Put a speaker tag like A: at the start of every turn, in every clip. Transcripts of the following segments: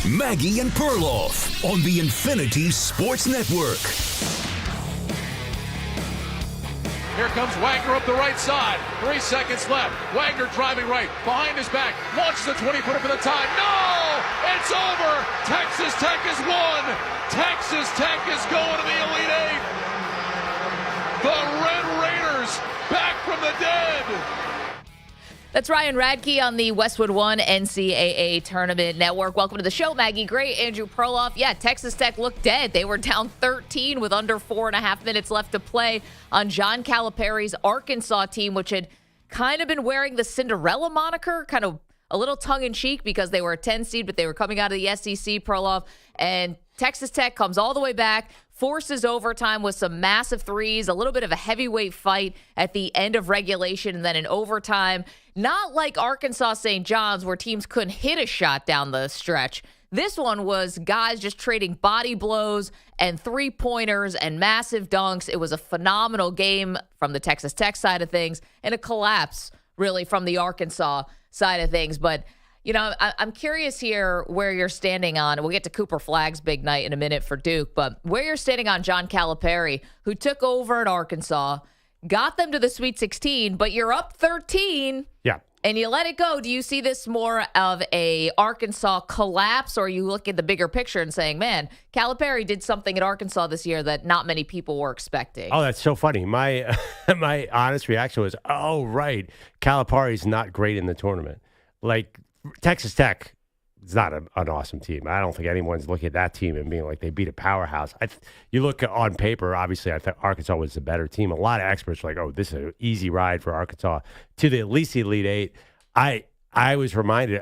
A: Maggie and Perloff on the Infinity Sports Network.
B: Here comes Wagner up the right side. 3 seconds left. Wagner driving right. Behind his back. Launches a 20-footer for the tie. No! It's over! Texas Tech has won! Texas Tech is going to the Elite Eight! The Red Raiders back from the dead!
C: That's Ryan Radke on the Westwood One NCAA Tournament Network. Welcome to the show, Maggie. Great. Andrew Perloff. Yeah, Texas Tech looked dead. They were down 13 with under 4.5 minutes left to play on John Calipari's Arkansas team, which had kind of been wearing the Cinderella moniker, kind of a little tongue-in-cheek because they were a 10 seed, but they were coming out of the SEC, Perloff. And Texas Tech comes all the way back, forces overtime with some massive threes, a little bit of a heavyweight fight at the end of regulation, and then in overtime. Not like Arkansas St. John's where teams couldn't hit a shot down the stretch. This one was guys just trading body blows and three-pointers and massive dunks. It was a phenomenal game from the Texas Tech side of things and a collapse, really, from the Arkansas side of things. But, you know, I'm curious here where you're standing on. We'll get to Cooper Flagg's big night in a minute for Duke, but where you're standing on John Calipari, who took over at Arkansas, got them to the Sweet 16, but you're up 13.
D: Yeah.
C: And you let it go. Do you see this more of a Arkansas collapse, or you look at the bigger picture and saying, man, Calipari did something at Arkansas this year that not many people were expecting?
D: Oh, that's so funny. My my honest reaction was, oh, right. Calipari's not great in the tournament. Like, Texas Tech is not an awesome team. I don't think anyone's looking at that team and being like they beat a powerhouse. You look on paper, obviously, I thought Arkansas was the better team. A lot of experts are like, oh, this is an easy ride for Arkansas to the at least the Elite Eight. I was reminded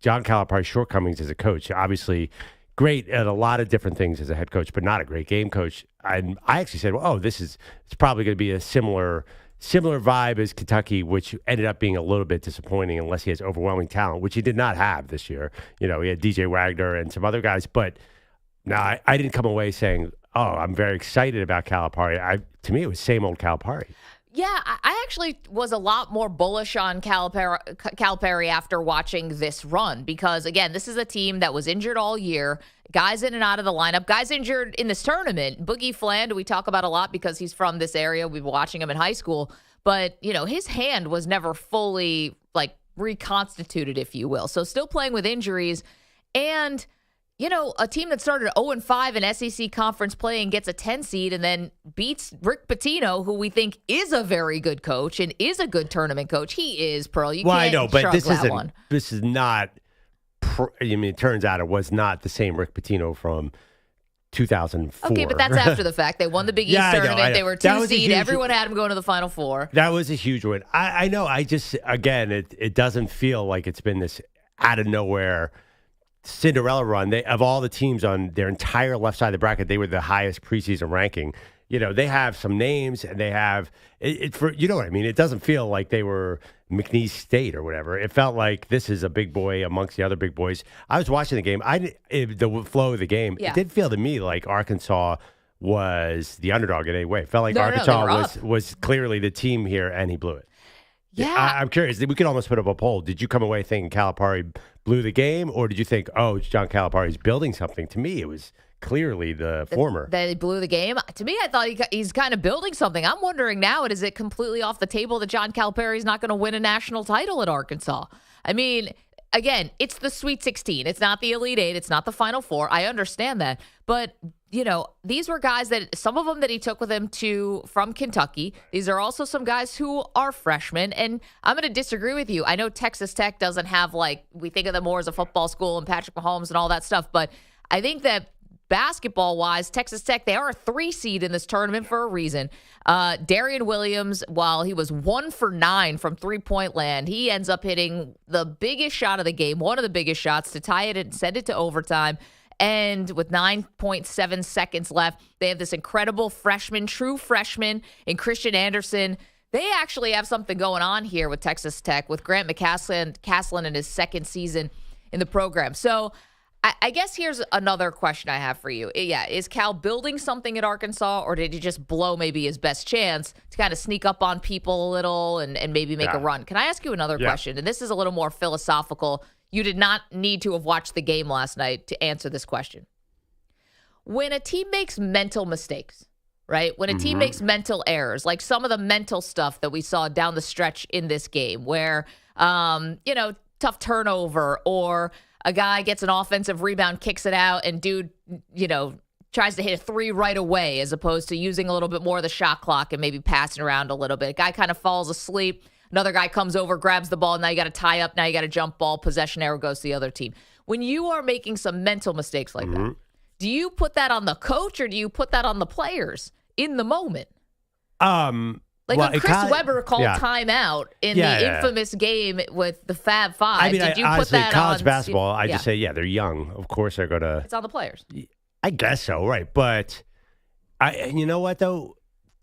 D: John Calipari's shortcomings as a coach. Obviously, great at a lot of different things as a head coach, but not a great game coach. And I actually said, well, it's probably going to be a similar vibe as Kentucky, which ended up being a little bit disappointing unless he has overwhelming talent, which he did not have this year. You know, he had DJ Wagner and some other guys. But no, I didn't come away saying, oh, I'm very excited about Calipari. To me, it was same old Calipari.
C: Yeah, I actually was a lot more bullish on Calipari after watching this run because, again, this is a team that was injured all year, guys in and out of the lineup, guys injured in this tournament. Boogie Fland, we talk about a lot because he's from this area. We've been watching him in high school. But, you know, his hand was never fully, like, reconstituted, if you will. So still playing with injuries. And, you know, a team that started 0-5 in SEC conference play and gets a 10 seed and then beats Rick Pitino, who we think is a very good coach and is a good tournament coach. He is, Pearl. You can't
D: I know, but this
C: that
D: isn't.
C: One.
D: This is not. I mean, it turns out it was not the same Rick Pitino from 2004.
C: Okay, but that's after the fact. They won the Big East tournament. I know. They were 2 seed. Everyone had them going to the Final Four.
D: That was a huge win. I know. I just, again, it doesn't feel like it's been this out of nowhere Cinderella run. Of all the teams on their entire left side of the bracket, they were the highest preseason ranking. You know, they have some names and they have it for, you know what I mean? It doesn't feel like they were McNeese State or whatever. It felt like this is a big boy amongst the other big boys. I was watching the game. The flow of the game, It did feel to me like Arkansas was the underdog in any way. It felt like Arkansas was clearly the team here, and he blew it.
C: Yeah.
D: I'm curious. We could almost put up a poll. Did you come away thinking Calipari blew the game, or did you think, oh, John Calipari's building something? To me, it was clearly the former.
C: That he blew the game? To me, I thought he's kind of building something. I'm wondering now, is it completely off the table that John Calipari is not going to win a national title at Arkansas? I mean, again, it's the Sweet 16. It's not the Elite Eight. It's not the Final Four. I understand that. But, you know, these were guys that some of them that he took with him from Kentucky. These are also some guys who are freshmen. And I'm going to disagree with you. I know Texas Tech doesn't have, like, we think of them more as a football school and Patrick Mahomes and all that stuff. But I think that basketball-wise, Texas Tech, they are a 3 seed in this tournament for a reason. Darian Williams, while he was 1 for 9 from three-point land, he ends up hitting the biggest shot of the game, one of the biggest shots, to tie it and send it to overtime. And with 9.7 seconds left, they have this incredible true freshman in Christian Anderson. They actually have something going on here with Texas Tech, with Grant McCaslin in his second season in the program. So I guess here's another question I have for you. Yeah, is Cal building something at Arkansas, or did he just blow maybe his best chance to kind of sneak up on people a little and maybe make a run? Can I ask you another question? And this is a little more philosophical. You did not need to have watched the game last night to answer this question. When a team makes mental mistakes, right? When a team makes mental errors, like some of the mental stuff that we saw down the stretch in this game where, tough turnover or a guy gets an offensive rebound, kicks it out, and dude, tries to hit a three right away as opposed to using a little bit more of the shot clock and maybe passing around a little bit. A guy kind of falls asleep. Another guy comes over, grabs the ball. Now you got to tie up. Now you got to jump ball. Possession error goes to the other team. When you are making some mental mistakes like that, do you put that on the coach or do you put that on the players in the moment? When Chris Webber called timeout in the infamous game with the Fab Five, did you
D: honestly,
C: put that
D: college
C: on?
D: Basketball, I just say, they're young. Of course they're going to.
C: It's on the players.
D: I guess so, right. But you know what, though?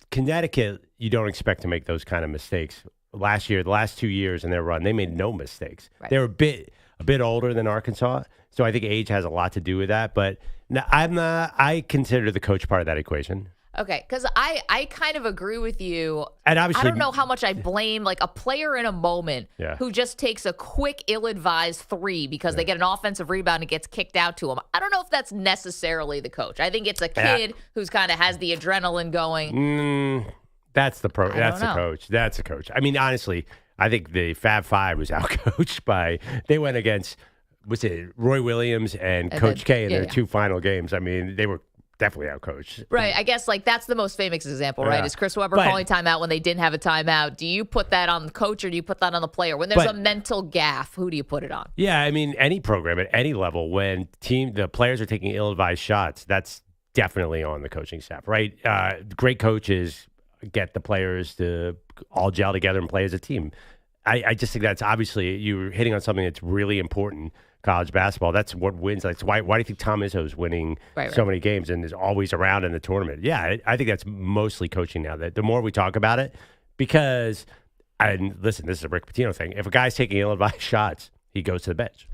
D: Connecticut, you don't expect to make those kind of mistakes. Last year, the last 2 years in their run, they made no mistakes. Right. They were a bit older than Arkansas, so I think age has a lot to do with that. But I consider the coach part of that equation.
C: Okay, because I kind of agree with you.
D: And obviously,
C: I don't know how much I blame like a player in a moment who just takes a quick, ill-advised three because they get an offensive rebound and gets kicked out to him. I don't know if that's necessarily the coach. I think it's a kid who's kind of has the adrenaline going.
D: That's the coach. That's the coach. I mean, honestly, I think the Fab Five was outcoached by. They went against Roy Williams and Coach K in their two final games. I mean, they were definitely outcoached.
C: Right. I guess that's the most famous example, right? Is Chris Webber calling timeout when they didn't have a timeout. Do you put that on the coach or do you put that on the player? When there's a mental gaffe, who do you put it on? Yeah,
D: I mean, any program at any level, when the players are taking ill-advised shots, that's definitely on the coaching staff, right? Great coaches get the players to all gel together and play as a team. I just think that's obviously you're hitting on something that's really important. College basketball, that's what wins. Like, why do you think Tom Izzo's winning so many games and is always around in the tournament? Yeah, I think that's mostly coaching now. That the more we talk about it, because, and listen, this is a Rick Pitino thing. If a guy's taking ill-advised shots, he goes to the bench.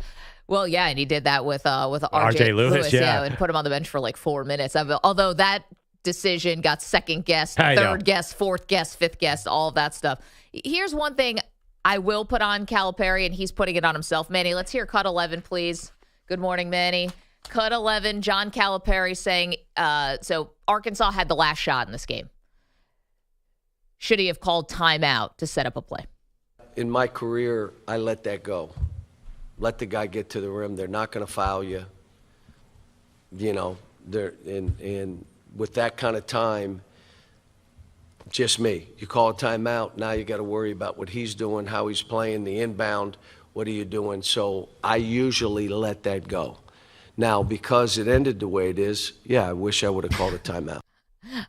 C: Well, yeah, and he did that with R.J. Lewis, and put him on the bench for like 4 minutes. Although that decision got second guessed, third guessed, fourth guessed, fifth guessed, all of that stuff. Here's one thing I will put on Calipari, and he's putting it on himself. Manny, let's hear cut 11, please. Good morning, Manny. Cut 11, John Calipari saying, so Arkansas had the last shot in this game. Should he have called timeout to set up a play?
E: In my career, I let that go. Let the guy get to the rim. They're not going to foul you. They're and with that kind of time, just me. You call a timeout, now you got to worry about what he's doing, how he's playing, the inbound, what are you doing? So I usually let that go. Now, because it ended the way it is, I wish I would have called a timeout.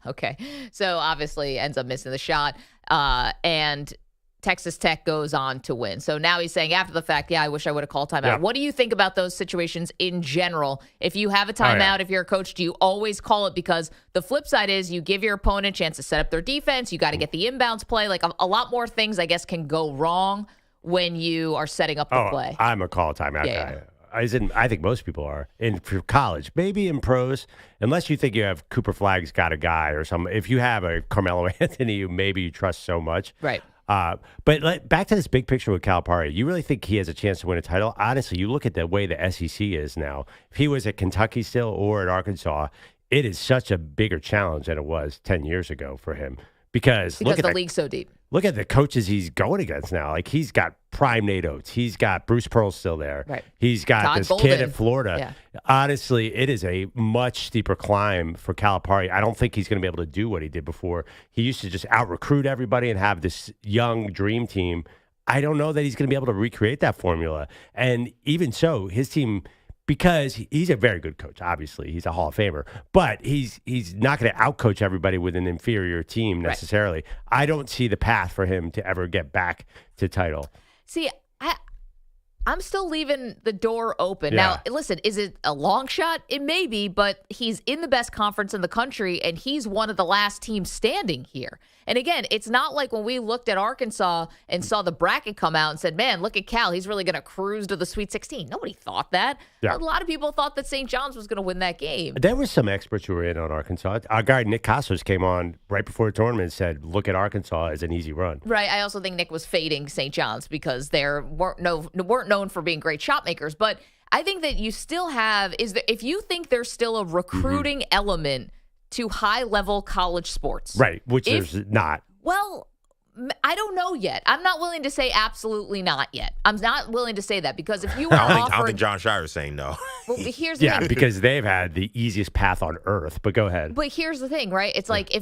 C: Okay. So obviously ends up missing the shot. And Texas Tech goes on to win. So now he's saying after the fact, I wish I would have called timeout. Yeah. What do you think about those situations in general? If you have a timeout, if you're a coach, do you always call it? Because the flip side is you give your opponent a chance to set up their defense. You got to get the inbounds play. Like a lot more things, I guess, can go wrong when you are setting up the play.
D: I'm a call timeout guy. I think most people are. For college, maybe in pros, unless you think you have Cooper Flagg's got a guy or something. If you have a Carmelo Anthony who maybe you trust so much.
C: Right.
D: But back to this big picture with Calipari, you really think he has a chance to win a title? Honestly, you look at the way the SEC is now. If he was at Kentucky still or at Arkansas, it is such a bigger challenge than it was 10 years ago for him. Because
C: look at the league's so deep.
D: Look at the coaches he's going against now. Like, he's got prime Nate Oates. He's got Bruce Pearl still there.
C: Right.
D: He's got
C: Todd
D: this
C: Golden.
D: kid at Florida. Yeah. Honestly, it is a much steeper climb for Calipari. I don't think he's going to be able to do what he did before. He used to just out-recruit everybody and have this young dream team. I don't know that he's going to be able to recreate that formula. And even so, his team, because he's a very good coach, obviously. He's a Hall of Famer. But he's not going to outcoach everybody with an inferior team necessarily. Right. I don't see the path for him to ever get back to title.
C: See, I'm still leaving the door open. Yeah. Now, listen, is it a long shot? It may be, but he's in the best conference in the country, and he's one of the last teams standing here. And again, it's not like when we looked at Arkansas and saw the bracket come out and said, man, look at Cal. He's really going to cruise to the Sweet 16. Nobody thought that. Yeah. A lot of people thought that St. John's was going to win that game.
D: There were some experts who were in on Arkansas. Our guy, Nick Costos, came on right before the tournament and said, look at Arkansas as an easy run.
C: Right. I also think Nick was fading St. John's because there weren't no known for being great shot makers. But I think that you still have if you think there's still a recruiting element to high-level college sports.
D: Right, which there's not.
C: Well, I don't know yet. I'm not willing to say absolutely not yet. I'm not willing to say that because if you were
F: I don't think John Shire's saying no.
C: Well, here's the thing.
D: Because they've had the easiest path on earth. But go ahead.
C: But here's the thing, right? It's like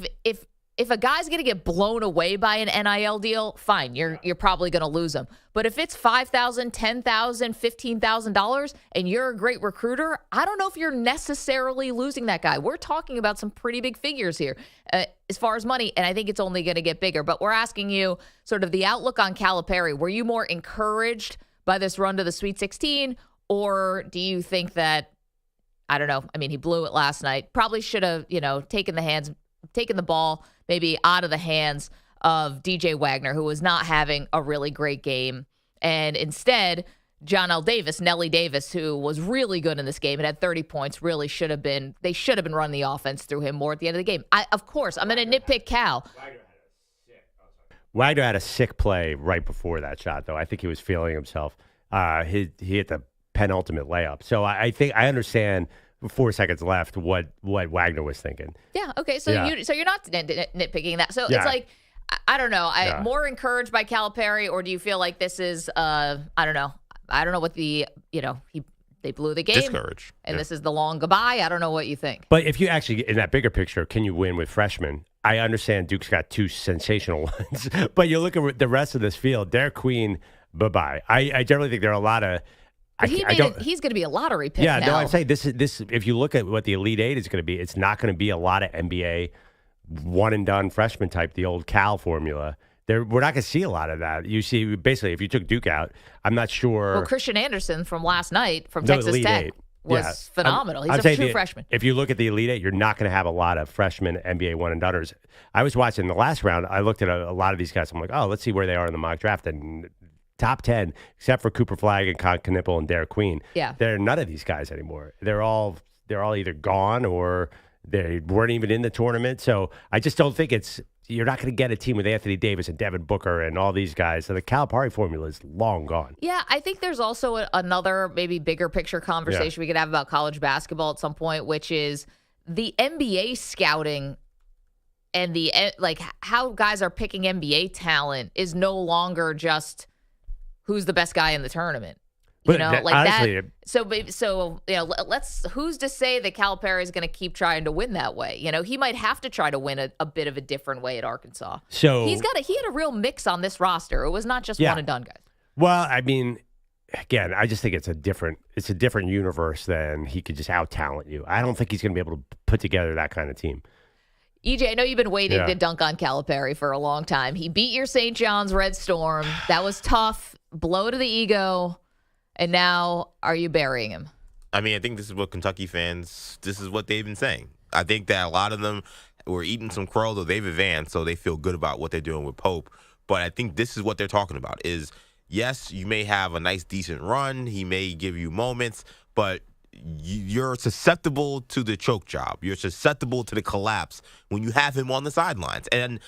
C: if a guy's going to get blown away by an NIL deal, fine, you're probably going to lose him. But if it's $5,000, $10,000, $15,000 and you're a great recruiter, I don't know if you're necessarily losing that guy. We're talking about some pretty big figures here as far as money, and I think it's only going to get bigger. But we're asking you sort of the outlook on Calipari. Were you more encouraged by this run to the Sweet 16, or do you think that, I don't know, I mean, he blew it last night. Probably should have, taken the ball maybe out of the hands of DJ Wagner, who was not having a really great game. And instead, Nelly Davis, who was really good in this game and had 30 points, they should have been running the offense through him more at the end of the game. Of course, I'm going to nitpick Cal.
D: Wagner had a sick play right before that shot, though. I think he was feeling himself. He hit the penultimate layup. So I think I understand 4 seconds left what Wagner was thinking.
C: Yeah, okay. So you're not nitpicking that. So
D: Yeah.
C: it's like, I don't know. I'm more encouraged by Calipari, or do you feel like this is, I don't know. I don't know what they blew the game.
F: Discouraged.
C: And this is the long goodbye. I don't know what you think.
D: But if you actually, in that bigger picture, can you win with freshmen? I understand Duke's got two sensational ones, but you look at the rest of this field, Derek Queen, bye-bye. I generally think there are a lot and
C: he's going to be a lottery pick now.
D: No, I'm saying this. If you look at what the Elite Eight is going to be, it's not going to be a lot of NBA one-and-done freshman type, the old Cal formula. We're not going to see a lot of that. You see, basically, if you took Duke out, I'm not sure.
C: Well, Christian Anderson from last night from Texas Tech was phenomenal. He's a true freshman.
D: If you look at the Elite Eight, you're not going to have a lot of freshman NBA one-and-doners. I was watching the last round. I looked at a lot of these guys. I'm like, oh, let's see where they are in the mock draft. And top 10, except for Cooper Flagg and Con Knipple and Derek Queen.
C: Yeah.
D: They're none of these guys anymore. They're all either gone or they weren't even in the tournament. So I just don't think you're not going to get a team with Anthony Davis and Devin Booker and all these guys. So the Calipari formula is long gone.
C: Yeah, I think there's also another maybe bigger picture conversation we could have about college basketball at some point, which is the NBA scouting and the how guys are picking NBA talent is no longer just who's the best guy in the tournament.
D: But honestly,
C: who's to say that Calipari is going to keep trying to win that way? He might have to try to win a bit of a different way at Arkansas.
D: So
C: he had a real mix on this roster. It was not just one and done guys.
D: Well, I mean, again, I just think it's a different universe than he could just out talent you. I don't think he's going to be able to put together that kind of team.
C: EJ, I know you've been waiting to dunk on Calipari for a long time. He beat your St. John's Red Storm. That was tough. Blow to the ego. And now, are you burying him?
F: I mean, I think this is what Kentucky fans, this is what they've been saying. I think that a lot of them were eating some crow, though they've advanced, so they feel good about what they're doing with Pope. But I think this is what they're talking about is, yes, you may have a nice, decent run. He may give you moments, but you're susceptible to the choke job. You're susceptible to the collapse when you have him on the sidelines. And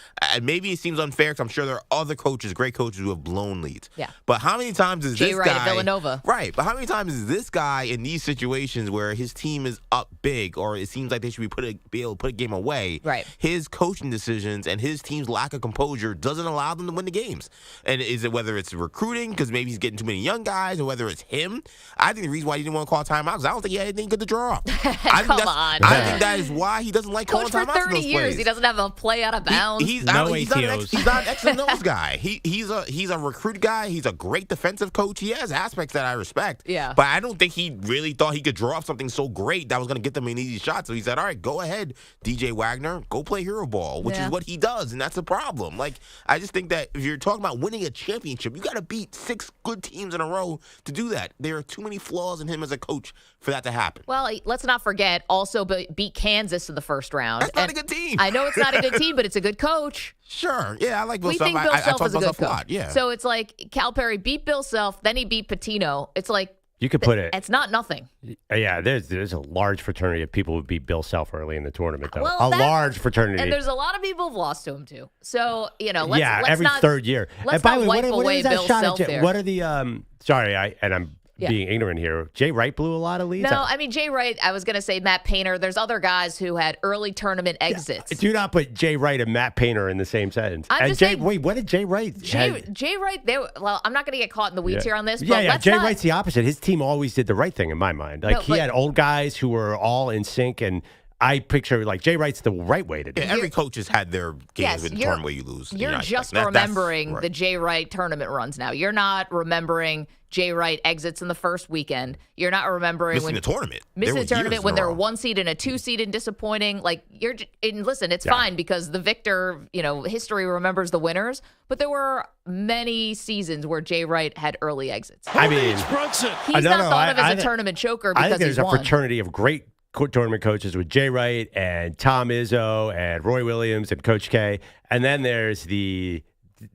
F: maybe it seems unfair because I'm sure there are other coaches, great coaches, who have blown leads.
C: Yeah.
F: But how many times is this guy...
C: at Villanova.
F: Right. But how many times is this guy in these situations where his team is up big or it seems like they should be able to put a game away?
C: Right.
F: His coaching decisions and his team's lack of composure doesn't allow them to win the games. And is it whether it's recruiting because maybe he's getting too many young guys or whether it's him? I think the reason why he didn't want to call timeout is I don't think he had anything good to draw up.
C: Come on.
F: I think that is why he doesn't like calling
C: Coach
F: timeouts
C: for
F: in
C: 30
F: those
C: years.
F: plays.
C: He doesn't have a play out of bounds.
F: He's not an X and O's guy. He's a recruit guy. He's a great defensive coach. He has aspects that I respect.
C: Yeah.
F: But I don't think he really thought he could draw up something so great that was going to get them an easy shot. So he said, all right, go ahead, DJ Wagner. Go play hero ball, which is what he does, and that's a problem. Like, I just think that if you're talking about winning a championship, you got to beat 6 good teams in a row to do that. There are too many flaws in him as a coach for that to happen.
C: Well, let's not forget, also beat Kansas in the first round.
F: That's not a good team.
C: I know it's not a good team, but it's a good coach.
F: Sure. Yeah, I like Bill
C: We
F: Self.
C: think Bill
F: I
C: Self
F: talk
C: is a
F: about
C: good
F: Self a
C: coach.
F: lot. Yeah.
C: So it's like Calipari beat Bill Self, then he beat Pitino. It's like
D: You could put it.
C: It's not nothing.
D: Yeah, there's a large fraternity of people who beat Bill Self early in the tournament, though.
C: Well,
D: a large fraternity.
C: And there's a lot of people who've lost to him, too. So, let's
D: every
C: not,
D: third year.
C: Let's
D: and by
C: not
D: the way,
C: wipe
D: what
C: away
D: is that
C: Bill
D: shot
C: Self
D: at
C: there.
D: What are the sorry, I'm being ignorant here. Jay Wright blew a lot of leads.
C: No, I mean, Jay Wright, I was going to say Matt Painter. There's other guys who had early tournament exits.
D: Do not put Jay Wright and Matt Painter in the same sentence. Wait, what did Jay Wright?
C: Jay Wright, well, I'm not going to get caught in the weeds here on this. But
D: Jay Wright's the opposite. His team always did the right thing in my mind. He had old guys who were all in sync, and I picture Jay Wright's the right way to do it.
F: Every coach has had their games in the tournament where you lose.
C: You're just remembering the Jay Wright tournament runs now. You're not remembering Jay Wright exits in the first weekend. You're not remembering
F: missing the tournament.
C: Missing the tournament when they're 1 seed and a 2 seed and disappointing. Listen, it's fine because the victor, history remembers the winners. But there were many seasons where Jay Wright had early exits.
D: I mean,
C: he's not thought of as a tournament choker because
D: I think there's
C: he's won.
D: a fraternity of great tournament coaches with Jay Wright and Tom Izzo and Roy Williams and Coach K. And then there's the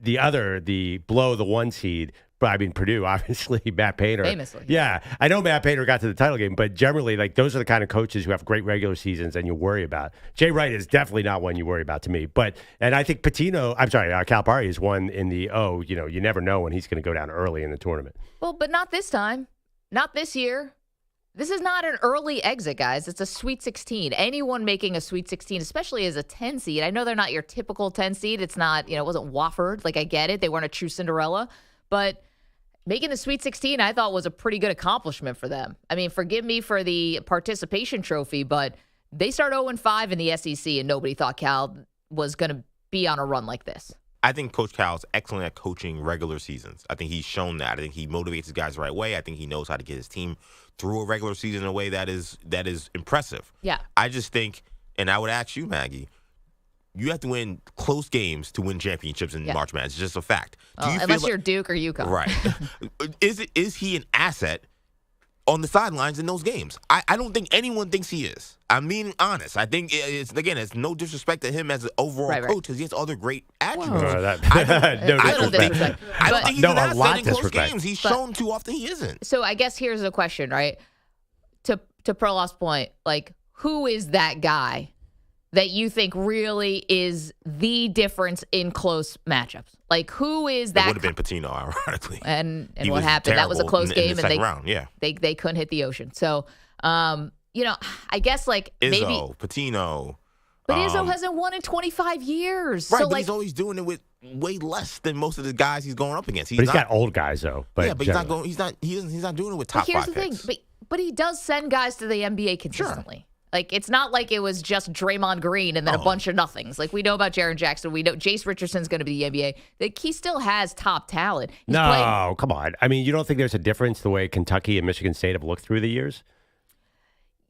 D: below the 1 seed. I mean, Purdue, obviously, Matt Painter.
C: Famously.
D: Yeah. I know Matt Painter got to the title game, but generally, those are the kind of coaches who have great regular seasons and you worry about. Jay Wright is definitely not one you worry about to me. And I think Calipari is one in the, you never know when he's going to go down early in the tournament.
C: Well, but not this time. Not this year. This is not an early exit, guys. It's a Sweet 16. Anyone making a Sweet 16, especially as a 10 seed, I know they're not your typical 10 seed. It's not, it wasn't Wofford. I get it. They weren't a true Cinderella. But making the Sweet 16, I thought, was a pretty good accomplishment for them. I mean, forgive me for the participation trophy, but they start 0-5 in the SEC, and nobody thought Cal was going to be on a run like this.
F: I think Coach Cal is excellent at coaching regular seasons. I think he's shown that. I think he motivates his guys the right way. I think he knows how to get his team through a regular season in a way that is impressive.
C: Yeah.
F: I just think, and I would ask you, Maggie, you have to win close games to win championships in March Madness. It's just a fact.
C: Unless you're Duke or UConn.
F: Right. Is he an asset on the sidelines in those games? I don't think anyone thinks he is. I'm being honest. I think it's no disrespect to him as an overall coach because he has other great attributes. I don't think he's an asset in close games. He's shown too often he isn't.
C: So I guess here's the question, right? To Perloff's point, who is that guy that you think really is the difference in close matchups? Who is that?
F: It would have been Patino, ironically.
C: And what happened? That was a close game, and they couldn't hit the ocean. So, I guess
F: Izzo,
C: maybe
F: Patino.
C: But Izzo hasn't won in 25 years.
F: Right,
C: so
F: but he's always doing it with way less than most of the guys he's going up against.
D: He's got old guys though. But
F: he's not going. He's not doing it with top 5 picks.
C: Here's the thing, but he does send guys to the NBA consistently. Sure. It's not like it was just Draymond Green and then a bunch of nothings. We know about Jaren Jackson. We know Jace Richardson's going to be the NBA. He still has top talent.
D: Come on. I mean, you don't think there's a difference the way Kentucky and Michigan State have looked through the years?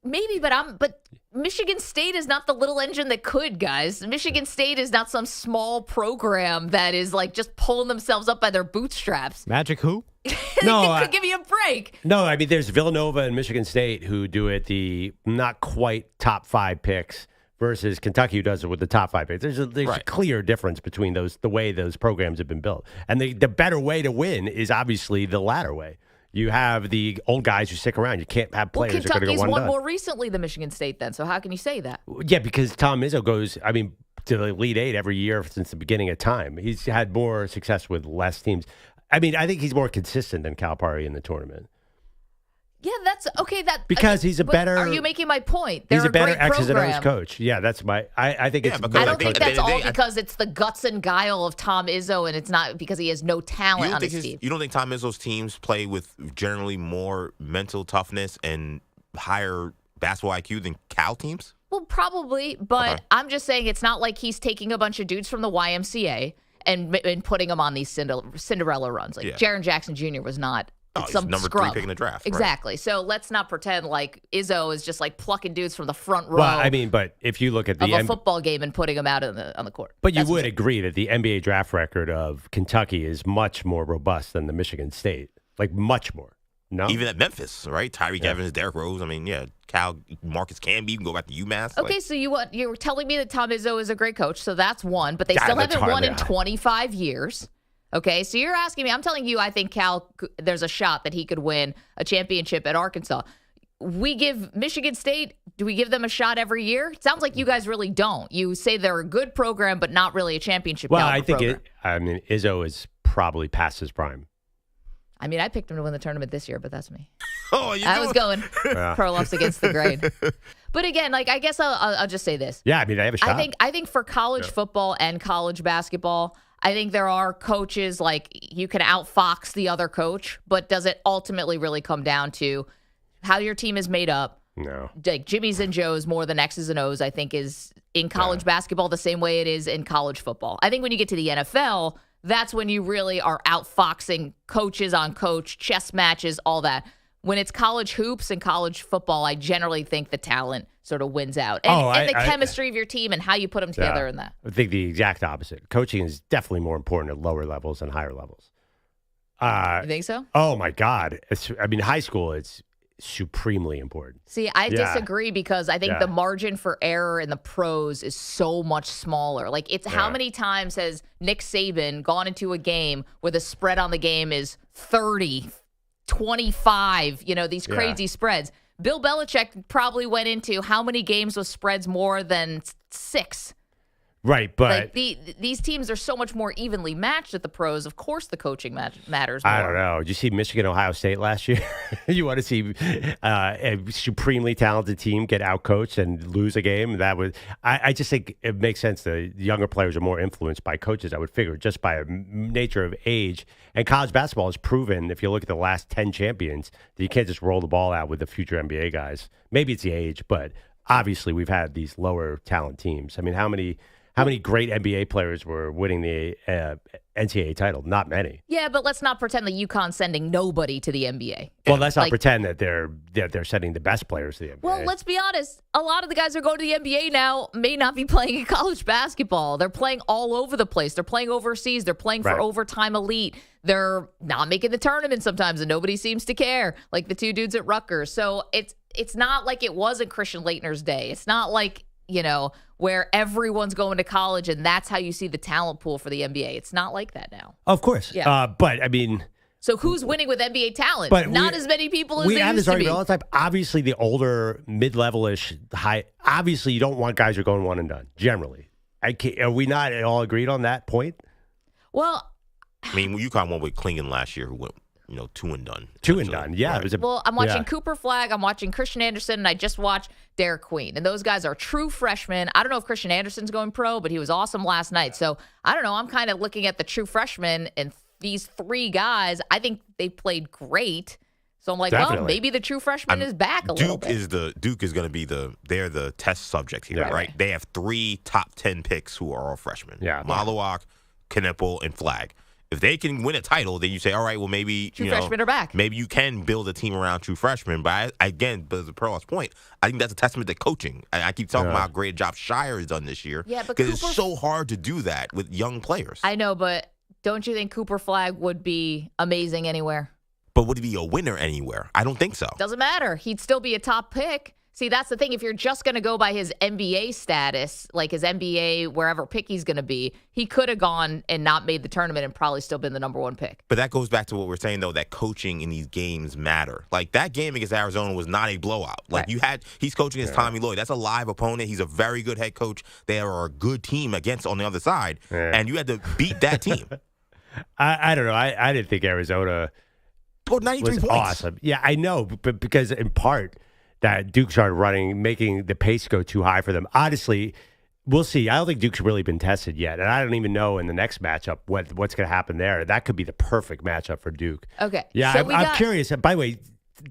C: Maybe, but Michigan State is not the little engine that could, guys. Michigan State is not some small program that is just pulling themselves up by their bootstraps.
D: Magic who?
C: Could give you a break.
D: No, I mean, there's Villanova and Michigan State who do it the not quite top 5 picks versus Kentucky who does it with the top 5 picks. There's a clear difference between the way those programs have been built. And the better way to win is obviously the latter way. You have the old guys who stick around. You can't have players who are going to go one
C: Kentucky's won
D: done.
C: more recently than Michigan State then, so how can you say that?
D: Yeah, because Tom Izzo goes, to the Elite Eight every year since the beginning of time. He's had more success with less teams. I think he's more consistent than Calipari in the tournament.
C: Yeah, that's okay.
D: Because he's a better.
C: Are you making my point?
D: He's a better X's and O's coach. Yeah, that's my. I think it's.
C: I don't think that's all because it's the guts and guile of Tom Izzo, and it's not because he has no talent on his team.
F: You don't think Tom Izzo's teams play with generally more mental toughness and higher basketball IQ than Cal teams?
C: Well, probably, but I'm just saying it's not like he's taking a bunch of dudes from the YMCA and putting them on these Cinderella runs. Jaren Jackson Jr. was not. Some
F: number
C: scrub.
F: 3 pick in the draft.
C: Exactly. Right. So let's not pretend like Izzo is just plucking dudes from the front row.
D: Well, but if you look at the
C: a football game and putting them out on the court.
D: But you would agree that the NBA draft record of Kentucky is much more robust than the Michigan State. Much more. No?
F: Even at Memphis, right? Tyreek Evans, Derrick Rose. Cal, Marcus Camby, you can go back to UMass.
C: Okay, so you were telling me that Tom Izzo is a great coach, so that's one. But they still haven't won in 25 years. Okay, so you're asking me, I'm telling you, I think Cal, there's a shot that he could win a championship at Arkansas. We give Michigan State, do we give them a shot every year? It sounds like you guys really don't. You say they're a good program, but not really a championship program.
D: Izzo is probably past his prime.
C: I mean, I picked him to win the tournament this year, but that's me.
F: Oh,
C: I was going Perloff's against the grain. But again, I guess I'll just say this.
D: Yeah, I mean, they have a shot.
C: I think for college football and college basketball, I think there are coaches you can outfox the other coach, but does it ultimately really come down to how your team is made up?
D: No.
C: Like Jimmy's and Joe's more than X's and O's, I think, is in college basketball the same way it is in college football. I think when you get to the NFL, that's when you really are outfoxing coaches on coach, chess matches, all that. When it's college hoops and college football, I generally think the talent sort of wins out. And the chemistry of your team and how you put them together in that.
D: I think the exact opposite. Coaching is definitely more important at lower levels than higher levels.
C: You think so?
D: Oh, my God. High school, it's supremely important.
C: See, I disagree because I think the margin for error in the pros is so much smaller. How many times has Nick Saban gone into a game where the spread on the game is 30, 25, these crazy spreads. Bill Belichick probably went into how many games with spreads more than 6.
D: Right, but
C: these teams are so much more evenly matched at the pros. Of course, the coaching matters more.
D: I don't know. Did you see Michigan, Ohio State last year? You want to see a supremely talented team get outcoached and lose a game? I just think it makes sense. The younger players are more influenced by coaches, I would figure, just by a nature of age. And college basketball has proven, if you look at the last 10 champions, that you can't just roll the ball out with the future NBA guys. Maybe it's the age, but obviously we've had these lower talent teams. I mean, how many great NBA players were winning the NCAA title? Not many.
C: Yeah, but let's not pretend that UConn's sending nobody to the NBA.
D: Well, let's not pretend that they're sending the best players to the NBA.
C: Well, let's be honest. A lot of the guys who are going to the NBA now may not be playing in college basketball. They're playing all over the place. They're playing overseas. They're playing for overtime elite. They're not making the tournament sometimes, and nobody seems to care, like the two dudes at Rutgers. So it's not like it was in Christian Laettner's day. It's not like, where everyone's going to college and that's how you see the talent pool for the NBA. It's not like that now.
D: Of course.
C: Yeah.
D: But, I mean...
C: So who's winning with NBA talent?
D: But
C: not as many people as
D: we
C: there
D: have
C: used
D: this
C: to be.
D: argument all the time. Obviously, the older, mid-level-ish, high... Obviously, you don't want guys who are going one and done, generally. Are we not all agreed on that point?
C: Well...
F: I mean, UConn won with Klingon last year, who went... 2 and done.
D: 2 and done, yeah.
F: Right.
C: I'm watching Cooper Flagg, I'm watching Christian Anderson, and I just watched Derek Queen. And those guys are true freshmen. I don't know if Christian Anderson's going pro, but he was awesome last night. So, I don't know. I'm kind of looking at the true freshmen, and these 3 guys, I think they played great. So, I'm like, well, maybe the true freshman is back a little bit.
F: Duke is going to be they're the test subject here, right? They have 3 top 10 picks who are all freshmen.
D: Yeah.
F: Malawak, Knipple, and Flagg. If they can win a title, then you say, all right, well, maybe
C: true freshmen are back.
F: Maybe you can build a team around true freshmen. But again, to Perloff's point, I think that's a testament to coaching. I keep talking about how great a job Shire has done this year.
C: Yeah, but
F: because it's so hard to do that with young players.
C: I know, but don't you think Cooper Flagg would be amazing anywhere?
F: But would he be a winner anywhere? I don't think so.
C: Doesn't matter. He'd still be a top pick. See, that's the thing. If you're just going to go by his NBA status, like his NBA, wherever pick he's going to be, he could have gone and not made the tournament and probably still been the number 1 pick.
F: But that goes back to what we're saying, though, that coaching in these games matter. Like, that game against Arizona was not a blowout. Like, he's coaching against Tommy Lloyd. That's a live opponent. He's a very good head coach. They are a good team against on the other side. And you had to beat that team.
D: I don't know. I didn't think Arizona
F: scored 93 points.
D: Awesome. Yeah, I know. But because in part, that Duke started running, making the pace go too high for them. Honestly, we'll see. I don't think Duke's really been tested yet. And I don't even know in the next matchup what's going to happen there. That could be the perfect matchup for Duke.
C: Okay.
D: Yeah, so I'm curious. By the way,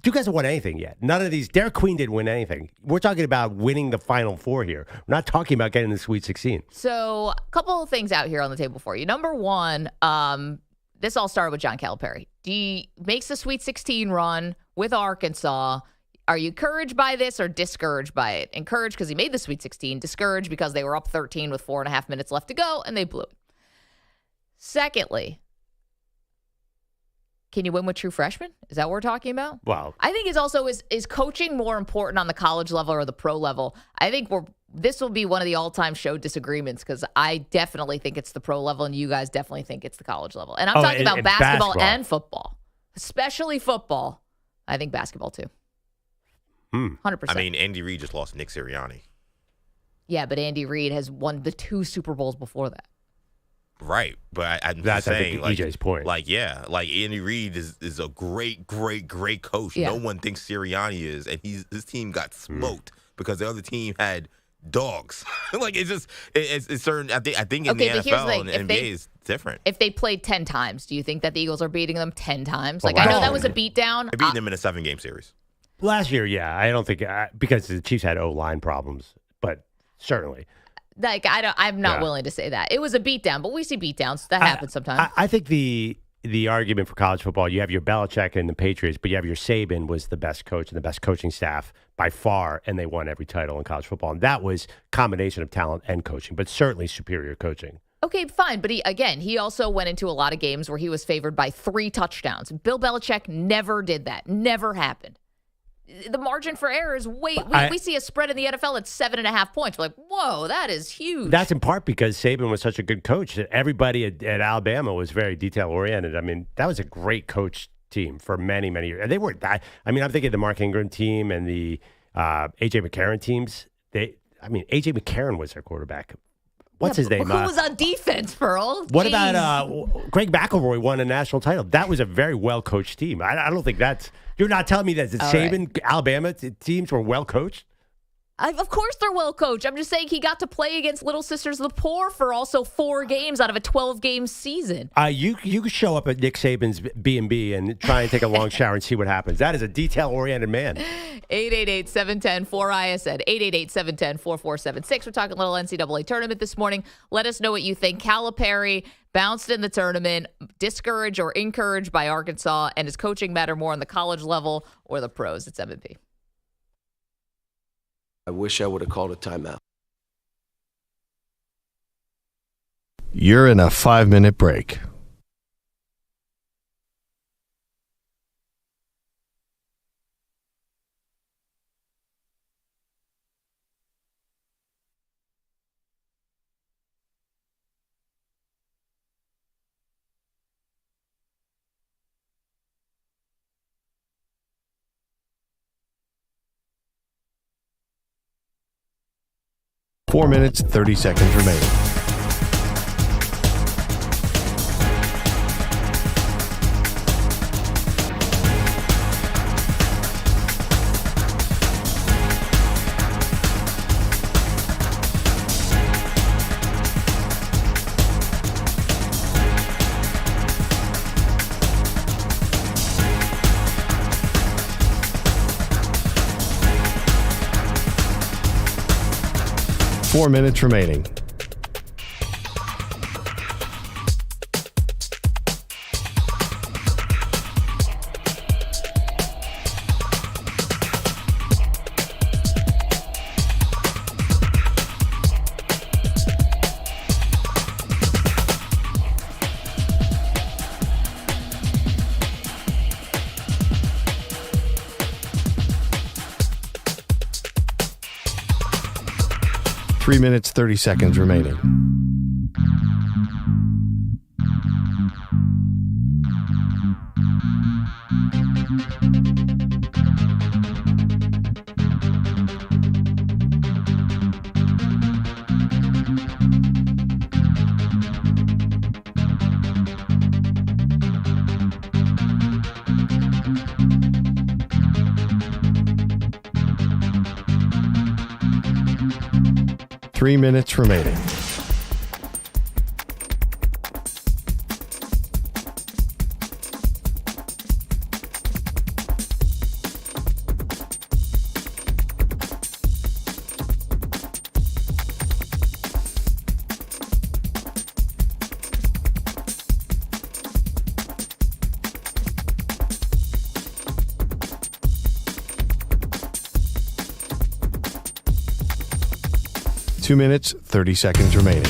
D: Duke hasn't won anything yet. None of these. Derek Queen didn't win anything. We're talking about winning the Final Four here. We're not talking about getting the Sweet 16.
C: So a couple of things out here on the table for you. Number 1, this all started with John Calipari. He makes the Sweet 16 run with Arkansas. Are you encouraged by this or discouraged by it? Encouraged because he made the Sweet 16. Discouraged because they were up 13 with 4.5 minutes left to go, and they blew it. Secondly, Can you win with true freshmen? Is that what we're talking about?
D: Well,
C: I think it's also is coaching more important on the college level or the pro level? I think this will be one of the all-time show disagreements because I definitely think it's the pro level and you guys definitely think it's the college level. And I'm talking about basketball and football, especially football. I think basketball too. 100%.
F: I mean, Andy Reid just lost Nick Sirianni.
C: Yeah, but Andy Reid has won the 2 Super Bowls before that.
F: Right, but I'm
D: that's
F: just saying, like
D: EJ's point.
F: Like Andy Reid is a great coach.
C: Yeah.
F: No one thinks Sirianni is, and his team got smoked because the other team had dogs. Like it's certain. I think in the NFL and the NBA is different.
C: If they played 10 times, do you think that the Eagles are beating them 10 times?
D: Well,
C: Like I know that was a beatdown.
F: They're beating them in a 7-game series.
D: Last year, yeah. I don't think because the Chiefs had O-line problems, but certainly.
C: Like I'm not willing to say that it was a beatdown, but we see beatdowns that happen sometimes.
D: I think the argument for college football, you have your Belichick and the Patriots, but you have your Saban was the best coach and the best coaching staff by far, and they won every title in college football, and that was combination of talent and coaching, but certainly superior coaching.
C: Okay, fine, but he also went into a lot of games where he was favored by 3 touchdowns. Bill Belichick never did that. Never happened. The margin for error is we see a spread in the NFL at 7.5 points. We're like, whoa, that is huge.
D: That's in part because Saban was such a good coach that everybody at Alabama was very detail oriented. I mean, that was a great coach team for many, many years. And they weren't that. I mean, I'm thinking of the Mark Ingram team and the A.J. McCarron teams. A.J. McCarron was their quarterback. What's his name?
C: Who was on defense, Pearl?
D: What about Greg McElroy won a national title? That was a very well-coached team. I don't think that's... You're not telling me that the Saban, Alabama teams were well-coached?
C: Of course they're well-coached. I'm just saying he got to play against Little Sisters of the Poor for also 4 games out of a 12-game season.
D: You could show up at Nick Saban's B&B and try and take a long shower and see what happens. That is a detail-oriented man.
C: 888-710-4ISN, 888-710-4476. We're talking a little NCAA tournament this morning. Let us know what you think. Calipari bounced in the tournament, discouraged or encouraged by Arkansas, and does coaching matter more on the college level or the pros? It's M&P.
E: I wish I would have called a timeout.
G: You're in a 5-minute break. Four minutes, 30 seconds remaining. Four minutes remaining. Three minutes, 30 seconds remaining. Three minutes remaining. Two minutes, 30 seconds remaining.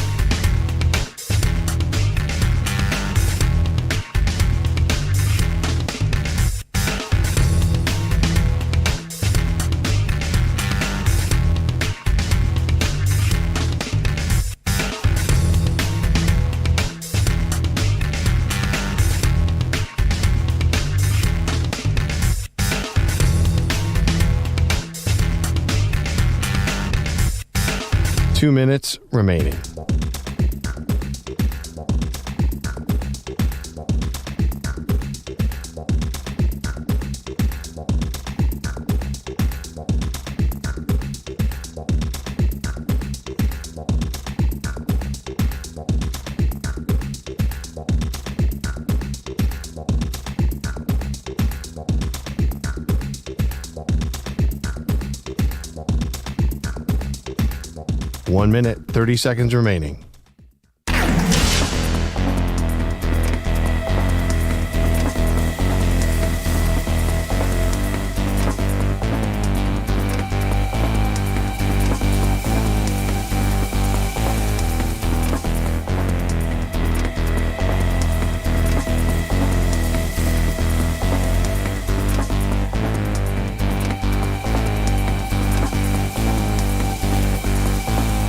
G: 2 minutes remaining. One minute, 30 seconds remaining.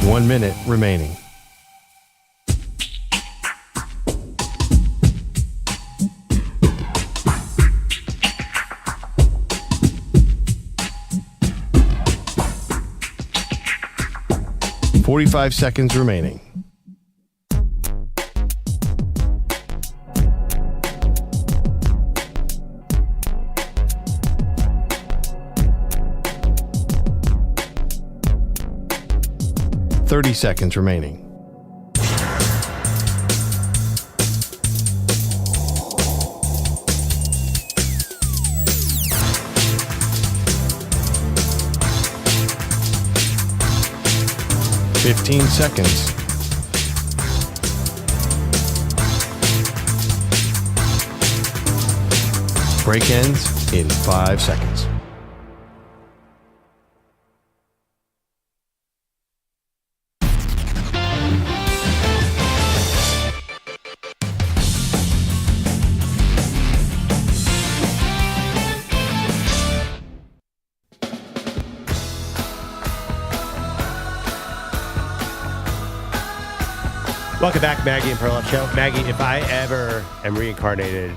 G: One minute remaining. .45 seconds remaining. .30 seconds remaining. .15 seconds. Break ends in 5 seconds.
D: Welcome back, Maggie and Perloff Show. Maggie, if I ever am reincarnated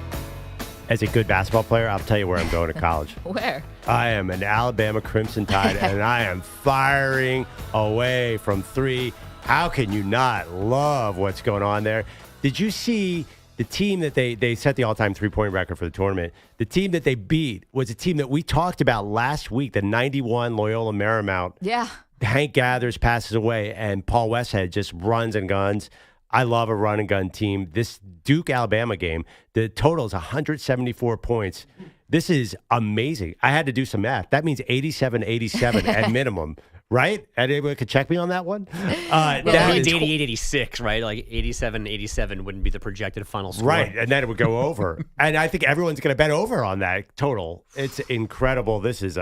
D: as a good basketball player, I'll tell you where I'm going to college.
C: Where?
D: I am an Alabama Crimson Tide, and I am firing away from three. How can you not love what's going on there? Did you see the team that they set the all-time three-point record for the tournament? The team that they beat was a team that we talked about last week, the 91 Loyola Marymount.
C: Yeah.
D: Hank Gathers passes away, and Paul Westhead just runs and guns. I love a run and gun team. This Duke-Alabama game, the total is 174 points. This is amazing. I had to do some math. That means 87-87 at minimum, right? Anybody could check me on that one?
H: That means 88-86, right? Like 87-87 wouldn't be the projected final score.
D: Right, and then it would go over. And I think everyone's going to bet over on that total. It's incredible. This is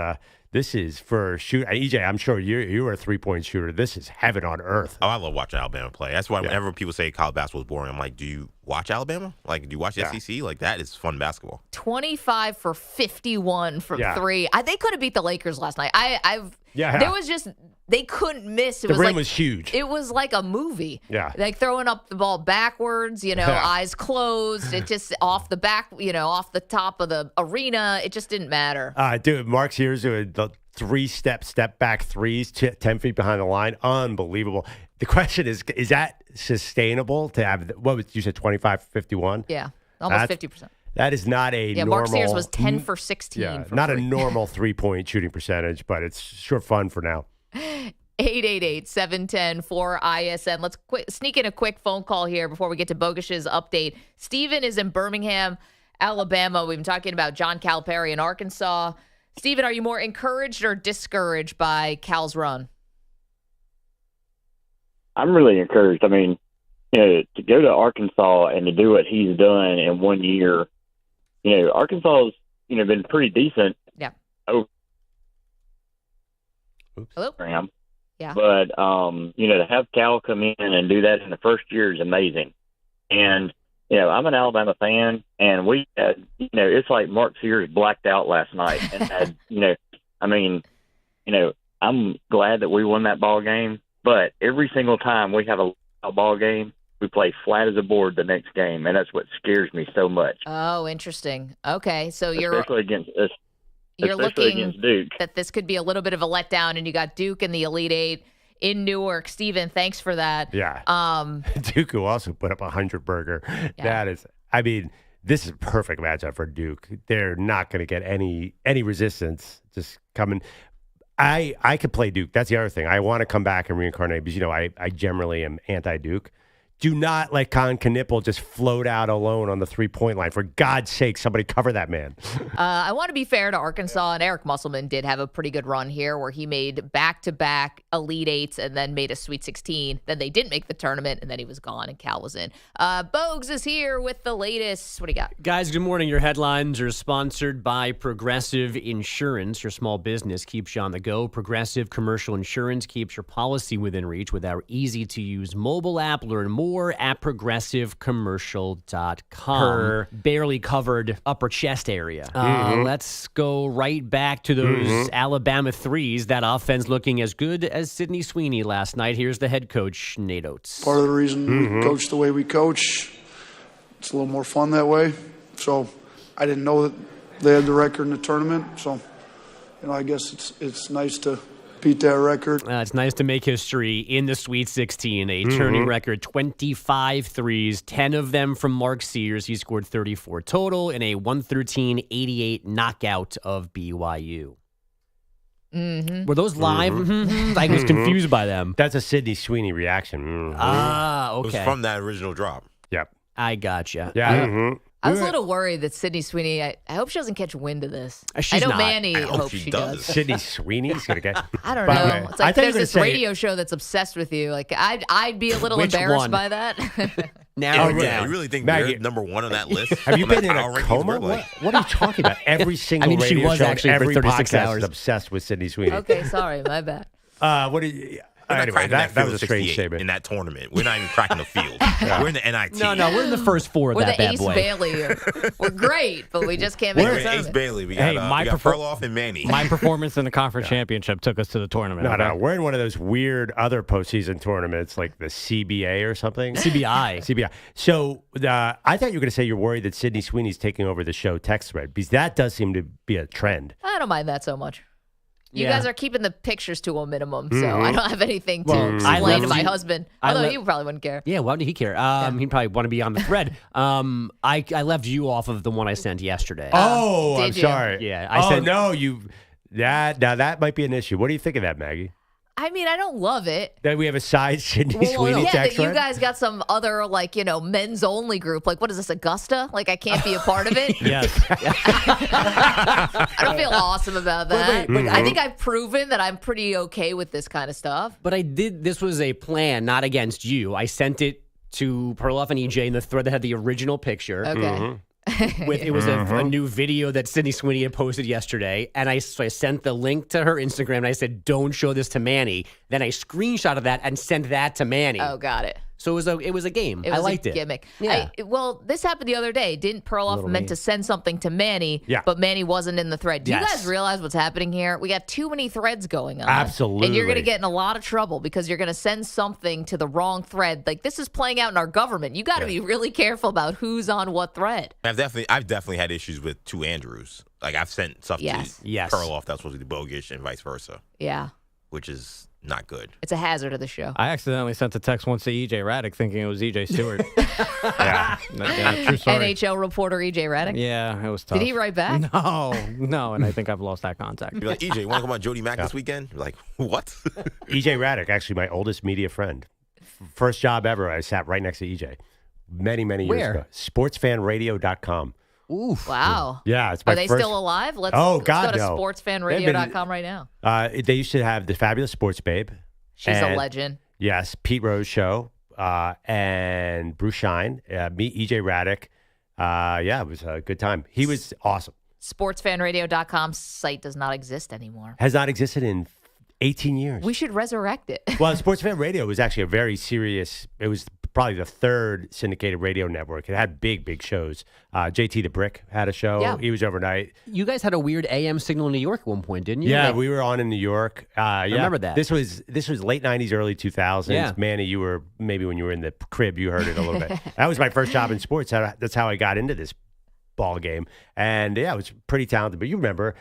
D: for shoot. EJ, I'm sure you are a three-point shooter. This is heaven on earth.
F: Oh, I love watching Alabama play. That's why whenever people say college basketball is boring, I'm like, do you watch Alabama? Like, do you watch the SEC? Like, that is fun basketball.
C: 25 for 51 from three. They could have beat the Lakers last night. There was just, they couldn't miss.
D: The rim was huge.
C: It was like a movie.
D: Yeah.
C: Like throwing up the ball backwards, eyes closed. It just off the back, off the top of the arena. It just didn't matter.
D: Dude, Mark Sears doing the step back threes, 10 feet behind the line. Unbelievable. The question is that sustainable to have, what was you said, 25 for 51?
C: Yeah, almost 50%.
D: That is not a normal.
C: Mark Sears was 10 for 16.
D: Yeah, not a normal three-point shooting percentage, but it's sure fun for now.
C: 888-710-4ISN. Let's sneak in a quick phone call here before we get to Bogusch's update. Stephen is in Birmingham, Alabama. We've been talking about John Calipari in Arkansas. Stephen, are you more encouraged or discouraged by Cal's run?
I: I'm really encouraged. I mean, to go to Arkansas and to do what he's done in 1 year, Arkansas has, been pretty decent.
C: Yeah.
I: Over
C: Hello?
I: program.
C: Yeah.
I: But, to have Cal come in and do that in the first year is amazing. And, I'm an Alabama fan, and we had, it's like Mark Sears blacked out last night. And had, I'm glad that we won that ball game. But every single time we have a ball game, we play flat as a board the next game, and that's what scares me so much.
C: Oh, interesting. Okay, so
I: especially against us.
C: You're looking
I: against Duke.
C: that this could be a little bit of a letdown, and you got Duke in the Elite Eight. in Newark. Steven, thanks for that.
D: Yeah. Duke, who also put up a 100-burger.
C: Yeah.
D: That is, I mean, this is a perfect matchup for Duke. They're not going to get any resistance just coming. I could play Duke. That's the other thing. I want to come back and reincarnate because, I generally am anti-Duke. Do not let Colin Knippel just float out alone on the 3-point line. For God's sake, somebody cover that man.
C: I want to be fair to Arkansas, and Eric Musselman did have a pretty good run here where he made back-to-back Elite Eights and then made a Sweet 16. Then they didn't make the tournament, and then he was gone, and Cal was in. Bogusch is here with the latest. What do you got?
H: Guys, good morning. Your headlines are sponsored by Progressive Insurance. Your small business keeps you on the go. Progressive Commercial Insurance keeps your policy within reach with our easy-to-use mobile app. Learn more at progressivecommercial.com. Her barely covered upper chest area. Let's go right back to those Alabama threes. That offense looking as good as Sidney Sweeney last night. Here's the head coach, Nate Oates.
J: Part of the reason we coach the way we coach, it's a little more fun that way. So I didn't know that they had the record in the tournament. So, I guess it's nice to beat that record.
H: It's nice to make history in the Sweet 16. A turning record, 25 threes, 10 of them from Mark Sears. He scored 34 total in a 113-88 knockout of BYU. Were those live? I was confused by them.
D: That's a Sidney Sweeney reaction.
H: Okay.
F: It was from that original drop.
D: Yep.
H: I gotcha.
D: Yeah.
C: I was a little worried that Sidney Sweeney, I hope she doesn't catch wind of this.
H: She's
C: I know
H: not.
C: Manny
F: I hope
C: hopes
F: she
C: she
F: does.
C: does.
D: Sidney Sweeney's going to get.
C: I don't
D: By the
C: know.
D: way,
C: It's
D: I
C: like
D: thought you
C: there's
D: were
C: this
D: gonna say-
C: radio show that's obsessed with you. Like I'd be a little
H: Which
C: embarrassed
H: one?
C: by that.
H: Narrow it
F: Yeah,
H: down.
F: you really think
D: Maggie,
F: you're number one on that list?
D: Have you
F: On that
D: been in
F: power
D: a
F: rankings?
D: coma?
F: We're like-
D: What are you talking about? Every single
H: she
D: radio
H: was
D: show,
H: actually for
D: every
H: 36
D: podcast
H: hours.
D: is obsessed with Sidney Sweeney.
C: Okay, sorry, my bad.
D: What did you?
F: We're not
D: Anyway,
F: cracking
D: that
F: field
D: was a strange
F: 68
D: statement.
F: in that tournament. We're not even cracking the field. We're in the NIT.
H: No, we're in the first four of
C: We're
H: that
C: the
H: bad
C: Ace
H: boy.
C: Bailey. We're great, but we just can't make
F: We're
C: the
F: in Ace
C: tournament.
F: Bailey. We
K: Hey,
F: got,
K: my
F: we got
K: prefer-
F: Perloff and Manny.
K: My performance in the conference championship took us to the tournament.
D: No, we're in one of those weird other postseason tournaments like the CBA or something.
H: CBI.
D: So I thought you were going to say you're worried that Sidney Sweeney's taking over the show text thread because that does seem to be a trend.
C: I don't mind that so much. You
H: Yeah.
C: guys are keeping the pictures to a minimum, so I don't have anything to
H: I
C: explain to
H: left
C: my
H: you-
C: husband.
H: I
C: Although
H: le-
C: he probably wouldn't care.
H: Yeah, why would he care? He'd probably want to be on the thread. I left you off of the one I sent yesterday.
D: Oh, I'm
C: did you?
D: sorry.
H: Yeah,
D: I
H: said
D: no, you. That might be an issue. What do you think of that, Maggie?
C: I mean, I don't love it.
D: That we have a side Sidney Sweeney
C: yeah,
D: text
C: that you
D: thread?
C: guys got some other, men's only group. Like, what is this, Augusta? Like, I can't be a part of it?
K: Yes.
C: I don't feel awesome about that.
H: wait,
C: I think I've proven that I'm pretty okay with this kind of stuff.
H: But this was a plan, not against you. I sent it to Perloff and EJ in the thread that had the original picture.
C: Okay.
H: It was a new video that Sidney Sweeney had posted yesterday, and so I sent the link to her Instagram, and I said, "Don't show this to Manny." Then I screenshotted that and sent that to Manny.
C: Oh, got it.
H: So it was a game.
C: It was
H: I liked
C: a
H: it.
C: gimmick.
H: Yeah.
C: Well, this happened the other day. Didn't Perloff meant to send something to Manny,
D: Yeah.
C: but Manny wasn't in the thread. Do you
H: Yes.
C: guys realize what's happening here? We got too many threads going on.
D: Absolutely.
C: And you're going to get in a lot of trouble because you're going to send something to the wrong thread. Like, this is playing out in our government. You got to be really careful about who's on what thread.
F: I've definitely had issues with two Andrews. Like I've sent stuff
C: Yes.
F: to
H: Yes.
F: Perloff that's supposed to be Bogusch and vice versa,
C: Yeah.
F: which is not good.
C: It's a hazard of the show.
K: I accidentally sent a text once to EJ Raddick thinking it was EJ Stewart.
D: Yeah.
K: True story.
C: NHL reporter EJ Raddick.
K: Yeah, it was tough.
C: Did he write back?
K: No, and I think I've lost that contact.
F: You're like, EJ, you want to come on Jody Mack this weekend? You're like, what?
D: EJ Raddick, actually my oldest media friend. First job ever, I sat right next to EJ. Many years
H: Where?
D: ago. Sportsfanradio.com.
H: Oof.
C: Wow.
D: Yeah, it's my
C: Are they
D: first.
C: still alive? Let's
D: Oh, God,
C: go to
D: no.
C: sportsfanradio.com right now.
D: They used to have the Fabulous Sports Babe.
C: She's a
D: and-
C: legend.
D: Yes, Pete Rose Show and Bruce Shine. Me, EJ Raddick. Yeah, it was a good time. He was awesome.
C: Sportsfanradio.com site does not exist anymore.
D: Has not existed in 18 years.
C: We should resurrect it.
D: Well, Sports Fan Radio was actually a very serious. It was probably the third syndicated radio network. It had big shows. JT the Brick had a show.
C: Yeah.
D: He was overnight.
H: You guys had a weird AM signal in New York at one point, didn't you?
D: Yeah,
H: Like-
D: we were on in New York. Yeah.
H: remember that.
D: This was late 90s, early 2000s.
H: Yeah.
D: Manny, you were maybe when you were in the crib, you heard it a little bit. That was my first job in sports. That's how I got into this ball game. And yeah, it was pretty talented. But you remember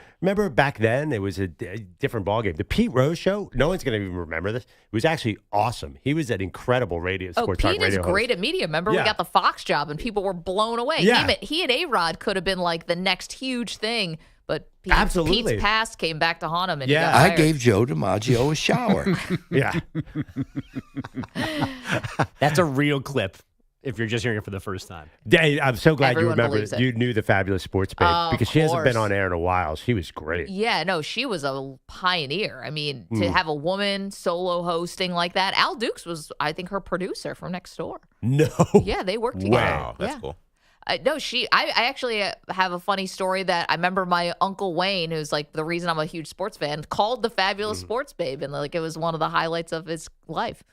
D: back then it was a different ball game. The Pete Rose show, no one's going to even remember this. It was actually awesome. He was an incredible sports talk
C: Pete
D: radio
C: is great
D: host.
C: at media. Remember, we got the Fox job and people were blown away.
D: Yeah.
C: He and A-Rod could have been like the next huge thing, but
D: Absolutely.
C: Pete's past came back to haunt him. And
D: Yeah.
C: he got
L: I
C: fired.
L: gave Joe DiMaggio a shower.
D: Yeah.
H: That's a real clip if you're just hearing it for the first time.
D: Dave, I'm so glad
C: Everyone
D: you remember
C: believes it.
D: you knew the Fabulous Sports Babe
C: Of
D: because she hasn't been
C: course.
D: on air in a while. She was great.
C: Yeah, no, she was a pioneer. I mean, to have a woman solo hosting like that. Al Dukes was, I think, her producer from next door.
D: No.
C: Yeah, they worked together.
F: Wow, that's
C: Yeah.
F: cool.
C: No, I actually have a funny story that I remember my Uncle Wayne, who's like the reason I'm a huge sports fan, called the Fabulous Sports Babe. And like it was one of the highlights of his life.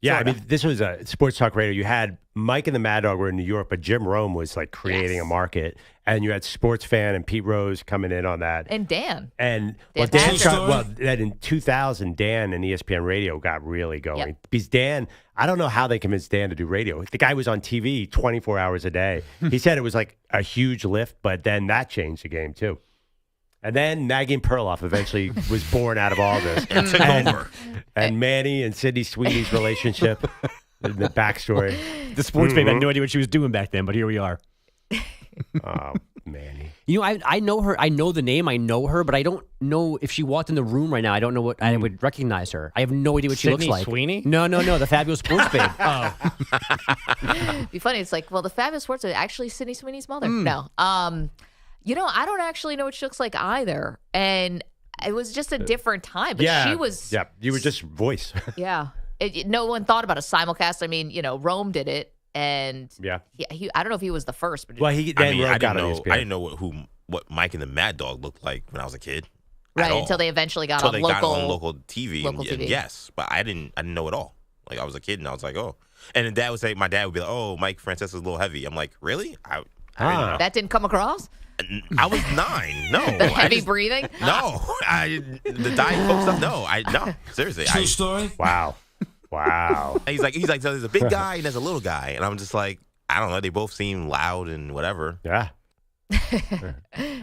D: Yeah, I mean, this was a sports talk radio. You had Mike and the Mad Dog were in New York, but Jim Rome was like creating a market. And you had Sports Fan and Pete Rose coming in on that.
C: And Dan.
D: And
C: Dan
D: Dan
C: Patrick.
D: then in 2000, Dan and ESPN Radio got really going.
C: Yep.
D: Because Dan, I don't know how they convinced Dan to do radio. The guy was on TV 24 hours a day. He said it was like a huge lift, but then that changed the game too. And then Maggie Perloff eventually was born out of all this.
F: And took over.
D: And Manny and Sydney Sweeney's relationship, the backstory.
H: The sports babe had no idea what she was doing back then, but here we are.
D: Oh, Manny.
H: You know, I know her. I know the name. I know her, but I don't know if she walked in the room right now. I don't know what I would recognize her. I have no idea what she looks
K: Sydney
H: like.
K: Sweeney?
H: No, the Fabulous Sports Babe. Oh,
C: It'd be funny. It's like, well, the Fabulous Sports Babe actually Sydney Sweeney's mother. No. You know, I don't actually know what she looks like either. And it was just a different time. But she was.
D: Yeah, you were just voice.
C: Yeah. No one thought about a simulcast. I mean, Rome did it. And
D: Yeah.
C: I don't know if he was the first. But
D: Well,
F: I
D: Roe got
F: didn't
D: on
F: know.
D: ESPN.
F: I didn't know what Mike and the Mad Dog looked like when I was a kid.
C: right, until they eventually got
F: Until
C: on
F: they
C: local.
F: got on local TV.
C: local
F: and
C: TV.
F: Yes, but I didn't know it all. Like I was a kid and I was like, oh. And then Dad would say, my dad would be like, oh, Mike Francesca's a little heavy. I'm like, really? I didn't know.
C: That didn't come across?
F: I was 9. No,
C: The
F: I
C: heavy
F: just-
C: breathing?
F: No, the Diet Coke stuff. No, seriously.
L: True story.
D: Wow.
F: He's like, so there's a big guy and there's a little guy, and I'm just like, I don't know. They both seem loud and whatever.
D: Yeah.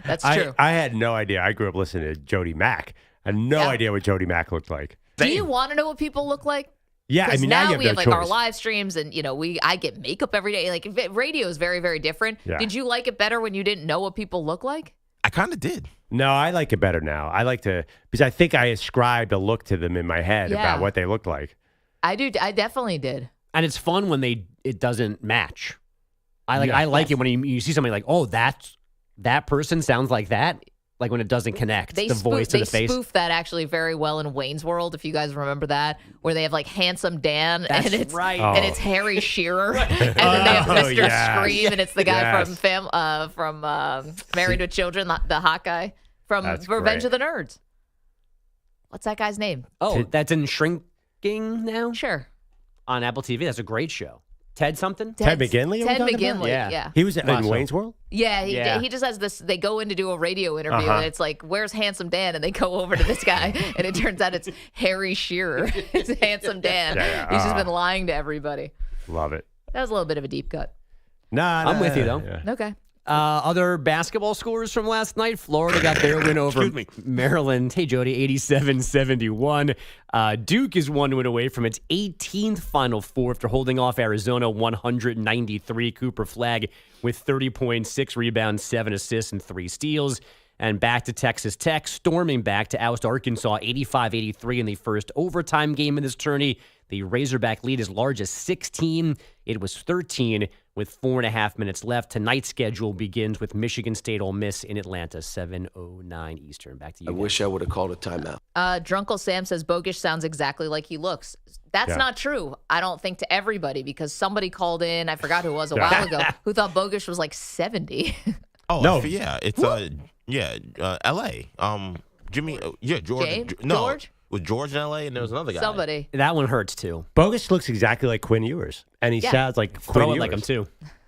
C: That's true.
D: I had no idea. I grew up listening to Jody Mack. I had no
C: Yeah.
D: idea what Jody Mack looked like.
C: Do you want to know what people look like?
D: Yeah, I
C: 'Cause
D: mean,
C: now
D: you have
C: we
D: no
C: have like
D: choice.
C: our live streams, and I get makeup every day. Like radio is very, very different.
D: Yeah.
C: Did you like it better when you didn't know what people look like?
F: I kind of did.
D: No, I like it better now. I like to, because I think I ascribed a look to them in my head
C: Yeah.
D: about what they looked like.
C: I do. I definitely did.
H: and it's fun when it doesn't match. I like
D: Yeah.
H: it when you see somebody like, oh, that person sounds like that. Like when it doesn't connect, the voice to the face.
C: They spoof that actually very well in Wayne's World, if you guys remember that, where they have like Handsome Dan,
H: That's
C: and it's
H: right.
C: and
D: Oh.
C: it's Harry Shearer, and then they have Mr.
D: yes.
C: Scream, and it's the guy
D: Yes.
C: from Married with Children, the hot guy from
D: That's
C: Revenge
D: great.
C: of the Nerds. What's that guy's name?
H: Oh, that's in Shrinking now
C: Sure,
H: on Apple TV. That's a great show. Ted something?
D: Ted McGinley, are we
C: Ted
D: talking about?
C: McGinley.
H: Yeah.
C: Yeah.
D: He was in
H: Awesome.
D: Wayne's World?
C: Yeah,
H: Yeah.
C: he just has this. They go in to do a radio interview,
D: Uh-huh.
C: and it's like, "Where's Handsome Dan?" And they go over to this guy, and it turns out it's Harry Shearer. It's Handsome Dan.
D: Yeah,
C: He's just been lying to everybody.
D: Love it.
C: That was a little bit of a deep cut.
D: Nah,
H: I'm with you, though.
D: Yeah.
C: Okay.
H: Other basketball scores from last night. Florida got their win over
F: Excuse me.
H: Maryland. Hey, Jody, 87-71. Duke is 1 win away from its 18th Final Four after holding off Arizona 193. Cooper Flagg with 30 points, 6 rebounds, 7 assists, and 3 steals. And back to Texas Tech, storming back to oust Arkansas 85-83 in the first overtime game in this tourney. The Razorback lead as large as 16. It was 13 with 4.5 minutes left. Tonight's schedule begins with Michigan State Ole Miss in Atlanta, 7:09 Eastern. Back to you.
E: I
H: guys.
E: wish I would have called a timeout.
C: Drunkle Sam says Bogusch sounds exactly like he looks. That's
D: Yeah.
C: not true. I don't think to everybody, because somebody called in, I forgot who it was a while ago, who thought Bogusch was like 70.
F: Oh
D: No.
F: yeah, it's L.A. Jimmy, George.
C: James?
F: No,
C: George?
F: with George in L.A. and there was another guy.
C: Somebody.
H: That one hurts too.
D: Bogus looks exactly like Quinn Ewers, and he
C: Yeah.
D: sounds like Quinn
H: Throw it
D: Ewers.
H: like him too.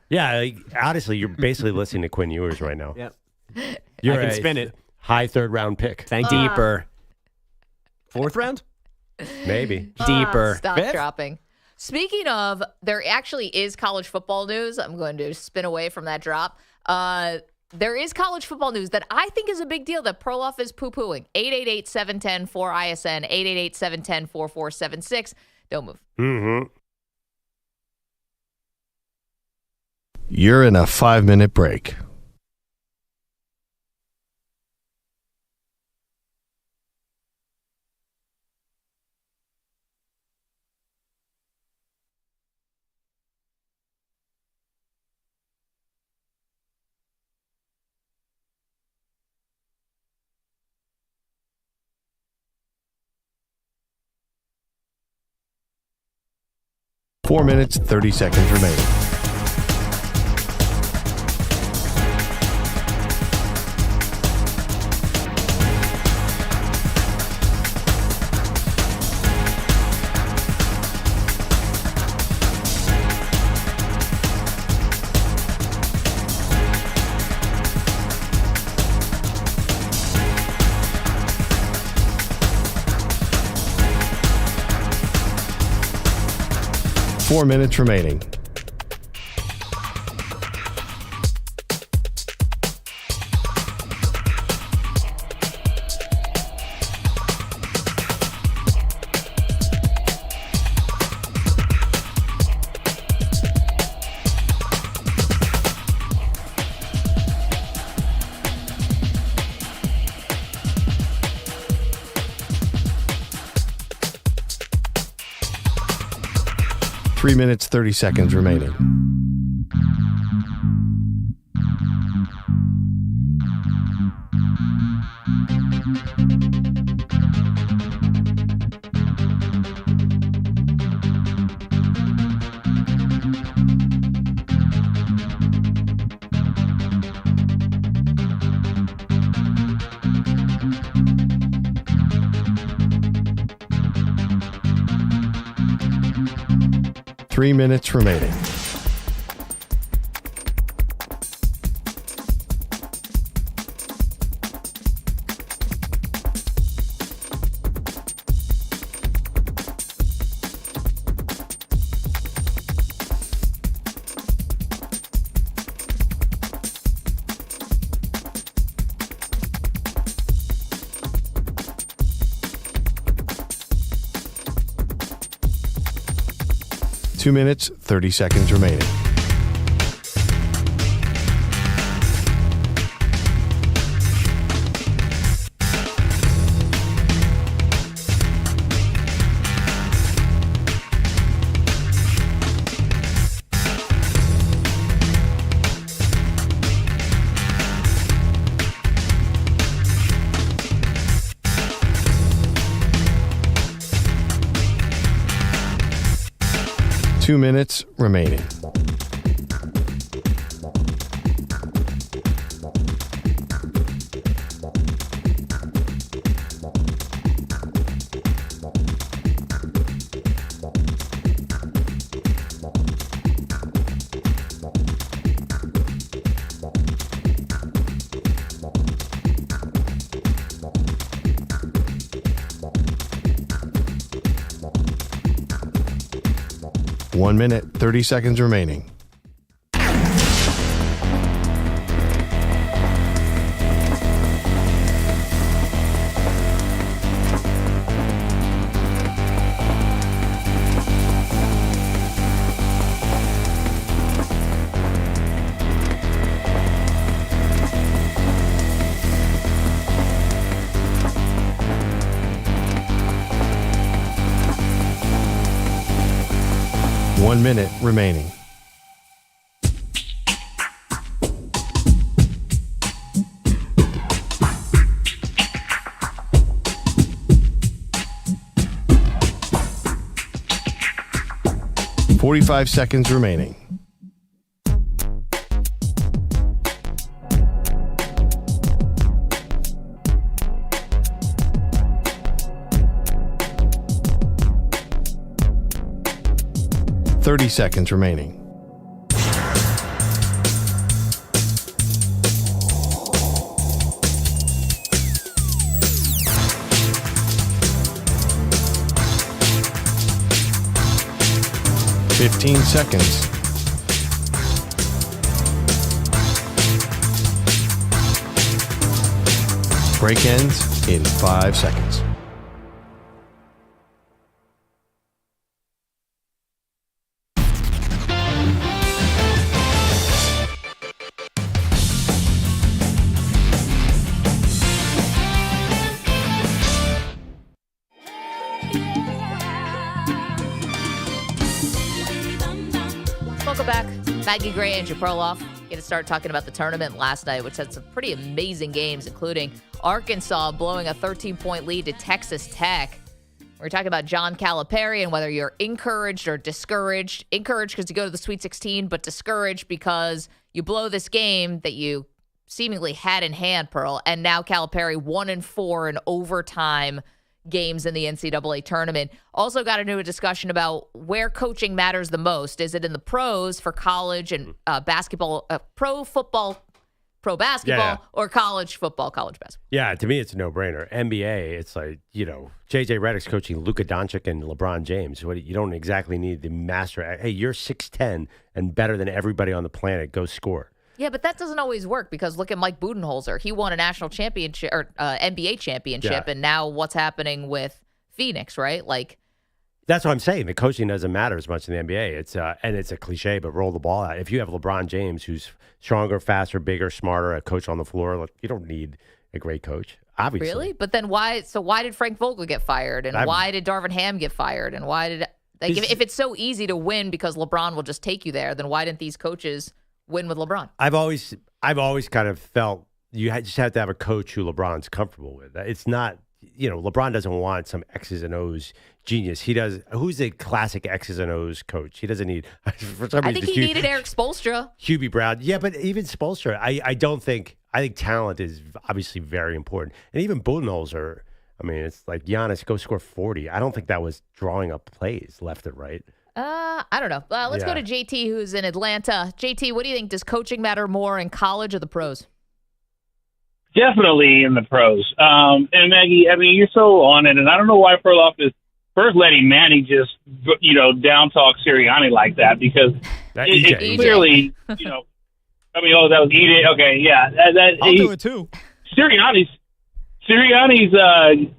D: Yeah, like, honestly, you're basically listening to Quinn Ewers right now.
H: Yep.
D: You're
H: I can
D: a
H: spin it.
D: high third-round pick,
H: Thank deeper. 4th round?
D: maybe.
H: Deeper.
C: Stop
H: Fifth?
C: dropping. Speaking of, there actually is college football news. I'm going to spin away from that drop. there is college football news that I think is a big deal that Perloff is poo-pooing. 888-710-4ISN, 888-710-4476. Don't move.
D: Mm-hmm.
G: You're in a 5-minute break. Four minutes, 30 seconds remaining. Four minutes remaining. Three minutes, 30 seconds remaining. Three minutes remaining. Two minutes, 30 seconds remaining. Two minutes remaining. One minute, 30 seconds remaining. One minute remaining. $45 seconds remaining. $30 seconds remaining. $15 seconds. Break ends in 5 seconds.
C: Welcome back. Maggie Gray and Perloff. Get to start talking about the tournament last night, which had some pretty amazing games, including Arkansas blowing a 13-point lead to Texas Tech. We're talking about John Calipari and whether you're encouraged or discouraged. Encouraged because you go to the Sweet 16, but discouraged because you blow this game that you seemingly had in hand, Pearl. And now Calipari 1-4 in overtime games in the NCAA tournament. Also got into a discussion about where coaching matters the most. Is it in the pros for college and basketball, pro football, pro basketball, or college football, college basketball?
D: Yeah, to me, it's a no-brainer. NBA, it's like, J.J. Redick's coaching Luka Doncic and LeBron James. You don't exactly need the master. Hey, you're 6'10" and better than everybody on the planet. Go score.
C: Yeah, but that doesn't always work because look at Mike Budenholzer. He won a national championship or NBA championship, and now what's happening with Phoenix, right? Like,
D: that's what I'm saying. The coaching doesn't matter as much in the NBA. It's and it's a cliche, but roll the ball out. If you have LeBron James, who's stronger, faster, bigger, smarter, a coach on the floor, you don't need a great coach, obviously.
C: Really? But then why? So why did Frank Vogel get fired, and why did Darvin Ham get fired, and why did if it's so easy to win because LeBron will just take you there, then why didn't these coaches win with LeBron?
D: I've always kind of felt just have to have a coach who LeBron's comfortable with. It's not, LeBron doesn't want some X's and O's genius. He does. Who's a classic X's and O's coach? He doesn't need. For some reason,
C: I think he needed Eric Spoelstra.
D: Hubie Brown. Yeah, but even Spoelstra, I think talent is obviously very important. And even Budenholzer, it's like Giannis, go score 40. I don't think that was drawing up plays left and right.
C: I don't know. Let's go to JT, who's in Atlanta. JT, what do you think? Does coaching matter more in college or the pros?
M: Definitely in the pros. And Maggie, you're so on it, and I don't know why Perloff is first letting Manny just, down talk Sirianni like that, because it's clearly, that was EJ. Okay, yeah.
K: I'll do it too.
M: Sirianni's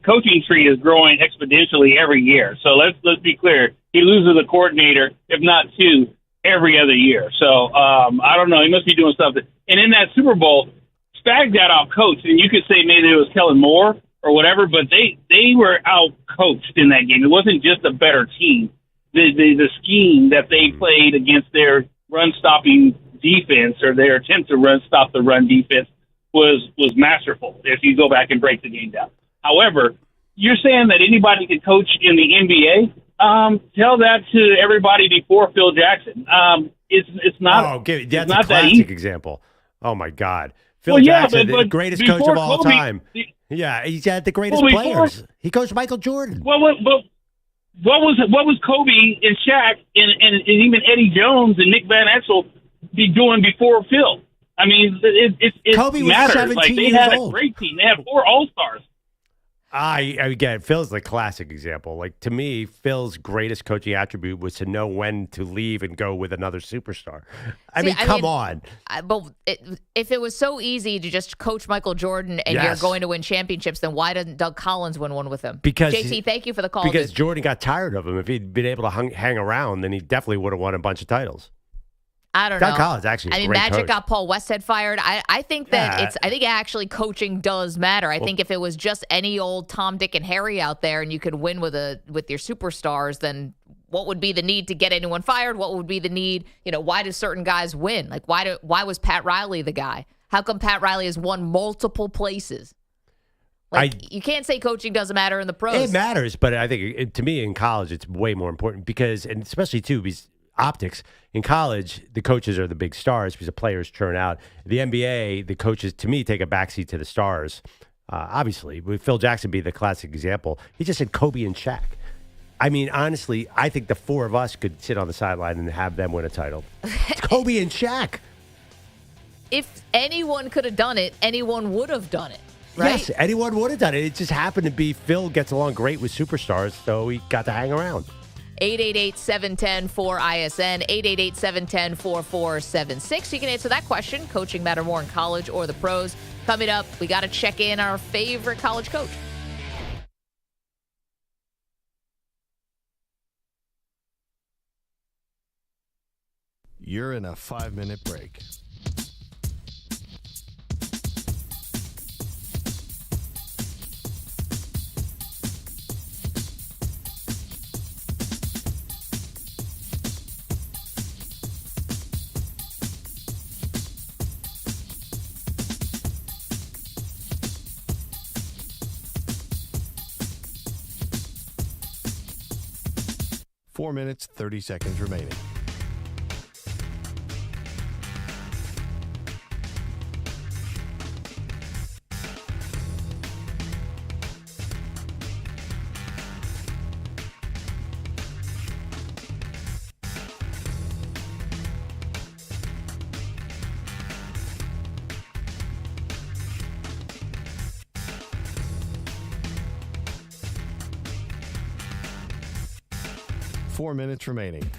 M: coaching tree is growing exponentially every year. So let's be clear. He loses a coordinator, if not two, every other year. So I don't know. He must be doing something. And in that Super Bowl, Spag got out coached, and you could say maybe it was Kellen Moore or whatever, but they were out coached in that game. It wasn't just a better team. The scheme that they played against their run stopping defense, or their attempt to stop the run defense, was masterful if you go back and break the game down. However, you're saying that anybody can coach in the NBA? Tell that to everybody before Phil Jackson. It's not.
D: That's
M: it's
D: a
M: not
D: classic example. Oh my God, Phil Jackson, the greatest coach of all time. Yeah, he's had the greatest players. He coached Michael Jordan.
M: Well, what was Kobe and Shaq and even Eddie Jones and Nick Van Exel be doing before Phil? It
D: Kobe was
M: matters.
D: 17
M: they
D: years
M: had
D: old.
M: A great team. They had 4 All-Stars.
D: Again, Phil's the classic example. Like, to me, Phil's greatest coaching attribute was to know when to leave and go with another superstar. Come on.
C: If it was so easy to just coach Michael Jordan and you're going to win championships, then why doesn't Doug Collins win one with him?
D: Because
C: JT, thank you for the call.
D: Because Jordan got tired of him. If he'd been able to hang around, then he definitely would have won a bunch of titles.
C: I don't know.
D: Doug Collins actually.
C: Magic
D: coach.
C: got Paul Westhead fired. I think that I think actually coaching does matter. I think if it was just any old Tom, Dick, and Harry out there, and you could win with your superstars, then what would be the need to get anyone fired? What would be the need? Why do certain guys win? Like why was Pat Riley the guy? How come Pat Riley has won multiple places? You can't say coaching doesn't matter in the pros.
D: It matters, but I think to me in college it's way more important because, and especially too, because optics. In college, the coaches are the big stars because the players churn out. The NBA, the coaches, to me, take a backseat to the stars. Obviously, with Phil Jackson be the classic example. He just said Kobe and Shaq. Honestly, I think the 4 of us could sit on the sideline and have them win a title. It's Kobe and Shaq.
C: If anyone could have done it, anyone would have done it. Right?
D: Yes, anyone would have done it. It just happened to be Phil gets along great with superstars, so he got to hang around.
C: 888-710-4ISN, 888-710-4476. You can answer that question. Coaching matter more in college or the pros? Coming up, we got to check in our favorite college coach.
G: You're in a 5-minute break. Four minutes, 30 seconds remaining. Four minutes remaining.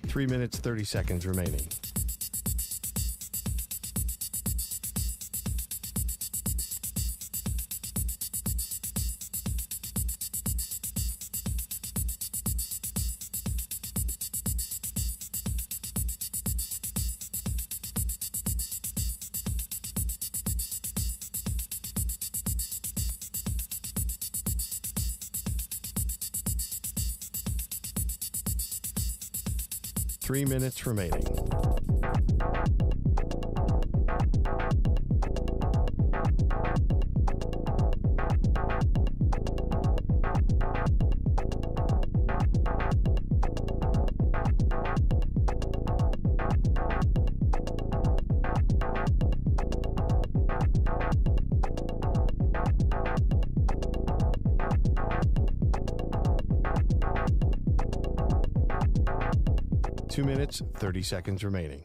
G: Three minutes, 30 seconds remaining. Three minutes remaining. Two minutes, 30 seconds remaining.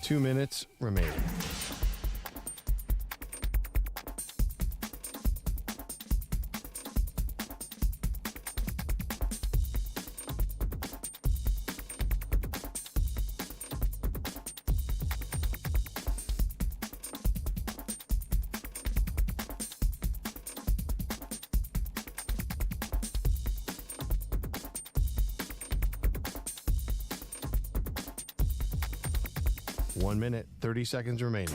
G: Two minutes remaining. One minute, 30 seconds remaining.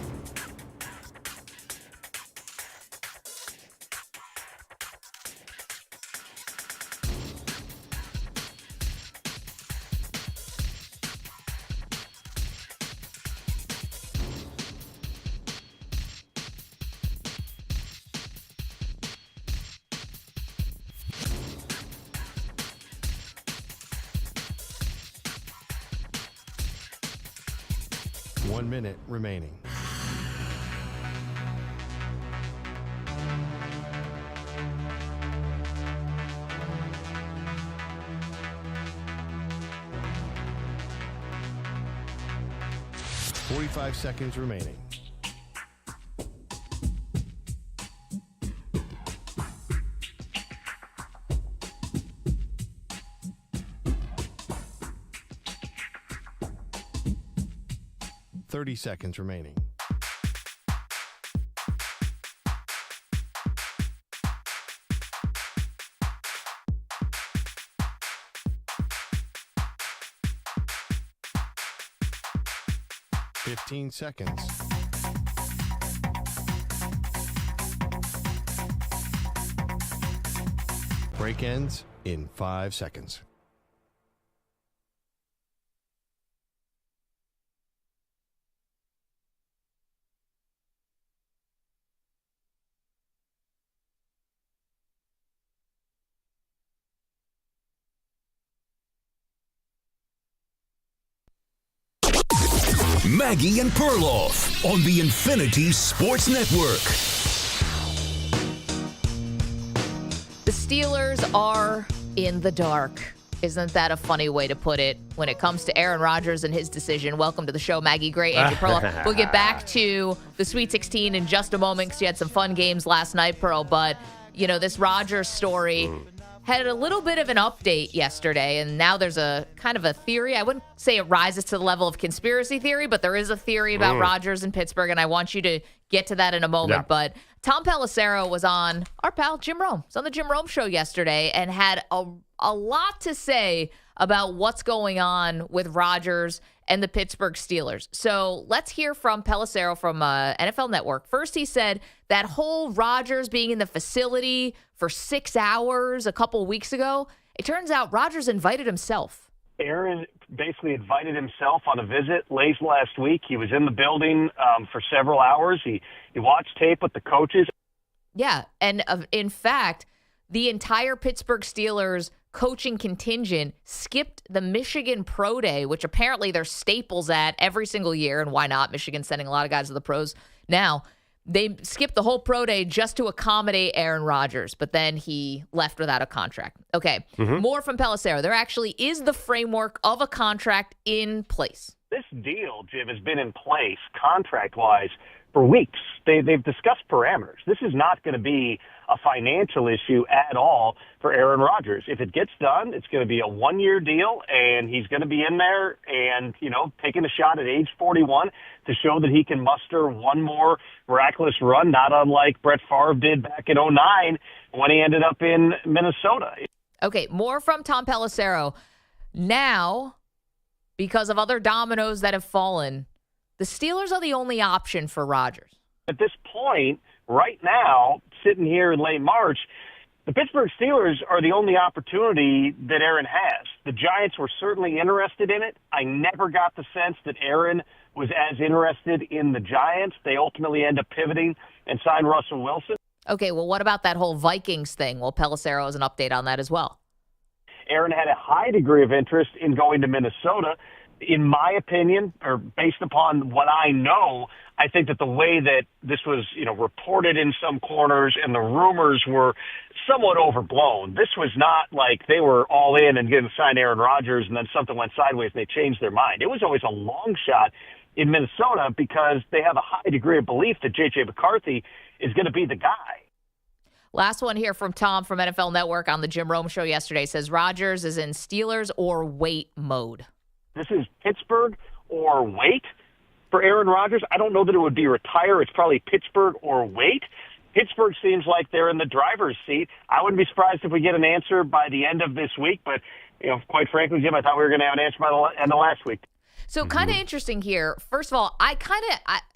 G: One minute remaining. Forty-five seconds remaining. Thirty seconds remaining. 15 seconds. Break ends in 5 seconds.
A: Maggie and Perloff on the Infinity Sports Network.
C: The Steelers are in the dark. Isn't that a funny way to put it when it comes to Aaron Rodgers and his decision? Welcome to the show, Maggie Gray, Andrew Perloff. We'll get back to the Sweet 16 in just a moment because you had some fun games last night, Pearl. But, this Rodgers story had a little bit of an update yesterday, and now there's a kind of a theory. I wouldn't say it rises to the level of conspiracy theory, but there is a theory about Rodgers in Pittsburgh, and I want you to get to that in a moment.
D: Yeah.
C: But Tom Pelissero was on our pal Jim Rome. It's on the Jim Rome show yesterday and had a lot to say about what's going on with Rodgers and the Pittsburgh Steelers. So let's hear from Pelissero from NFL Network. First, he said that whole Rodgers being in the facility for 6 hours a couple weeks ago, it turns out Rodgers invited himself.
N: Aaron basically invited himself on a visit late last week. He was in the building for several hours. He watched tape with the coaches.
C: Yeah, and in fact, the entire Pittsburgh Steelers coaching contingent skipped the Michigan Pro Day, which apparently they're staples at every single year, and why not? Michigan's sending a lot of guys to the pros now. They skipped the whole pro day just to accommodate Aaron Rodgers, but then he left without a contract. Okay, More from Pelissero. There actually is the framework of a contract in place.
N: This deal, Jim, has been in place contract-wise for weeks. They've discussed parameters. This is not going to be a financial issue at all for Aaron Rodgers. If it gets done, it's going to be a one-year deal, and he's going to be in there and, taking a shot at age 41 to show that he can muster one more miraculous run, not unlike Brett Favre did back in 2009 when he ended up in Minnesota.
C: Okay, more from Tom Pelissero. Now, because of other dominoes that have fallen, the Steelers are the only option for Rodgers.
N: At this point, right now, sitting here in late March, the Pittsburgh Steelers are the only opportunity that Aaron has. The Giants were certainly interested in it. I never got the sense that Aaron was as interested in the Giants. They ultimately end up pivoting and sign Russell Wilson.
C: Okay, well, what about that whole Vikings thing? Well, Pelissero has an update on that as well.
N: Aaron had a high degree of interest in going to Minnesota. In my opinion, or based upon what I know, I think that the way that this was, reported in some corners and the rumors were somewhat overblown. This was not like they were all in and going to sign Aaron Rodgers and then something went sideways and they changed their mind. It was always a long shot in Minnesota because they have a high degree of belief that J.J. McCarthy is going to be the guy.
C: Last one here from Tom from NFL Network on the Jim Rome show yesterday says Rodgers is in Steelers or wait mode.
N: This is Pittsburgh or wait for Aaron Rodgers. I don't know that it would be retire. It's probably Pittsburgh or wait. Pittsburgh seems like they're in the driver's seat. I wouldn't be surprised if we get an answer by the end of this week. But, quite frankly, Jim, I thought we were going to have an answer by the end of last week.
C: So kind of interesting here. First of all,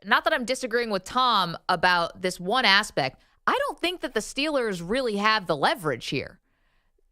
C: not that I'm disagreeing with Tom about this one aspect. I don't think that the Steelers really have the leverage here.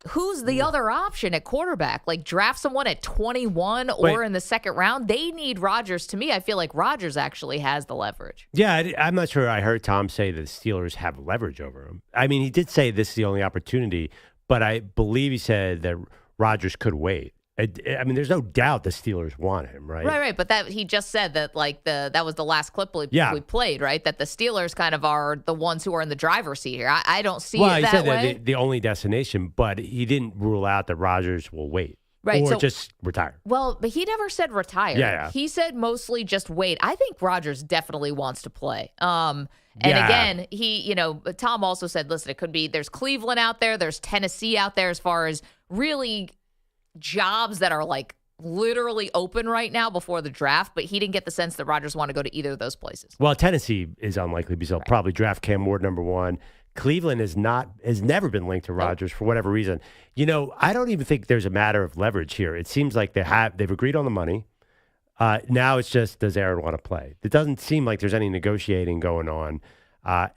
C: Who's the other option at quarterback? Like draft someone at 21 or in the second round? They need Rodgers. To me, I feel like Rodgers actually has the leverage.
D: Yeah, I'm not sure I heard Tom say that the Steelers have leverage over him. I mean, he did say this is the only opportunity, but I believe he said that Rodgers could wait. I mean, there's no doubt the Steelers want him, right?
C: Right. But that he just said that that was the last clip we played, right? That the Steelers kind of are the ones who are in the driver's seat here. I don't see it that way. Well, he said
D: that the only destination, but he didn't rule out that Rodgers will wait.
C: Right,
D: or just retire.
C: Well, but he never said retire.
D: Yeah.
C: He said mostly just wait. I think Rodgers definitely wants to play. Again, Tom also said, listen, it could be there's Cleveland out there, there's Tennessee out there as far as really jobs that are like literally open right now before the draft, but he didn't get the sense that Rodgers want to go to either of those places.
D: Well, Tennessee is unlikely because they'll probably draft Cam Ward number 1. Cleveland has never been linked to Rodgers for whatever reason. I don't even think there's a matter of leverage here. It seems like they've agreed on the money. Now it's just, does Aaron want to play? It doesn't seem like there's any negotiating going on.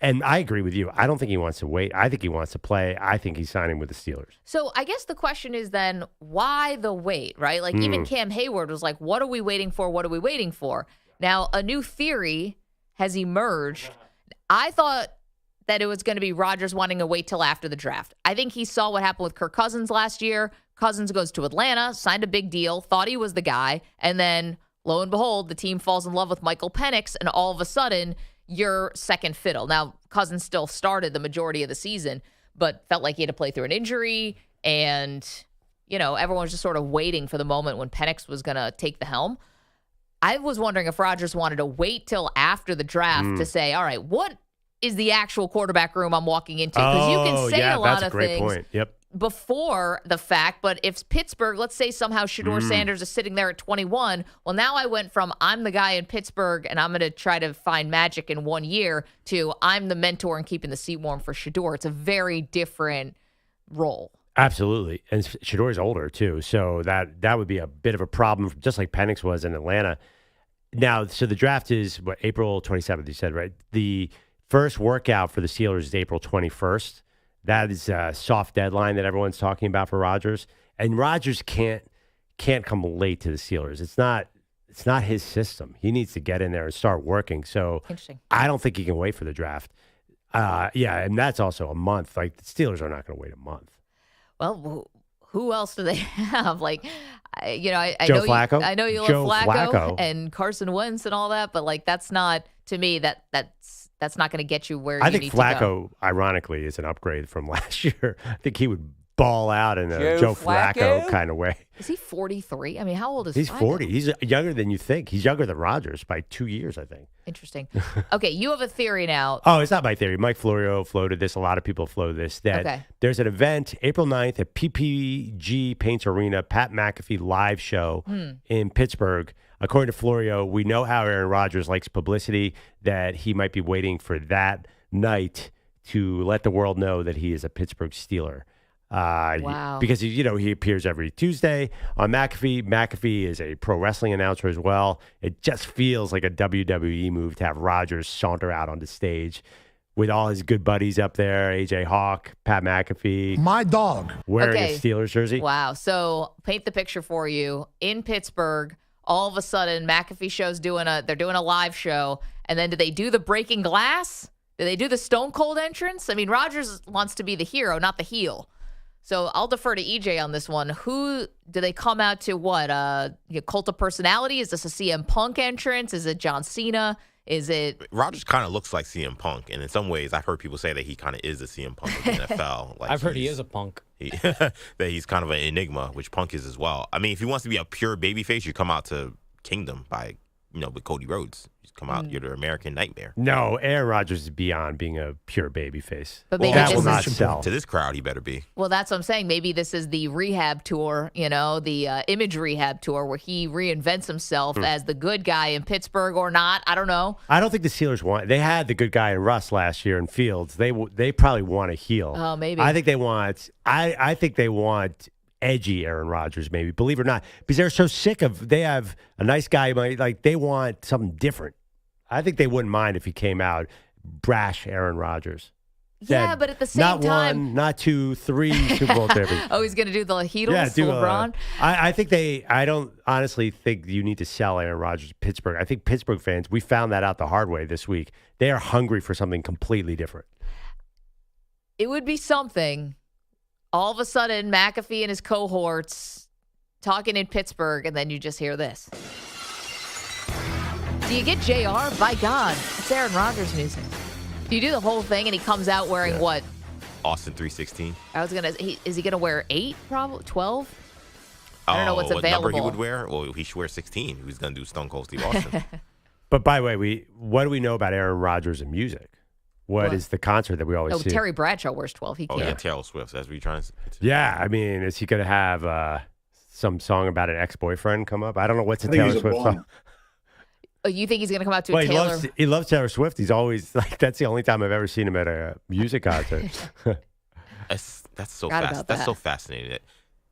D: And I agree with you. I don't think he wants to wait. I think he wants to play. I think he's signing with the Steelers.
C: So I guess the question is then, why the wait, right? Like even Cam Hayward was like, what are we waiting for? What are we waiting for? Now, a new theory has emerged. I thought that it was going to be Rodgers wanting to wait till after the draft. I think he saw what happened with Kirk Cousins last year. Cousins goes to Atlanta, signed a big deal, thought he was the guy, and then lo and behold, the team falls in love with Michael Penix, and all of a sudden, you're second fiddle. Now, Cousins still started the majority of the season, but felt like he had to play through an injury, and, everyone was just sort of waiting for the moment when Penix was going to take the helm. I was wondering if Rodgers wanted to wait till after the draft to say, all right, what is the actual quarterback room I'm walking into? Because you can say a lot of things
D: point. Yep.
C: before the fact, but if Pittsburgh, let's say somehow Shedeur Sanders is sitting there at 21, well, now I went from I'm the guy in Pittsburgh and I'm going to try to find magic in 1 year to I'm the mentor and keeping the seat warm for Shedeur. It's a very different role.
D: Absolutely. And Shedeur's older, too. So that would be a bit of a problem, just like Penix was in Atlanta. Now, so the draft is, April 27th, you said, right? The first workout for the Steelers is April 21st. That is a soft deadline that everyone's talking about for Rodgers. And Rodgers can't come late to the Steelers. It's not his system. He needs to get in there and start working. So I don't think he can wait for the draft. And that's also a month. Like, the Steelers are not going to wait a month.
C: Well, who else do they have? Like, I
D: Joe Flacco?
C: I know you love Flacco and Carson Wentz and all that, but like that's not, to me, that's not going to get you where you need to go.
D: I think Flacco, ironically, is an upgrade from last year. I think he would ball out in a Joe Flacco kind of way.
C: Is he 43? I mean, how old is
D: He's
C: Flacco?
D: 40. He's younger than you think. He's younger than Rodgers by 2 years, I think.
C: Interesting. Okay, you have a theory now.
D: Oh, it's not my theory. Mike Florio floated this. A lot of people floated this. That there's an event April 9th at PPG Paints Arena, Pat McAfee live show in Pittsburgh. According to Florio, we know how Aaron Rodgers likes publicity, that he might be waiting for that night to let the world know that he is a Pittsburgh Steeler.
C: Wow.
D: Because he appears every Tuesday on McAfee. McAfee is a pro wrestling announcer as well. It just feels like a WWE move to have Rodgers saunter out on the stage with all his good buddies up there, AJ Hawk, Pat McAfee.
O: My dog.
D: Wearing a Steelers jersey.
C: Wow. So paint the picture for you. In Pittsburgh, all of a sudden, McAfee show's they're doing a live show. And then do they do the breaking glass? Do they do the Stone Cold entrance? I mean, Rodgers wants to be the hero, not the heel. So I'll defer to EJ on this one. Who do they come out to? What? Cult of Personality? Is this a CM Punk entrance? Is it John Cena? Is it
F: Rodgers? Kind of looks like CM Punk, and in some ways, I've heard people say that he kind of is the CM Punk of the NFL. Like
K: I've heard he is a punk.
F: That he's kind of an enigma, which Punk is as well. I mean, if he wants to be a pure babyface, you come out to Kingdom by with Cody Rhodes. You come out, you're the American Nightmare.
D: No, Aaron Rodgers is beyond being a pure babyface.
C: But maybe
D: that will not sell.
F: To this crowd, he better be.
C: Well, that's what I'm saying. Maybe this is the rehab tour, the image rehab tour where he reinvents himself as the good guy in Pittsburgh or not. I don't know.
D: I don't think the Steelers want. They had the good guy in Russ last year in Fields. They probably want a heel.
C: Oh, maybe.
D: I think they want. I think they want edgy Aaron Rodgers, maybe, believe it or not, because they're so sick of. They have a nice guy, like they want something different. I think they wouldn't mind if he came out brash Aaron Rodgers.
C: Yeah, but at the same
D: not
C: time,
D: one, not two, 3 Super Bowl champions.
C: Oh, he's going to do the Heatles, LeBron.
D: I don't honestly think you need to sell Aaron Rodgers to Pittsburgh. I think Pittsburgh fans, we found that out the hard way this week. They are hungry for something completely different.
C: It would be something. All of a sudden, McAfee and his cohorts talking in Pittsburgh, and then you just hear this. Do you get JR? By God, it's Aaron Rodgers music. Do you do the whole thing and he comes out wearing what?
F: Austin 316.
C: Is he gonna wear 8? Probably 12. I don't know what's available.
F: What number he would wear? Well, he should wear 16. He's gonna do Stone Cold Steve Austin.
D: But by the way, what do we know about Aaron Rodgers and music? What is the concert that we always see?
C: Terry Bradshaw wears 12. He can't.
F: Oh yeah, Taylor Swift. That's what you're trying to say.
D: Yeah, I mean, is he gonna have some song about an ex-boyfriend come up? I don't know what's a Taylor Swift song.
C: Oh, you think he's going to come out to a Taylor?
D: He loves Taylor Swift. He's always like, that's the only time I've ever seen him at a music concert.
F: That's so fast. That's so fascinating.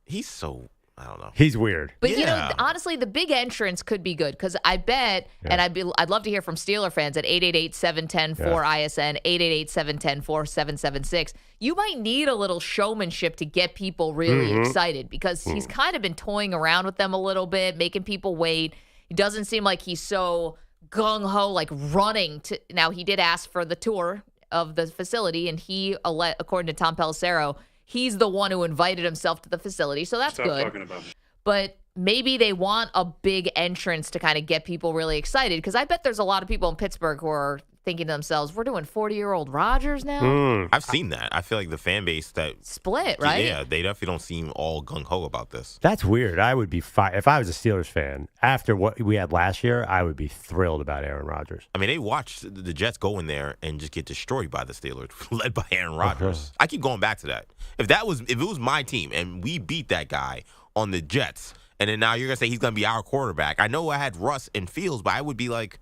F: He's so I don't know.
D: He's weird.
C: But you know, honestly, the big entrance could be good because I bet, and I'd love to hear from Steeler fans at 888-710-4ISN, 888-710-4776. You might need a little showmanship to get people really excited because he's kind of been toying around with them a little bit, making people wait. He doesn't seem like he's so gung-ho, like running to. Now, he did ask for the tour of the facility, and he, according to Tom Pelissero, he's the one who invited himself to the facility, so that's good. Talking about me. But maybe they want a big entrance to kind of get people really excited because I bet there's a lot of people in Pittsburgh who are thinking to themselves, we're doing 40-year-old Rodgers now?
F: I've seen that. I feel like the fan base that...
C: Split, right?
F: Yeah, they definitely don't seem all gung-ho about this.
D: That's weird. I would be if I was a Steelers fan, after what we had last year, I would be thrilled about Aaron Rodgers.
F: I mean, they watched the Jets go in there and just get destroyed by the Steelers, led by Aaron Rodgers. I keep going back to that. If it was my team and we beat that guy on the Jets, and then now you're going to say he's going to be our quarterback. I know I had Russ and Fields, but I would be like,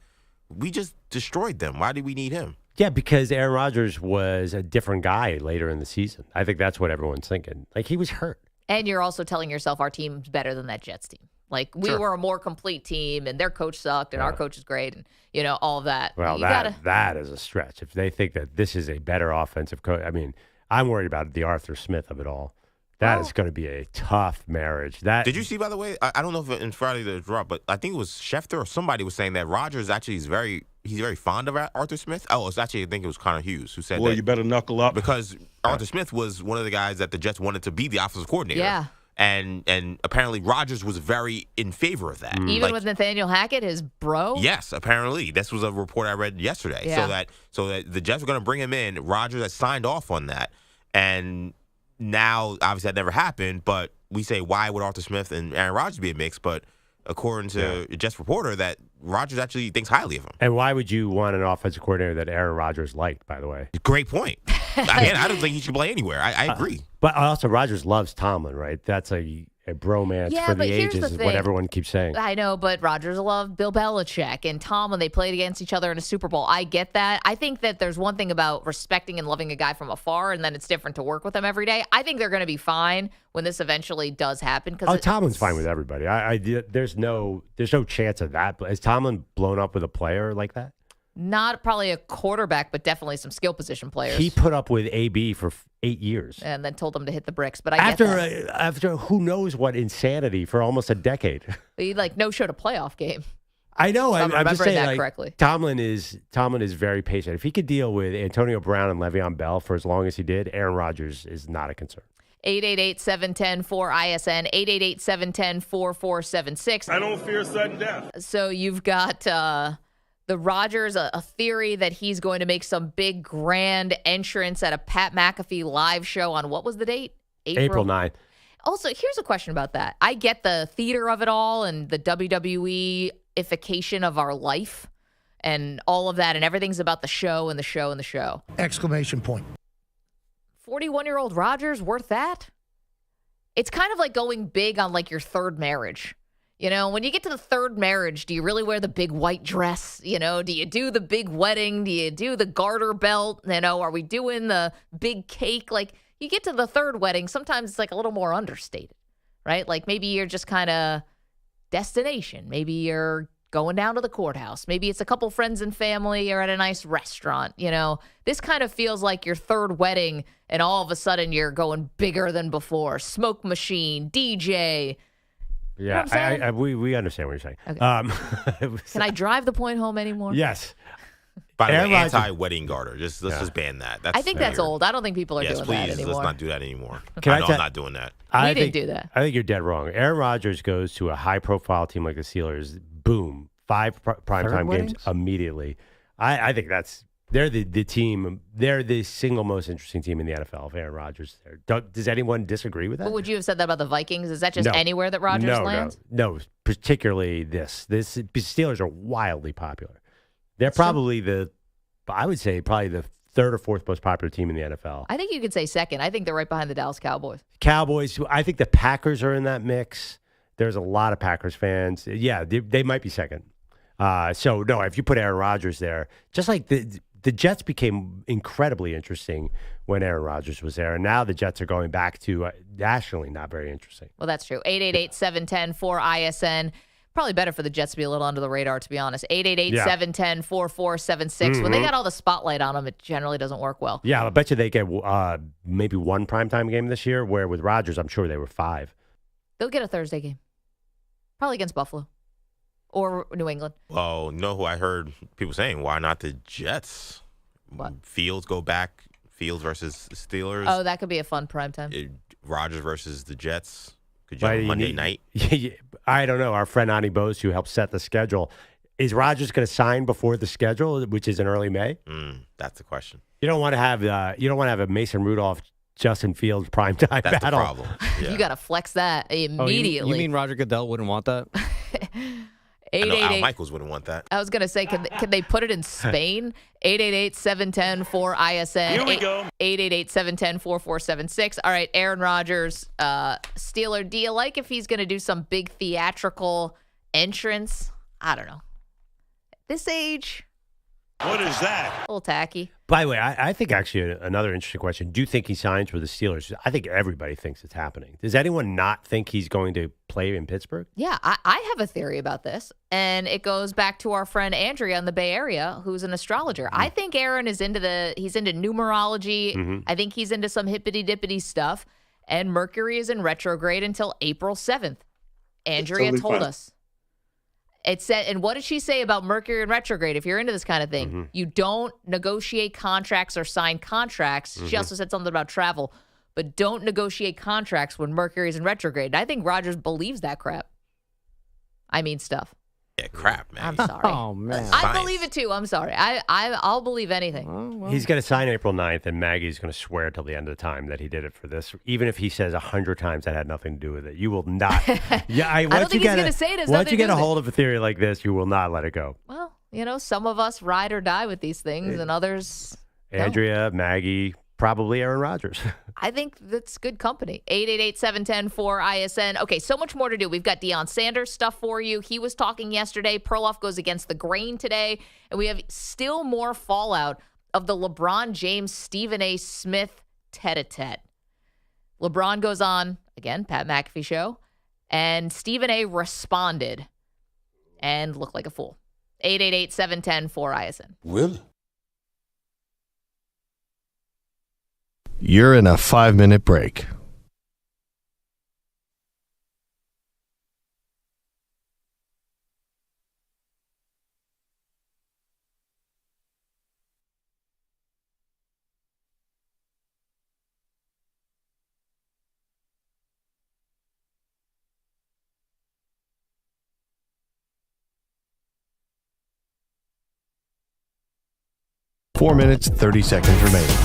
F: we just destroyed them. Why did we need him?
D: Yeah, because Aaron Rodgers was a different guy later in the season. I think that's what everyone's thinking. Like, he was hurt.
C: And you're also telling yourself our team's better than that Jets team. Like, we were a more complete team, and their coach sucked, and our coach is great, and, all of that.
D: Well, that is a stretch. If they think that this is a better offensive coach, I mean, I'm worried about the Arthur Smith of it all. That is going to be a tough marriage. Did
F: you see, by the way, I don't know if in Friday the drop, but I think it was Schefter or somebody was saying that Rodgers actually is very fond of Arthur Smith. Oh, it's actually, I think it was Connor Hughes who said that.
O: Well, you better knuckle up.
F: Because Arthur Smith was one of the guys that the Jets wanted to be the offensive coordinator.
C: Yeah.
F: And apparently Rodgers was very in favor of that.
C: Even with Nathaniel Hackett, his bro?
F: Yes, apparently. This was a report I read yesterday.
C: Yeah.
F: So that the Jets were going to bring him in. Rodgers had signed off on that. And now, obviously, that never happened, but we say, why would Arthur Smith and Aaron Rodgers be a mix? But according to a Jets reporter, that Rodgers actually thinks highly of him.
D: And why would you want an offensive coordinator that Aaron Rodgers liked, by the way?
F: Great point. I don't think he should play anywhere. I agree.
D: But also, Rodgers loves Tomlin, right? That's a bromance for the ages, is what everyone keeps saying.
C: I know, but Rodgers loved Bill Belichick and Tomlin. They played against each other in a Super Bowl. I get that. I think that there's one thing about respecting and loving a guy from afar, and then it's different to work with him every day. I think they're going to be fine when this eventually does happen.
D: Tomlin's fine with everybody. There's no chance of that. Has Tomlin blown up with a player like that?
C: Not probably a quarterback, but definitely some skill position players.
D: He put up with AB for 8 years.
C: And then told them to hit the bricks. But I get that.
D: After who knows what insanity for almost a decade.
C: He no-showed a playoff game.
D: I know. I'm just saying,
C: that correctly.
D: Tomlin is very patient. If he could deal with Antonio Brown and Le'Veon Bell for as long as he did, Aaron Rodgers is not a concern.
C: 888-710-4ISN, 888-710-4476.
O: I don't fear sudden death.
C: So you've got the Rodgers, a theory that he's going to make some big grand entrance at a Pat McAfee live show on what was the date?
D: April 9th.
C: Also, here's a question about that. I get the theater of it all and the WWE-ification of our life and all of that, and everything's about the show and the show and the show.
L: Exclamation point.
C: 41-year-old Rodgers worth that? It's kind of like going big on like your third marriage. When you get to the third marriage, do you really wear the big white dress? Do you do the big wedding? Do you do the garter belt? Are we doing the big cake? Like, you get to the third wedding, sometimes it's like a little more understated, right? Like maybe you're just kind of destination. Maybe you're going down to the courthouse. Maybe it's a couple friends and family or at a nice restaurant. This kind of feels like your third wedding, and all of a sudden you're going bigger than before. Smoke machine, DJ.
D: Yeah, we understand what you're saying.
C: Okay. Can I drive the point home anymore?
D: Yes.
F: By the way, anti-wedding garter. Let's just ban that.
C: I think that's old. I don't think people are doing that anymore.
F: Let's not do that anymore.
D: I'm
F: not doing that.
C: We didn't do that.
D: I think you're dead wrong. Aaron Rodgers goes to a high-profile team like the Steelers. Boom. 5 primetime games immediately. I think they're the team. They're the single most interesting team in the NFL. If Aaron Rodgers is there, does anyone disagree with that?
C: But would you have said that about the Vikings? Is that just anywhere that Rodgers lands?
D: No. Particularly this. The Steelers are wildly popular. They're probably I would say probably the third or fourth most popular team in the NFL.
C: I think you could say second. I think they're right behind the Dallas Cowboys.
D: I think the Packers are in that mix. There's a lot of Packers fans. Yeah, they might be second. So, no, if you put Aaron Rodgers there, just like the the Jets became incredibly interesting when Aaron Rodgers was there, and now the Jets are going back to nationally not very interesting.
C: Well, that's true. 888-710-4ISN. Probably better for the Jets to be a little under the radar, to be honest. 888-710-4476. When they got all the spotlight on them, it generally doesn't work well.
D: Yeah, I bet you they get maybe one primetime game this year, where with Rodgers, I'm sure they were 5.
C: They'll get a Thursday game. Probably against Buffalo or New England.
F: Well, you know who I heard people saying? Why not the Jets?
C: What?
F: Fields go back. Fields versus the Steelers.
C: Oh, that could be a fun primetime.
F: Rodgers versus the Jets. Could you have Monday night?
D: I don't know. Our friend Ani Bose, who helped set the schedule, is Rodgers going to sign before the schedule, which is in early May?
F: That's the question.
D: You don't want to have a Mason Rudolph, Justin Fields primetime battle.
F: That's the problem. Yeah.
C: You got to flex that immediately.
K: You mean Roger Goodell wouldn't want that?
F: I know Al Michaels wouldn't want that.
C: I was going to say, can they put it in Spain? 888-710-4ISN.
O: Here we go.
C: 888-710-4476. All right, Aaron Rodgers, Steeler. Do you like if he's going to do some big theatrical entrance? I don't know. At this age,
O: What is that?
C: a little tacky.
D: By the way, I think actually another interesting question. Do you think he signs with the Steelers? I think everybody thinks it's happening. Does anyone not think he's going to play in Pittsburgh?
C: Yeah, I have a theory about this, and it goes back to our friend Andrea in the Bay Area, who's an astrologer. I think Aaron is into numerology. I think he's into some hippity-dippity stuff, and Mercury is in retrograde until April 7th. Andrea told us. It said, and what did she say about Mercury in retrograde? If you're into this kind of thing, you don't negotiate contracts or sign contracts. She also said something about travel, but don't negotiate contracts when Mercury is in retrograde. And I think Rodgers believes that crap. I mean stuff.
F: Yeah, crap, man.
C: I'm sorry.
K: Oh, man.
C: I believe it too. I'm sorry. I'll believe anything.
D: He's going to sign April 9th, and Maggie's going to swear till the end of the time that he did it for this. Even if he says 100 times that had nothing to do with it, you will not. Yeah, I
C: don't think he's going to say it has
D: Once
C: nothing
D: you
C: to
D: get
C: do
D: a
C: with it.
D: hold of a theory like this, you will not let it go.
C: Well, some of us ride or die with these things, and others don't.
D: Andrea, Maggie, probably Aaron Rodgers.
C: I think that's good company. 888-710-4ISN. Okay, so much more to do. We've got Deion Sanders stuff for you. He was talking yesterday. Perloff goes against the grain today. And we have still more fallout of the LeBron James, Stephen A. Smith tete-a-tete. LeBron goes on, again, Pat McAfee show, and Stephen A. responded and looked like a fool. 888-710-4ISN.
L: Really?
G: You're in a 5-minute break. Four minutes, 30 seconds remaining.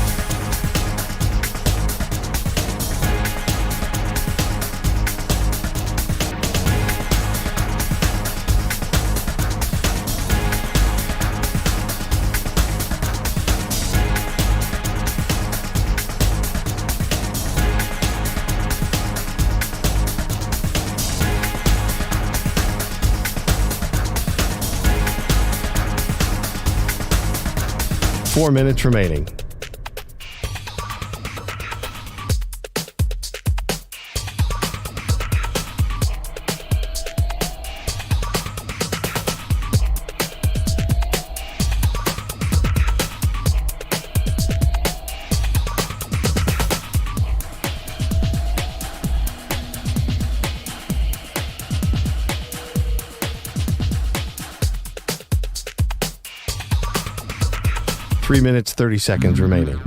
G: Four minutes remaining. Three minutes, 30 seconds remaining.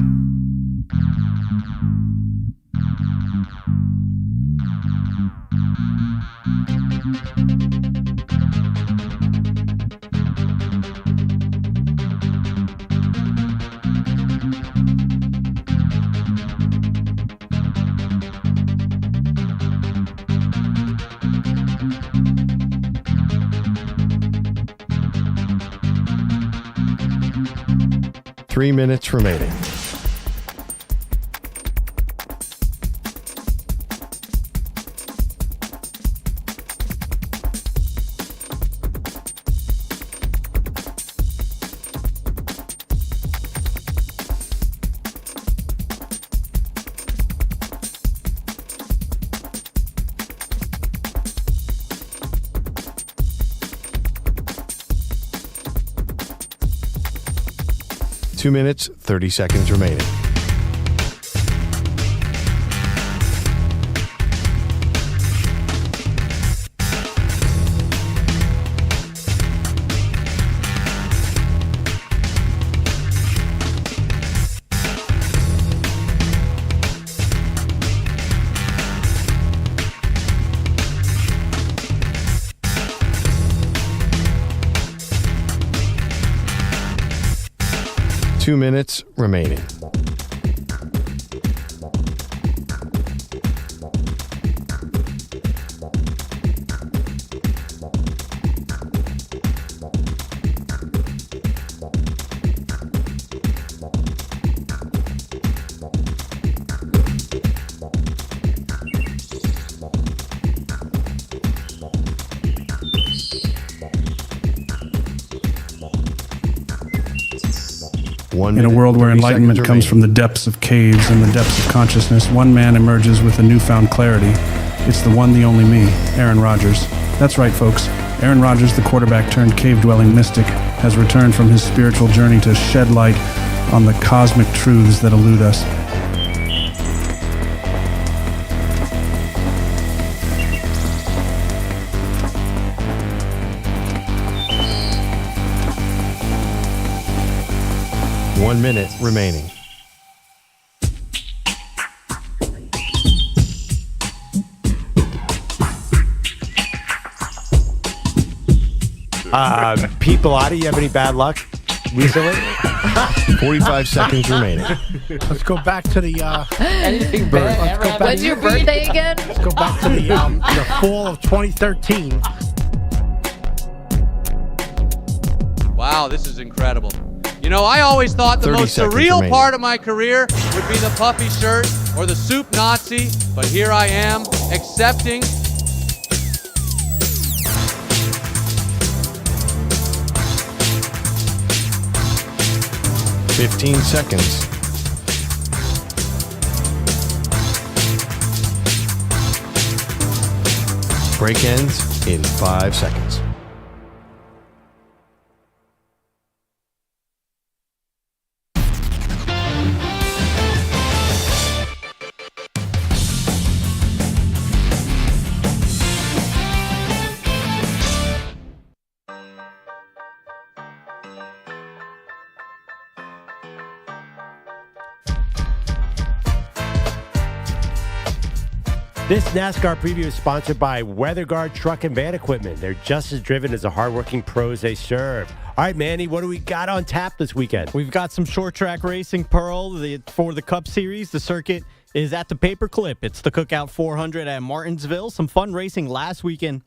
G: Three minutes remaining. 2 minutes, 30 seconds remaining. Two minutes remaining.
P: In a world where enlightenment comes from the depths of caves and the depths of consciousness, one man emerges with a newfound clarity. It's the one, the only me, Aaron Rodgers. That's right, folks. Aaron Rodgers, the quarterback turned cave-dwelling mystic, has returned from his spiritual journey to shed light on the cosmic truths that elude us.
G: One minute remaining.
D: Pete Bellotti, you have any bad luck recently?
G: 45 seconds remaining.
Q: Let's go back to the
C: Anything bad? When's your birthday again?
Q: Let's go back to the fall of 2013.
R: Wow, this is incredible. You know, I always thought the most surreal part of my career would be the puffy shirt or the soup Nazi, but here I am, accepting.
G: $15 seconds. Break ends in 5 seconds.
D: This NASCAR preview is sponsored by WeatherGuard Truck and Van Equipment. They're just as driven as the hardworking pros they serve. All right, Manny, what do we got on tap this weekend?
K: We've got some short track racing, Pearl, for the Cup Series. The circuit is at the Paperclip. It's the Cookout 400 at Martinsville. Some fun racing last weekend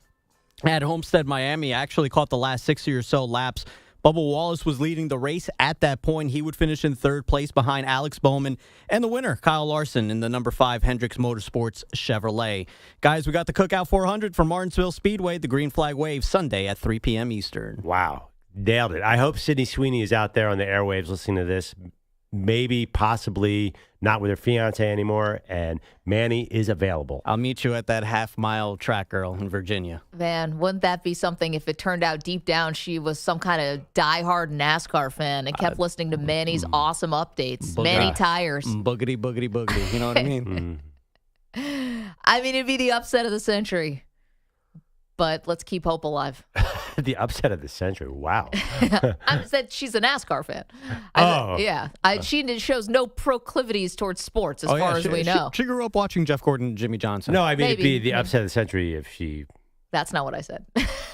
K: at Homestead, Miami. I actually caught the last 60 or so laps. Bubba Wallace was leading the race at that point. He would finish in third place behind Alex Bowman. And the winner, Kyle Larson, in the number 5 Hendricks Motorsports Chevrolet. Guys, we got the Cookout 400 from Martinsville Speedway, the Green Flag Wave, Sunday at 3 p.m. Eastern.
D: Wow. Nailed it. I hope Sydney Sweeney is out there on the airwaves listening to this. Maybe, possibly not with her fiance anymore, and Manny is available.
K: I'll meet you at that half-mile track, girl, in Virginia.
C: Man, wouldn't that be something if it turned out deep down she was some kind of diehard NASCAR fan and kept listening to Manny's awesome updates? Manny Tires.
K: Boogity, boogity, boogity. You know what I mean?
C: I mean, it'd be the upset of the century. But let's keep hope alive.
D: The upset of the century. Wow.
C: I said she's a NASCAR fan. She shows no proclivities towards sports as far as we know.
K: She grew up watching Jeff Gordon and Jimmy Johnson.
D: No, I mean, it'd be the upset of the century if she...
C: That's not what I said.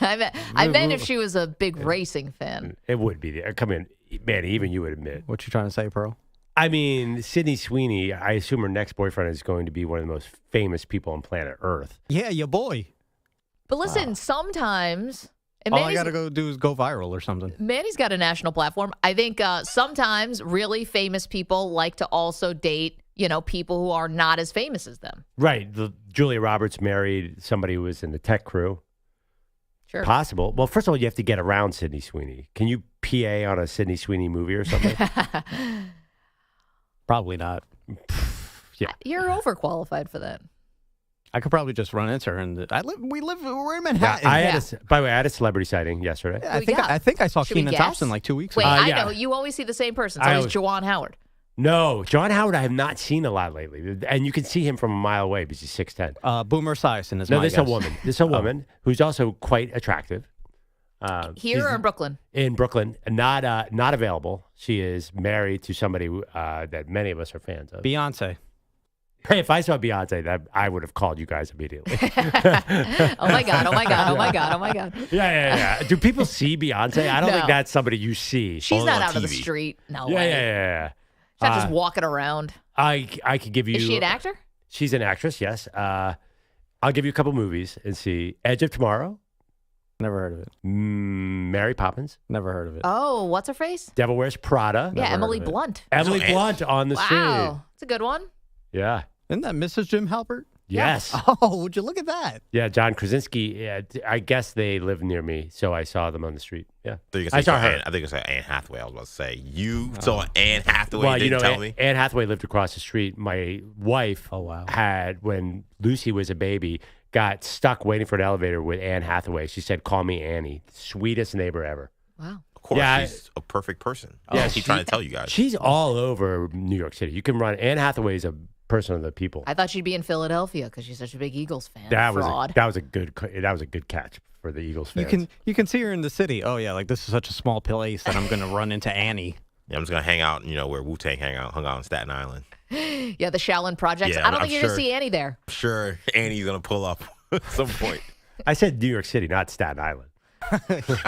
C: I meant if she was a big racing fan.
D: It would be. Come in, man, even you would admit.
K: What you trying to say, Pearl?
D: I mean, Sydney Sweeney, I assume her next boyfriend is going to be one of the most famous people on planet Earth.
K: Yeah, your boy.
C: But listen, sometimes... And
K: all I got to go do is go viral or something.
C: Manny's got a national platform. I think sometimes really famous people like to also date, people who are not as famous as them.
D: Right. Julia Roberts married somebody who was in the tech crew.
C: Sure.
D: Possible. Well, first of all, you have to get around Sydney Sweeney. Can you PA on a Sydney Sweeney movie or something?
K: Probably not.
D: Yeah.
C: You're overqualified for that.
K: I could probably just run into her. We're in Manhattan.
D: By the way, I had a celebrity sighting yesterday.
K: I think I saw
C: Should we
K: Kenan
C: guess?
K: Thompson like 2 weeks
C: Wait,
K: ago.
C: I know. You always see the same person. It's always Juwan Howard.
D: No, John Howard I have not seen a lot lately. And you can see him from a mile away because he's 6'10".
K: Boomer Esiason is
D: no,
K: my
D: this is
K: guess.
D: a woman. This is a woman who's also quite attractive.
C: Here or in Brooklyn?
D: In Brooklyn. Not available. She is married to somebody that many of us are fans of.
K: Beyonce.
D: Hey, if I saw Beyonce, I would have called you guys immediately.
C: Oh my God.
D: Yeah. Do people see Beyonce? I don't think that's somebody you see.
C: She's not out of the street. No way.
D: Yeah.
C: She's not just walking around.
D: I could give you.
C: Is she an actor?
D: She's an actress, yes. I'll give you a couple movies and see. Edge of Tomorrow.
K: Never heard of it.
D: Mary Poppins.
K: Never heard of it.
C: Oh, what's her face?
D: Devil Wears Prada.
C: Yeah, Emily Blunt.
D: Emily Blunt on the street.
C: Wow, it's a good one.
D: Yeah.
K: Isn't that Mrs. Jim Halpert?
D: Yes.
K: Oh, would you look at that?
D: Yeah, John Krasinski. Yeah, I guess they live near me, so I saw them on the street. Yeah.
F: I saw her. I think it's Anne Hathaway. I was about to say. You saw Anne Hathaway.
D: Well,
F: didn't tell me.
D: Anne Hathaway lived across the street. My wife had, when Lucy was a baby, got stuck waiting for an elevator with Anne Hathaway. She said, "Call me Annie." Sweetest neighbor ever.
C: Wow.
F: Of course, she's a perfect person.
D: Yeah,
F: she's trying to tell you guys.
D: She's all over New York City. You can run. Anne Hathaway is a person of the people.
C: I thought she'd be in Philadelphia because she's such a big Eagles fan.
D: That was a good catch for the Eagles fans.
K: You can see her in the city. Oh yeah, like this is such a small place that I'm going to run into Annie.
F: Yeah, I'm just going to hang out, where Wu-Tang hung out in Staten Island.
C: Yeah, the Shaolin Projects.
F: Yeah,
C: I don't think you're going to see Annie there.
F: I'm sure Annie's going to pull up at some point.
D: I said New York City, not Staten Island.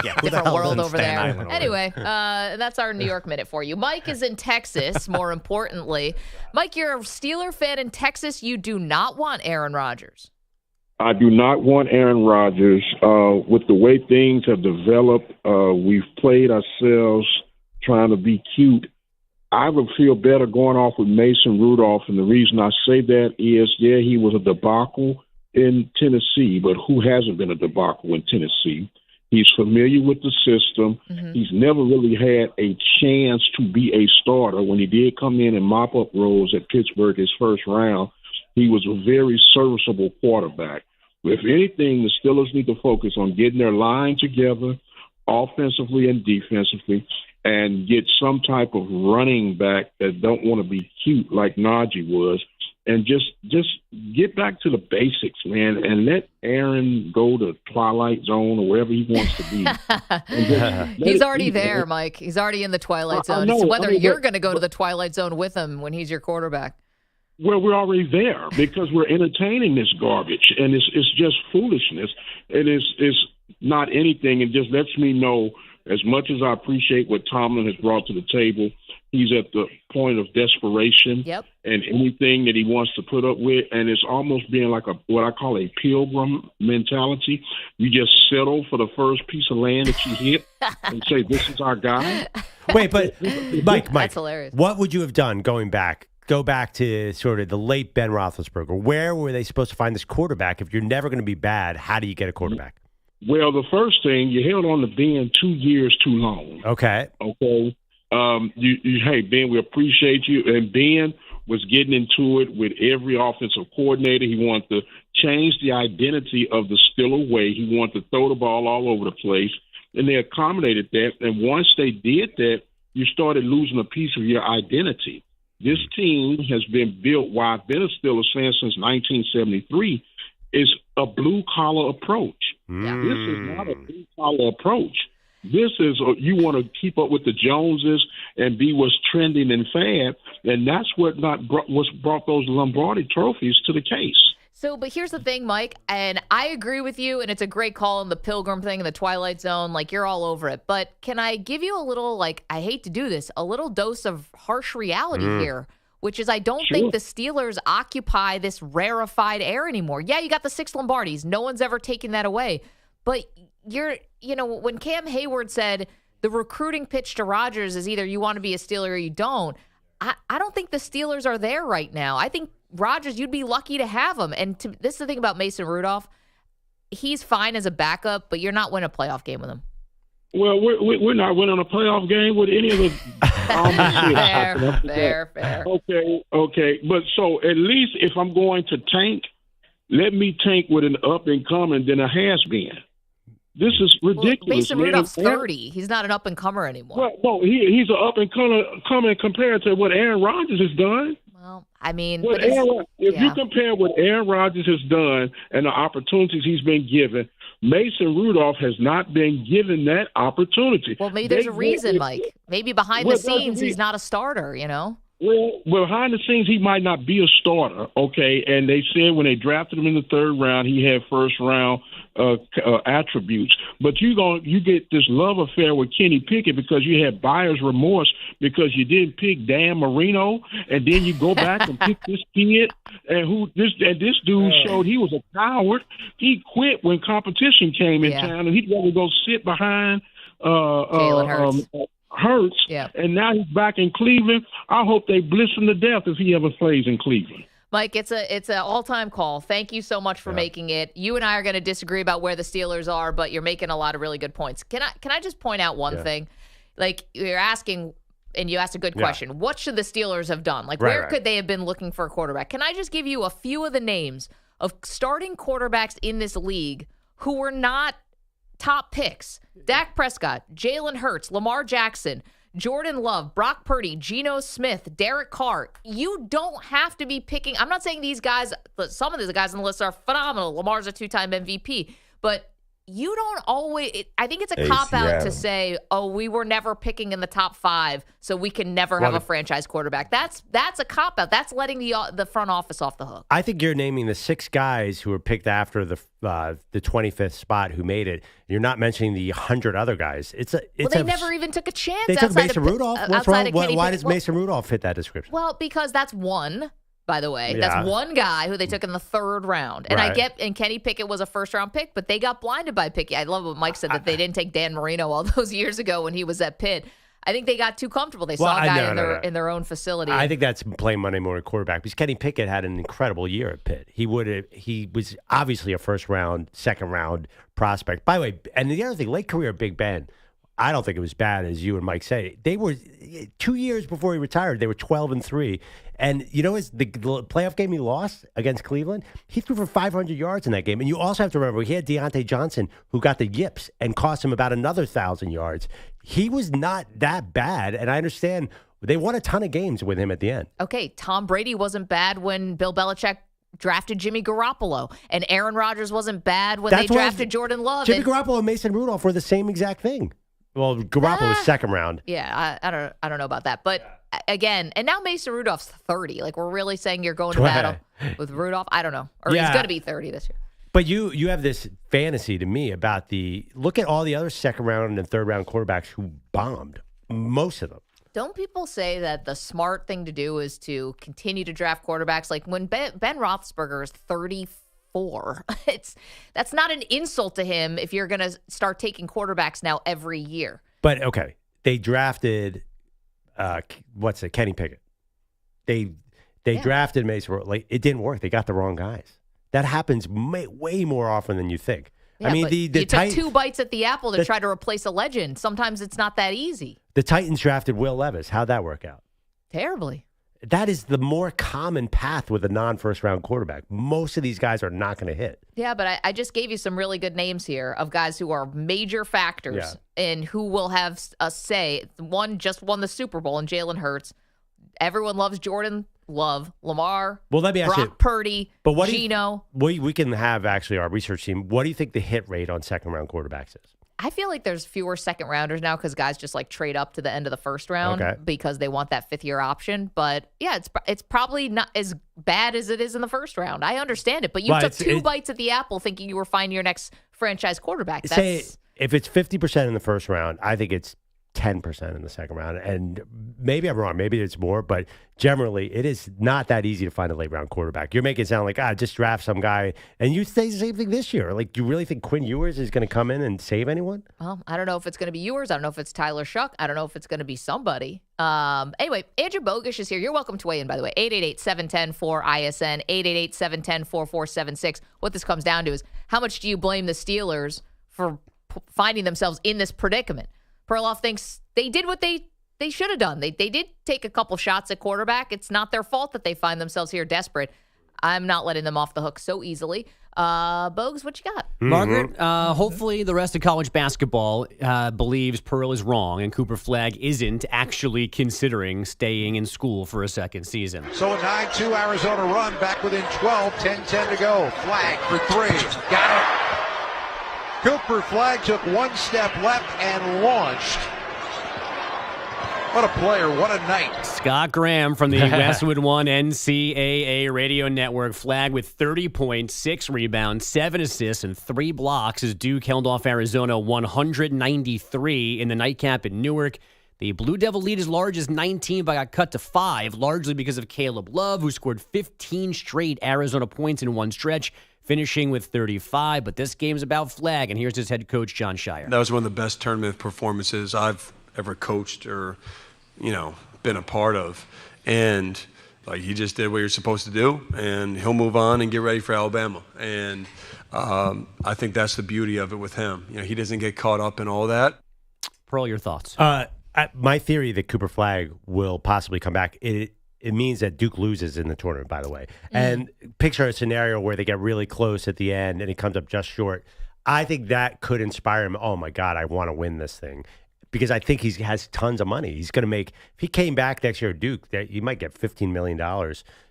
K: Yeah,
C: different world over there. Anyway, that's our New York Minute for you. Mike is in Texas, more importantly. Mike, you're a Steeler fan in Texas. You do not want Aaron Rodgers.
S: I do not want Aaron Rodgers. With the way things have developed, we've played ourselves trying to be cute. I would feel better going off with Mason Rudolph, and the reason I say that is, he was a debacle in Tennessee, but who hasn't been a debacle in Tennessee? He's familiar with the system. Mm-hmm. He's never really had a chance to be a starter. When he did come in and mop up roles at Pittsburgh his first round, he was a very serviceable quarterback. If anything, the Steelers need to focus on getting their line together offensively and defensively and get some type of running back that don't want to be cute like Najee was, and just get back to the basics, man, and let Aaron go to Twilight Zone or wherever he wants to be.
C: He's already there, Mike. He's already in the Twilight Zone. It's whether you're going to go to the Twilight Zone with him when he's your quarterback.
S: Well, we're already there because we're entertaining this garbage, and it's just foolishness. It's not anything. It just lets me know, as much as I appreciate what Tomlin has brought to the table, he's at the point of desperation.
C: Yep.
S: And anything that he wants to put up with, and it's almost being like what I call a pilgrim mentality. You just settle for the first piece of land that you hit and say, "This is our guy."
D: Wait, but Mike,
C: That's hilarious.
D: What would you have done going back? Go back to sort of the late Ben Roethlisberger. Where were they supposed to find this quarterback? If you're never going to be bad, how do you get a quarterback?
S: Well, the first thing, you held on to Ben 2 years too long.
D: Okay.
S: Okay. Hey, Ben, we appreciate you. And Ben was getting into it with every offensive coordinator. He wanted to change the identity of the Steeler way. He wanted to throw the ball all over the place. And they accommodated that. And once they did that, you started losing a piece of your identity. This team has been built, while I've been a Steelers fan since 1973, is a blue-collar approach. This is not a blue-collar approach. This is you want to keep up with the Joneses and be what's trending and fad, and that's what brought those Lombardi trophies to the case.
C: So, but here's the thing, Mike, and I agree with you, and it's a great call on the Pilgrim thing and the Twilight Zone. Like, you're all over it. But can I give you a little, I hate to do this, a little dose of harsh reality here, which is I don't think the Steelers occupy this rarefied air anymore. Yeah, you got the 6 Lombardis. No one's ever taken that away. But when Cam Hayward said the recruiting pitch to Rodgers is either you want to be a Steeler or you don't, I don't think the Steelers are there right now. I think Rodgers, you'd be lucky to have him. And this is the thing about Mason Rudolph. He's fine as a backup, but you're not winning a playoff game with him.
S: Well, we're not winning a playoff game with any of the
C: Fair.
S: Okay. But so at least if I'm going to tank, let me tank with an up and coming than a has been. This is ridiculous.
C: Well, Mason
S: man.
C: Rudolph's 30. He's not an up and comer anymore.
S: Well, no, he's an up and coming compared to what Aaron Rodgers has done.
C: Well, I mean,
S: if you compare what Aaron Rodgers has done and the opportunities he's been given, Mason Rudolph has not been given that opportunity.
C: Well, maybe there's a reason, Mike. Maybe behind the scenes he's not a starter, you know?
S: Well, behind the scenes, he might not be a starter, okay? And they said when they drafted him in the third round, he had first-round attributes. But you get this love affair with Kenny Pickett because you had buyer's remorse because you didn't pick Dan Marino, and then you go back and pick this kid, and this dude showed he was a coward. He quit when competition came in town, and he'd rather go sit behind Hurts, and now he's back in Cleveland. I hope they bliss him to death if he ever plays in Cleveland.
C: Mike, it's an all-time call. Thank you so much for making it. You and I are going to disagree about where the Steelers are, but you're making a lot of really good points. Can I just point out one thing? Like, you're asking, and you asked a good question. What should the Steelers have done? Like, where could they have been looking for a quarterback? Can I just give you a few of the names of starting quarterbacks in this league who were not top picks? Dak Prescott, Jalen Hurts, Lamar Jackson, Jordan Love, Brock Purdy, Geno Smith, Derek Carr. You don't have to be picking. I'm not saying these guys, some of these guys on the list are phenomenal. Lamar's a 2-time MVP, but you don't always, I think it's a cop-out to say, oh, we were never picking in the top 5, so we can never have a franchise quarterback. That's a cop-out. That's letting the front office off the hook.
D: I think you're naming the 6 guys who were picked after the 25th spot who made it. You're not mentioning the 100 other guys.
C: They never even took a chance.
D: They took Mason Rudolph. What's wrong? Why does Mason Rudolph fit that description?
C: Well, because that's one. By the way, that's one guy who they took in the 3rd round. And and Kenny Pickett was a first-round pick, but they got blinded by Pickett. I love what Mike said, that they didn't take Dan Marino all those years ago when he was at Pitt. I think they got too comfortable. They saw a guy in their own facility.
D: I think that's playing Monday morning quarterback because Kenny Pickett had an incredible year at Pitt. He was obviously a first-round, second-round prospect. By the way, and the other thing, late career at Big Ben, I don't think it was bad, as you and Mike say. They were 2 years before he retired. They were 12-3, and you know the playoff game he lost against Cleveland. He threw for 500 yards in that game, and you also have to remember he had Deontay Johnson, who got the yips and cost him about another 1,000 yards. He was not that bad, and I understand they won a ton of games with him at the end.
C: Okay, Tom Brady wasn't bad when Bill Belichick drafted Jimmy Garoppolo, and Aaron Rodgers wasn't bad when they drafted Jordan Love.
D: Jimmy Garoppolo and Mason Rudolph were the same exact thing. Well, Garoppolo was second round.
C: Yeah, I don't know about that. But again, and now Mason Rudolph's 30. Like, we're really saying you're going to battle with Rudolph? I don't know. Or he's going to be 30 this year.
D: But you have this fantasy to me about look at all the other second round and third round quarterbacks who bombed, most of them.
C: Don't people say that the smart thing to do is to continue to draft quarterbacks? Like when Ben Roethlisberger is 34, that's not an insult to him if you're going to start taking quarterbacks now every year.
D: But okay, they drafted Kenny Pickett. They drafted Mason. Like it didn't work. They got the wrong guys. That happens way more often than you think.
C: Yeah,
D: I mean,
C: you took 2 bites at the apple to try to replace a legend. Sometimes it's not that easy.
D: The Titans drafted Will Levis. How'd that work out?
C: Terribly.
D: That is the more common path with a non-first-round quarterback. Most of these guys are not going to hit.
C: Yeah, but I just gave you some really good names here of guys who are major factors and who will have a say. One just won the Super Bowl in Jalen Hurts. Everyone loves Jordan Love, Lamar,
D: well, let me ask
C: Brock Purdy, Geno.
D: We can have actually our research team. What do you think the hit rate on second-round quarterbacks is?
C: I feel like there's fewer second-rounders now because guys just like trade up to the end of the first round because they want that fifth-year option. But, yeah, it's probably not as bad as it is in the first round. I understand it. But you took 2 bites at the apple thinking you were finding your next franchise quarterback.
D: Say if it's 50% in the first round, I think it's 10% in the second round. And maybe I'm wrong. Maybe it's more. But generally, it is not that easy to find a late-round quarterback. You're making it sound like, just draft some guy. And you say the same thing this year. Like, you really think Quinn Ewers is going to come in and save anyone?
C: Well, I don't know if it's going to be Ewers. I don't know if it's Tyler Shuck. I don't know if it's going to be somebody. Anyway, Andrew Bogusch is here. You're welcome to weigh in, by the way. 888-710-4ISN, 888-710-4476. What this comes down to is how much do you blame the Steelers for finding themselves in this predicament? Perloff thinks they did what they should have done. They did take a couple shots at quarterback. It's not their fault that they find themselves here desperate. I'm not letting them off the hook so easily. Bogues, what you got?
H: Margaret, hopefully the rest of college basketball believes Pearl is wrong and Cooper Flagg isn't actually considering staying in school for a second season.
T: So a 9-2 Arizona run back within 12, 10-10 to go. Flagg for three. Got it. Cooper Flagg took one step left and launched. What a player. What a night.
H: Scott Graham from the Westwood One NCAA radio network. Flagg with 30 points, 6 rebounds, 7 assists, and 3 blocks as Duke held off Arizona 193 in the nightcap in Newark. The Blue Devil lead as large as 19 but got cut to 5, largely because of Caleb Love, who scored 15 straight Arizona points in one stretch, finishing with 35. But this game's about Flagg, and here's his head coach, John Shire.
U: That was one of the best tournament performances I've ever coached or been a part of. And he just did what you're supposed to do, and he'll move on and get ready for Alabama. And I think that's the beauty of it with him. He doesn't get caught up in all that.
H: Pearl, your thoughts?
D: My theory that Cooper Flagg will possibly come back, it means that Duke loses in the tournament, by the way. And picture a scenario where they get really close at the end and he comes up just short. I think that could inspire him. Oh, my God, I want to win this thing. Because I think he has tons of money. He's going to make, if he came back next year at Duke, he might get $15 million.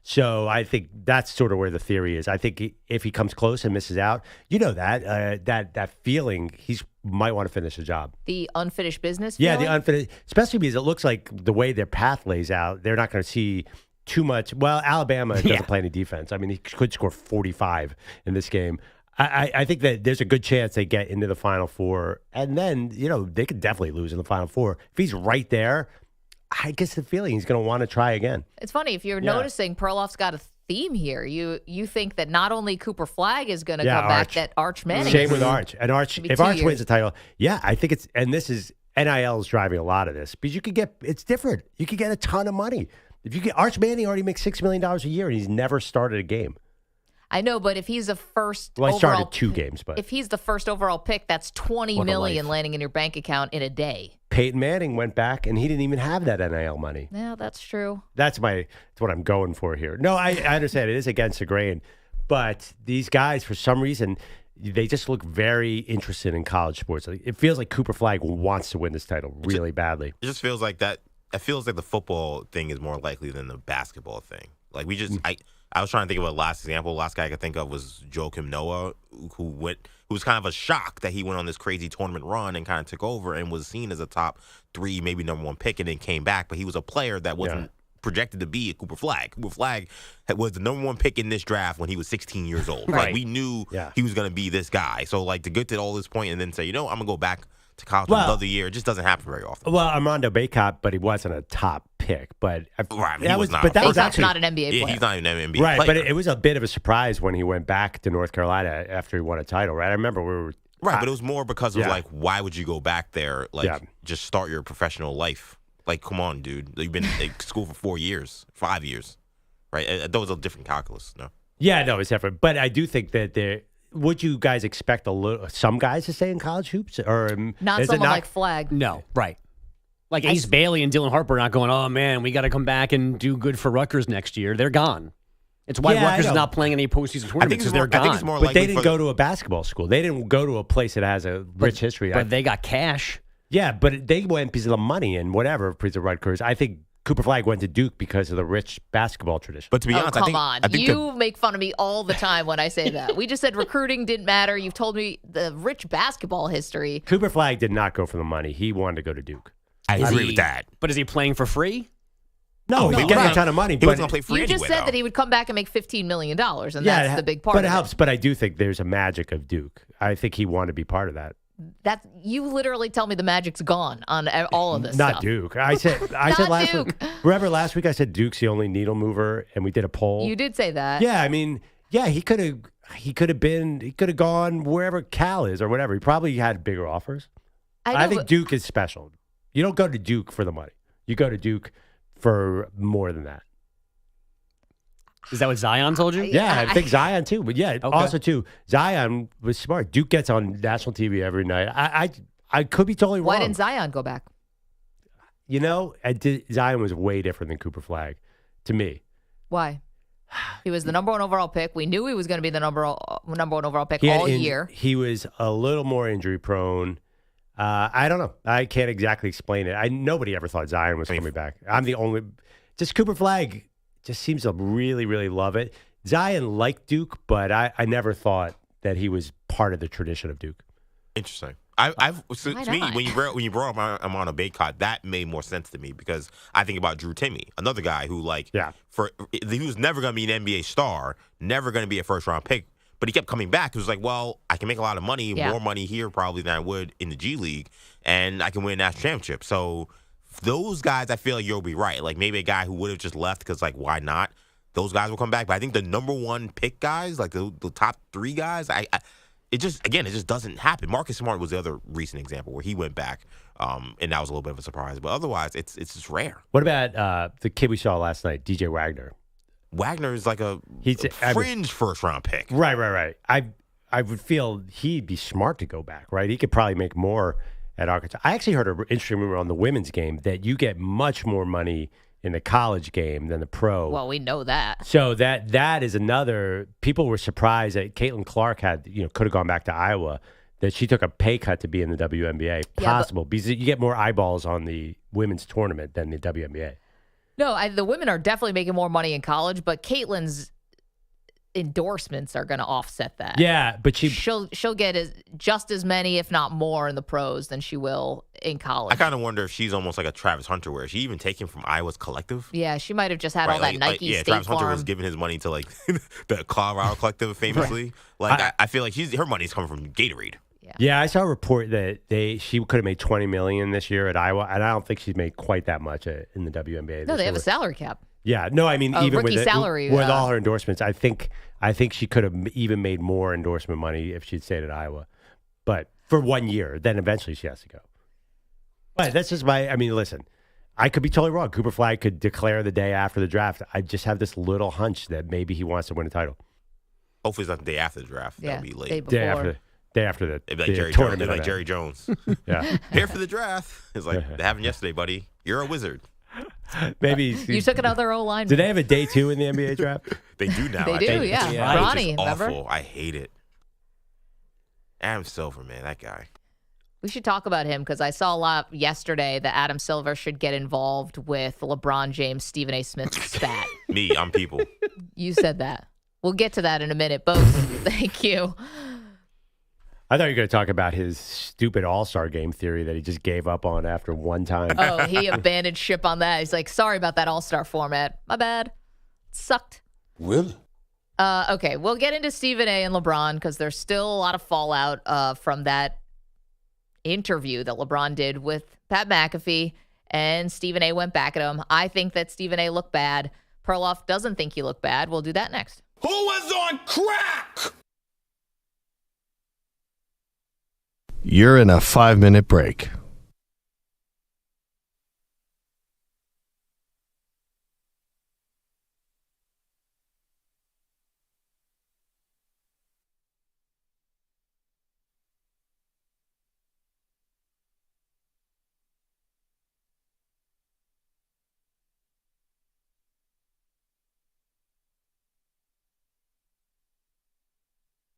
D: So I think that's sort of where the theory is. I think if he comes close and misses out, that feeling, he might want to finish the job.
C: The unfinished business
D: Yeah,
C: feeling?
D: the unfinished, especially because it looks like the way their path lays out, they're not going to see too much. Well, Alabama doesn't play any defense. I mean, he could score 45 in this game. I think that there's a good chance they get into the Final Four, and then, they could definitely lose in the Final Four. If he's right there, I guess the feeling he's going to want to try again.
C: It's funny, if you're noticing, Perloff's got a theme here. You think that not only Cooper Flagg is going to come back, that Arch Manning.
D: Same with Arch. And Arch, if Arch wins the title, I think it's, and this is, NIL is driving a lot of this, because it's different. You could get a ton of money. If you get, Arch Manning already makes $6 million a year, and he's never started a game.
C: I know, but if he's a first
D: I started 2 games, but
C: if he's the first overall pick, that's $20 million landing in your bank account in a day.
D: Peyton Manning went back, and he didn't even have that NIL money.
C: Yeah, that's true.
D: That's what I'm going for here. No, I understand it is against the grain, but these guys, for some reason, they just look very interested in college sports. It feels like Cooper Flagg wants to win this title really badly.
F: It just feels like that. It feels like the football thing is more likely than the basketball thing. Like I was trying to think of a last example. Last guy I could think of was Joakim Noah, who was kind of a shock that he went on this crazy tournament run and kind of took over and was seen as a top 3, maybe number 1 pick, and then came back. But he was a player that wasn't projected to be a Cooper Flagg. Cooper Flagg was the number 1 pick in this draft when he was 16 years old.
H: Right.
F: Like, we knew he was going to be this guy. So, to get to all this point and then say, I'm going to go back to college another year, it just doesn't happen very often.
D: Well, Armando Bacot, but he wasn't a top pick. But
F: he was not.
D: But that was
C: Bacot's
D: actually
C: not an NBA player.
F: Yeah, he's not even an NBA
D: right.
F: player.
D: But it was a bit of a surprise when he went back to North Carolina after he won a title. Right? I remember we were
F: but it was more because of why would you go back there? Just start your professional life. Come on, dude. You've been in school for 4 years, 5 years, right? That was a different calculus. No.
D: Yeah, no, it's different. But I do think that would you guys expect some guys to stay in college hoops, or
C: not someone like Flagg?
H: No, right. Like Ace Bailey and Dylan Harper are not going, oh, man, we got to come back and do good for Rutgers next year. They're gone. It's why Rutgers is not playing any postseason tournaments, because they're gone.
F: I think it's more
D: but they didn't go to a basketball school. They didn't go to a place that has a rich history.
H: But they got cash.
D: Yeah, but they went because of the money and whatever, because of Rutgers. I think Cooper Flagg went to Duke because of the rich basketball tradition.
F: But to be honest,
C: I think you make fun of me all the time when I say that. We just said recruiting didn't matter. You've told me the rich basketball history.
D: Cooper Flagg did not go for the money. He wanted to go to Duke.
F: I agree with that.
H: But is he playing for free?
D: No, he's getting a ton of money.
F: He wasn't going to play free
C: You just
F: anyway,
C: said that he would come back and make $15 million, and that's the big part
D: but
C: of
D: it helps. But I do think there's a magic of Duke. I think he wanted to be part of that.
C: That you literally tell me the magic's gone on all of this
D: Not
C: stuff.
D: Duke. I said last week. Remember last week I said Duke's the only needle mover, and we did a poll.
C: You did say that.
D: Yeah, I mean, he could have gone wherever Cal is or whatever. He probably had bigger offers. I think Duke is special. You don't go to Duke for the money. You go to Duke for more than that.
H: Is that what Zion told you?
D: Yeah, I think Zion too. But also too, Zion was smart. Duke gets on national TV every night. I could be totally wrong.
C: Why didn't Zion go back?
D: Zion was way different than Cooper Flagg to me.
C: Why? He was the number 1 overall pick. We knew he was going to be the number 1 overall pick all year.
D: He was a little more injury prone. I don't know. I can't exactly explain it. Nobody ever thought Zion was coming back. I'm the only. Just Cooper Flagg just seems to really, really love it. Zion liked Duke, but I never thought that he was part of the tradition of Duke.
F: Interesting. To me, when you brought him on a Baycott, that made more sense to me because I think about Drew Timme, another guy who he was never going to be an NBA star, never going to be a first-round pick, but he kept coming back. It was like, well, I can make a lot of money, more money here probably than I would in the G League, and I can win a national championship. So those guys, I feel like you'll be right. Like maybe a guy who would have just left because like why not? Those guys will come back. But I think the number 1 pick guys, like the top 3 guys, it just doesn't happen. Marcus Smart was the other recent example where he went back, and that was a little bit of a surprise. But otherwise, it's just rare.
D: What about the kid we saw last night, DJ Wagner?
F: Wagner is like a fringe first-round pick.
D: Right. I would feel he'd be smart to go back, right? He could probably make more at Arkansas. I actually heard an interesting rumor on the women's game that you get much more money in the college game than the pro.
C: Well, we know that.
D: So that is another. People were surprised that Caitlin Clark could have gone back to Iowa, that she took a pay cut to be in the WNBA. Possible because you get more eyeballs on the women's tournament than the WNBA.
C: No, the women are definitely making more money in college, but Caitlin's endorsements are going to offset that.
D: Yeah, but
C: she'll get just as many, if not more, in the pros than she will in college.
F: I kind of wonder if she's almost like a Travis Hunter, where she even taken from Iowa's collective.
C: Yeah, she might have just had all that Nike State
F: Travis
C: Farm.
F: Hunter was giving his money to like the Colorado collective, famously. I feel like her money's coming from Gatorade.
D: Yeah, I saw a report that she could have made $20 million this year at Iowa, and I don't think she's made quite that much in the WNBA.
C: No, they have a salary cap.
D: Yeah, no, I mean even with
C: salary,
D: with all her endorsements, I think she could have even made more endorsement money if she'd stayed at Iowa, but for 1 year. Then eventually she has to go. But that's just listen, I could be totally wrong. Cooper Flagg could declare the day after the draft. I just have this little hunch that maybe he wants to win a title.
F: Hopefully it's not the day after the draft.
C: Yeah,
F: that'll be late.
D: Day after the
F: It'd be like
D: tournament.
F: Like Jerry Jones.
D: Yeah,
F: here for the draft. It's like it happened yesterday, buddy. You're a wizard.
D: Maybe
C: you took another O-line.
D: Do they have a day 2 in the NBA draft?
F: They do now.
C: They do, yeah. Ronnie,
F: awful.
C: remember?
F: I hate it. Adam Silver, man, that guy.
C: We should talk about him because I saw a lot yesterday that Adam Silver should get involved with LeBron James, Stephen A. Smith spat.
F: Me, I'm people.
C: You said that. We'll get to that in a minute. Both. Thank you.
D: I thought you were going to talk about his stupid all-star game theory that he just gave up on after one time.
C: Oh, he abandoned ship on that. He's like, sorry about that all-star format. My bad. It sucked.
L: Really?
C: Okay, we'll get into Stephen A. and LeBron because there's still a lot of fallout from that interview that LeBron did with Pat McAfee, and Stephen A. went back at him. I think that Stephen A. looked bad. Perloff doesn't think he looked bad. We'll do that next.
A: Who was on crack?
G: You're in a 5-minute break.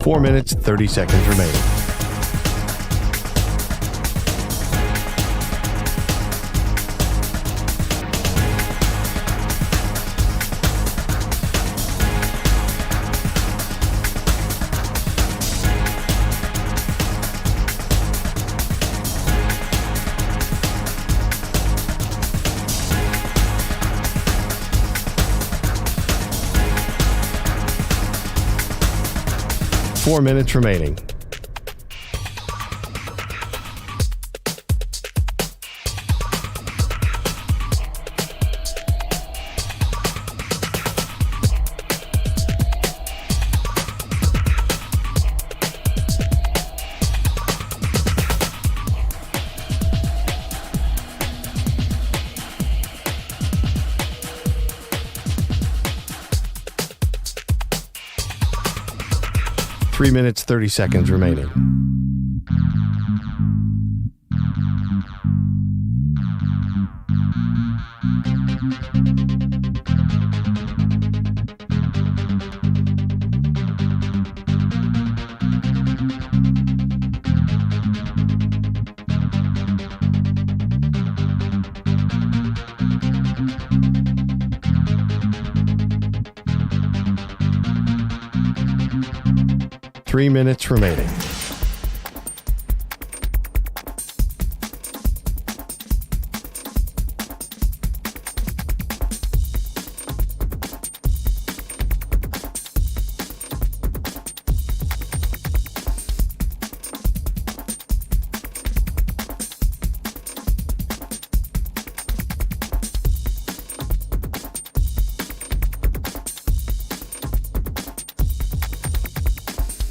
G: Four minutes, 30 seconds remaining. Four minutes remaining. Three minutes, 30 seconds remaining. 3 minutes remaining.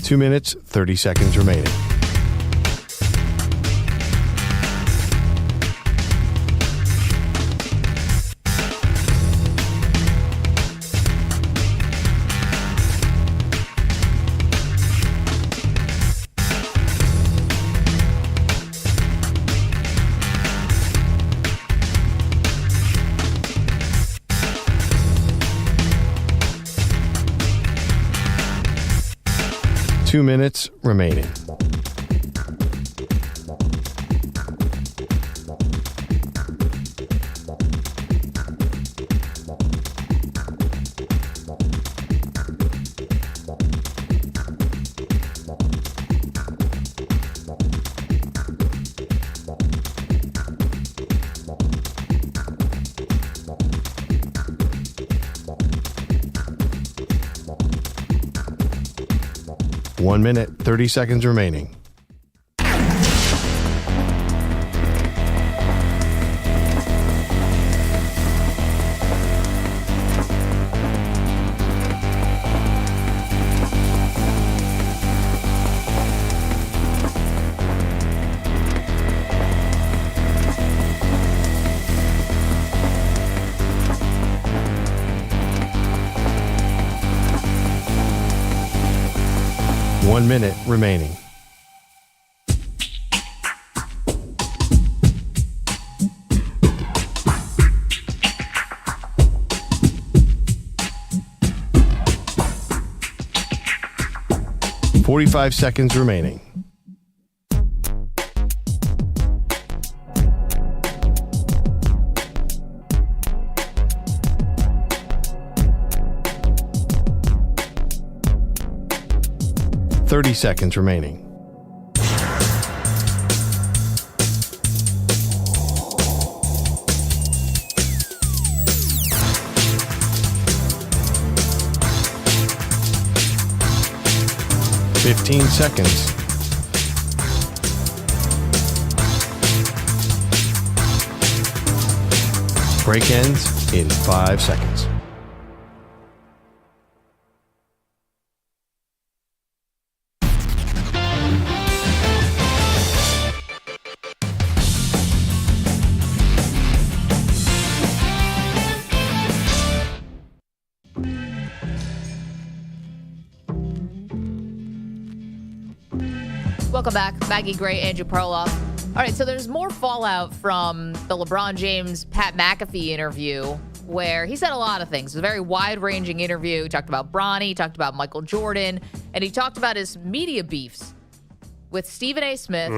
G: Two minutes, 30 seconds remaining. Two minutes remaining. One minute, 30 seconds remaining. One minute remaining. .45 seconds remaining. .30 seconds remaining. .15 seconds. Break ends in 5 seconds.
C: Welcome back. Maggie Gray, Andrew Perloff. All right, so there's more fallout from the LeBron James, Pat McAfee interview where he said a lot of things. It was a very wide-ranging interview. He talked about Bronny, he talked about Michael Jordan, and he talked about his media beefs with Stephen A. Smith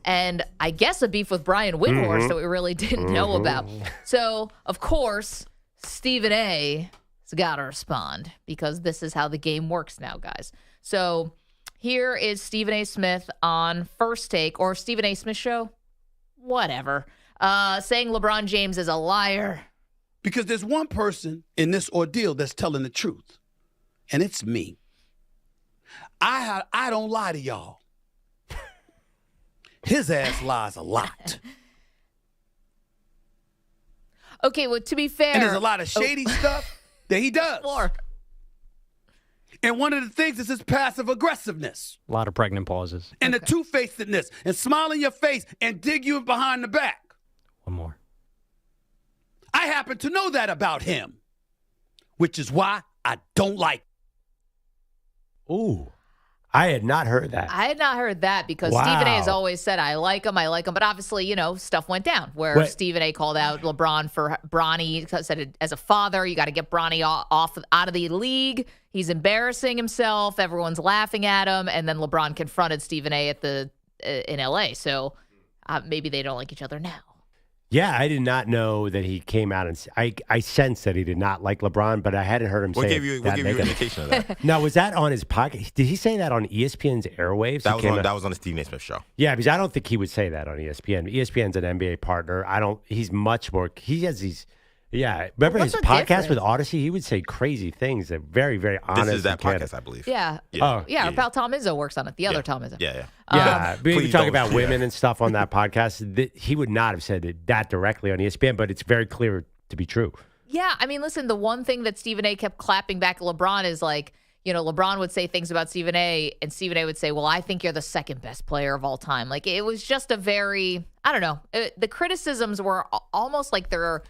C: and I guess a beef with Brian Windhorst that we really didn't know about. So, of course, Stephen A. has got to respond because this is how the game works now, guys. So here is Stephen A. Smith on First Take or Stephen A. Smith Show, whatever, saying LeBron James is a liar.
B: Because there's one person in this ordeal that's telling the truth, and it's me. I don't lie to y'all. His ass lies a lot.
C: Okay, well, to be fair.
B: And there's a lot of shady stuff that he does. And one of the things is his passive aggressiveness.
K: A lot of pregnant pauses.
B: And the two-facedness and smile in your face and dig you behind the back.
K: One more.
B: I happen to know that about him, which is why I don't like him.
D: Ooh. I had not heard that.
C: I had not heard that because Stephen A. has always said, I like him. But obviously, stuff went down where Stephen A. called out LeBron for Bronny, said as a father, you got to get Bronny out of the league. He's embarrassing himself. Everyone's laughing at him. And then LeBron confronted Stephen A. in L.A. So maybe they don't like each other now.
D: Yeah, I did not know that he came out and I sensed that he did not like LeBron, but I hadn't heard him say
F: What gave you an indication of that?
D: Now, was that on his podcast? Did he say that on ESPN's airwaves?
F: That was on the Stephen A. Smith show.
D: Yeah, because I don't think he would say that on ESPN. ESPN's an NBA partner. He's much more. He has these. Yeah, remember his podcast with Odyssey? He would say crazy things that very, very honest.
F: This is that
D: and candid.
F: podcast, I believe.
C: Yeah. About Tom Izzo works on it. The other Tom Izzo.
D: Yeah, we talk about women and stuff on that podcast. He would not have said that directly on ESPN, but it's very clear to be true.
C: Yeah, I mean, listen, the one thing that Stephen A. kept clapping back at LeBron is like, LeBron would say things about Stephen A., and Stephen A. would say, well, I think you're the second best player of all time. Like, it was just a very, I don't know. The criticisms were almost like they're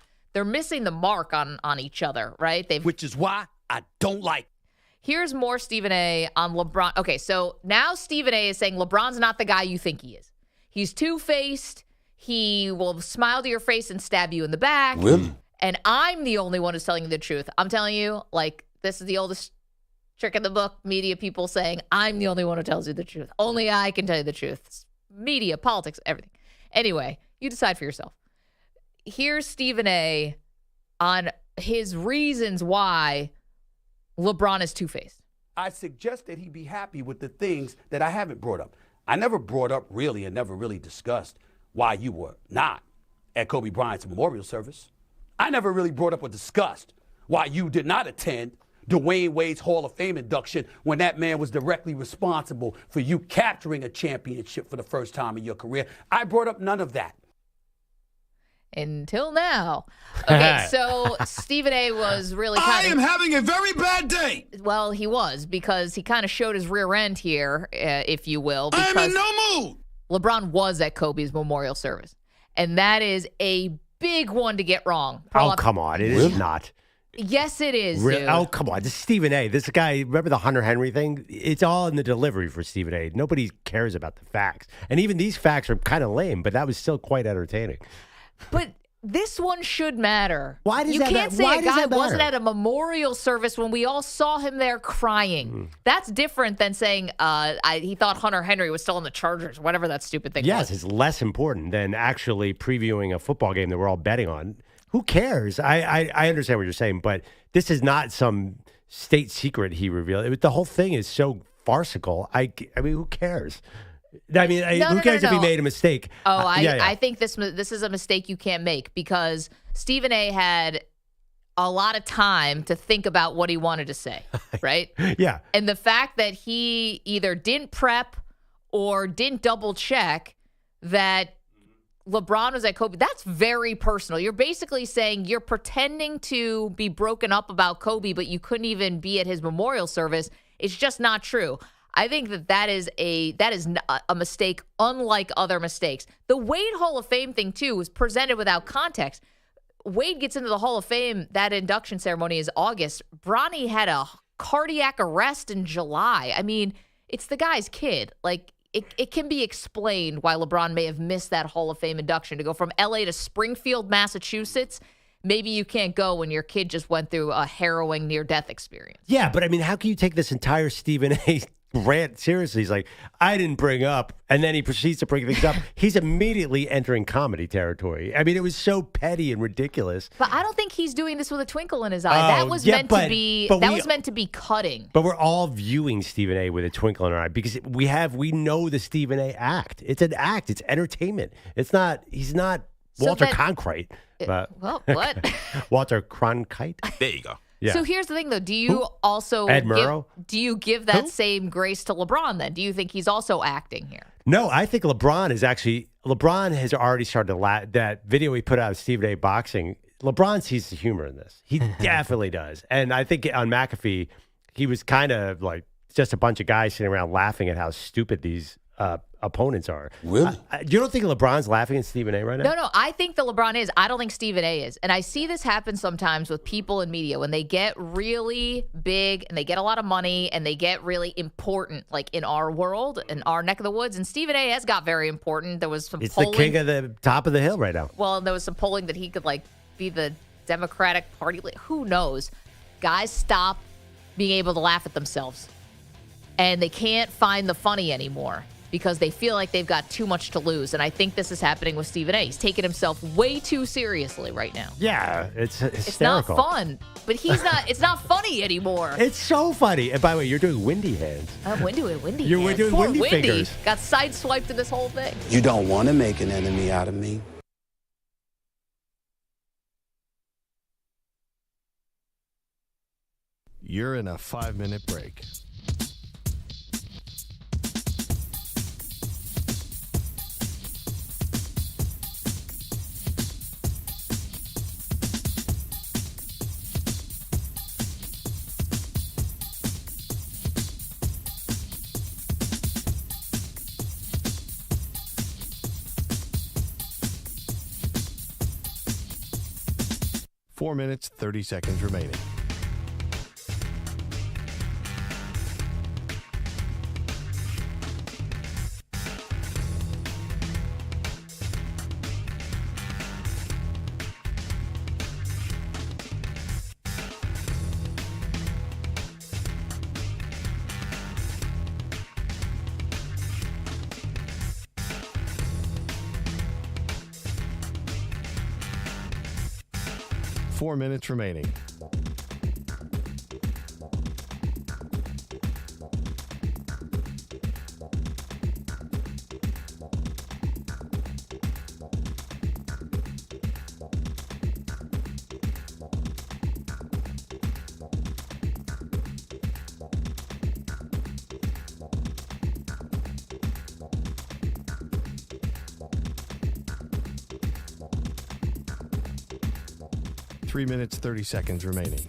C: missing the mark on each other, right?
B: Which is why I don't like.
C: Here's more Stephen A. on LeBron. Okay, so now Stephen A. is saying LeBron's not the guy you think he is. He's two-faced. He will smile to your face and stab you in the back.
B: Really?
C: And I'm the only one who's telling you the truth. I'm telling you, like, this is the oldest trick in the book. Media people saying, I'm the only one who tells you the truth. Only I can tell you the truth. Media, politics, everything. Anyway, you decide for yourself. Here's Stephen A. on his reasons why LeBron is two-faced.
B: I suggest that he be happy with the things that I haven't brought up. I never brought up really and never really discussed why you were not at Kobe Bryant's memorial service. I never really brought up or discussed why you did not attend Dwayne Wade's Hall of Fame induction when that man was directly responsible for you capturing a championship for the first time in your career. I brought up none of that.
C: Until now. Okay, so Stephen A. was really kind of...
B: I am having a very bad day.
C: Well, he was, because he kind of showed his rear end here, if you will.
B: I'm in no mood.
C: LeBron was at Kobe's memorial service. And that is a big one to get wrong.
D: Oh, come on. It is not.
C: Yes, it is, dude.
D: Oh, come on. This is Stephen A. This guy, remember the Hunter Henry thing? It's all in the delivery for Stephen A. Nobody cares about the facts. And even these facts are kind of lame, but that was still quite entertaining.
C: But this one should matter.
D: Why does
C: you
D: that
C: can't
D: matter?
C: say
D: Why
C: a
D: does
C: guy
D: that matter?
C: wasn't at a memorial service when we all saw him there crying. That's different than saying he thought Hunter Henry was still on the Chargers, whatever that stupid thing was.
D: Yes, it's less important than actually previewing a football game that we're all betting on. Who cares? I understand what you're saying, but this is not some state secret he revealed. The whole thing is so farcical. I mean, who cares? I mean, who cares if he made a mistake?
C: Oh, I think this is a mistake you can't make, because Stephen A. had a lot of time to think about what he wanted to say, right?
D: Yeah.
C: And the fact that he either didn't prep or didn't double check that LeBron was at Kobe, that's very personal. You're basically saying you're pretending to be broken up about Kobe, but you couldn't even be at his memorial service. It's just not true. I think that is a mistake unlike other mistakes. The Wade Hall of Fame thing, too, was presented without context. Wade gets into the Hall of Fame. That induction ceremony is August. Bronny had a cardiac arrest in July. I mean, it's the guy's kid. Like, it can be explained why LeBron may have missed that Hall of Fame induction. To go from L.A. to Springfield, Massachusetts, maybe you can't go when your kid just went through a harrowing near-death experience.
D: Yeah, but I mean, how can you take this entire Stephen A. rant seriously? He's like, I didn't bring up, and then he proceeds to bring things up. He's immediately entering comedy territory. I mean, it was so petty and ridiculous.
C: But I don't think he's doing this with a twinkle in his eye. That was meant to be cutting.
D: But we're all viewing Stephen A. with a twinkle in our eye because we know the Stephen A. act. It's an act. It's entertainment. He's not Walter Cronkite.
C: Well, what?
D: Walter Cronkite.
F: There you go.
D: Yeah.
C: So here's the thing, though. Do you also give that same grace to LeBron then? Do you think he's also acting here?
D: No, I think LeBron has already started to laugh. That video he put out of Stephen A. boxing, LeBron sees the humor in this. He definitely does. And I think on McAfee, he was kind of like just a bunch of guys sitting around laughing at how stupid these opponents are.
B: Really?
D: You don't think LeBron's laughing at Stephen A. right now?
C: No. I think that LeBron is. I don't think Stephen A. is. And I see this happen sometimes with people in media when they get really big and they get a lot of money and they get really important, like in our world, in our neck of the woods. And Stephen A. has got very important. There was some polling.
D: The king of the top of the hill right now.
C: Well, there was some polling that he could be the Democratic Party. Who knows? Guys stop being able to laugh at themselves. And they can't find the funny anymore. because they feel like they've got too much to lose. And I think this is happening with Stephen A. He's taking himself way too seriously right now.
D: Yeah, it's hysterical.
C: It's not fun, but he's not. It's not funny anymore.
D: It's so funny. And by the way, you're doing windy hands.
C: Windy
D: You're
C: hands.
D: doing
C: Poor
D: windy fingers.
C: Got sideswiped in this whole thing.
L: You don't want to make an enemy out of me.
G: You're in a 5-minute break. Four minutes, 30 seconds remaining. Four minutes remaining. Three minutes, 30 seconds remaining.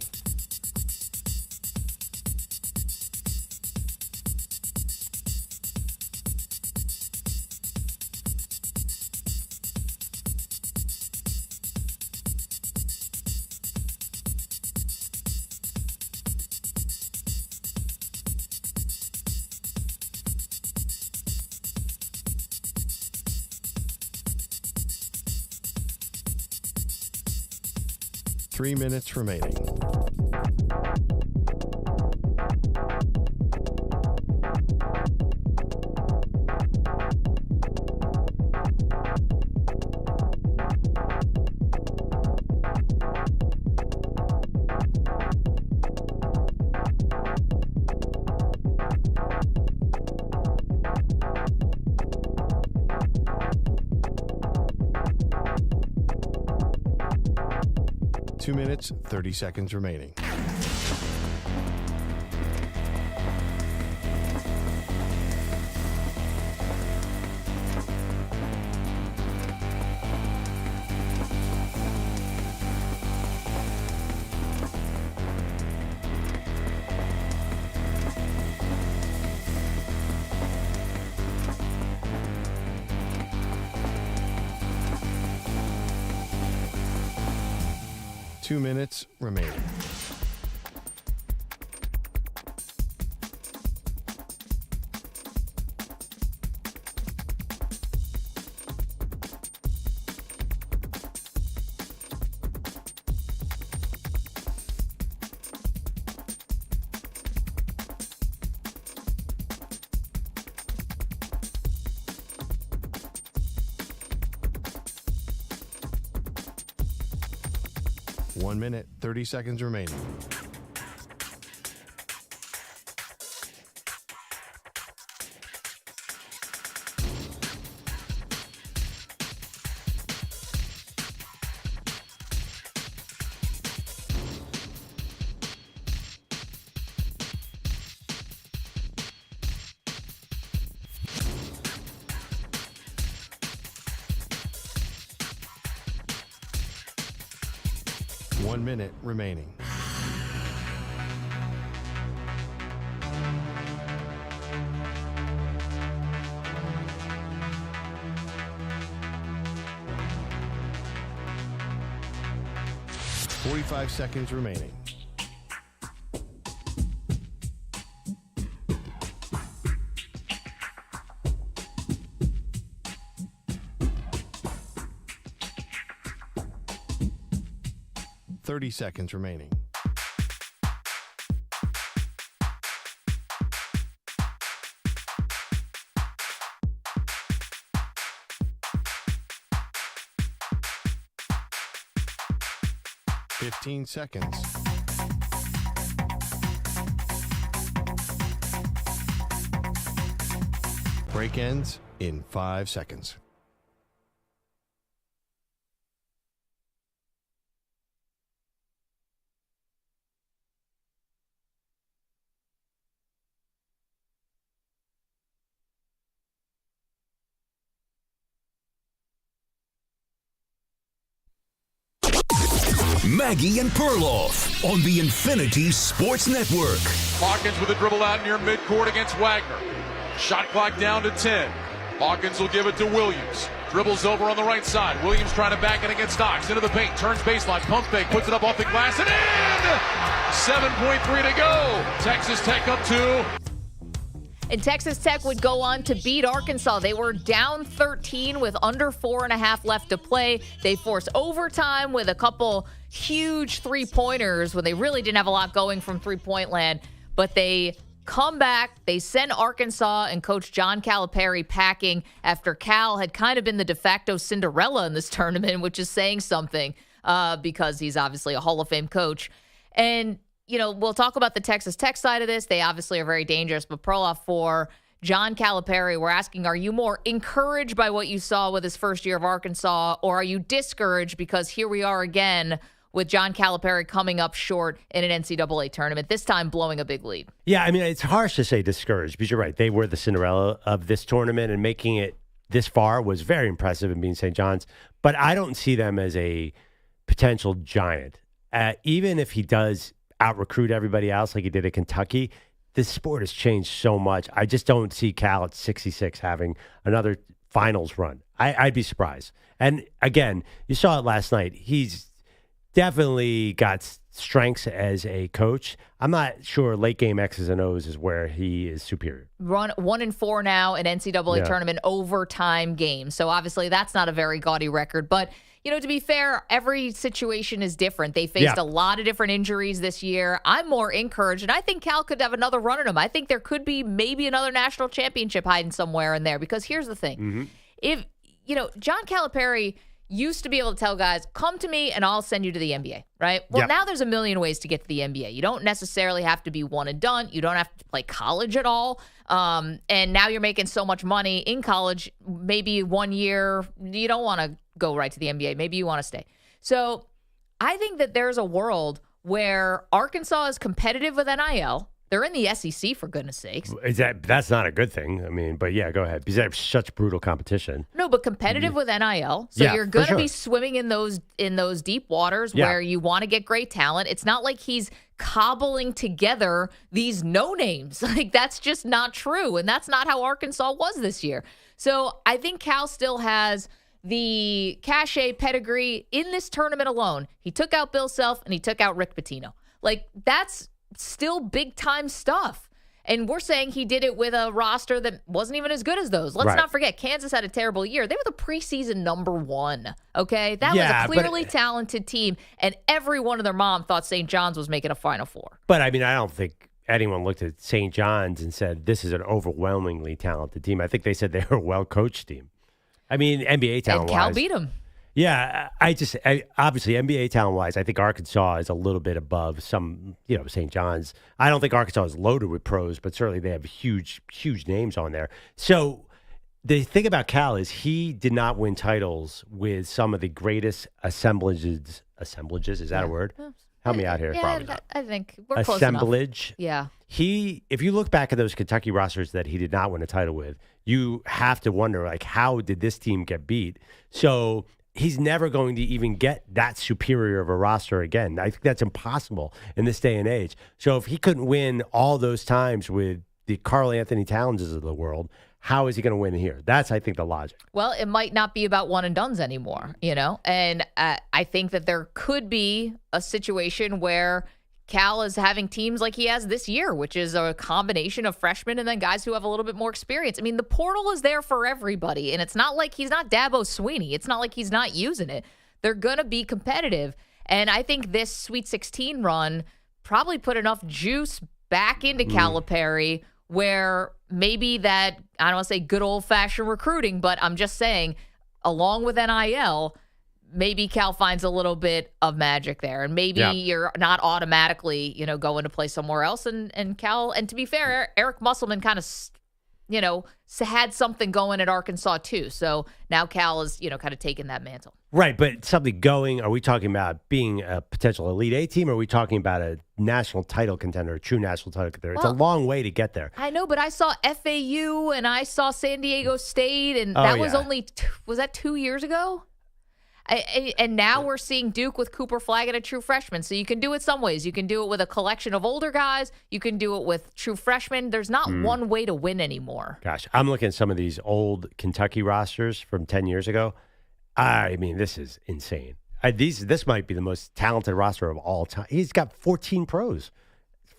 G: Three minutes remaining. Two minutes, 30 seconds remaining. Two minutes remaining. One minute, 30 seconds remaining. One minute remaining. Forty-five seconds remaining. Seconds remaining. 15 seconds. Break ends in 5 seconds.
A: Maggie and Perloff on the Infinity Sports Network.
I: Hawkins with a dribble out near midcourt against Wagner. Shot clock down to 10. Hawkins will give it to Williams. Dribbles over on the right side. Williams trying to back it against Knox. Into the paint. Turns baseline. Pump fake. Puts it up off the glass and in! 7.3 to go. Texas Tech up 2.
C: And Texas Tech would go on to beat Arkansas. They were down 13 with under 4.5 left to play. They forced overtime with a couple huge three-pointers when they really didn't have a lot going from three-point land. But they come back. They send Arkansas and Coach John Calipari packing after Cal had kind of been the de facto Cinderella in this tournament, which is saying something because he's obviously a Hall of Fame coach. And you know, we'll talk about the Texas Tech side of this. They obviously are very dangerous. But Perloff, for John Calipari, we're asking, are you more encouraged by what you saw with his first year of Arkansas, or are you discouraged because here we are again with John Calipari coming up short in an NCAA tournament, this time blowing a big lead?
D: Yeah, I mean, it's harsh to say discouraged because you're right. They were the Cinderella of this tournament, and making it this far was very impressive in being St. John's. But I don't see them as a potential giant. Even if he does out-recruit everybody else like he did at Kentucky, this sport has changed so much. I just don't see Cal at 66 having another finals run. I'd be surprised. And again, you saw it last night. He's definitely got strengths as a coach. I'm not sure late game X's and O's is where he is superior.
C: 1-4 now in NCAA tournament overtime games. So obviously that's not a very gaudy record, but you know, to be fair, every situation is different. They faced a lot of different injuries this year. I'm more encouraged, and I think Cal could have another run at him. I think there could be maybe another national championship hiding somewhere in there, because here's the thing. If, you know, John Calipari used to be able to tell guys, come to me and I'll send you to the NBA, right? Well, now there's a million ways to get to the NBA. You don't necessarily have to be one and done. You don't have to play college at all. And now you're making so much money in college, maybe 1 year, you don't want to go right to the NBA. Maybe you want to stay. So I think that there's a world where Arkansas is competitive with NIL. They're in the SEC, for goodness sakes.
D: That's not a good thing. I mean, but yeah, go ahead. Because that's such brutal competition.
C: No, but competitive with NIL. So you're going to be swimming in those deep waters where you want to get great talent. It's not like he's cobbling together these no-names. Like, that's just not true. And that's not how Arkansas was this year. So I think Cal still has the cachet pedigree in this tournament alone. He took out Bill Self and he took out Rick Pitino. Like, that's still big time stuff. And we're saying he did it with a roster that wasn't even as good as those. Let's not forget, Kansas had a terrible year. They were the preseason #1. Okay. That was a clearly talented team. And every one of their mom thought St. John's was making a Final Four.
D: But I mean, I don't think anyone looked at St. John's and said, this is an overwhelmingly talented team. I think they said they were a well-coached team. I mean, NBA talent-wise.
C: And Cal beat them.
D: Yeah, obviously NBA talent-wise, I think Arkansas is a little bit above some, St. John's. I don't think Arkansas is loaded with pros, but certainly they have huge, huge names on there. So the thing about Cal is he did not win titles with some of the greatest assemblages. Is that a word? Help me out here.
C: Yeah, I think we're close
D: assemblage.
C: Enough. Yeah.
D: If you look back at those Kentucky rosters that he did not win a title with, you have to wonder, like, how did this team get beat? So he's never going to even get that superior of a roster again. I think that's impossible in this day and age. So if he couldn't win all those times with the Karl Anthony Townses of the world, how is he going to win here? That's, I think, the logic.
C: Well, it might not be about one and dones anymore, And I think that there could be a situation where Cal is having teams like he has this year, which is a combination of freshmen and then guys who have a little bit more experience. I mean, the portal is there for everybody, and it's not like he's not Dabo Swinney. It's not like he's not using it. They're going to be competitive, and I think this Sweet 16 run probably put enough juice back into Calipari where maybe that, I don't want to say good old-fashioned recruiting, but I'm just saying, along with NIL, maybe Cal finds a little bit of magic there, and maybe you're not automatically, going to play somewhere else. And Cal, and to be fair, Eric Musselman kind of, had something going at Arkansas too. So now Cal is, kind of taking that mantle.
D: Right, but something going, are we talking about being a potential Elite Eight team, or are we talking about a national title contender, a true national title contender? It's a long way to get there.
C: I know, but I saw FAU and I saw San Diego State, and that was only, was that 2 years ago? And now we're seeing Duke with Cooper Flagg and a true freshman. So you can do it some ways. You can do it with a collection of older guys. You can do it with true freshmen. There's not one way to win anymore.
D: Gosh, I'm looking at some of these old Kentucky rosters from 10 years ago. I mean, this is insane. This might be the most talented roster of all time. He's got 14 pros.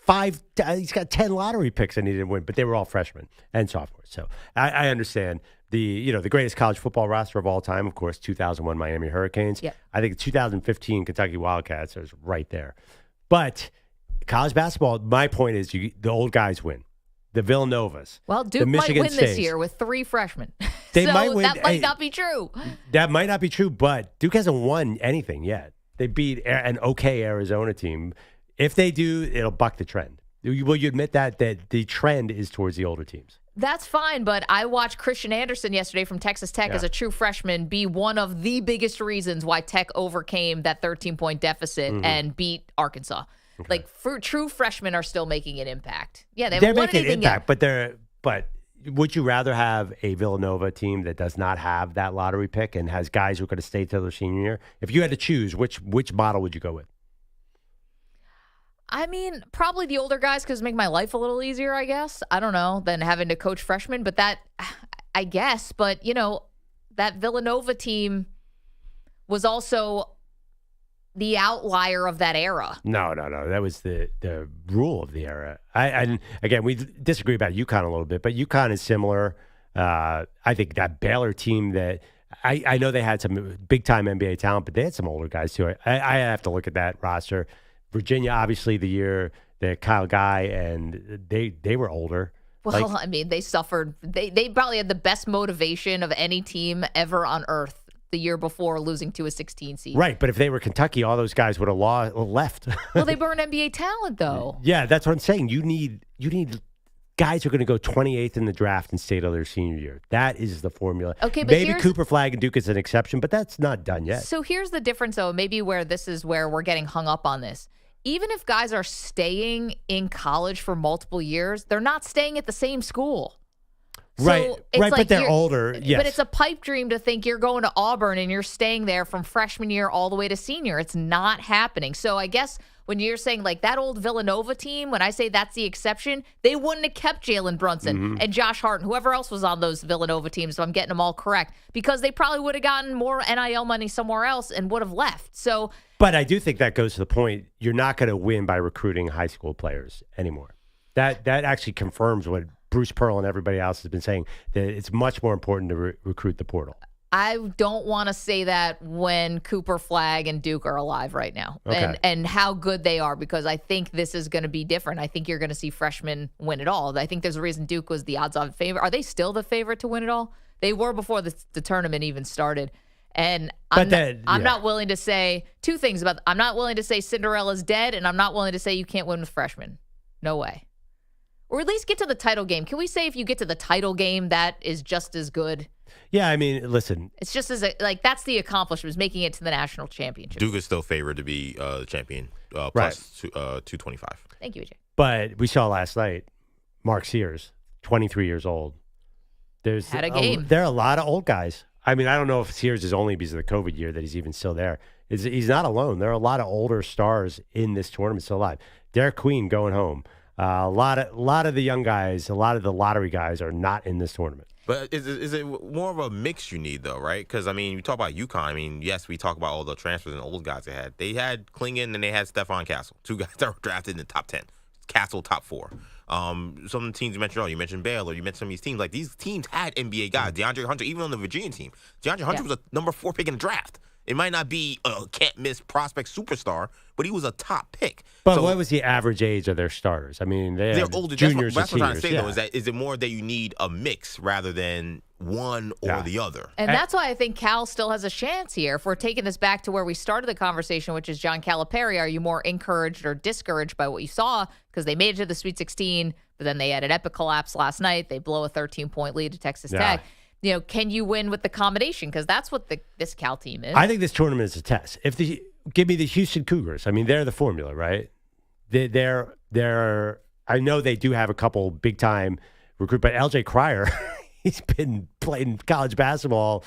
D: He's got 10 lottery picks and he didn't win, but they were all freshmen and sophomores. So I understand. The greatest college football roster of all time, of course, 2001 Miami Hurricanes.
C: Yep.
D: I think 2015 Kentucky Wildcats is right there. But college basketball, my point is the old guys win. The Villanovas.
C: Well, Duke
D: the
C: might
D: Michigan
C: win
D: States.
C: this year with 3 freshmen.
D: They
C: so
D: might win.
C: That might not be true.
D: That might not be true, but Duke hasn't won anything yet. They beat an okay Arizona team. If they do, it'll buck the trend. Will you admit that the trend is towards the older teams?
C: That's fine, but I watched Christian Anderson yesterday from Texas Tech as a true freshman be one of the biggest reasons why Tech overcame that 13-point deficit and beat Arkansas. Okay. Like, true freshmen are still making an impact. Yeah, they're making an impact,
D: but would you rather have a Villanova team that does not have that lottery pick and has guys who are going to stay till their senior year? If you had to choose, which model would you go with?
C: I mean, probably the older guys because make my life a little easier, I guess. I don't know, than having to coach freshmen. But that, I guess. But, that Villanova team was also the outlier of that era.
D: No. That was the rule of the era. Again, we disagree about UConn a little bit, but UConn is similar. I think that Baylor team that I know they had some big-time NBA talent, but they had some older guys too. I have to look at that roster. Virginia, obviously, the year that Kyle Guy and they were older.
C: Well, I mean, they suffered. They probably had the best motivation of any team ever on earth the year before losing to a 16 seed.
D: Right, but if they were Kentucky, all those guys would have left.
C: Well, they burned NBA talent, though.
D: Yeah, that's what I'm saying. You need guys who are going to go 28th in the draft and stay till their senior year. That is the formula.
C: Okay, but
D: maybe Cooper Flagg and Duke is an exception, but that's not done yet.
C: So here's the difference, though. Maybe where this is where we're getting hung up on this. Even if guys are staying in college for multiple years, they're not staying at the same school.
D: Right, but they're older. Yes.
C: But it's a pipe dream to think you're going to Auburn and you're staying there from freshman year all the way to senior. It's not happening. So I guess when you're saying like that old Villanova team, when I say that's the exception, they wouldn't have kept Jalen Brunson and Josh Hart and whoever else was on those Villanova teams, so I'm getting them all correct, because they probably would have gotten more NIL money somewhere else and would have left. So,
D: but I do think that goes to the point, you're not going to win by recruiting high school players anymore. That actually confirms what Bruce Pearl and everybody else has been saying, that it's much more important to recruit the portal.
C: I don't want to say that when Cooper Flagg and Duke are alive right now, and how good they are, because I think this is going to be different. I think you're going to see freshmen win it all. I think there's a reason Duke was the odds-on favorite. Are they still the favorite to win it all? They were before the tournament even started. And I'm not willing to say two things about. I'm not willing to say Cinderella's dead, and I'm not willing to say you can't win with freshmen. No way. Or at least get to the title game. Can we say if you get to the title game, that is just as good?
D: Yeah, I mean, listen.
C: It's just as that's the accomplishment, is making it to the national championship.
F: Duke is still favored to be the champion,
D: right.
F: plus 225.
C: Thank you, AJ.
D: But we saw last night, Mark Sears, 23 years old.
C: Had a game.
D: There are a lot of old guys. I mean, I don't know if Sears is only because of the COVID year that he's even still there. He's not alone. There are a lot of older stars in this tournament still alive. Derek Queen going home. A lot of the young guys, a lot of the lottery guys are not in this tournament.
F: But is it more of a mix you need, though, right? Because, I mean, you talk about UConn. I mean, yes, we talk about all the transfers and old guys they had. They had Klingon and they had Stephon Castle, 2 guys that were drafted in the top 10. Castle, top 4. Some of the teams you mentioned, you mentioned Baylor, you mentioned some of these teams. Like, these teams had NBA guys. DeAndre Hunter, even on the Virginia team. DeAndre Hunter was a number 4 pick in the draft. It might not be a can't-miss prospect superstar, but he was a top pick.
D: But
F: So
D: what was the average age of their starters? I mean,
F: they're older.
D: Juniors
F: That's what I'm trying to
D: and
F: say,
D: seniors.
F: though, is it more that you need a mix rather than one or the other?
C: And that's why I think Cal still has a chance here. If we're taking this back to where we started the conversation, which is John Calipari, are you more encouraged or discouraged by what you saw? Because they made it to the Sweet 16, but then they had an epic collapse last night. They blow a 13-point lead to Texas Tech. You know, can you win with the combination? Because that's what this Cal team is.
D: I think this tournament is a test. Give me the Houston Cougars. I mean, they're the formula, right? They're. I know they do have a couple big time recruit, but LJ Cryer, he's been playing college basketball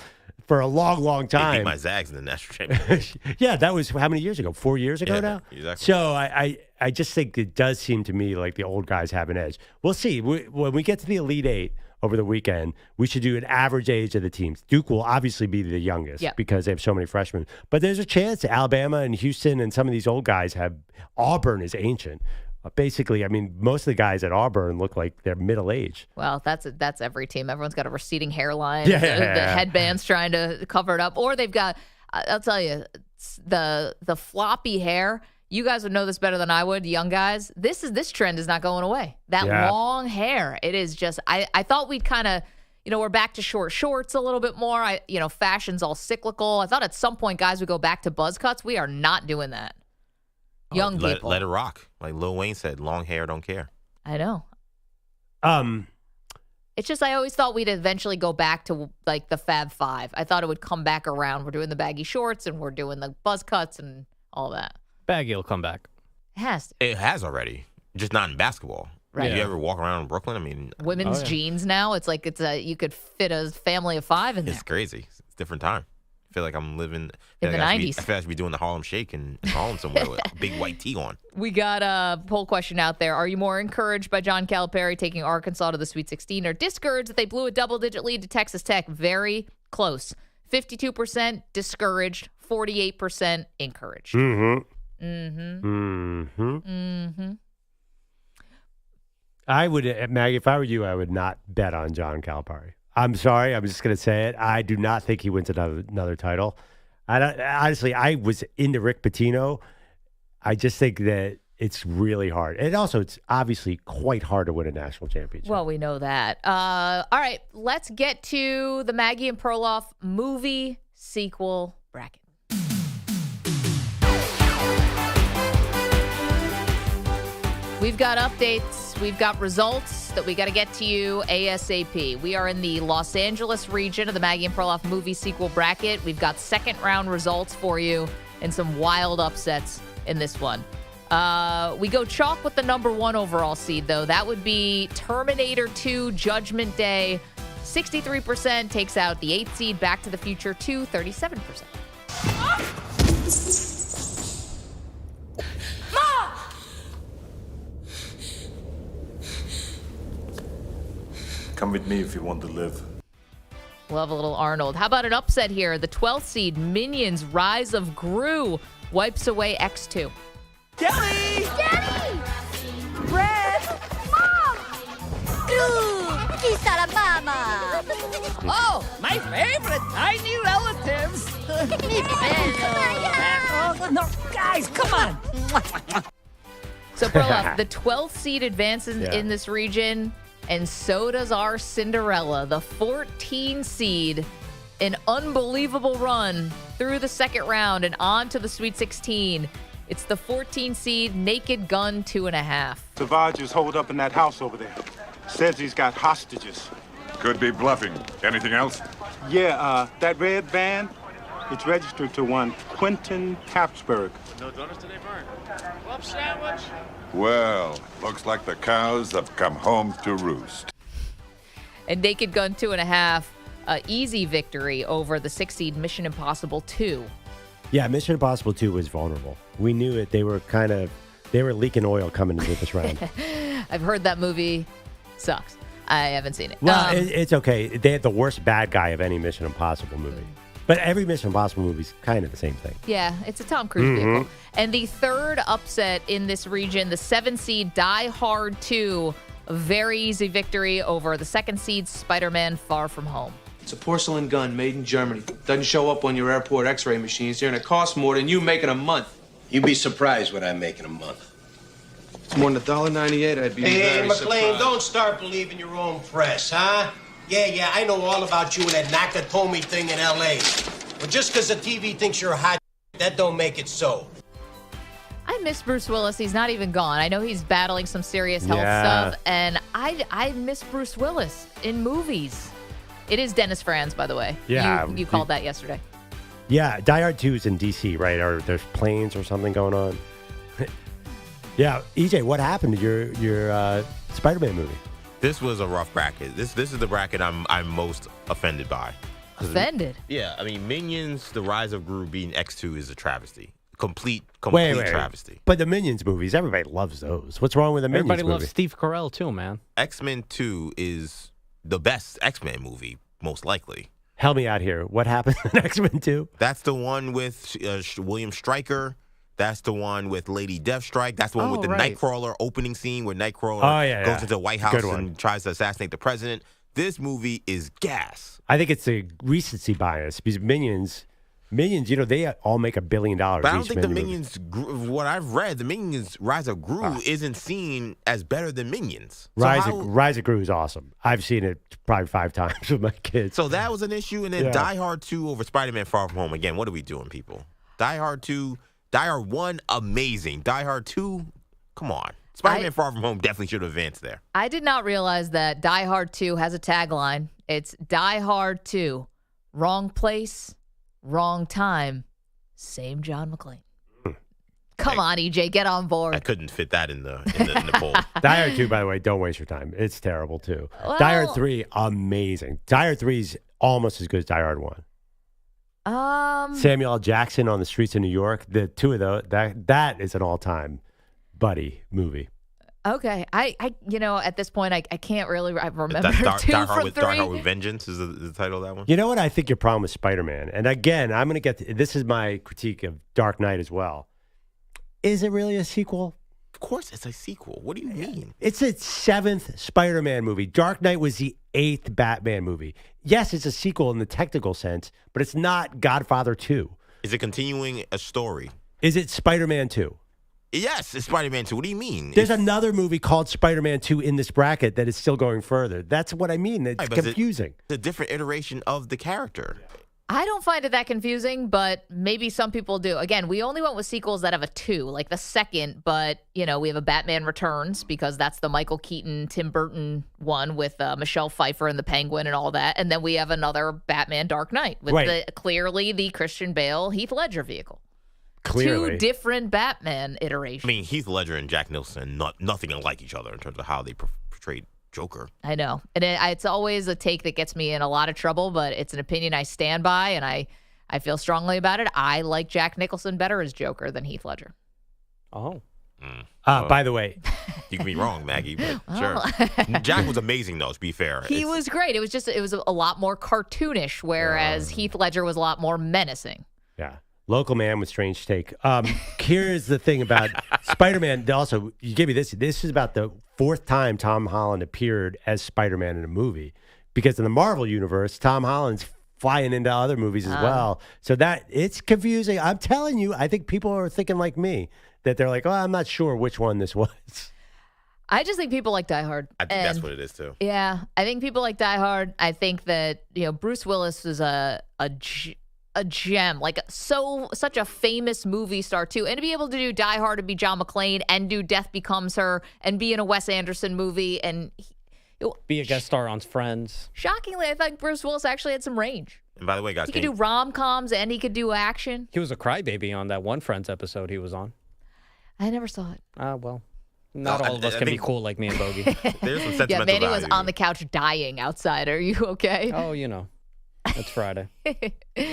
D: for a long
F: They
D: time.
F: beat my Zags in the national championship.
D: Yeah, that was how many years ago? 4 years ago now?
F: Exactly.
D: So I just think it does seem to me like the old guys have an edge. We'll see. When we get to the Elite Eight over the weekend, we should do an average age of the teams. Duke will obviously be the youngest because they have so many freshmen. But there's a chance Alabama and Houston and some of these old guys have. Auburn is ancient. Basically, I mean, most of the guys at Auburn look like they're middle-aged.
C: Well, that's every team. Everyone's got a receding hairline.
D: Yeah.
C: The headband's trying to cover it up. Or they've got, I'll tell you, the floppy hair. You guys would know this better than I would, young guys. This trend is not going away. That long hair. It is just, I thought we'd kind of, we're back to short shorts a little bit more. Fashion's all cyclical. I thought at some point guys would go back to buzz cuts. We are not doing that. Young people.
F: Let it rock. Like Lil Wayne said, long hair, don't care.
C: I know. It's just I always thought we'd eventually go back to like the Fab Five. I thought it would come back around. We're doing the baggy shorts and we're doing the buzz cuts and all that.
K: Baggy will come back.
C: It has to.
F: It has already, just not in basketball.
C: Right.
F: You ever walk around in Brooklyn? I mean,
C: Women's jeans now. It's like you could fit a family of 5 in there.
F: it's crazy. It's a different time. I feel like I'm living
C: in the 90s.
F: I feel like I should be doing the Harlem Shake in Harlem somewhere with a big white tee on.
C: We got a poll question out there. Are you more encouraged by John Calipari taking Arkansas to the Sweet 16 or discouraged that they blew a double-digit lead to Texas Tech? Very close. 52% discouraged, 48% encouraged.
D: I would, Maggie, if I were you, I would not bet on John Calipari. I'm sorry. I'm just going to say it. I do not think he wins another title. Honestly, I was into Rick Pitino. I just think that it's really hard. And also, it's obviously quite hard to win a national championship.
C: Well, we know that. All right, let's get to the Maggie and Perloff movie sequel bracket. We've got updates. We've got results that we got to get to you ASAP. We are in the Los Angeles region of the Maggie and Perloff movie sequel bracket. We've got second round results for you and some wild upsets in this one. We go chalk with the number 1 overall seed, though. That would be Terminator 2 Judgment Day. 63% takes out the 8th seed, Back to the Future 2, 37%.
O: Come with me if you want to live.
C: Love a little Arnold. How about an upset here? The 12th seed, Minions Rise of Gru, wipes away X2.
J: Kelly! Daddy! Red! Mom! Quizá la mama!
V: Oh, my favorite tiny relatives! No, guys, come on!
C: So, Perloff, the 12th seed advances in this region, and so does our Cinderella, the 14 seed. An unbelievable run through the second round and on to the Sweet 16. It's the 14 seed, Naked Gun 2.5.
O: Savage is holed up in that house over there. Says he's got hostages.
W: Could be bluffing. Anything else?
O: Yeah, that red van, it's registered to one Quentin Capsburg.
I: No donuts today, Vern? Club sandwich?
W: Well, looks like the cows have come home to roost.
C: And Naked Gun 2.5, easy victory over the 6 seed Mission Impossible 2.
D: Yeah, Mission Impossible 2 was vulnerable. We knew it. They were leaking oil coming into this round.
C: I've heard that movie sucks. I haven't seen it.
D: Well, it's okay. They had the worst bad guy of any Mission Impossible movie. But every Mission Impossible movie is kind of the same thing.
C: Yeah, it's a Tom Cruise vehicle. And the third upset in this region, the 7 seed Die Hard 2, a very easy victory over the 2nd seed Spider-Man Far From Home.
E: It's a porcelain gun made in Germany. Doesn't show up on your airport x-ray machines here, and it costs more than you make in a month.
M: You'd be surprised what I make in a month.
E: It's more than $1.98. I'd be very
M: McLean,
E: surprised.
M: don't start believing your own press, huh? Yeah, I know all about you and that Nakatomi thing in L.A. But just because the TV thinks you're hot, that don't make it so.
C: I miss Bruce Willis. He's not even gone. I know he's battling some serious health stuff, and I miss Bruce Willis in movies. It is Dennis Franz, by the way.
D: Yeah.
C: You called that yesterday.
D: Yeah, Die Hard 2 is in D.C., right? Or there's planes or something going on. Yeah, EJ, what happened to your Spider-Man movie?
F: This was a rough bracket. This is the bracket I'm most offended by.
C: Offended?
F: Yeah, I mean, Minions: The Rise of Gru being X2 is a travesty. Complete
D: Wait.
F: travesty.
D: But the Minions movies, everybody loves those. What's wrong with the Minions
H: Everybody
D: movie?
H: loves Steve Carell, too, man.
F: X-Men 2 is the best X-Men movie, most likely.
D: Help me out here. What happened in X-Men 2?
F: That's the one with William Stryker. That's the one with Lady Deathstrike. That's the one with the Nightcrawler opening scene where Nightcrawler goes into the White House and tries to assassinate the president. This movie is gas.
D: I think it's a recency bias because Minions, they all make $1 billion.
F: But I don't think the
D: Minions.
F: what I've read, the Minions Rise of Gru isn't seen as better than Minions.
D: Rise of Gru is awesome. I've seen it probably 5 times with my kids.
F: So that was an issue. And then Die Hard 2 over Spider-Man Far From Home. Again, what are we doing, people? Die Hard 2, Die Hard 1, amazing. Die Hard 2, come on. Spider-Man Far From Home definitely should have advanced there.
C: I did not realize that Die Hard 2 has a tagline. It's Die Hard 2, wrong place, wrong time, same John McClane. Come on, EJ, get on board.
F: I couldn't fit that in the poll.
D: Die Hard 2, by the way, don't waste your time. It's terrible, too.
C: Well,
D: Die Hard 3, amazing. Die Hard 3 is almost as good as Die Hard 1. Samuel L. Jackson on the streets of New York, the two of those, that is an all-time buddy movie.
C: Okay. I at this point, I can't really remember
F: Die
C: 2
F: Hard
C: from
F: with
C: 3.
F: Die Hard with Vengeance is the title of that one.
D: You know what I think your problem with Spider-Man, and again, I'm going to get to, this is my critique of Dark Knight as well. Is it really a sequel?
F: Of course it's a sequel. What do you mean?
D: It's its 7th Spider-Man movie. Dark Knight was the 8th Batman movie. Yes, it's a sequel in the technical sense, but it's not Godfather 2.
F: Is it continuing a story?
D: Is it Spider-Man 2?
F: Yes, it's Spider-Man 2. What do you mean?
D: There's another movie called Spider-Man 2 in this bracket that is still going further. That's what I mean. It's confusing.
F: It's a different iteration of the character.
C: I don't find it that confusing, but maybe some people do. Again, we only went with sequels that have a 2, like the second, but, we have a Batman Returns because that's the Michael Keaton, Tim Burton one with Michelle Pfeiffer and the Penguin and all that. And then we have another Batman Dark Knight with clearly the Christian Bale, Heath Ledger vehicle.
D: Clearly.
C: 2 different Batman iterations.
F: I mean, Heath Ledger and Jack Nicholson, nothing unlike each other in terms of how they portrayed Joker.
C: I know. And it's always a take that gets me in a lot of trouble, but it's an opinion I stand by, and I feel strongly about it. I like Jack Nicholson better as Joker than Heath Ledger.
H: Oh.
D: By the way.
F: You can be wrong, Maggie, but sure. Jack was amazing, though, to be fair.
C: He was great. It was a lot more cartoonish, whereas Heath Ledger was a lot more menacing.
D: Yeah. Local man with strange take. Here's the thing about Spider-Man. Also, you gave me this. This is about the 4th time Tom Holland appeared as Spider-Man in a movie. Because in the Marvel universe, Tom Holland's flying into other movies as well. So it's confusing. I'm telling you, I think people are thinking like me, that they're like, I'm not sure which one this was.
C: I just think people like Die Hard.
F: I think that's what it is, too.
C: Yeah, I think people like Die Hard. I think that, Bruce Willis is a gem, like such a famous movie star too, and to be able to do Die Hard and be John McClane and do Death Becomes Her and be in a Wes Anderson movie and
H: be a guest star on Friends.
C: Shockingly, I think Bruce Willis actually had some range.
F: And by the way, guys,
C: he could do rom-coms and he could do action.
H: He was a crybaby on that one Friends episode he was on.
C: I never saw it.
H: Well, not all of us can be cool like me and Bogey.
F: There's some sentimental
C: Yeah, Manny was
F: value.
C: on the couch dying outside. Are you okay?
H: Oh, it's Friday.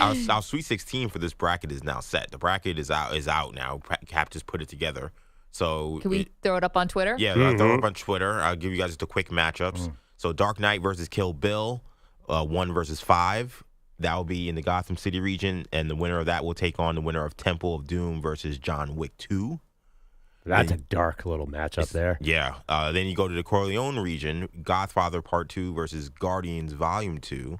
F: Our Sweet 16 for this bracket is now set. The bracket is out now. Cap just put it together. So
C: can we throw it up on Twitter?
F: Yeah, I'll throw it up on Twitter. I'll give you guys the quick matchups. So Dark Knight versus Kill Bill, 1 versus 5. That will be in the Gotham City region, and the winner of that will take on the winner of Temple of Doom versus John Wick 2.
D: That's a dark little matchup there.
F: Yeah. Then you go to the Corleone region, Godfather Part 2 versus Guardians Volume 2.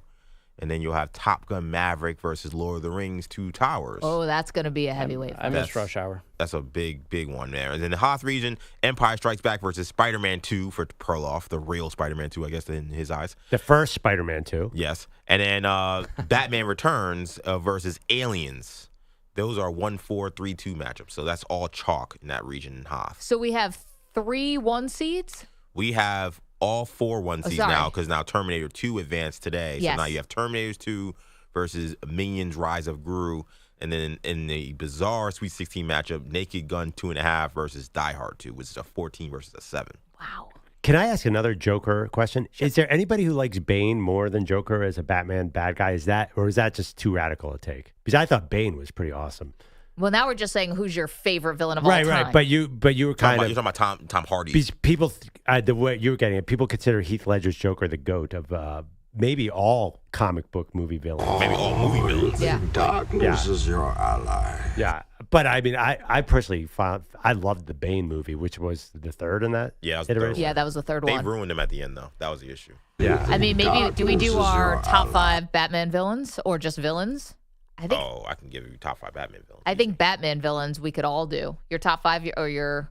F: And then you'll have Top Gun Maverick versus Lord of the Rings, Two Towers.
C: Oh, that's going to be a heavyweight.
H: I missed Rush Hour.
F: That's a big one there. And then the Hoth region, Empire Strikes Back versus Spider-Man 2 for Perloff, the real Spider-Man 2, I guess, in his eyes.
D: The first Spider-Man 2.
F: Yes. And then Batman Returns versus Aliens. Those are 1-4-3-2 matchups. So that's all chalk in that region in Hoth.
C: So we have 3 1 seeds?
F: We have all 4 1 seeds now because now Terminator 2 advanced today.
C: Yes.
F: So now you have Terminators 2 versus Minions Rise of Gru. And then in the bizarre Sweet 16 matchup, Naked Gun 2.5 versus Die Hard 2, which is a 14 versus a 7.
C: Wow.
D: Can I ask another Joker question? Sure. Is there anybody who likes Bane more than Joker as a Batman bad guy? Is that just too radical a take? Because I thought Bane was pretty awesome.
C: Well, now we're just saying who's your favorite villain of all time.
D: Right. But you were kind of
F: you're talking about Tom Hardy.
D: Because people, the way you were getting it, people consider Heath Ledger's Joker the GOAT of maybe all comic book movie villains.
F: Maybe all movie villains.
C: Yeah.
L: Darkness is your ally.
D: Yeah. But I mean, I personally I loved the Bane movie, which was the third in that.
F: Yeah,
C: Yeah, that was the third one.
F: They ruined him at the end, though. That was the issue.
D: Yeah.
C: I mean, maybe do we do our top 5 Batman villains or just villains? I
F: can give you top 5 Batman villains.
C: I think Batman villains we could all do. Your top 5 or your.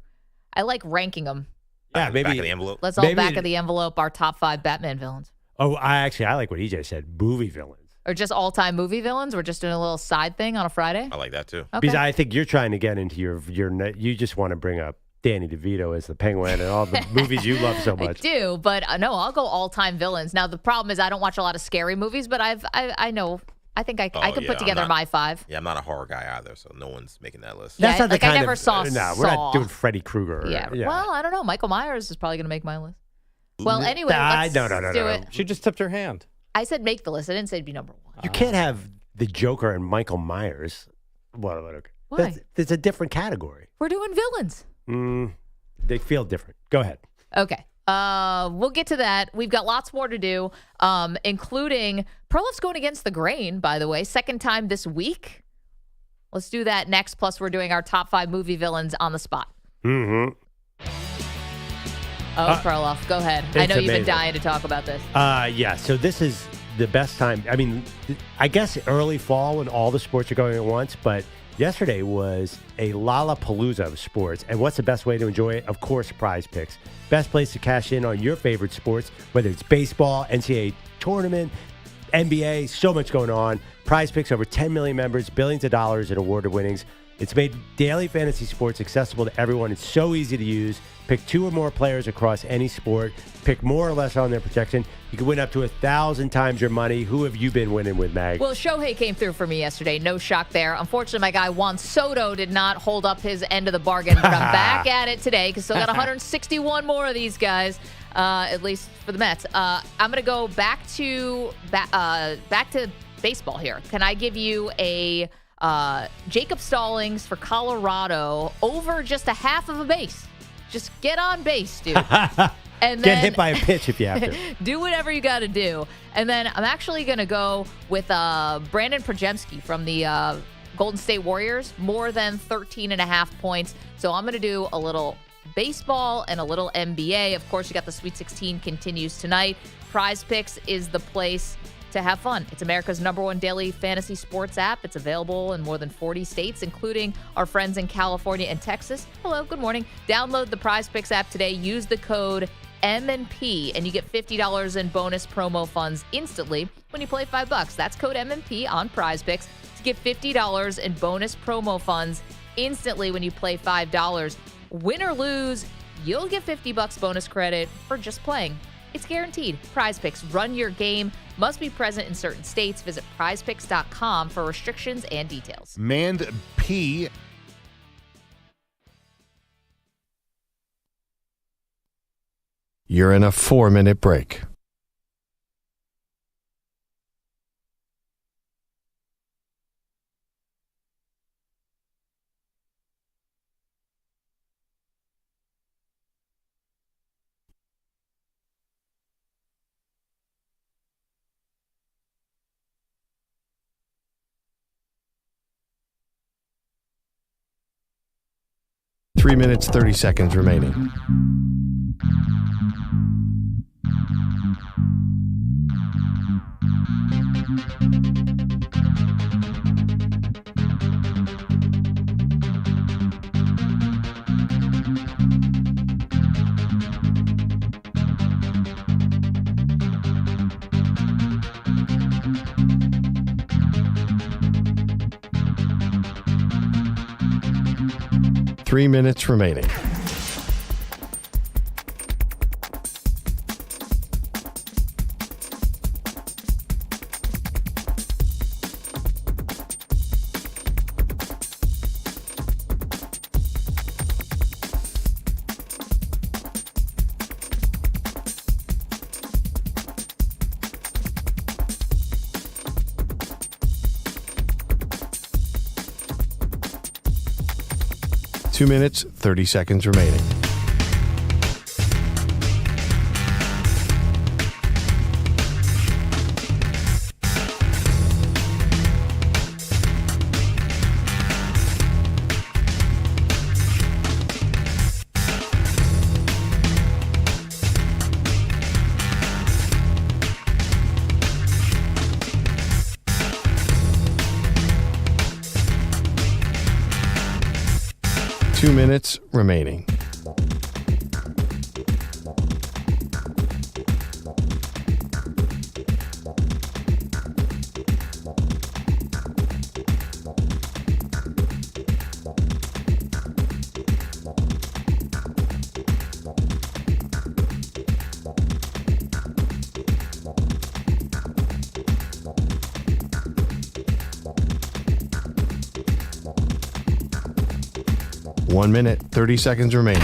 C: I like ranking them.
D: Yeah, maybe
F: back of the envelope.
C: Let's all back of the envelope our top 5 Batman villains.
D: Oh, I like what EJ said. Movie villains.
C: Or just all-time movie villains? We're just doing a little side thing on a Friday?
F: I like that, too.
C: Okay.
D: Because I think you're trying to get into your you just want to bring up Danny DeVito as the Penguin and all the movies you love so much.
C: I do, but no, I'll go all-time villains. Now, the problem is I don't watch a lot of scary movies, but I know. I think I can put together my 5.
F: Yeah, I'm not a horror guy either, so no one's making that list.
C: That's not the kind I never saw
D: No,
C: Saw.
D: we're not doing Freddy Krueger.
C: Yeah. Well, I don't know. Michael Myers is probably going to make my list. Well, anyway, let's do it.
K: She just tipped her hand.
C: I said make the list. I didn't say be number 1.
D: You can't have the Joker and Michael Myers. What?
C: Why?
D: There's a different category.
C: We're doing villains.
D: They feel different. Go ahead.
C: Okay. We'll get to that. We've got lots more to do, including Perloff's going against the grain, by the way. Second time this week. Let's do that next. Plus, we're doing our top 5 movie villains on the spot.
D: Mm-hmm.
C: Perloff, go ahead. I know you've been dying to talk about this.
D: Yeah, so this is the best time. I mean, I guess early fall when all the sports are going at once, but yesterday was a Lollapalooza of sports. And what's the best way to enjoy it? Of course, Prize Picks. Best place to cash in on your favorite sports, whether it's baseball, NCAA tournament, NBA, so much going on. Prize Picks, over 10 million members, billions of dollars in awarded winnings. It's made daily fantasy sports accessible to everyone. It's so easy to use. Pick 2 or more players across any sport. Pick more or less on their projection. You can win up to 1,000 times your money. Who have you been winning with, Mag?
C: Well, Shohei came through for me yesterday. No shock there. Unfortunately, my guy Juan Soto did not hold up his end of the bargain. But I'm back at it today because still got 161 more of these guys, at least for the Mets. I'm going to go back to baseball here. Can I give you a Jacob Stallings for Colorado over just a half of a base? Just get on base, dude. And then
D: get hit by a pitch if you have to.
C: Do whatever you got to do. And then I'm actually going to go with Brandon Przemski from the Golden State Warriors, more than 13.5 points. So I'm going to do a little baseball and a little NBA. Of course, you got the Sweet 16 continues tonight. Prize Picks is the place to have fun. It's America's #1 daily fantasy sports app. It's available in more than 40 states, including our friends in California and Texas. Hello, good morning. Download the Prize Picks app today. Use the code M&P, and you get $50 in bonus promo funds instantly when you play $5. That's code M&P on Prize Picks to get $50 in bonus promo funds instantly when you play $5. Win or lose, you'll get $50 bonus credit for just playing. It's guaranteed. Prize Picks. Run your game. Must be present in certain states. Visit prizepicks.com for restrictions and details.
N: Mand P.
G: You're in a 4-minute break. Three minutes, 30 seconds remaining. Three minutes remaining. Two minutes, 30 seconds remaining. Two minutes remaining. One minute, 30 seconds remaining.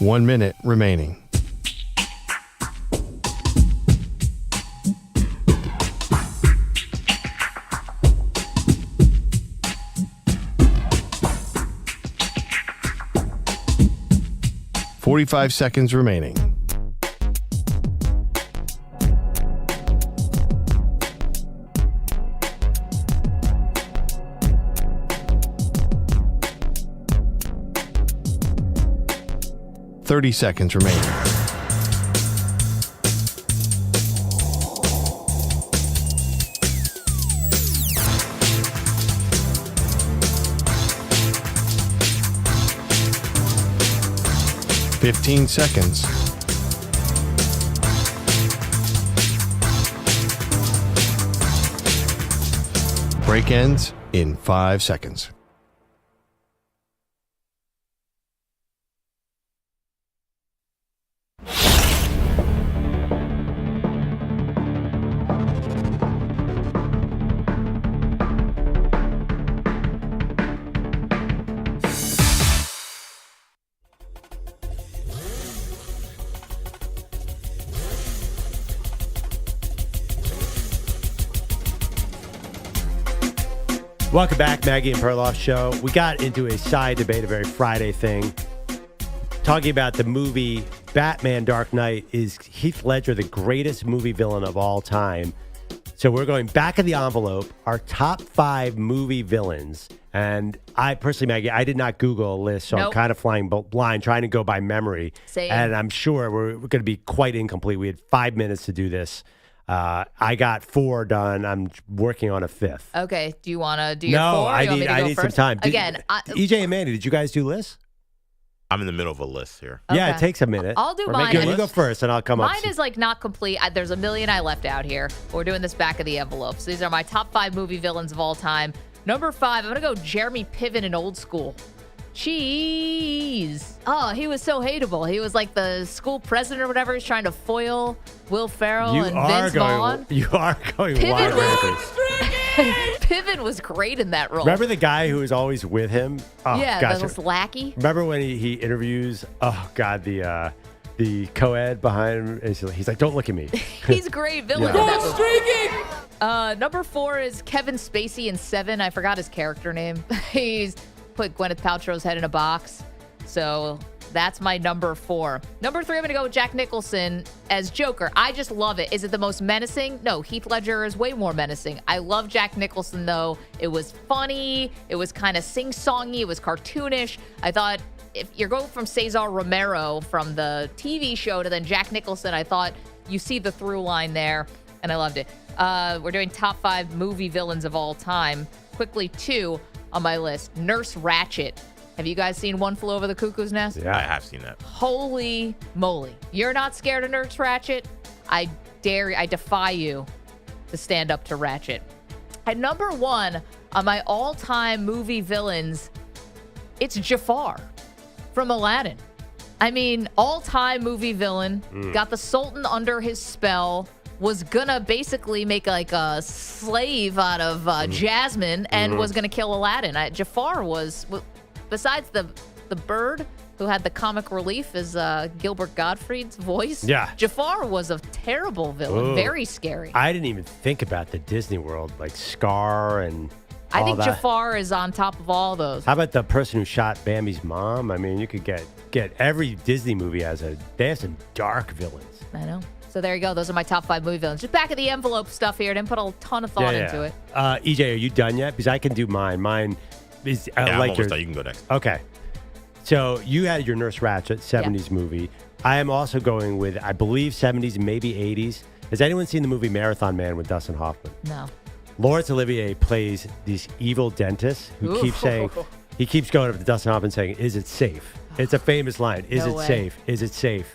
G: One minute remaining. $45 seconds remaining. $30 seconds remaining. $15 seconds. Break ends in 5 seconds.
D: Welcome back, Maggie and Perloff Show. We got into a side debate, a very Friday thing, talking about the movie Batman Dark Knight. Is Heath Ledger the greatest movie villain of all time? So we're going back of the envelope, our top 5 movie villains. And I personally, Maggie, I did not Google a list, so I'm kind of flying blind, trying to go by memory.
C: Same.
D: And I'm sure we're going to be quite incomplete. We had 5 minutes to do this. I got 4 done. I'm working on a 5th.
C: Okay. Do you want to do your 4?
D: I need some time.
C: Again,
D: EJ and Mandy, did you guys do lists?
F: I'm in the middle of a list here.
D: Yeah, it takes a minute.
C: I'll do mine.
D: You go first, and I'll come up.
C: Mine is like not complete. There's a million I left out here. We're doing this back of the envelope. So these are my top 5 movie villains of all time. Number 5, I'm going to go Jeremy Piven in Old School. Jeez. Oh, he was so hateable. He was like the school president or whatever. He's trying to foil Will Ferrell and Vince Vaughn.
D: You are going wild.
C: Piven was great in that role.
D: Remember the guy who was always with him? Oh,
C: yeah,
D: gosh.
C: that was lackey.
D: Remember when he interviews, oh, God, the co-ed behind him? He's like, don't look at me.
C: He's great villain.
D: Yeah.
C: In that movie. Number 4 is Kevin Spacey in Seven. I forgot his character name. He's put Gwyneth Paltrow's head in a box. So that's my number 4. Number 3, I'm going to go with Jack Nicholson as Joker. I just love it. Is it the most menacing? No, Heath Ledger is way more menacing. I love Jack Nicholson, though. It was funny. It was kind of sing-songy. It was cartoonish. I thought if you're going from Cesar Romero from the TV show to then Jack Nicholson, I thought you see the through line there, and I loved it. We're doing top 5 movie villains of all time. Quickly, 2 on my list. Nurse Ratched. Have you guys seen One Flew Over the Cuckoo's Nest?
F: Yeah, I have seen that.
C: Holy moly. You're not scared of Nurse Ratched? I defy you to stand up to Ratched. At number 1 on my all-time movie villains, it's Jafar from Aladdin. I mean, all-time movie villain, got the Sultan under his spell, was gonna basically make like a slave out of Jasmine and was gonna kill Aladdin. Jafar was, besides the bird who had the comic relief as Gilbert Gottfried's voice.
D: Yeah.
C: Jafar was a terrible villain, very scary.
D: I didn't even think about the Disney World, like Scar and
C: I think
D: that.
C: Jafar is on top of all those.
D: How about the person who shot Bambi's mom? I mean, you could get every Disney movie they have some dark villains.
C: I know. So there you go. Those are my top 5 movie villains. Just back of the envelope stuff here. Didn't put a ton of thought into it.
D: EJ, are you done yet? Because I can do mine. Mine is
F: I'm
D: like
F: almost done. You can go next.
D: Okay. So you had your Nurse Ratched 70s movie. I am also going with, I believe, 70s, maybe 80s. Has anyone seen the movie Marathon Man with Dustin Hoffman?
C: No.
D: Laurence Olivier plays this evil dentist who keeps saying, he keeps going up to Dustin Hoffman saying, "Is it safe?" It's a famous line. Is
C: No
D: it
C: way.
D: safe? Is it safe?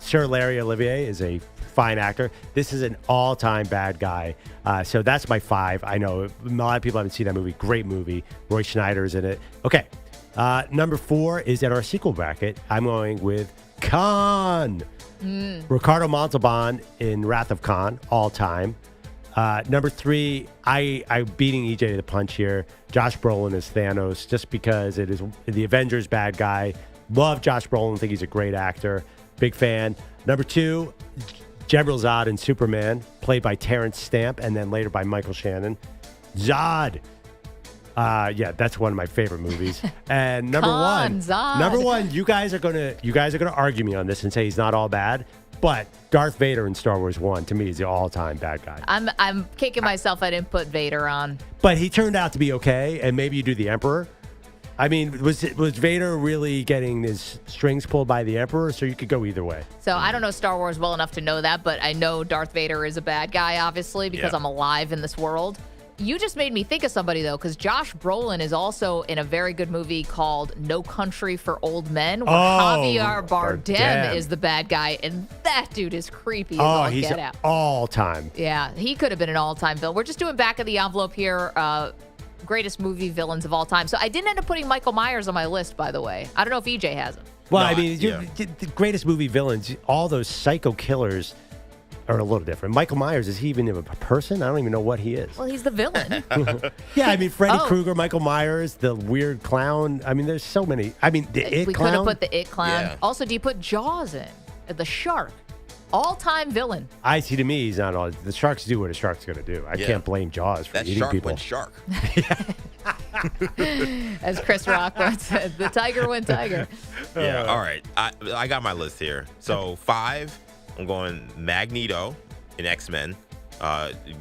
D: Sir Larry Olivier is a fine actor. This is an all-time bad guy. So that's my 5. I know a lot of people haven't seen that movie. Great movie. Roy Schneider's in it. Okay. Number 4 is in our sequel bracket. I'm going with Khan. Ricardo Montalban in Wrath of Khan, all time. Number 3, I'm beating EJ to the punch here. Josh Brolin is Thanos, just because it is the Avengers bad guy. Love Josh Brolin, think he's a great actor. Big fan. Number 2, Jebel Zod in Superman, played by Terrence Stamp and then later by Michael Shannon. Zod. Yeah, that's one of my favorite movies. And number
C: Khan,
D: 1,
C: Zod.
D: number 1, you guys are gonna argue me on this and say he's not all bad, but Darth Vader in Star Wars 1 to me is the all-time bad guy.
C: I'm kicking myself I didn't put Vader on.
D: But he turned out to be okay, and maybe you do the Emperor. I mean, was Vader really getting his strings pulled by the Emperor? So you could go either way.
C: So I don't know Star Wars well enough to know that, but I know Darth Vader is a bad guy, obviously, because I'm alive in this world. You just made me think of somebody, though, because Josh Brolin is also in a very good movie called No Country for Old Men, where Javier Bardem is the bad guy, and that dude is creepy as all
D: he's
C: get out.
D: all-time.
C: Yeah, he could have been an all-time villain. We're just doing back of the envelope here, greatest movie villains of all time. So I didn't end up putting Michael Myers on my list, by the way. I don't know if EJ has him.
D: Well, I mean, the greatest movie villains, all those psycho killers are a little different. Michael Myers, is he even a person? I don't even know what he is.
C: Well, he's the villain.
D: Yeah, I mean, Freddy Krueger, Michael Myers, the weird clown. I mean, there's so many. I mean, the It
C: we
D: Clown.
C: could have put the It Clown.
D: Yeah.
C: Also, do you put Jaws in? The shark. All-time villain.
D: I see. To me, he's not all. The sharks do what a shark's going to do. I can't blame Jaws for
F: That
D: eating
F: shark
D: people.
F: went shark.
C: As Chris Rock once said, the tiger went tiger.
F: Yeah, all right. I got my list here. So 5, I'm going Magneto in X-Men.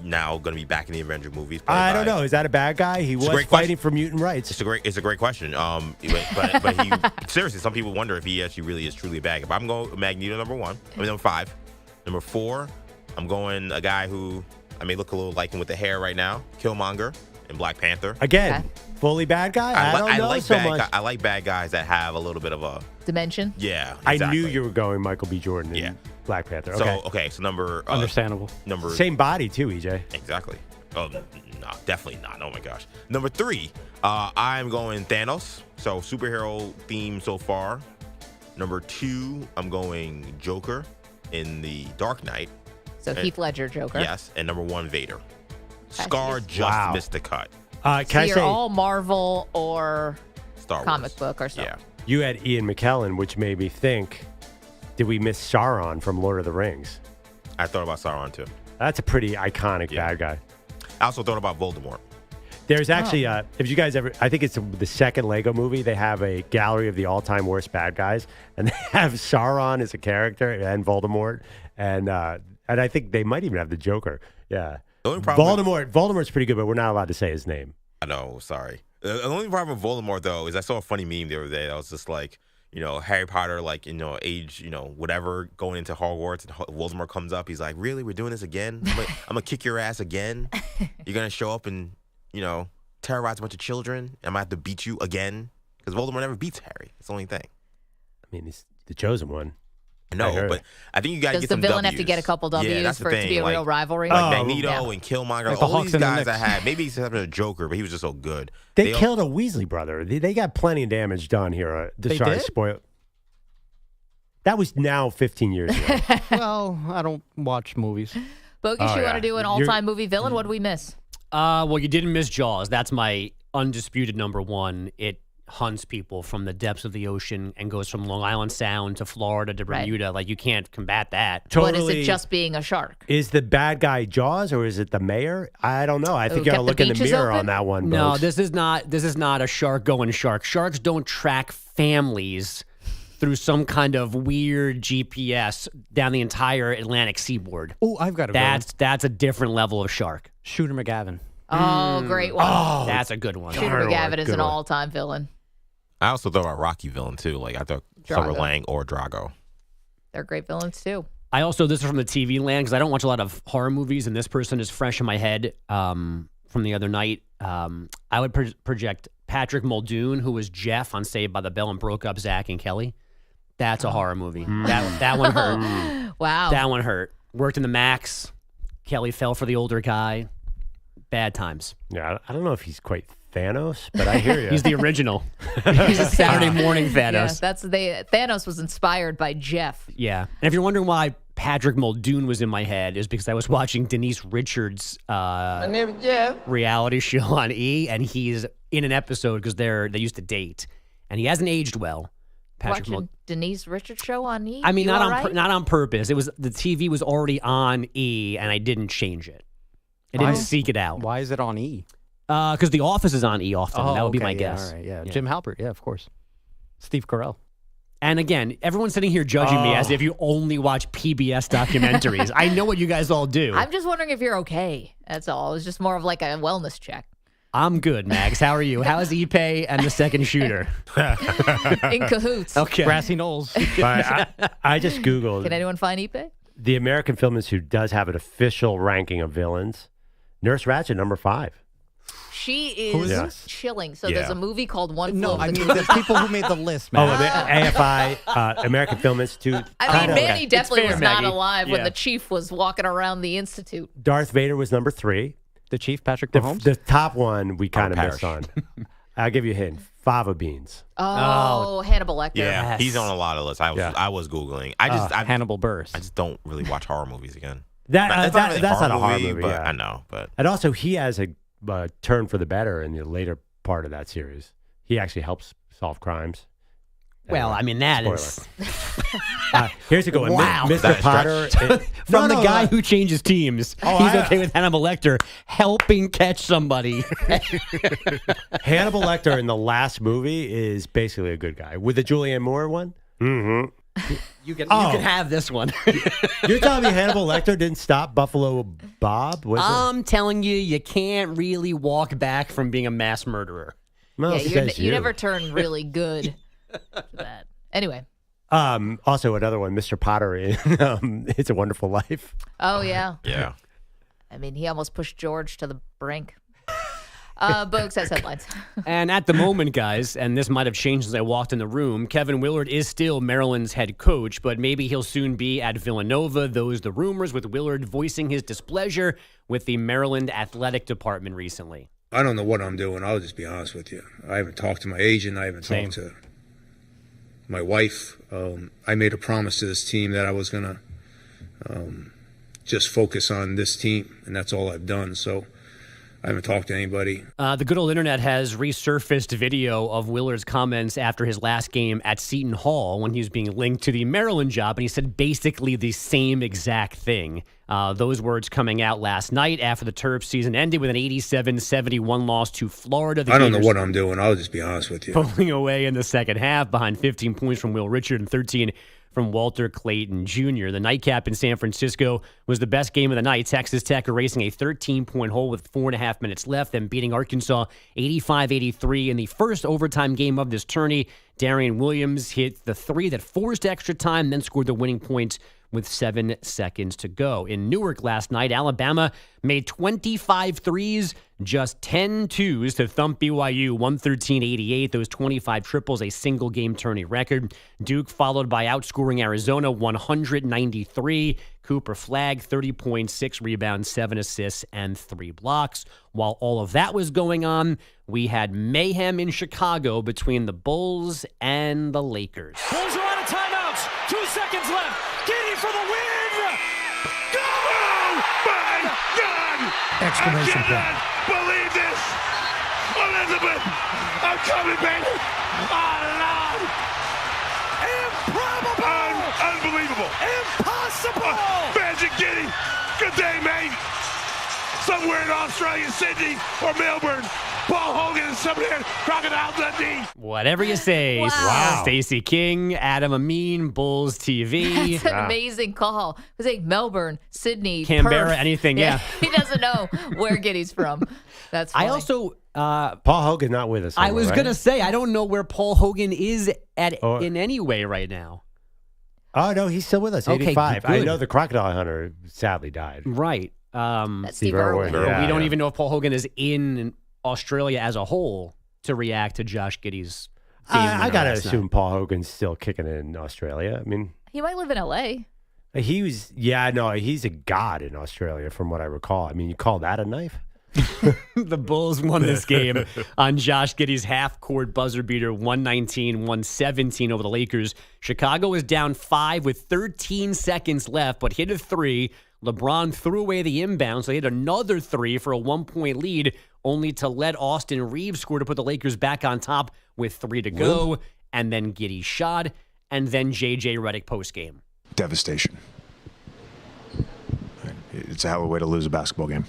F: Now going to be back in the Avenger movies.
D: I don't know. Is that a bad guy? He was fighting for mutant rights.
F: It's a great question. But he seriously, some people wonder if he actually really is truly a bad guy. But I'm going Magneto number 1. Number 5. Number 4, I'm going a guy who I may look a little like him with the hair right now, Killmonger in Black Panther.
D: Again, fully bad guy? I don't know so much.
F: I like bad guys that have a little bit of a
C: dimension.
F: Yeah,
D: I
F: exactly.
D: knew you were going Michael B. Jordan in Black Panther. Okay.
F: So number
K: understandable.
F: Number
D: same body too, EJ.
F: Exactly. Oh no, definitely not. Oh my gosh. Number 3, I'm going Thanos. So superhero theme so far. Number 2, I'm going Joker in the Dark Knight.
C: So Heath Ledger Joker.
F: Yes, and number 1, Vader. Scar just missed the cut.
C: So you're all Marvel or
F: Star Wars.
C: comic book or something.
F: Yeah.
D: You had Ian McKellen, which made me think, did we miss Sauron from Lord of the Rings?
F: I thought about Sauron too.
D: That's a pretty iconic bad guy.
F: I also thought about Voldemort.
D: There's actually, if you guys ever, I think it's the second Lego movie, they have a gallery of the all-time worst bad guys, and they have Sauron as a character and Voldemort, and I think they might even have the Joker. Yeah.
F: The only problem
D: Voldemort's pretty good, but we're not allowed to say his name.
F: I know, sorry. The only problem with Voldemort, though, is I saw a funny meme the other day. I was just like, Harry Potter, age, whatever, going into Hogwarts, and Voldemort comes up. He's like, really? We're doing this again? I'm going to kick your ass again? You're going to show up and, terrorize a bunch of children? I'm going to have to beat you again? Because Voldemort never beats Harry. That's the only thing.
D: I mean, he's the chosen one.
F: No, but I think you got to get some
C: Does the villain
F: W's.
C: have to get a couple W's for it to be a real rivalry?
F: Like Magneto and Killmonger,
K: Like
F: all these guys I had. Maybe he's having a Joker, but he was just so good.
D: They killed a Weasley brother. They got plenty of damage done here.
K: They
D: sorry,
K: did?
D: spoil. That was now 15 years ago.
K: Well, I don't watch movies.
C: Bogusch, you want to do an all-time movie villain? What did we miss?
H: Well, you didn't miss Jaws. That's my undisputed number one. It hunts people from the depths of the ocean and goes from Long Island Sound to Florida to Bermuda.
C: Right.
H: Like, you can't combat that.
C: But is it just being a shark?
D: Is the bad guy Jaws or is it the mayor? I don't know. I think you got to look in the mirror on that one.
H: No,
D: folks.
H: this is not a shark going shark. Sharks don't track families through some kind of weird GPS down the entire Atlantic seaboard.
K: Oh, I've got a
H: That's a different level of shark.
K: Shooter McGavin.
C: Oh, great one.
H: Oh, that's a good one.
C: Shooter McGavin is an all-time villain.
F: I also thought about Rocky villain, too. Like, I thought Silver Lang or Drago.
C: They're great villains, too.
H: This is from the TV land, because I don't watch a lot of horror movies, and this person is fresh in my head from the other night. I would project Patrick Muldoon, who was Jeff on Saved by the Bell and broke up Zach and Kelly. That's a horror movie. That one hurt.
C: Wow.
H: That one hurt. Worked in the Max. Kelly fell for the older guy. Bad times.
D: Yeah, I don't know if he's quite Thanos, but I hear you.
H: He's the original. He's a Saturday morning Thanos.
C: Yeah, Thanos was inspired by Jeff.
H: Yeah. And if you're wondering why Patrick Muldoon was in my head, is because I was watching Denise Richards' reality show on E, and he's in an episode because they used to date, and he hasn't aged well.
C: Watching Denise Richards show on E?
H: I mean,
C: You
H: not
C: all
H: on
C: right?
H: not on purpose. It was the TV was already on E, and I didn't change it. I didn't seek it out.
K: Why is it on E?
H: Because The Office is on E often.
K: Oh,
H: that would be
K: okay,
H: my
K: yeah,
H: guess.
K: all right, yeah. Jim Halpert, yeah, of course. Steve Carell.
H: And again, everyone's sitting here judging me as if you only watch PBS documentaries. I know what you guys all do.
C: I'm just wondering if you're okay. That's all. It's just more of like a wellness check.
H: I'm good, Mags. How are you? How's Ipe and the second shooter?
C: In cahoots.
H: Okay.
K: Grassy Knolls.
D: I just Googled.
C: Can anyone find Ipe?
D: The American Film Institute does have an official ranking of villains. Nurse Ratched, number 5.
C: She
D: Who is
C: is
D: this?
C: chilling. So
D: Yeah.
C: there's a movie called One Flew
K: No,
C: Over
K: I
C: the
K: mean
C: Cuckoo's
K: the people who made the list,
D: Oh,
K: man.
D: AFI, American Film Institute.
C: I mean, Manny
H: It's
C: definitely
H: fair,
C: was not
H: Maggie.
C: alive when
H: Yeah.
C: the chief was walking around the institute.
D: Darth Vader was number 3.
K: The Chief, Patrick
D: The,
K: Mahomes?
D: the top one we kind of missed on.
F: Parrish.
D: I'll give you a hint. Fava beans.
C: Oh, Hannibal Lecter.
F: Yeah, he's on a lot of lists. I was Googling. I
K: Hannibal Buress.
F: I just don't really watch horror movies again.
D: That's not a horror
F: movie,
D: movie.
F: but
D: Yeah.
F: I know. But
D: And also, he has a turn for the better in the later part of that series. He actually helps solve crimes.
H: Well, I mean, that is
D: here's a good one.
H: Wow.
D: Mr.
F: That's
D: Potter.
H: from the guy who changes teams.
D: Oh,
H: He's
D: I-
H: okay with Hannibal Lecter helping catch somebody.
D: Hannibal Lecter in the last movie is basically a good guy. With the Julianne Moore one? Mm-hmm.
H: You can have this one.
D: You're telling me Hannibal Lecter didn't stop Buffalo Bob? Was it?
H: I'm telling you, you can't really walk back from being a mass murderer.
D: Well,
C: Yeah,
D: says
C: you never turn really good to that. Anyway.
D: Also, another one, Mr. Potter in It's a Wonderful Life.
C: Oh, yeah.
F: yeah.
C: I mean, he almost pushed George to the brink. Bogues has headlines.
H: And at the moment, guys, and this might have changed since I walked in the room, Kevin Willard is still Maryland's head coach, but maybe he'll soon be at Villanova. Those the rumors, with Willard voicing his displeasure with the Maryland athletic department recently.
N: I don't know what I'm doing. I'll just be honest with you. I haven't talked to my agent. I haven't talked to my wife. I made a promise to this team that I was going to just focus on this team, and that's all I've done. So I haven't talked to anybody.
H: The good old internet has resurfaced video of Willard's comments after his last game at Seton Hall when he was being linked to the Maryland job, and he said basically the same exact thing. Those words coming out last night after the Terps season ended with an 87-71 loss to Florida.
N: I don't know what I'm doing. I'll just be honest with you.
H: Pulling away in the second half behind 15 points from Will Richard and 13 from Walter Clayton Jr. The nightcap in San Francisco was the best game of the night. Texas Tech erasing a 13-point hole with 4.5 minutes left, then beating Arkansas 85-83 in the first overtime game of this tourney. Darian Williams hit the three that forced extra time, then scored the winning points with 7 seconds to go. In Newark last night, Alabama made 25 threes, just 10 twos to thump BYU 113-88. Those 25 triples, a single game tourney record. Duke followed by outscoring Arizona 193. Cooper Flagg 30 points, 6 rebounds, 7 assists, and 3 blocks. While all of that was going on, we had mayhem in Chicago between the Bulls and the Lakers.
V: Bulls are out of timeouts. 2 seconds left. Giddy for the win! Go!
P: My God!
V: Exclamation
P: I cannot believe this! Elizabeth! I'm coming, baby! Oh, Lord!
V: Improbable!
P: Unbelievable!
V: Impossible!
P: Magic Giddy! Good day, mate! Somewhere in Australia, Sydney, or Melbourne, Paul Hogan and somebody there, Crocodile Dundee.
H: Whatever you say.
C: Wow.
H: Stacey King, Adam Amin, Bulls TV.
C: That's an amazing call. It was like Melbourne, Sydney,
H: Canberra,
C: Perth.
H: anything, yeah.
C: He doesn't know where Giddy's from. That's funny.
H: I also...
D: Paul Hogan not with us.
H: I was
D: right?
H: going to say, I don't know where Paul Hogan is in any way right now.
D: Oh, no, he's still with us,
H: Okay,
D: 85. I
H: good.
D: know the Crocodile Hunter sadly died.
H: Right.
C: That's Steve Irwin.
D: Yeah,
H: we don't even know if Paul Hogan is in Australia as a whole to react to Josh Giddey's game.
D: I got to
H: last
D: assume
H: night.
D: Paul Hogan's still kicking in Australia. I mean,
C: He might live in L.A.
D: he was, he's a god in Australia from what I recall. I mean, you call that a knife?
H: The Bulls won this game on Josh Giddey's half-court buzzer beater, 119-117 over the Lakers. Chicago was down 5 with 13 seconds left, but hit a three. LeBron threw away the inbound, so he hit another three for a 1-point lead, only to let Austin Reeves score to put the Lakers back on top with 3 to go. And then Giddey shot, and then J.J. Redick postgame.
Q: Devastation. It's a hell of a way to lose a basketball game.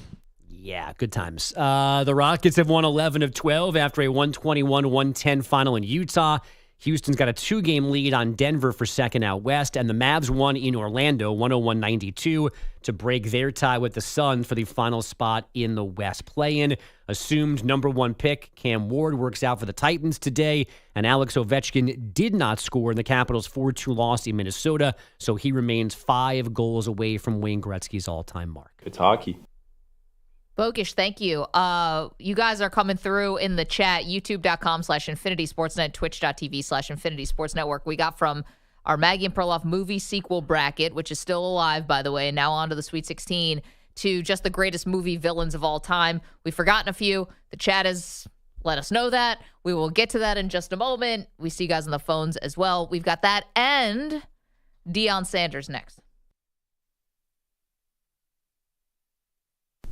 H: Yeah, good times. The Rockets have won 11 of 12 after a 121-110 final in Utah. Houston's got a 2-game lead on Denver for second out west, and the Mavs won in Orlando 101-92 to break their tie with the Suns for the final spot in the West play-in. Assumed number 1 pick Cam Ward works out for the Titans today, and Alex Ovechkin did not score in the Capitals' 4-2 loss in Minnesota, so he remains 5 goals away from Wayne Gretzky's all-time mark.
R: It's hockey.
C: Bogusch, thank you. You guys are coming through in the chat, youtube.com/InfinitySportsNet, twitch.tv/InfinitySportsNetwork. We got from our Maggie and Perloff movie sequel bracket, which is still alive, by the way, now on to the Sweet 16, to just the greatest movie villains of all time. We've forgotten a few. The chat has let us know that. We will get to that in just a moment. We see you guys on the phones as well. We've got that and Deion Sanders next.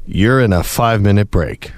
G: You're in a 5-minute break.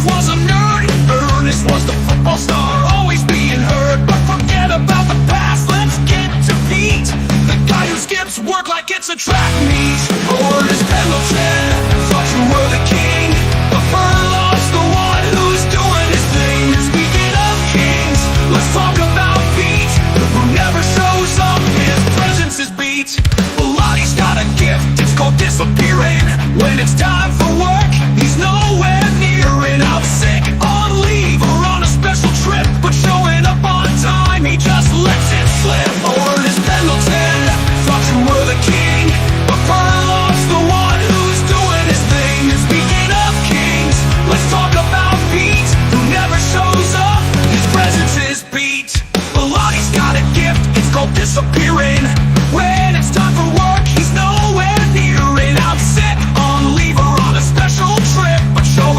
V: Was a nerd. Ernest was the football star, always being heard. But forget about the past, let's get to Pete, the guy who skips work like it's a track meet. Ernest Pendleton, thought you were the king, but Perloff's the one who's doing his thing. Speaking of kings, let's talk about Pete, who never shows up, his presence is beat. Lottie's got a gift, it's called disappearing. When it's time for work, he's nowhere near it. Out sick, on leave, or on a special trip, but showing up on time, he just lets it slip. Ernest Pendleton, thought you were the king, but Perloff's the one who's doing his thing. And speaking of kings, let's talk about Pete, who never shows up, his presence is beat. Lottie's got a gift, it's called disappearing. When it's time for work, he's nowhere near it. Out sick, on leave, or on a special trip, but show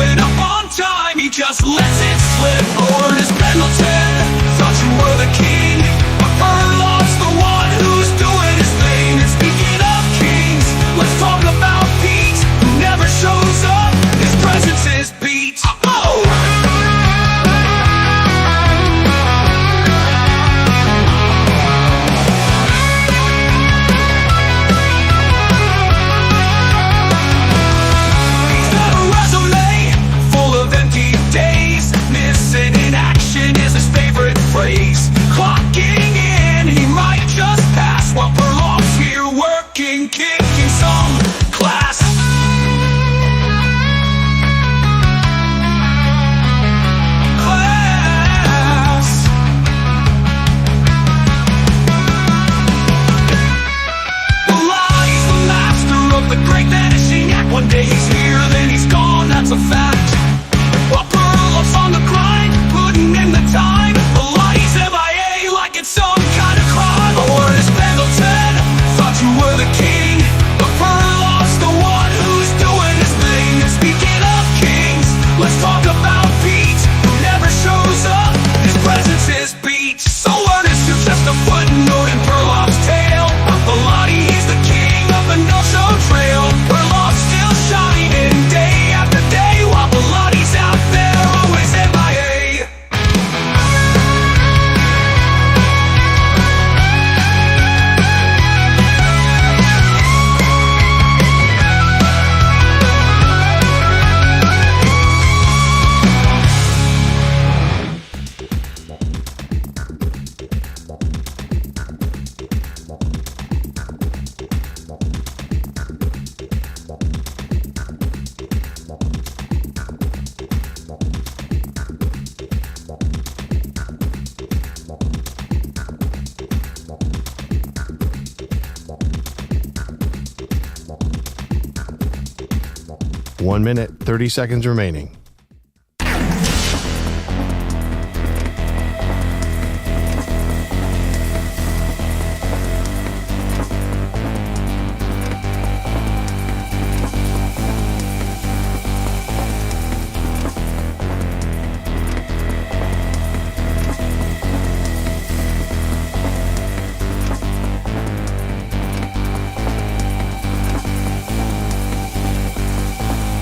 G: 1 minute, 30 seconds remaining.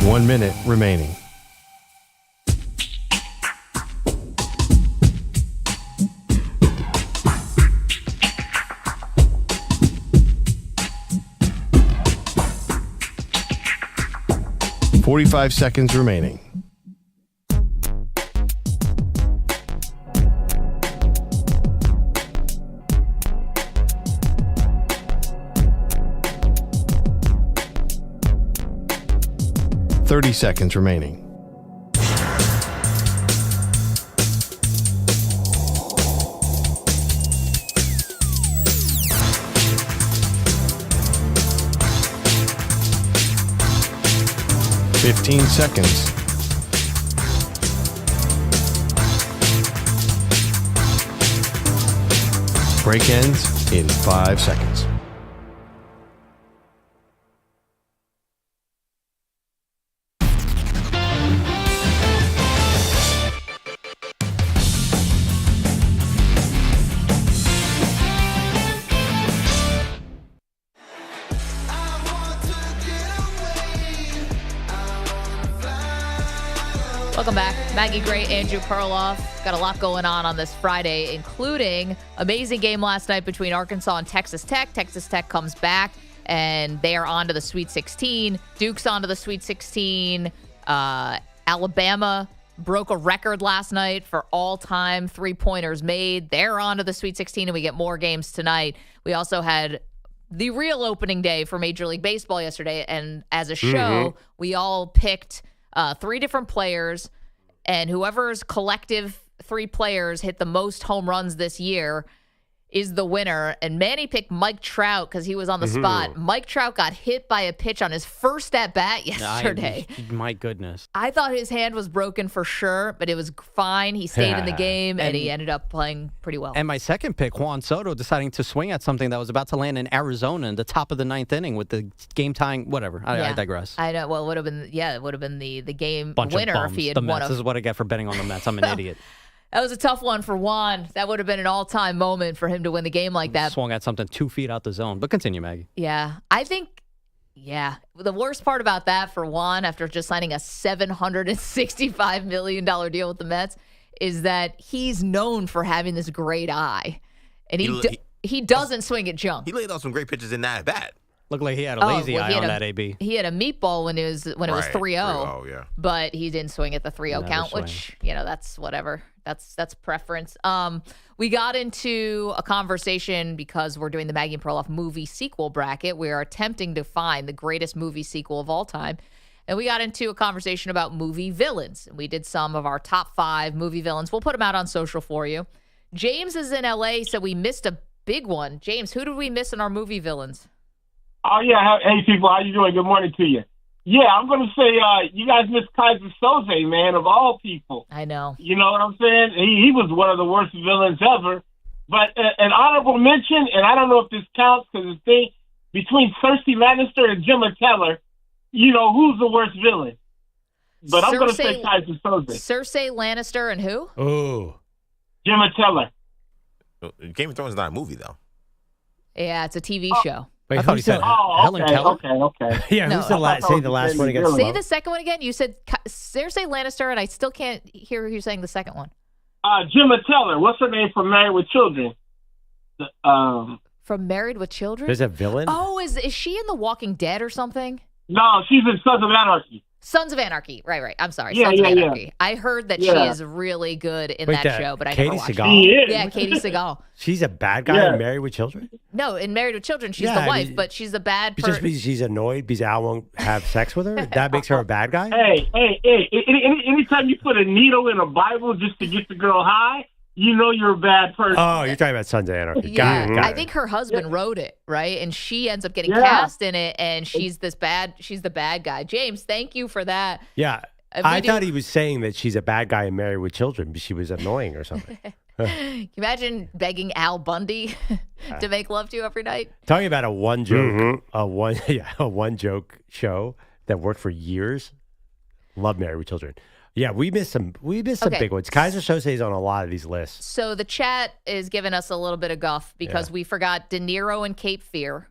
G: One minute remaining. $45 seconds remaining. $30 seconds remaining. $15 seconds. Break ends in 5 seconds.
C: Welcome back. Maggie Gray, Andrew Perloff. Got a lot going on this Friday, including amazing game last night between Arkansas and Texas Tech. Texas Tech comes back, and they are on to the Sweet 16. Duke's on to the Sweet 16. Alabama broke a record last night for all-time three-pointers made. They're on to the Sweet 16, and we get more games tonight. We also had the real opening day for Major League Baseball yesterday, and as a show, we all picked 3 different players, and whoever's collective 3 players hit the most home runs this year is the winner. And Manny picked Mike Trout because he was on the spot. Mike Trout got hit by a pitch on his first at-bat yesterday.
K: My goodness.
C: I thought his hand was broken for sure, but it was fine. He stayed in the game, and he ended up playing pretty well.
K: And my second pick, Juan Soto, deciding to swing at something that was about to land in Arizona in the top of the 9th inning with the game-tying, whatever. I digress.
C: I know. Well, it would have been the game
K: Bunch
C: winner
K: of bums.
C: if he had
K: the
C: won.
K: Mets. This is what I get for betting on the Mets. I'm an idiot.
C: That was a tough one for Juan. That would have been an all-time moment for him to win the game like that.
K: Swung at something 2 feet out the zone. But continue, Maggie.
C: Yeah. I think, the worst part about that for Juan, after just signing a $765 million deal with the Mets, is that he's known for having this great eye. And he doesn't swing at junk.
F: He laid off some great pitches in that bat.
K: Looked like he had a lazy eye on that AB.
C: He had a meatball when it was 3-0.
F: 3-0, yeah.
C: But he didn't swing at the 3-0 count, which, that's whatever. That's preference. We got into a conversation because we're doing the Maggie Perloff movie sequel bracket. We are attempting to find the greatest movie sequel of all time. And we got into a conversation about movie villains. We did some of our top 5 movie villains. We'll put them out on social for you. James is in L.A., so we missed a big one. James, who did we miss in our movie villains?
R: Oh, yeah. Hey, people, how you doing? Good morning to you. Yeah, I'm going to say you guys missed Kaiser Soze, man, of all people.
C: I know.
R: You know what I'm saying? He was one of the worst villains ever. But an honorable mention, and I don't know if this counts because the thing between Cersei Lannister and Gemma Teller, who's the worst villain? But I'm going to say Kaiser Soze.
C: Cersei Lannister and who?
D: Oh.
R: Gemma Teller.
F: Game of Thrones is not a movie, though.
C: Yeah, it's a TV show.
K: Wait, I thought he said Helen Keller.
R: Okay.
D: Yeah,
C: no,
D: who's say the last one again?
C: Say the second one again. You said Cersei Lannister, and I still can't hear you saying the second one.
R: Gemma Teller. What's her name from Married with Children?
C: From Married with Children?
D: There's a villain?
C: Oh, is she in The Walking Dead or something?
R: No, she's in Sons of Anarchy.
C: Sons of Anarchy. Right. I'm sorry.
R: Yeah,
C: Sons of Anarchy.
R: Yeah.
C: I heard that she is really good in that show, but I never watched
D: Seagal?
C: it. Yeah, Katie Seagal.
D: She's a bad guy in Married with Children?
C: No, in Married with Children, she's the wife, but she's a bad person.
D: Just because she's annoyed because Al won't have sex with her? That makes her a bad guy?
R: Hey. Anytime you put a needle in a Bible just to get the girl high, you know you're a bad person.
D: Oh, you're talking about Sons of Anarchy.
C: Yeah,
D: Got it.
C: I think her husband wrote it, right? And she ends up getting
R: Yeah.
C: cast in it, and she's the bad guy. James, thank you for that.
D: Yeah. I thought he was saying that she's a bad guy and married with children, but she was annoying or something.
C: Can you imagine begging Al Bundy to make love to you every night?
D: Talking about a one joke, a one joke show that worked for years. Love Married with Children. Yeah, we missed some
C: Okay.
D: big ones. Kaiser Sose is on a lot of these lists.
C: So the chat is giving us a little bit of guff because we forgot De Niro and Cape Fear,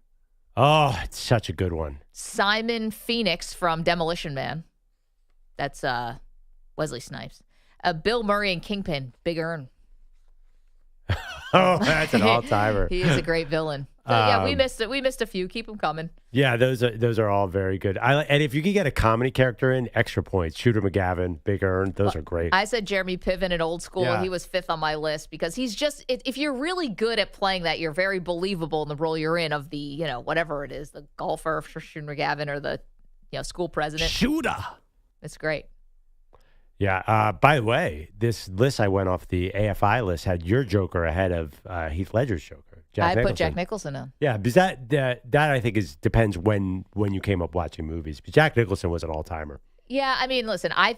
D: Oh, it's such a good one.
C: Simon Phoenix from Demolition Man. That's Wesley Snipes. Bill Murray and Kingpin, Big Earn.
D: Oh, that's an all-timer.
C: He is a great villain. So, yeah, we missed it. We missed a few. Keep them coming.
D: Yeah, those are all very good. And if you could get a comedy character in, extra points. Shooter McGavin, Big Earn, those are great.
C: I said Jeremy Piven in Old School.
D: Yeah.
C: He was 5th on my list because he's just, if you're really good at playing that, you're very believable in the role you're in of the, whatever it is, the golfer for Shooter McGavin or the, school president.
D: Shooter.
C: It's great.
D: Yeah. By the way, this list I went off the AFI list had your Joker ahead of Heath Ledger's Joker.
C: I put Jack Nicholson in.
D: Yeah, because that I think depends when you came up watching movies. But Jack Nicholson was an all-timer.
C: Yeah, I mean, listen, I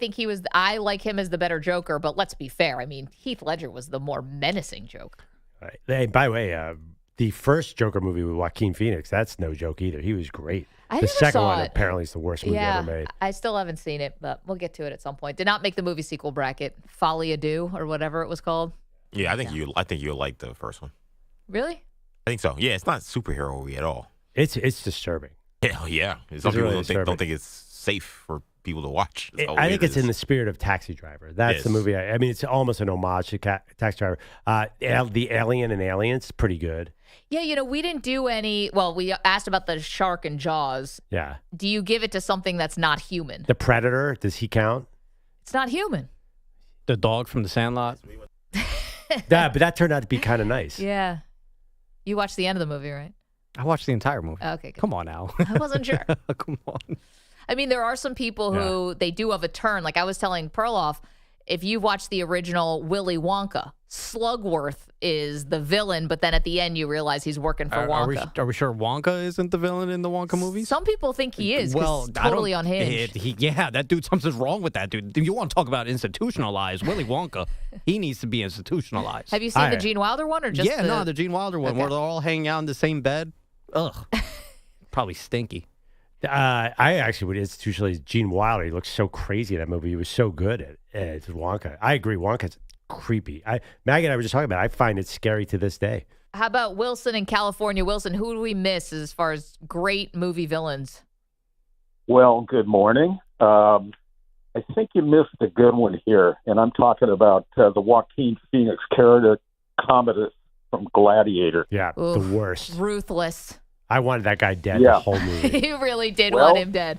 C: like him as the better Joker, but let's be fair. I mean, Heath Ledger was the more menacing Joker.
D: Right. Hey, by the way, the first Joker movie with Joaquin Phoenix, that's no joke either. He was great.
C: I
D: the
C: never
D: second
C: saw
D: one
C: it.
D: apparently is the worst movie ever made.
C: I still haven't seen it, but we'll get to it at some point. Did not make the movie sequel bracket. Folly Ado or whatever it was called.
F: Yeah, I think you'll like the first one.
C: Really?
F: I think so. Yeah, it's not superhero-y at all.
D: It's disturbing.
F: Hell yeah. Some people don't think it's safe for people to watch.
D: I think it's in the spirit of Taxi Driver. That's the movie. I mean, it's almost an homage to Taxi Driver. The Alien and Aliens, pretty good.
C: Yeah, we didn't do any. Well, we asked about the shark and Jaws.
D: Yeah.
C: Do you give it to something that's not human?
D: The Predator, does he count?
C: It's not human.
K: The dog from The Sandlot.
D: But that turned out to be kind of nice.
C: Yeah. You watched the end of the movie, right?
K: I watched the entire movie.
C: Okay, good.
K: Come on now.
C: I wasn't sure.
K: Come on.
C: I mean, there are some people who they do have a turn. Like I was telling Perloff, if you watch the original Willy Wonka, Slugworth is the villain, but then at the end you realize he's working for Wonka.
K: Are we sure Wonka isn't the villain in the Wonka movies?
C: Some people think he is.
K: Well,
C: It's totally unhinged.
K: That dude, something's wrong with that dude. You want to talk about institutionalized? Willy Wonka, he needs to be institutionalized.
C: Have you seen the Gene Wilder one or just
K: the Gene Wilder one where they're all hanging out in the same bed? Ugh. Probably stinky.
D: I actually would institutionalize Gene Wilder. He looks so crazy in that movie. He was so good at Wonka. I agree. Wonka's creepy. Maggie and I were just talking about it. I find it scary to this day.
C: How about Wilson in California? Wilson, who do we miss as far as great movie villains?
S: Well, good morning. I think you missed a good one here, and I'm talking about the Joaquin Phoenix character, Commodus from Gladiator.
D: Yeah, the worst.
C: Ruthless.
D: I wanted that guy dead the whole movie.
C: You really did want him dead.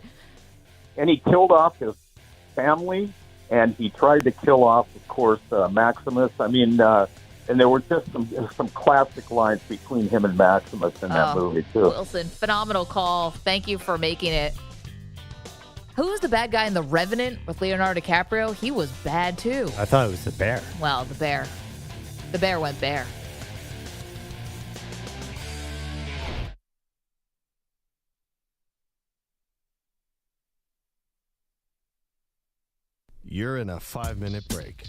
S: And he killed off his family, and he tried to kill off, of course, Maximus. I mean, and there were just some classic lines between him and Maximus in that movie, too.
C: Wilson, phenomenal call. Thank you for making it. Who was the bad guy in The Revenant with Leonardo DiCaprio? He was bad, too.
D: I thought it was the bear.
C: Well, the bear. The bear went bear.
G: You're in a 5-minute break.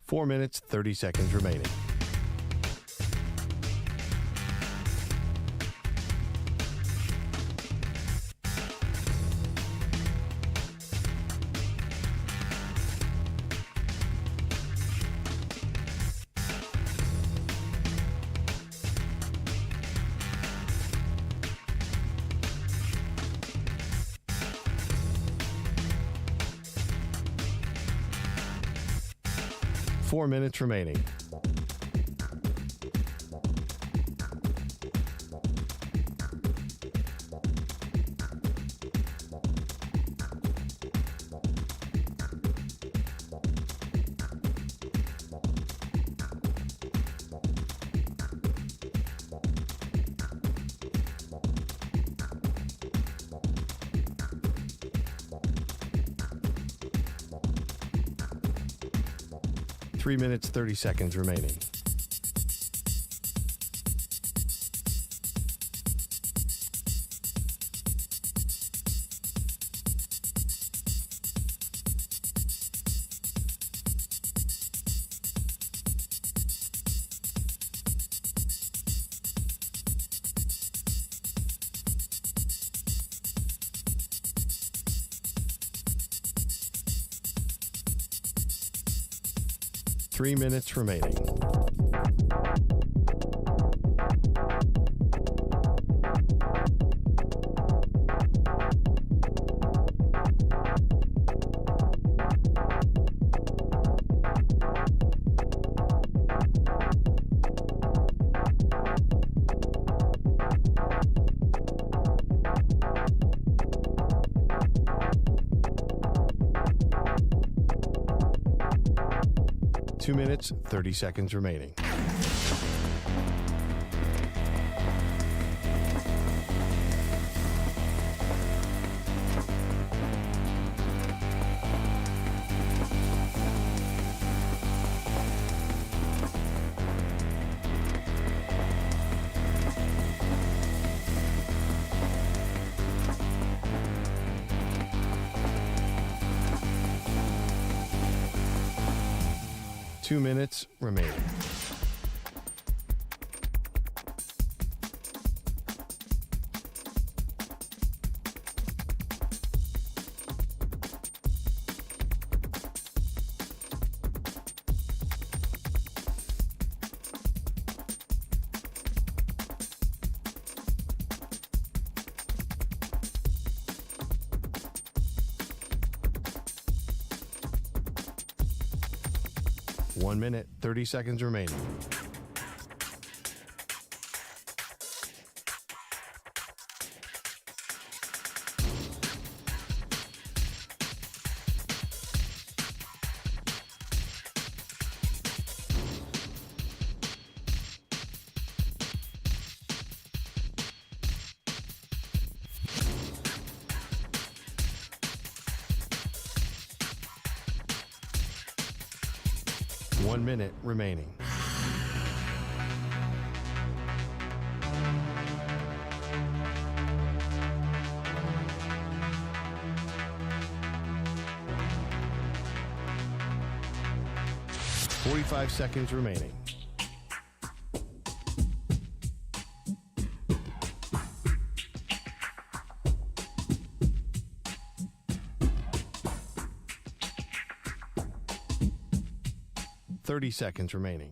G: Four minutes, 30 seconds remaining. Four minutes remaining. 3 minutes, 30 seconds remaining. Three minutes remaining. Two minutes, 30 seconds remaining. Two minutes remaining. One minute, 30 seconds remaining. One minute remaining. Forty-five seconds remaining. Seconds remaining.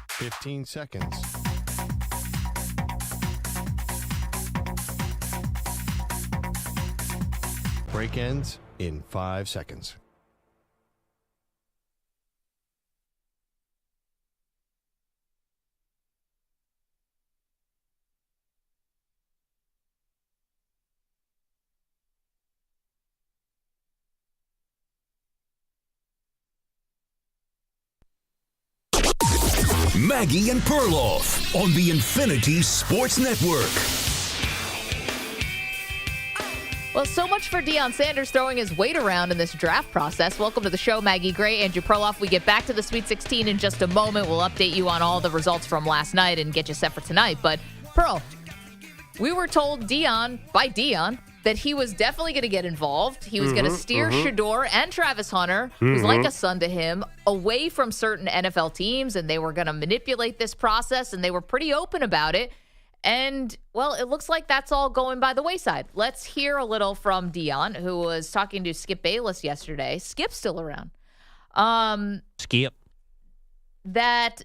G: Fifteen seconds. Break ends in 5 seconds.
A: Maggie and Perloff on the Infinity Sports Network.
C: Well, so much for Deion Sanders throwing his weight around in this draft process. Welcome to the show, Maggie Gray, Andrew Perloff. We get back to the Sweet 16 in just a moment. We'll update you on all the results from last night and get you set for tonight. But, Pearl, we were told by Deion that he was definitely going to get involved. He was going to steer Shedeur and Travis Hunter, who's like a son to him, away from certain NFL teams, and they were going to manipulate this process, and they were pretty open about it. And, well, it looks like that's all going by the wayside. Let's hear a little from Deion, who was talking to Skip Bayless yesterday. Skip's still around.
H: Skip.
C: That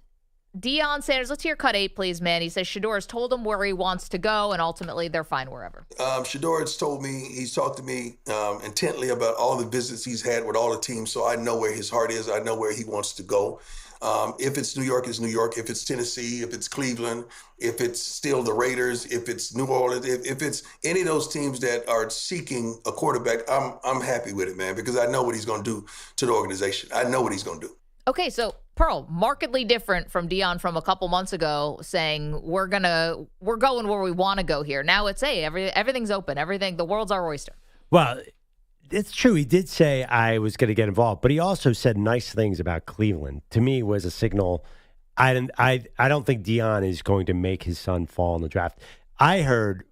C: Deion Sanders, let's hear cut 8, please, man. He says Shedeur has told him where he wants to go, and ultimately they're fine wherever.
B: Shedeur has told me, he's talked to me intently about all the visits he's had with all the teams, so I know where his heart is. I know where he wants to go. If it's New York, it's New York. If it's Tennessee, if it's Cleveland, if it's still the Raiders, if it's New Orleans, if it's any of those teams that are seeking a quarterback, I'm happy with it, man, because I know what he's going to do to the organization. I know what he's going to do.
C: Okay, so Pearl, markedly different from Deion from a couple months ago, saying we're going where we want to go here. Now it's everything's open, the world's our oyster.
D: Well, it's true. He did say I was going to get involved, but he also said nice things about Cleveland. To me, was a signal. I don't think Deion is going to make his son fall in the draft. I heard,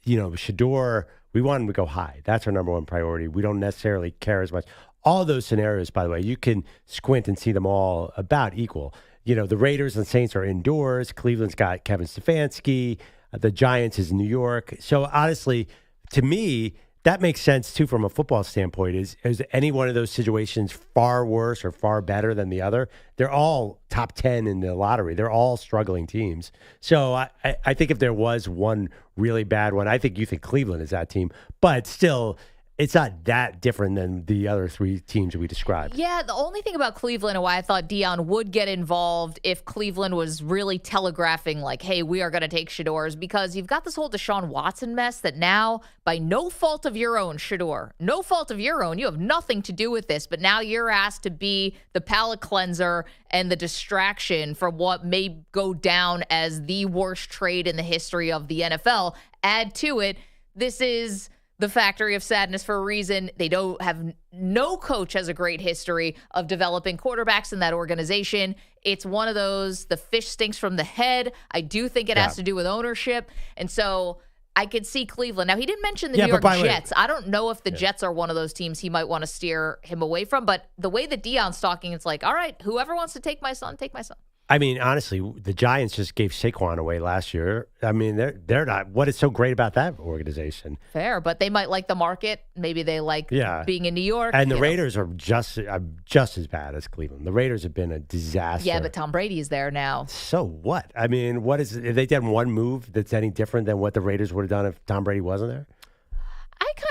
D: Shedeur, we want him to go high. That's our number one priority. We don't necessarily care as much. All those scenarios, by the way, you can squint and see them all about equal. The Raiders and Saints are indoors. Cleveland's got Kevin Stefanski. The Giants is New York. So honestly, to me, that makes sense too from a football standpoint. Is any one of those situations far worse or far better than the other? They're all top 10 in the lottery. They're all struggling teams. So I think if there was one really bad one, I think you think Cleveland is that team. But still, it's not that different than the other three teams we described.
C: Yeah, the only thing about Cleveland and why I thought Deion would get involved if Cleveland was really telegraphing like, hey, we are going to take Shedeur, is because you've got this whole Deshaun Watson mess that now, by no fault of your own, Shedeur, no fault of your own, you have nothing to do with this, but now you're asked to be the palate cleanser and the distraction from what may go down as the worst trade in the history of the NFL. Add to it, this is the factory of sadness for a reason. They don't have no coach has a great history of developing quarterbacks in that organization. It's one of those, the fish stinks from the head. I do think it has to do with ownership. And so I could see Cleveland. Now, he didn't mention the New York Jets. I don't know if the Jets are one of those teams he might want to steer him away from. But the way that Deion's talking, it's like, all right, whoever wants to take my son, take my son.
D: I mean, honestly, the Giants just gave Saquon away last year. I mean, they're not. What is so great about that organization?
C: Fair, but they might like the market. Maybe they like being in New York.
D: And the Raiders are just as bad as Cleveland. The Raiders have been a disaster.
C: Yeah, but Tom Brady is there now.
D: So what? I mean, if they did one move that's any different than what the Raiders would have done if Tom Brady wasn't there?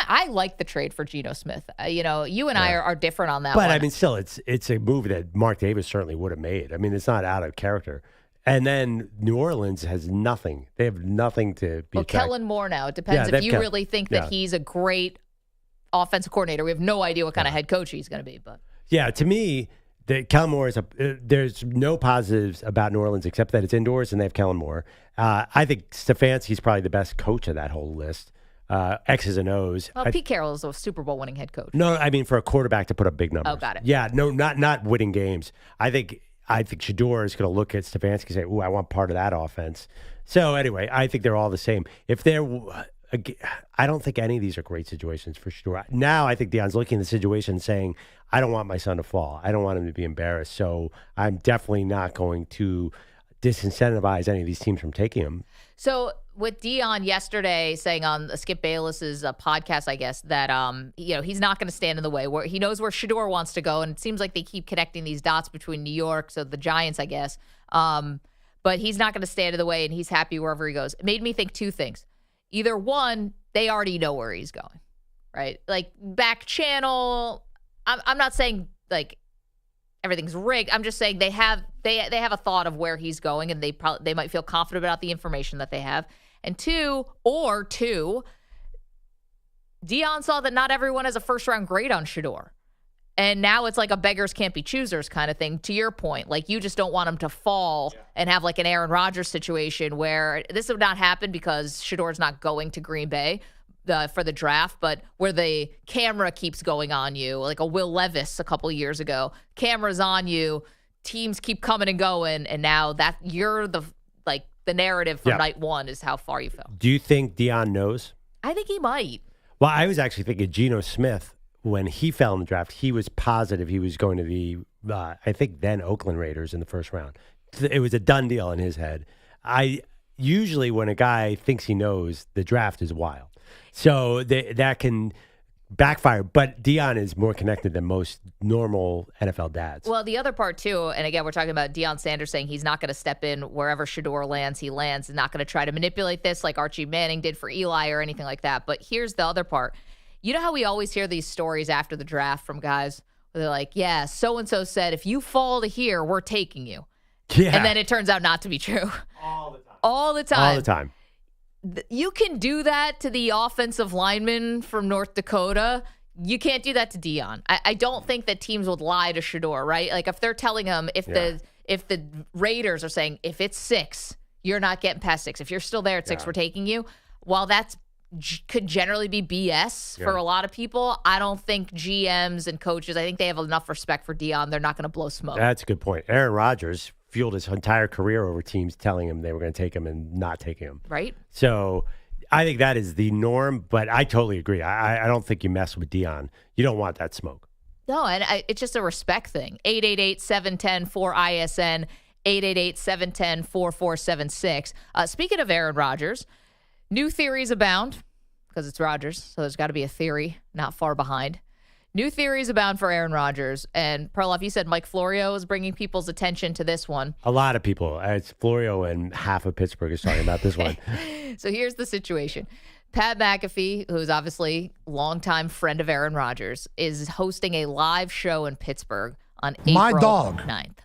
C: I like the trade for Geno Smith. You and I are different on that
D: but,
C: one.
D: I mean, still, it's a move that Mark Davis certainly would have made. I mean, it's not out of character. And then New Orleans has nothing. They have nothing to be.
C: Well, Kellen Moore now. It depends if you really think that he's a great offensive coordinator. We have no idea what kind of head coach he's going to be. But
D: yeah, to me, Kellen Moore is there's no positives about New Orleans except that it's indoors and they have Kellen Moore. I think Stefanski's probably the best coach of that whole list. X's and O's.
C: Well, Pete Carroll is a Super Bowl winning head coach.
D: No, I mean for a quarterback to put up big numbers.
C: Oh, got it.
D: Yeah, no, not winning games. I think Shedeur is going to look at Stefanski and say, "Ooh, I want part of that offense." So anyway, I think they're all the same. I don't think any of these are great situations for Shedeur. Now I think Deion's looking at the situation and saying, "I don't want my son to fall. I don't want him to be embarrassed. So I'm definitely not going to disincentivize any of these teams from taking him."
C: So with Deion yesterday saying on Skip Bayless's podcast, I guess, that he's not going to stand in the way. Where he knows where Shedeur wants to go, and it seems like they keep connecting these dots between New York, so the Giants, I guess. But he's not going to stand in the way, and he's happy wherever he goes. It made me think two things. Either one, they already know where he's going, right? Like back channel. I'm not saying like everything's rigged. I'm just saying they have a thought of where he's going, and they might feel confident about the information that they have. And two, Deion saw that not everyone has a first-round grade on Shedeur. And now it's like a beggars can't be choosers kind of thing, to your point. Like, you just don't want him to fall and have like an Aaron Rodgers situation where this would not happen because Shedeur's not going to Green Bay for the draft, but where the camera keeps going on you, like a Will Levis a couple of years ago. Camera's on you, teams keep coming and going, and now that you're the narrative for night one is how far you fell.
D: Do you think Deion knows?
C: I think he might.
D: Well, I was actually thinking Geno Smith, when he fell in the draft, he was positive he was going to the, I think then Oakland Raiders in the first round. It was a done deal in his head. Usually when a guy thinks he knows, the draft is wild. So that can backfire. But Deion is more connected than most normal NFL dads.
C: Well, the other part, too, and again, we're talking about Deion Sanders saying he's not going to step in wherever Shedeur lands, he lands, and not going to try to manipulate this like Archie Manning did for Eli or anything like that. But here's the other part. You know how we always hear these stories after the draft from guys where they're like, yeah, so-and-so said, if you fall to here, we're taking you.
D: Yeah.
C: And then it turns out not to be true.
D: All the time.
C: All the time.
D: All the time.
C: You can do that to the offensive lineman from North Dakota. You can't do that to Deion. I don't think that teams would lie to Shedeur, right? Like if they're telling him if the Raiders are saying if it's 6, you're not getting past 6. If you're still there at 6, we're taking you. While that's could generally be BS for a lot of people, I don't think GMs and coaches, I think they have enough respect for Deion. They're not going to blow smoke.
D: That's a good point. Aaron Rodgers fueled his entire career over teams telling him they were going to take him and not taking him.
C: Right.
D: So I think that is the norm, but I totally agree. I don't think you mess with Deion. You don't want that smoke.
C: No, and it's just a respect thing. 888-710-4ISN, 888-710-4476. Speaking of Aaron Rodgers, new theories abound because it's Rodgers, so there's got to be a theory not far behind. New theories abound for Aaron Rodgers. And Perloff, you said Mike Florio is bringing people's attention to this one.
D: A lot of people. It's Florio and half of Pittsburgh is talking about this one.
C: So here's the situation. Pat McAfee, who's obviously a longtime friend of Aaron Rodgers, is hosting a live show in Pittsburgh on April 9th.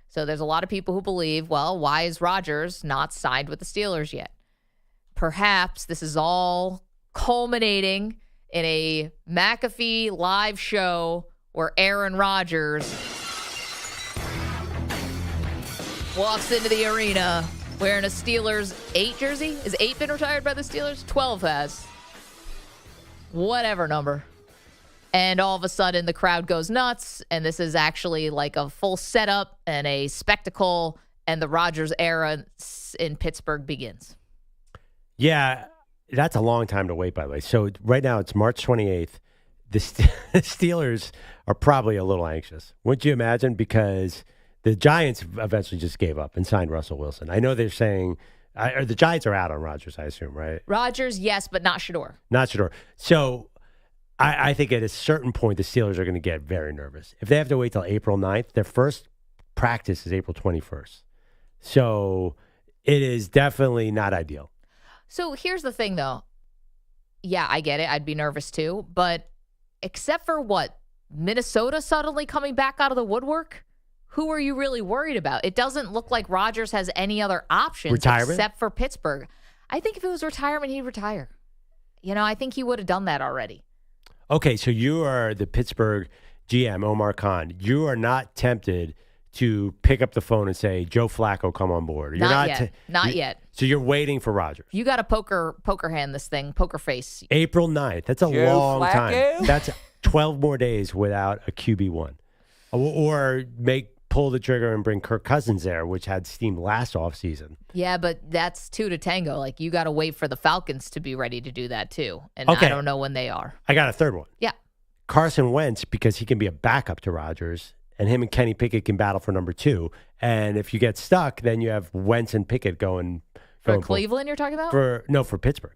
C: So there's a lot of people who believe, well, why is Rodgers not signed with the Steelers yet? Perhaps this is all culminating in a McAfee live show where Aaron Rodgers walks into the arena wearing a Steelers 8 jersey. Is 8 been retired by the Steelers? 12 has. Whatever number. And all of a sudden the crowd goes nuts, and this is actually like a full setup and a spectacle, and the Rodgers era in Pittsburgh begins.
D: Yeah, that's a long time to wait, by the way. So right now it's March 28th. The Steelers are probably a little anxious. Wouldn't you imagine? Because the Giants eventually just gave up and signed Russell Wilson. I know they're saying the Giants are out on Rodgers, I assume, right?
C: Rodgers, yes, but not Shedeur.
D: Not Shedeur. So I think at a certain point the Steelers are going to get very nervous. If they have to wait till April 9th, their first practice is April 21st. So it is definitely not ideal.
C: So here's the thing, though. Yeah, I get it. I'd be nervous, too. But except for what? Minnesota suddenly coming back out of the woodwork? Who are you really worried about? It doesn't look like Rodgers has any other options except for Pittsburgh. I think if it was retirement, he'd retire. I think he would have done that already.
D: Okay, so you are the Pittsburgh GM, Omar Khan. You are not tempted to pick up the phone and say, Joe Flacco, come on board. You're
C: not yet. Not yet.
D: So you're waiting for Rodgers.
C: You got to poker hand this thing, poker face.
D: April 9th. That's a long time. That's 12 more days without a QB1. Or pull the trigger and bring Kirk Cousins there, which had steam last offseason.
C: Yeah, but that's 2 to tango. Like, you got to wait for the Falcons to be ready to do that, too. And I don't know when they are.
D: I got a third one.
C: Yeah.
D: Carson Wentz, because he can be a backup to Rodgers, and him and Kenny Pickett can battle for number 2. And if you get stuck, then you have Wentz and Pickett going
C: for Cleveland, you're talking about?
D: For Pittsburgh.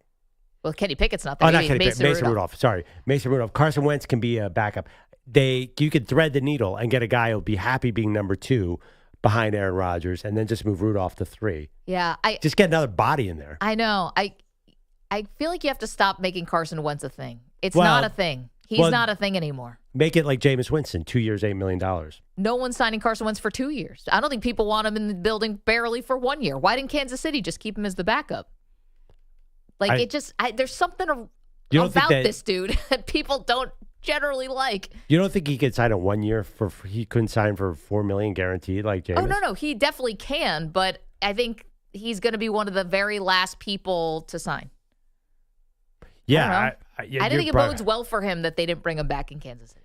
C: Well, Kenny Pickett's not there.
D: Oh, not Kenny Pickett. Mason Rudolph. Sorry. Mason Rudolph. Carson Wentz can be a backup. You could thread the needle and get a guy who'll be happy being number 2 behind Aaron Rodgers, and then just move Rudolph to 3.
C: Yeah.
D: Just get another body in there.
C: I know. I feel like you have to stop making Carson Wentz a thing. It's not a thing. He's not a thing anymore.
D: Make it like Jameis Winston, 2 years, $8 million.
C: No one's signing Carson Wentz for 2 years. I don't think people want him in the building barely for 1 year. Why didn't Kansas City just keep him as the backup? Like, there's something about this dude that people don't generally like.
D: You don't think he could sign a 1 year he couldn't sign for $4 million guaranteed like Jameis?
C: Oh, no. He definitely can, but I think he's going to be one of the very last people to sign.
D: Yeah.
C: I think it bodes well for him that they didn't bring him back in Kansas City.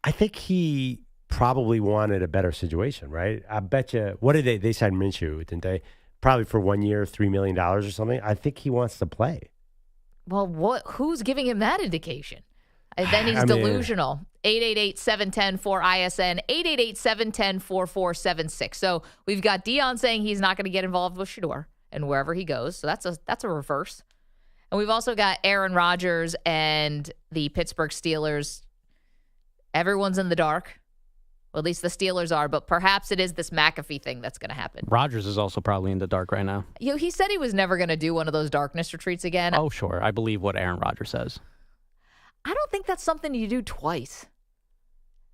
D: I think he probably wanted a better situation, right? I bet you. What did they signed Minshew, didn't they? Probably for 1 year, $3 million or something. I think he wants to play.
C: Well, who's giving him that indication? And then he's delusional. 888-710-4ISN, 888-710-4476. So we've got Deion saying he's not going to get involved with Shedeur and wherever he goes. So that's a reverse. And we've also got Aaron Rodgers and the Pittsburgh Steelers. Everyone's in the dark. Well, at least the Steelers are, but perhaps it is this McAfee thing that's going to happen.
K: Rodgers is also probably in the dark right now.
C: He said he was never going to do one of those darkness retreats again.
K: Oh, sure. I believe what Aaron Rodgers says.
C: I don't think that's something you do twice.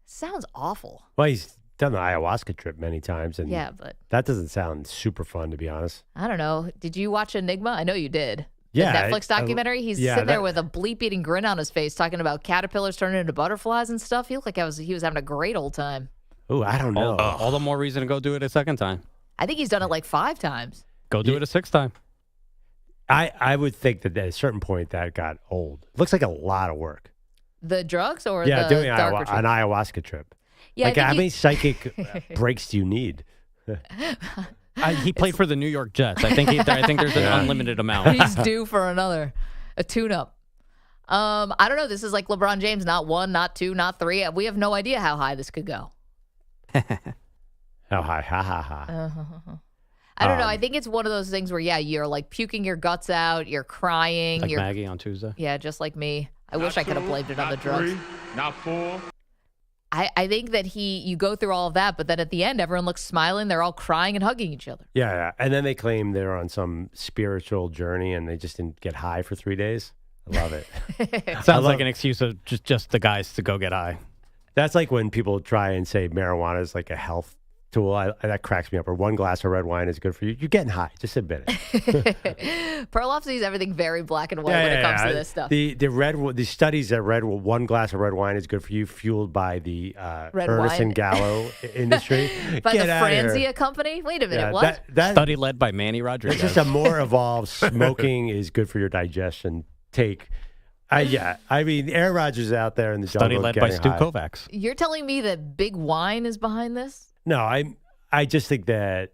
C: Sounds awful.
D: Well, he's done the ayahuasca trip many times, and
C: yeah, but
D: that doesn't sound super fun, to be honest.
C: I don't know. Did you watch Enigma? I know you did.
D: Yeah,
C: Netflix documentary. He's sitting there with a bleep-eating grin on his face, talking about caterpillars turning into butterflies and stuff. He looked like he was having a great old time.
D: Oh, I don't know.
K: All the more reason to go do it a second time.
C: I think he's done it like 5 times.
K: Go do it a 6th time.
D: I would think that at a certain point that got old. Looks like a lot of work.
C: The drugs or
D: Yeah,
C: the
D: doing
C: darker
D: an ayahuasca trip.
C: Yeah,
D: like, how many psychic breaks do you need?
K: He played for the New York Jets. I think there's an unlimited amount.
C: He's due for a tune-up. I don't know. This is like LeBron James, not 1, not 2, not 3. We have no idea how high this could go.
D: How high? Ha, ha, ha.
C: I don't know. I think it's one of those things where, you're like puking your guts out. You're crying.
K: Like
C: you're
K: Maggie on Tuesday.
C: Yeah, just like me. I wish I could have blamed it on the drugs.
I: 3, not 4.
C: I think that you go through all of that, but then at the end, everyone looks smiling. They're all crying and hugging each other.
D: Yeah. And then they claim they're on some spiritual journey and they just didn't get high for 3 days. I love it.
K: Sounds like an excuse of just the guys to go get high.
D: That's like when people try and say marijuana is like a health tool. That cracks me up. Or 1 glass of red wine is good for you. You're getting high. Just admit it.
C: Perloff sees everything very black and white when it comes to this stuff.
D: The studies that 1 glass of red wine is good for you, fueled by the Ernest and Gallo industry.
C: By
D: Get
C: the
D: out of here.
C: Franzia company? Wait a minute,
D: Yeah,
C: what?
D: that
K: Study led by Manny Rodgers.
D: It's just a more evolved smoking is good for your digestion take. I mean, Aaron Rodgers is out there in the jungle.
K: Study led by Stu
D: high.
K: Kovacs.
C: You're telling me that big wine is behind this?
D: No, I just think that,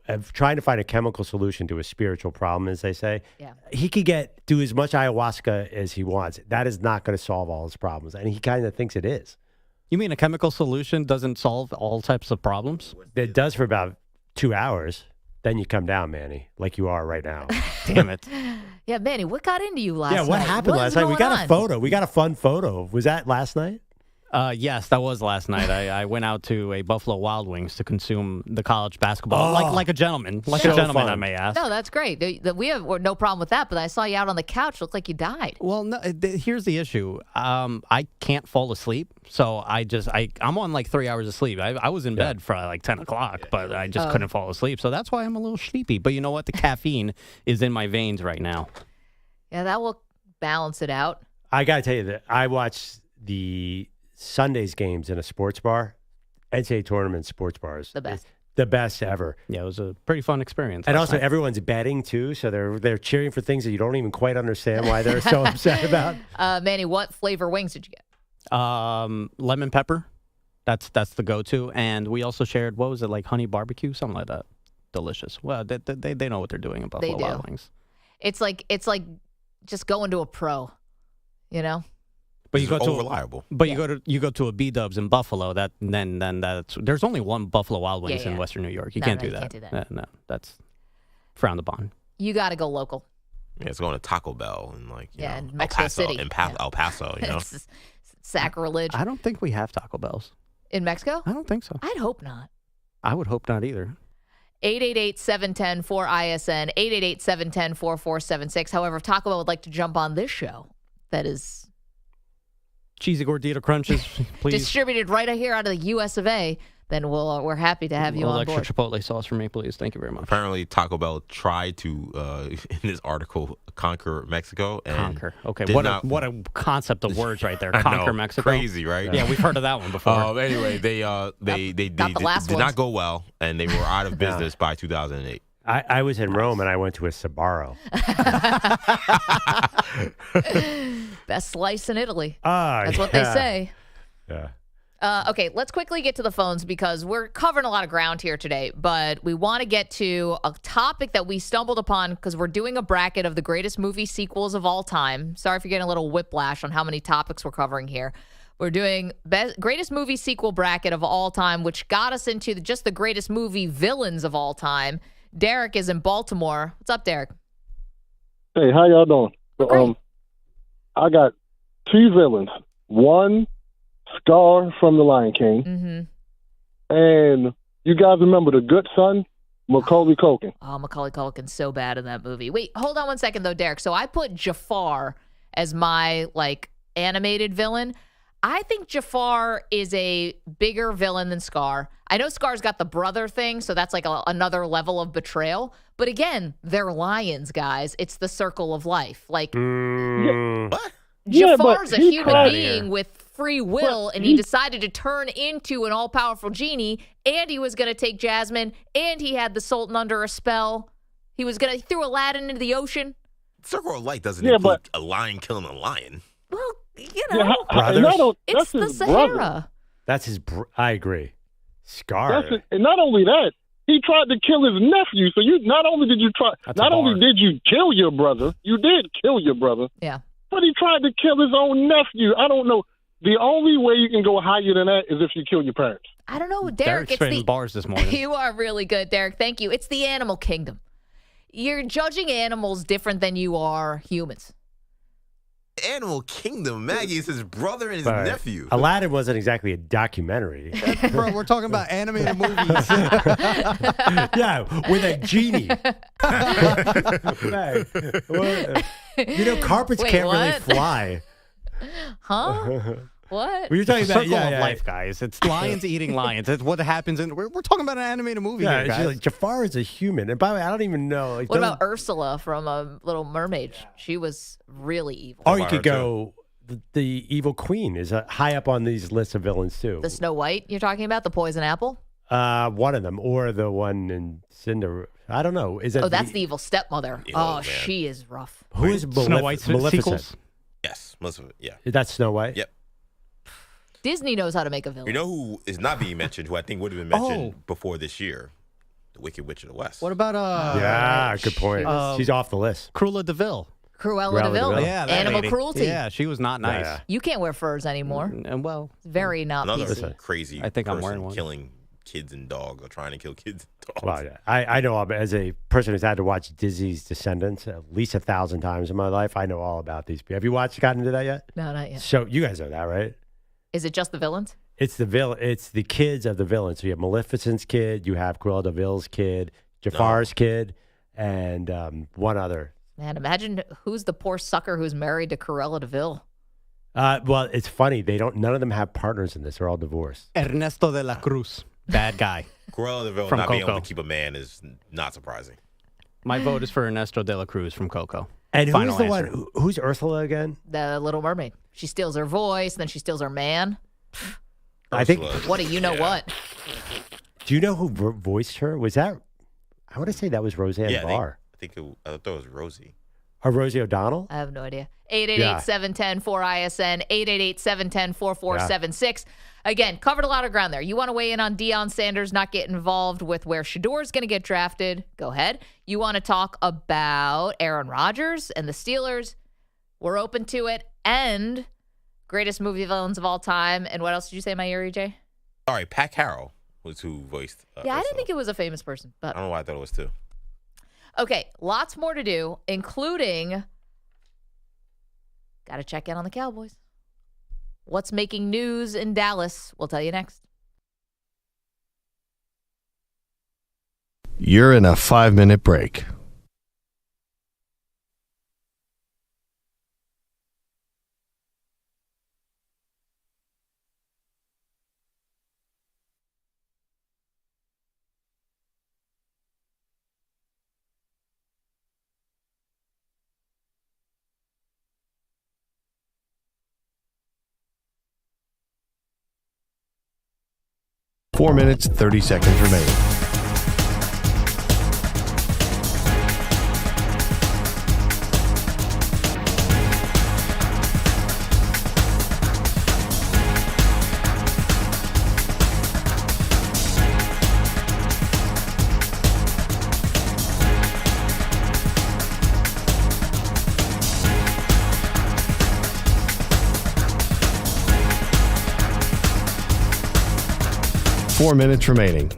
D: of trying to find a chemical solution to a spiritual problem, as they say, he could do as much ayahuasca as he wants. That is not going to solve all his problems. And he kind of thinks it is.
K: You mean a chemical solution doesn't solve all types of problems?
D: It does for about 2 hours. Then you come down, Manny, like you are right now.
K: Damn it.
C: Yeah, Manny, what got into you last night?
D: Yeah, what happened last night? We got a photo. We got a fun photo. Was that last night?
K: Yes, that was last night. I went out to a Buffalo Wild Wings to consume the college basketball, like a gentleman. Like a gentleman, fun. I may ask.
C: No, that's great. We have no problem with that, but I saw you out on the couch. Looked like you died.
K: Well, no, here's the issue. I can't fall asleep, so I'm on like 3 hours of sleep. I was in bed for like 10 o'clock, but I just couldn't fall asleep, so that's why I'm a little sleepy. But you know what? The caffeine is in my veins right now.
C: Yeah, that will balance it out.
D: I got to tell you that I watched the Sunday's games in a sports bar. NCAA tournament sports bars.
C: The best.
D: The best ever.
K: Yeah, it was a pretty fun experience.
D: And also everyone's betting too, so they're cheering for things that you don't even quite understand why they're so upset about.
C: Manny, what flavor wings did you get?
K: Lemon pepper. That's the go-to. And we also shared, what was it, like honey barbecue? Something like that. Delicious. Well, they know what they're doing in Buffalo Wild Wings.
C: It's like just going to a pro,
K: But you go to
F: reliable.
K: But you go to a B-Dubs in Buffalo. There's only one Buffalo Wild Wings in Western New York. You can't do that.
C: Can't do that.
K: No, that's frowned upon.
C: You got to go local.
F: Yeah, it's going to Taco Bell and
C: in Mexico City,
F: El Paso.
C: It's sacrilege.
K: I don't think we have Taco Bells
C: in Mexico.
K: I don't think so.
C: I'd hope not.
K: I would hope not either.
C: 888-710-4ISN, 888-710-4476. However, if Taco Bell would like to jump on this show, that is
K: cheesy gordita crunches, please.
C: Distributed right here out of the U.S. of A., then we're happy to have you on board.
K: Extra Chipotle sauce for me, please. Thank you very much.
F: Apparently, Taco Bell tried to, in this article, conquer Mexico. And
K: conquer. Okay, what a concept of words right there. Conquer Mexico.
F: Crazy, right?
K: Yeah, we've heard of that one before.
F: Anyway, they did not go well, and they were out of business by 2008.
D: I was in Rome and I went to a Sbarro.
C: Best slice in Italy. That's what they say.
D: Yeah.
C: Okay, let's quickly get to the phones because we're covering a lot of ground here today, but we want to get to a topic that we stumbled upon because we're doing a bracket of the greatest movie sequels of all time. Sorry if you're getting a little whiplash on how many topics we're covering here. We're doing greatest movie sequel bracket of all time, which got us into just the greatest movie villains of all time. Derek is in Baltimore. What's up, Derek?
J: Hey, how y'all doing? I got 2 villains. One, Scar from The Lion King.
C: Mm-hmm.
J: And you guys remember the good son, Macaulay Culkin?
C: Oh, Macaulay Culkin's so bad in that movie. Wait, hold on one second, though, Derek. So I put Jafar as my, animated villain. I think Jafar is a bigger villain than Scar. I know Scar's got the brother thing, so that's like another level of betrayal. But again, they're lions, guys. It's the circle of life. Like,
F: What?
C: Jafar's a human
J: tried-
C: being with free will, and he decided to turn into an all-powerful genie, and he was going to take Jasmine, and he had the Sultan under a spell. He threw Aladdin into the ocean.
F: Circle of Light doesn't include a lion killing a lion.
C: Well,
J: that's
C: it's the
J: his
C: Sahara.
J: brother.
D: That's his. I agree. Scar.
J: And not only that, he tried to kill his nephew. So not only did you kill your brother, you did kill your brother.
C: Yeah.
J: But he tried to kill his own nephew. I don't know. The only way you can go higher than that is if you kill your parents.
C: I don't know, Derek.
K: Derek's spitting bars this morning.
C: You are really good, Derek. Thank you. It's the animal kingdom. You're judging animals different than you are humans.
F: Animal Kingdom. Maggie is his brother and his nephew.
D: Aladdin wasn't exactly a documentary.
K: Bro, we're talking about animated movies.
D: Yeah, with a genie. Carpets
C: Wait,
D: can't really
C: what?
D: fly.
C: Huh? What?
D: Well, you're talking
K: It's
D: about
K: a circle of life, guys. It's lions eating lions. It's what happens we're talking about an animated movie
D: Yeah,
K: here, guys.
D: like, Jafar is a human, and by the way, I don't even know. Like,
C: What about Ursula from Little Mermaid? She was really evil.
D: Or you could go. The evil queen is high up on these lists of villains too.
C: The Snow White you're talking about? The poison apple?
D: One of them, or the one in Cinder. I don't know. Is that?
C: That's the evil stepmother.
F: Oh, man.
C: She is rough.
D: Who is
K: Snow White's
D: Maleficent?
K: sequels?
F: Yes, Maleficent. Yeah.
D: Is that Snow White?
F: Yep.
C: Disney knows how to make a villain.
F: You know who is not being mentioned? Who I think would have been mentioned before this year? The Wicked Witch of the West.
K: What about
D: Yeah, good point. She's off the list.
K: Cruella DeVille?
C: Cruella DeVille.
K: Yeah, that
C: Animal
K: lady.
C: cruelty.
K: Yeah, she was not nice.
D: Yeah.
C: You can't wear furs anymore.
K: Well,
C: Very not
F: Another
C: PC.
F: crazy
K: I think I'm
F: person
K: wearing one.
F: killing kids and dogs or trying to kill kids and dogs.
D: Well, yeah. I know as a person who's had to watch Disney's Descendants at least 1,000 times in my life, I know all about these people. Have you gotten into that yet?
C: No, not yet.
D: So you guys know that, right?
C: Is it just the villains?
D: It's the kids of the villains. So you have Maleficent's kid, you have Cruella DeVille's kid, Jafar's kid, and one other.
C: Man, imagine who's the poor sucker who's married to Cruella DeVille.
D: Well, it's funny. None of them have partners in this. They're all divorced.
K: Ernesto de la Cruz. Bad guy.
F: Cruella DeVille
K: From
F: not being able
K: Coco.
F: to keep a man is not surprising.
K: My vote is for Ernesto de la Cruz from Coco.
D: And
K: Final
D: who's the
K: answer.
D: one? Who's Ursula again?
C: The Little Mermaid. She steals her voice, and then she steals her man.
D: I think.
C: What do you know what?
D: Do you know who voiced her? Was that? I want to say that was Roseanne Barr.
F: I thought it was Rosie.
D: Or Rosie O'Donnell?
C: I have no idea. 888-710-4ISN, 888-710-4476. Again, covered a lot of ground there. You want to weigh in on Deion Sanders not getting involved with where Shedeur is going to get drafted? Go ahead. You want to talk about Aaron Rodgers and the Steelers? We're open to it. And greatest movie villains of all time. And what else did you say, my ear, EJ?
F: Sorry, Pat Carroll was who voiced.
C: Yeah, I didn't think it was a famous person.
F: I
C: But
F: don't know why I thought it was too.
C: okay, lots more to do, including got to check in on the Cowboys. What's making news in Dallas? We'll tell you next.
G: You're in a 5-minute break. Four minutes, 30 seconds remaining. Four minutes remaining.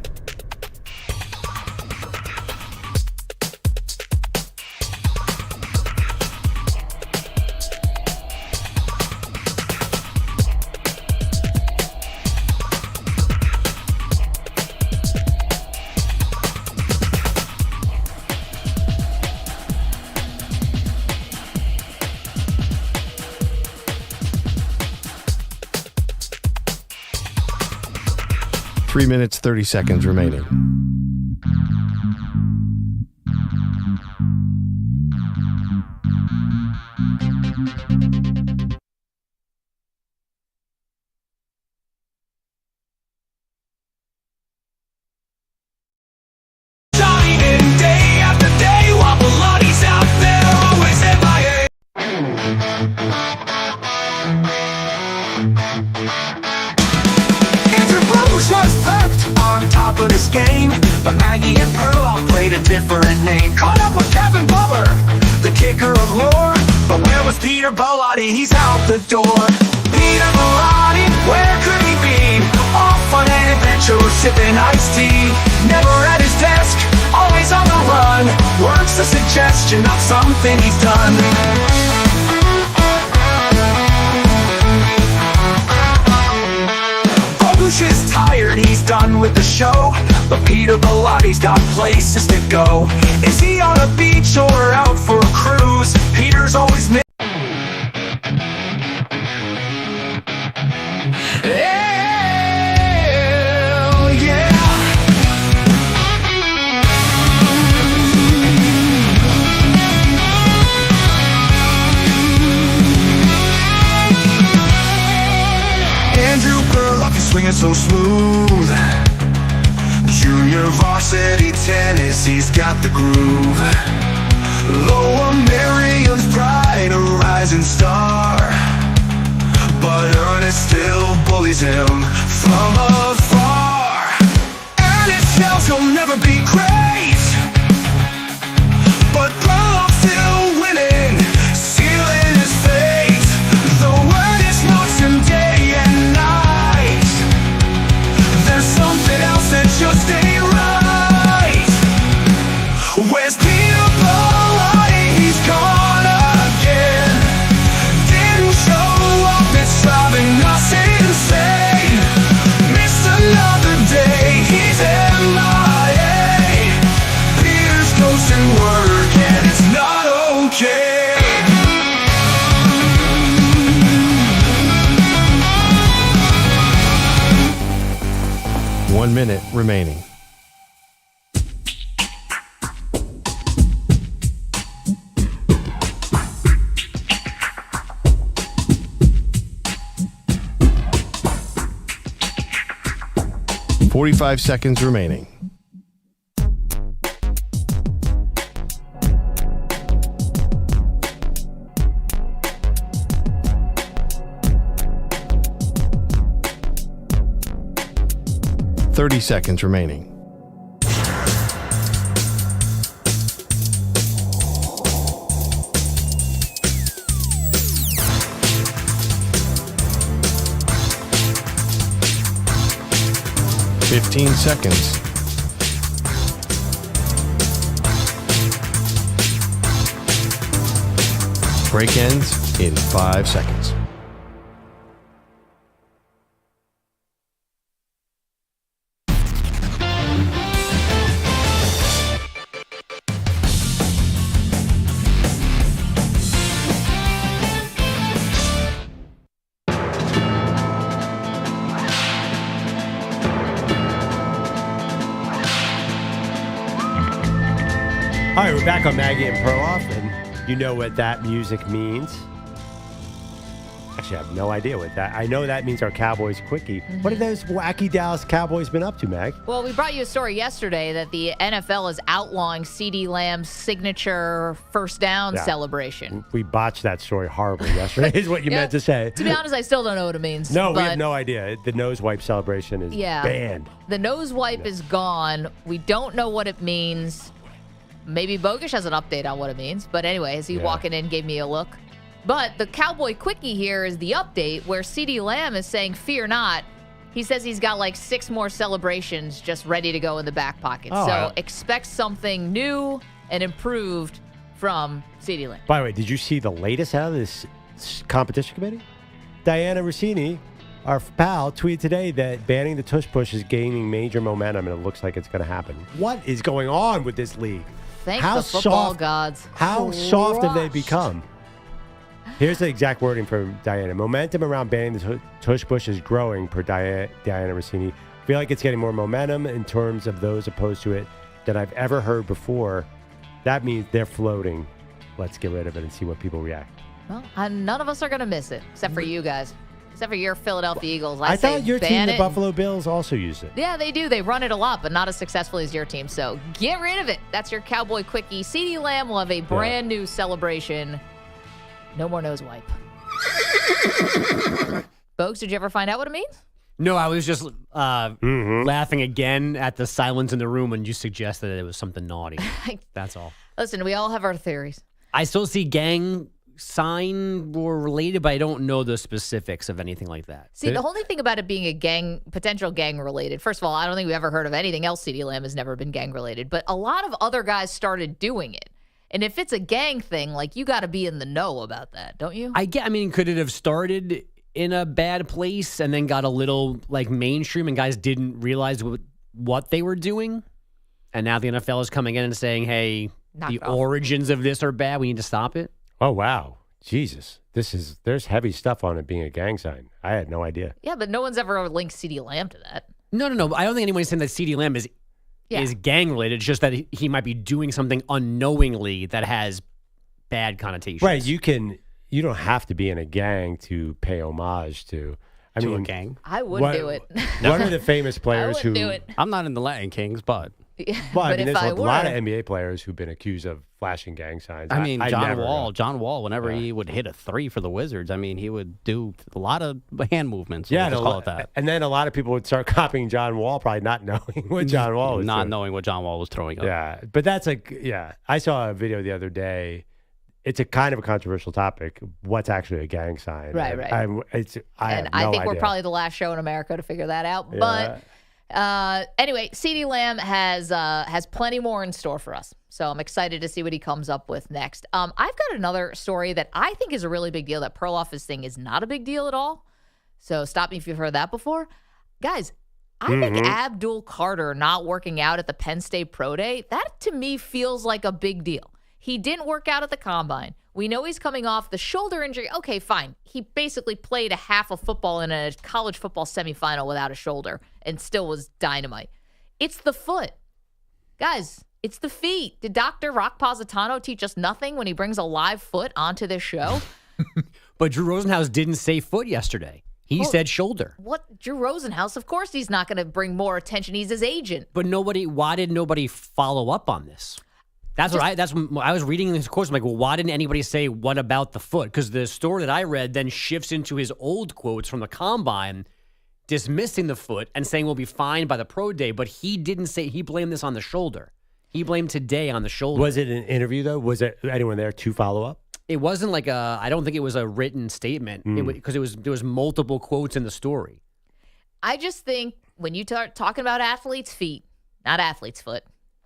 G: 3 minutes, 30 seconds remaining.
V: Bogusch was perked on top of this game, but Maggie and Perloff played a different name. Caught up with Kevin Bubber, the kicker of lore, but where was Peter Bellotti? He's out the door. Peter Bellotti, where could he be? Off on an adventure, sipping iced tea. Never at his desk, always on the run. Work's a suggestion, not something he's done. Bogusch is tired, he's done with the show, but Peter Bellotti's got places to go. Is he on a beach or out for a cruise? Peter's always Hell yeah! Andrew Perloff is swinging so smooth. Junior varsity tennis, he's got the groove. Lower Marion's pride, a rising star, but Ernest still bullies him from afar. Ernest yells he'll never be great, but Perloff's still winning, sealing his fate. The word is knocks him day and night. There's something else that just ain't right. Where's Peter Bellotti? He's gone again. Didn't show up, it's driving us insane. Missed another day, he's MIA. Peter's ghosting work and it's not okay.
G: 1 minute remaining. .45 seconds remaining. .30 seconds remaining. .15 seconds. Break ends in 5 seconds.
D: All right, we're back on Maggie and Perloff, and you know what that music means. Actually, I have no idea what that. I know that means our Cowboys Quickie.
C: Mm-hmm.
D: What have those wacky Dallas Cowboys been up to, Mag?
C: Well, we brought you a story yesterday that the NFL is outlawing CeeDee Lamb's signature first down celebration.
D: We botched that story horribly yesterday, is what you meant to say.
C: To be honest, I still don't know what it means.
D: No, we have no idea. The nose wipe celebration is banned.
C: The nose wipe is gone. We don't know what it means. Maybe Bogusch has an update on what it means. But anyway, as he walking in, gave me a look. But the Cowboy Quickie here is the update where CeeDee Lamb is saying, fear not. He says he's got like 6 more celebrations just ready to go in the back pocket. So expect something new and improved from CeeDee Lamb.
D: By the way, did you see the latest out of this competition committee? Diana Rossini, our pal, tweeted today that banning the tush push is gaining major momentum and it looks like it's going to happen. What is going on with this league?
C: Thank the football gods.
D: How soft have they become? Here's the exact wording from Diana. Momentum around banning the tush push is growing, per Diana Rossini. feel like it's getting more momentum in terms of those opposed to it than I've ever heard before. That means they're floating. Let's get rid of it and see what people react.
C: Well, none of us are going to miss it, except for you guys. Except for your Philadelphia Eagles.
D: I thought your team, the
C: it.
D: Buffalo Bills, also used it.
C: Yeah, they do. They run it a lot, but not as successfully as your team. So get rid of it. That's your Cowboy Quickie. CeeDee Lamb will have a brand new celebration. No more nose wipe. Bogusch, did you ever find out what it means?
H: No, I was just laughing again at the silence in the room when you suggested that it was something naughty. That's all.
C: Listen, we all have our theories.
H: I still see gang sign or related, but I don't know the specifics of anything like that.
C: See, the only thing about it being a potential gang related, first of all, I don't think we've ever heard of anything else CeeDee Lamb has never been gang related, but a lot of other guys started doing it. And if it's a gang thing, like, you got to be in the know about that, don't you?
H: I mean, could it have started in a bad place and then got a little like mainstream and guys didn't realize what they were doing? And now the NFL is coming in and saying, hey, the origins of this are bad. We need to stop it.
D: Oh, wow. Jesus. There's heavy stuff on it being a gang sign. I had no idea.
C: Yeah, but no one's ever linked CeeDee Lamb to that.
H: No. I don't think anyone's saying that CeeDee Lamb is gang related. It's just that he might be doing something unknowingly that has bad connotations.
D: Right. You don't have to be in a gang to pay homage to
K: a gang.
C: I would do it.
D: One of the famous players
C: I would do it.
K: I'm not in the Latin Kings, but.
C: Yeah,
D: well, I mean,
C: if
D: there's a lot of NBA players who've been accused of flashing gang signs.
K: I mean, John Wall, whenever he would hit a three for the Wizards, I mean, he would do a lot of hand movements.
D: Yeah,
K: we'll call it that.
D: And then a lot of people would start copying John Wall, probably not knowing what John Wall was doing.
K: Knowing what John Wall was throwing up.
D: Yeah, but that's I saw a video the other day. It's a kind of a controversial topic. What's actually a gang sign?
C: Right.
D: I have no
C: think we're
D: idea.
C: probably the last show in America to figure that out.
D: Yeah.
C: But anyway, CeeDee Lamb has plenty more in store for us. So I'm excited to see what he comes up with next. I've got another story that I think is a really big deal that Perloff is saying is not a big deal at all. So stop me if you've heard that before. Guys, I think Abdul Carter not working out at the Penn State Pro Day, that to me feels like a big deal. He didn't work out at the Combine. We know he's coming off the shoulder injury. Okay, fine. He basically played a half of football in a college football semifinal without a shoulder and still was dynamite. It's the foot. Guys, it's the feet. Did Dr. Rock Positano teach us nothing when he brings a live foot onto this show?
H: But Drew Rosenhaus didn't say foot yesterday. He said shoulder.
C: What? Drew Rosenhaus? Of course he's not going to bring more attention. He's his agent.
H: But why did nobody follow up on this? That's what I was reading this course. I'm like, well, why didn't anybody say what about the foot? Because the story that I read then shifts into his old quotes from the Combine, dismissing the foot and saying we'll be fine by the pro day. But he didn't say, he blamed this on the shoulder. He blamed today on the shoulder.
D: Was it an interview though? Was there anyone there to follow up?
H: It wasn't like I don't think it was a written statement because there was multiple quotes in the story.
C: I just think when you start talking about athletes' feet, not athlete's foot,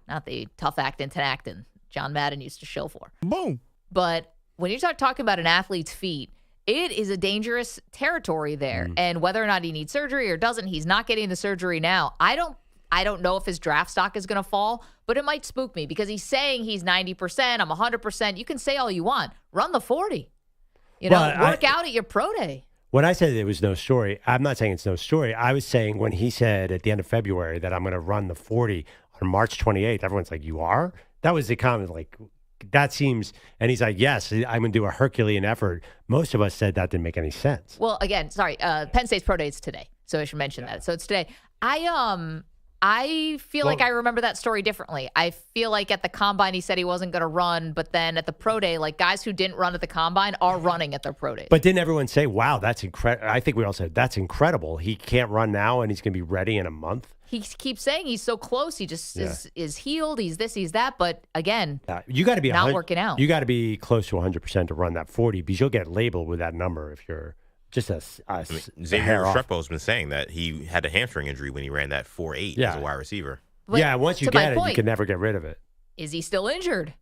C: not the tough actin' tenactin John Madden used to show for.
K: Boom.
C: But when you start talking about an athlete's feet, it is a dangerous territory there. And whether or not he needs surgery or doesn't, he's not getting the surgery now. I don't know if his draft stock is going to fall, but it might spook me because he's saying he's 90%, I'm 100%. You can say all you want. Run the 40. Work out at your pro day.
D: When I said there was no story, I'm not saying it's no story. I was saying when he said at the end of February that I'm going to run the 40 on March 28th, everyone's like, you are? That was the comment, like, that seems, and he's like, yes, I'm going to do a Herculean effort. Most of us said that didn't make any sense.
C: Well, again, sorry, Penn State's pro day is today, so I should mention that. So it's today. I feel like I remember that story differently. I feel like at the Combine he said he wasn't going to run, but then at the pro day, like guys who didn't run at the Combine are running at their pro days.
D: But didn't everyone say, wow, that's incredible? I think we all said, that's incredible. He can't run now and he's going to be ready in a month.
C: He keeps saying he's so close. He just is healed. He's this, he's that. But again,
D: you got to be
C: not working out.
D: You got to be close to 100% to run that 40 because you'll get labeled with that number if you're just
F: Xavier Restrepo's been saying that he had a hamstring injury when he ran that 4.8 as a wide receiver.
C: But
D: once you get it, you can never get rid of it.
C: Is he still injured?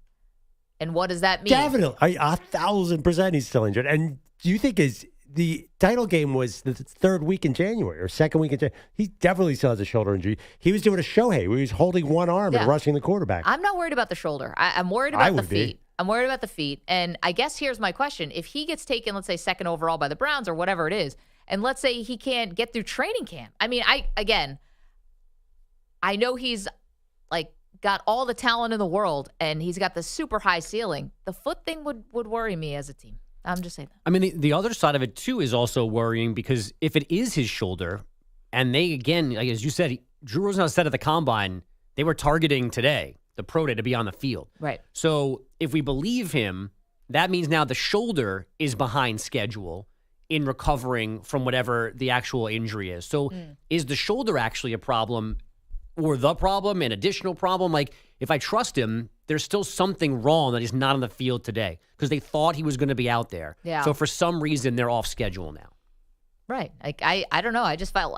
C: And what does that mean?
D: Definitely. 1,000% he's still injured. And do you think the title game was the third week in January or second week in January? He definitely still has a shoulder injury. He was doing a Shohei where he was holding one arm and rushing the quarterback.
C: I'm not worried about the shoulder. I'm worried about the feet. I'm worried about the feet. And I guess here's my question. If he gets taken, let's say, second overall by the Browns or whatever it is, and let's say he can't get through training camp. I mean, I know he's like got all the talent in the world and he's got the super high ceiling. The foot thing would worry me as a team. I'm just saying that.
H: I mean, the other side of it, too, is also worrying because if it is his shoulder, and they, again, like as you said, Drew Rosenhaus said at the Combine, they were targeting today, the pro day, to be on the field.
C: Right.
H: So if we believe him, that means now the shoulder is behind schedule in recovering from whatever the actual injury is. So is the shoulder actually a problem or the problem, an additional problem? Like, if I trust him, there's still something wrong that he's not on the field today because they thought he was going to be out there.
C: Yeah.
H: So for some reason, they're off schedule now.
C: Right. Like I don't know. I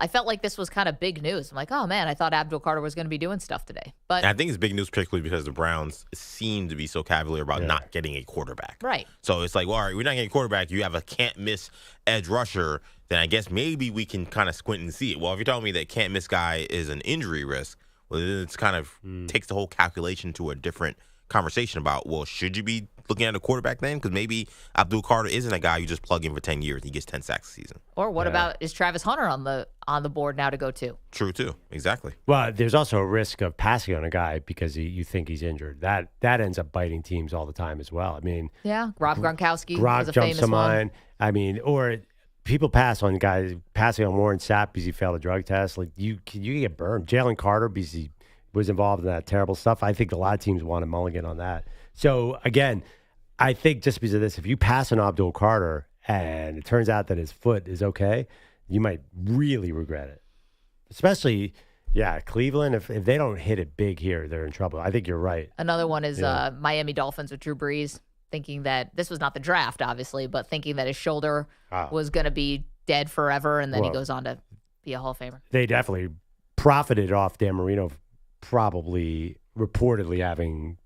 C: felt like this was kind of big news. I'm like, oh man, I thought Abdul Carter was going to be doing stuff today. But
F: And I think it's big news, particularly because the Browns seem to be so cavalier about not getting a quarterback.
C: Right.
F: So it's like, well, all right, we're not getting a quarterback. You have a can't miss edge rusher. Then I guess maybe we can kind of squint and see it. Well, if you're telling me that can't miss guy is an injury risk, well, then it's kind of takes the whole calculation to a different conversation about, well, should you be looking at a quarterback then? Because maybe Abdul Carter isn't a guy you just plug in for 10 years and he gets 10 sacks a season.
C: Or what about, is Travis Hunter on the board now to go too?
F: True, too. Exactly.
D: Well, there's also a risk of passing on a guy because you think he's injured. That ends up biting teams all the time as well. I mean,
C: Yeah, Rob Gronkowski
D: Gronk
C: was a
D: jumps
C: famous
D: to
C: one.
D: mind. I mean, or people pass on guys, passing on Warren Sapp because he failed a drug test. Like you get burned. Jalen Carter because he was involved in that terrible stuff. I think a lot of teams want a mulligan on that. So again, I think just because of this, if you pass on Abdul Carter and it turns out that his foot is okay, you might really regret it. Especially, Cleveland, if they don't hit it big here, they're in trouble. I think you're right.
C: Another one is Miami Dolphins with Drew Brees, thinking that this was not the draft, obviously, but thinking that his shoulder was going to be dead forever, and then he goes on to be a Hall of Famer.
D: They definitely profited off Dan Marino probably reportedly having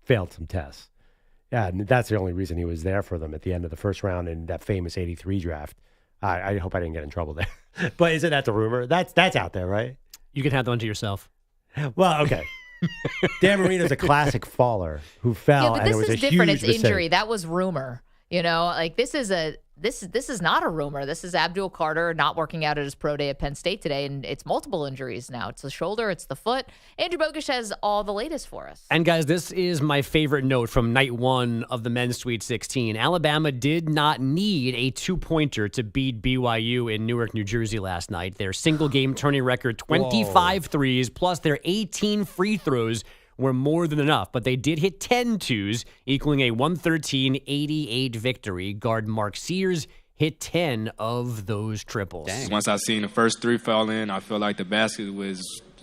D: failed some tests. Yeah, and that's the only reason he was there for them at the end of the first round in that famous 83 draft. I hope I didn't get in trouble there. But isn't that the rumor? That's out there, right?
H: You can have that one to yourself.
D: Well, okay. Dan Marino's a classic faller who fell,
C: Yeah, but
D: and it was
C: this is
D: a
C: different.
D: huge
C: It's injury.
D: mistake.
C: That was rumor. You know, like this is not a rumor. This is Abdul Carter not working out at his pro day at Penn State today, and it's multiple injuries now. It's the shoulder, it's the foot. Andrew Bogusch has all the latest for us.
H: And guys, this is my favorite note from night one of the men's Sweet 16. Alabama did not need a 2-pointer to beat BYU in Newark, New Jersey last night. Their single game turning record, 25 threes, plus their 18 free throws were more than enough, but they did hit 10 twos, equaling a 113-88 victory. Guard Mark Sears hit 10 of those triples.
O: Once I seen the first 3 fall in, I felt like the basket was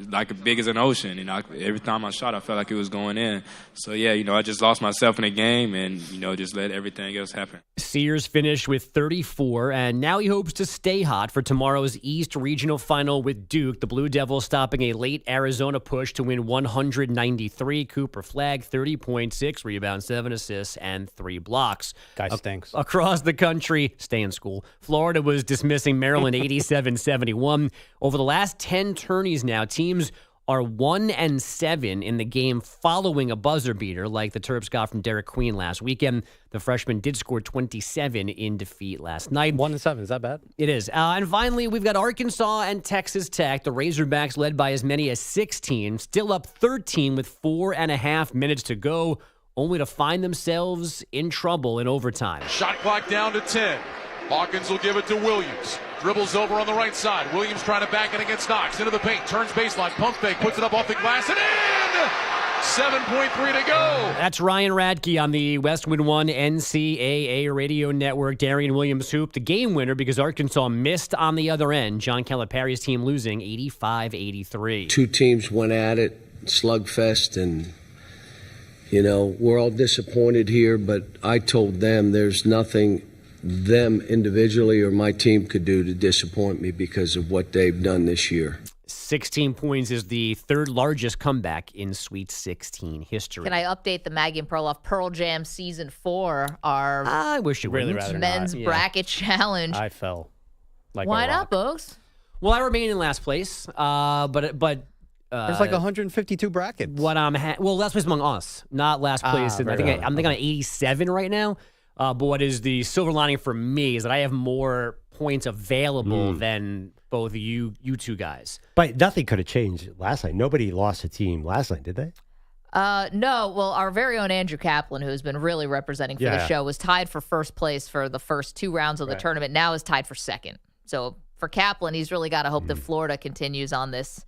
O: like as big as an ocean. And every time I shot, I felt like it was going in. So, yeah, I just lost myself in the game and, just let everything else happen.
H: Sears finished with 34, and now he hopes to stay hot for tomorrow's East Regional Final with Duke. The Blue Devils stopping a late Arizona push to win 193. Cooper Flagg, 30.6 rebounds, 7 assists, and 3 blocks.
K: Guy stinks.
H: Across the country, stay in school. Florida was dismissing Maryland 87-71. Over the last 10 tourneys now, teams are 1-7 in the game following a buzzer beater like the Terps got from Derek Queen last weekend. The freshman did score 27 in defeat last night.
K: 1-7, is that bad?
H: It is. And finally, we've got Arkansas and Texas Tech. The Razorbacks led by as many as 16, still up 13 with 4.5 minutes to go, only to find themselves in trouble in overtime.
I: Shot clock down to 10. Hawkins will give it to Williams. Dribbles over on the right side. Williams trying to back it against Knox. Into the paint. Turns baseline. Pump fake. Puts it up off the glass and in! 7.3 to go.
H: That's Ryan Radke on the Westwood One NCAA radio network. Darian Williams hoop, the game winner because Arkansas missed on the other end. John Calipari's team losing 85-83.
T: Two teams went at it, slugfest, and we're all disappointed here, but I told them there's nothing them individually or my team could do to disappoint me because of what they've done this year.
H: 16 points is the third largest comeback in Sweet 16 history.
C: Can I update the Maggie Perloff Pearl Jam Season 4? Our
H: I wish you
K: really
H: wouldn't.
K: rather
C: men's
K: not.
C: bracket challenge.
K: I fell. Like
C: Why
K: a
C: not,
K: rock.
C: Bogues?
H: Well, I remain in last place, but
K: There's like 152 brackets.
H: What well, last place among us, not last place. And I think I'm thinking on 87 right now. But what is the silver lining for me is that I have more points available than both you two guys.
D: But nothing could have changed last night. Nobody lost a team last night, did they?
C: No. Well, our very own Andrew Kaplan, who's been really representing for the show, was tied for first place for the first 2 rounds of the tournament. Now is tied for second. So for Kaplan, he's really got to hope that Florida continues on this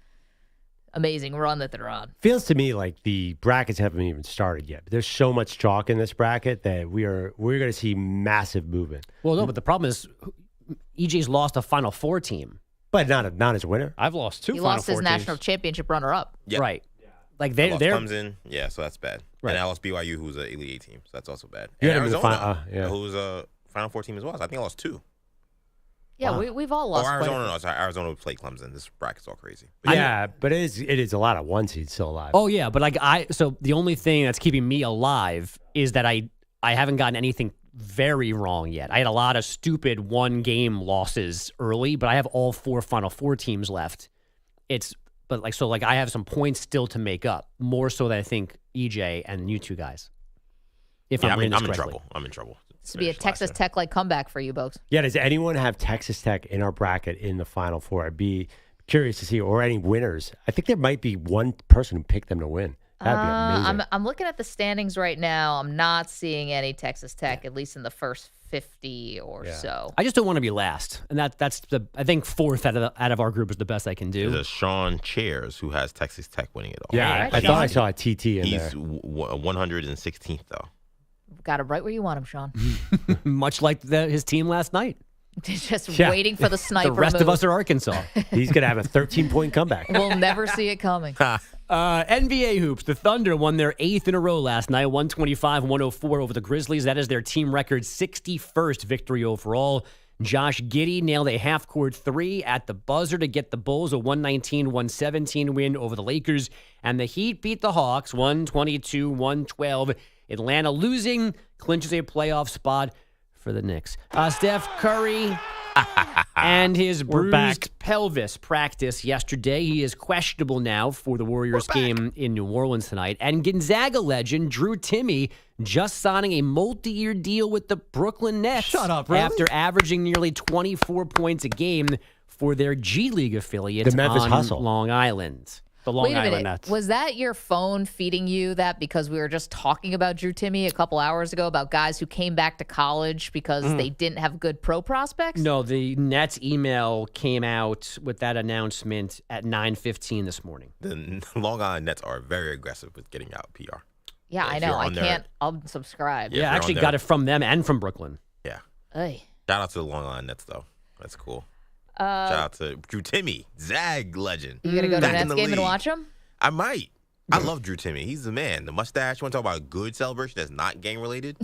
C: amazing run that they're on.
D: Feels to me like the brackets haven't even started yet. There's so much chalk in this bracket that we're going to see massive movement.
H: Well, no, but the problem is EJ's lost a Final Four team.
D: But not as a winner.
K: I've lost 2
C: He
K: Final
C: lost his
K: Four
C: national
K: teams.
C: championship runner-up.
F: Yep.
H: Right. Like
F: I
H: they're
F: lost Clemson. Yeah, so that's bad.
H: Right.
F: And I lost BYU, who's an Elite 8 team, so that's also bad.
D: You
F: And
D: had him in the
F: Arizona, who's a Final Four team as well. So I think I lost 2.
C: Yeah,
D: Wow.
C: we've all lost.
F: Or
C: quite a
F: Arizona,
C: few.
F: no, sorry, Arizona would play Clemson. This bracket's all crazy.
D: But it is a lot of one seeds still alive.
H: Oh yeah, but so the only thing that's keeping me alive is that I haven't gotten anything very wrong yet. I had a lot of stupid 1-game losses early, but I have all 4 Final Four teams left. I have some points still to make up, more so than I think EJ and you two guys.
F: I'm in trouble. I'm in trouble.
C: This would be a Texas Tech-like comeback for you, Bogusch.
D: Yeah, does anyone have Texas Tech in our bracket in the Final Four? I'd be curious to see, or any winners. I think there might be one person who picked them to win. That'd be amazing.
C: I'm looking at the standings right now. I'm not seeing any Texas Tech, at least in the first 50 or so.
H: I just don't want to be last, and that's I think 4th out of our group is the best I can do.
F: There's a Sean Chairs who has Texas Tech winning it all.
D: Yeah, I thought I saw a TT in there.
F: He's 116th though.
C: Got it right where you want him, Sean.
H: Much like his team last night.
C: Just waiting for the sniper
H: The rest
C: move.
H: of us are Arkansas.
D: He's going to have a 13-point comeback.
C: We'll never see it coming.
H: NBA hoops. The Thunder won their 8th in a row last night, 125-104 over the Grizzlies. That is their team record 61st victory overall. Josh Giddey nailed a half-court 3 at the buzzer to get the Bulls a 119-117 win over the Lakers. And the Heat beat the Hawks 122-112. Atlanta losing clinches a playoff spot for the Knicks. Steph Curry and his bruised pelvis practice yesterday. He is questionable now for the Warriors game in New Orleans tonight. And Gonzaga legend Drew Timme just signing a multi-year deal with the Brooklyn Nets.
K: Shut up, really?
H: After averaging nearly 24 points a game for their G League affiliates
D: The Memphis
H: on
D: Hustle.
H: Long Island.
K: The Long
C: Wait a
K: Island
C: minute.
K: Nets.
C: Was that your phone feeding you that because we were just talking about Drew Timme a couple hours ago about guys who came back to college because they didn't have good pro prospects?
H: No, the Nets email came out with that announcement at 9:15 this morning.
F: The Long Island Nets are very aggressive with getting out PR.
C: Yeah, I
F: If
C: know.
F: you're
C: I
F: on their-
C: can't unsubscribe.
H: Yeah, I actually got it from them and from Brooklyn.
F: Yeah.
C: Ay.
F: Shout out to the Long Island Nets though. That's cool. Shout out to Drew Timme, Zag legend.
C: You gonna go to a
F: Back in
C: Nets
F: the
C: game and
F: league.
C: watch him?
F: I might. I love Drew Timme. He's the man. The mustache. You want to talk about a good celebration that's not gang related?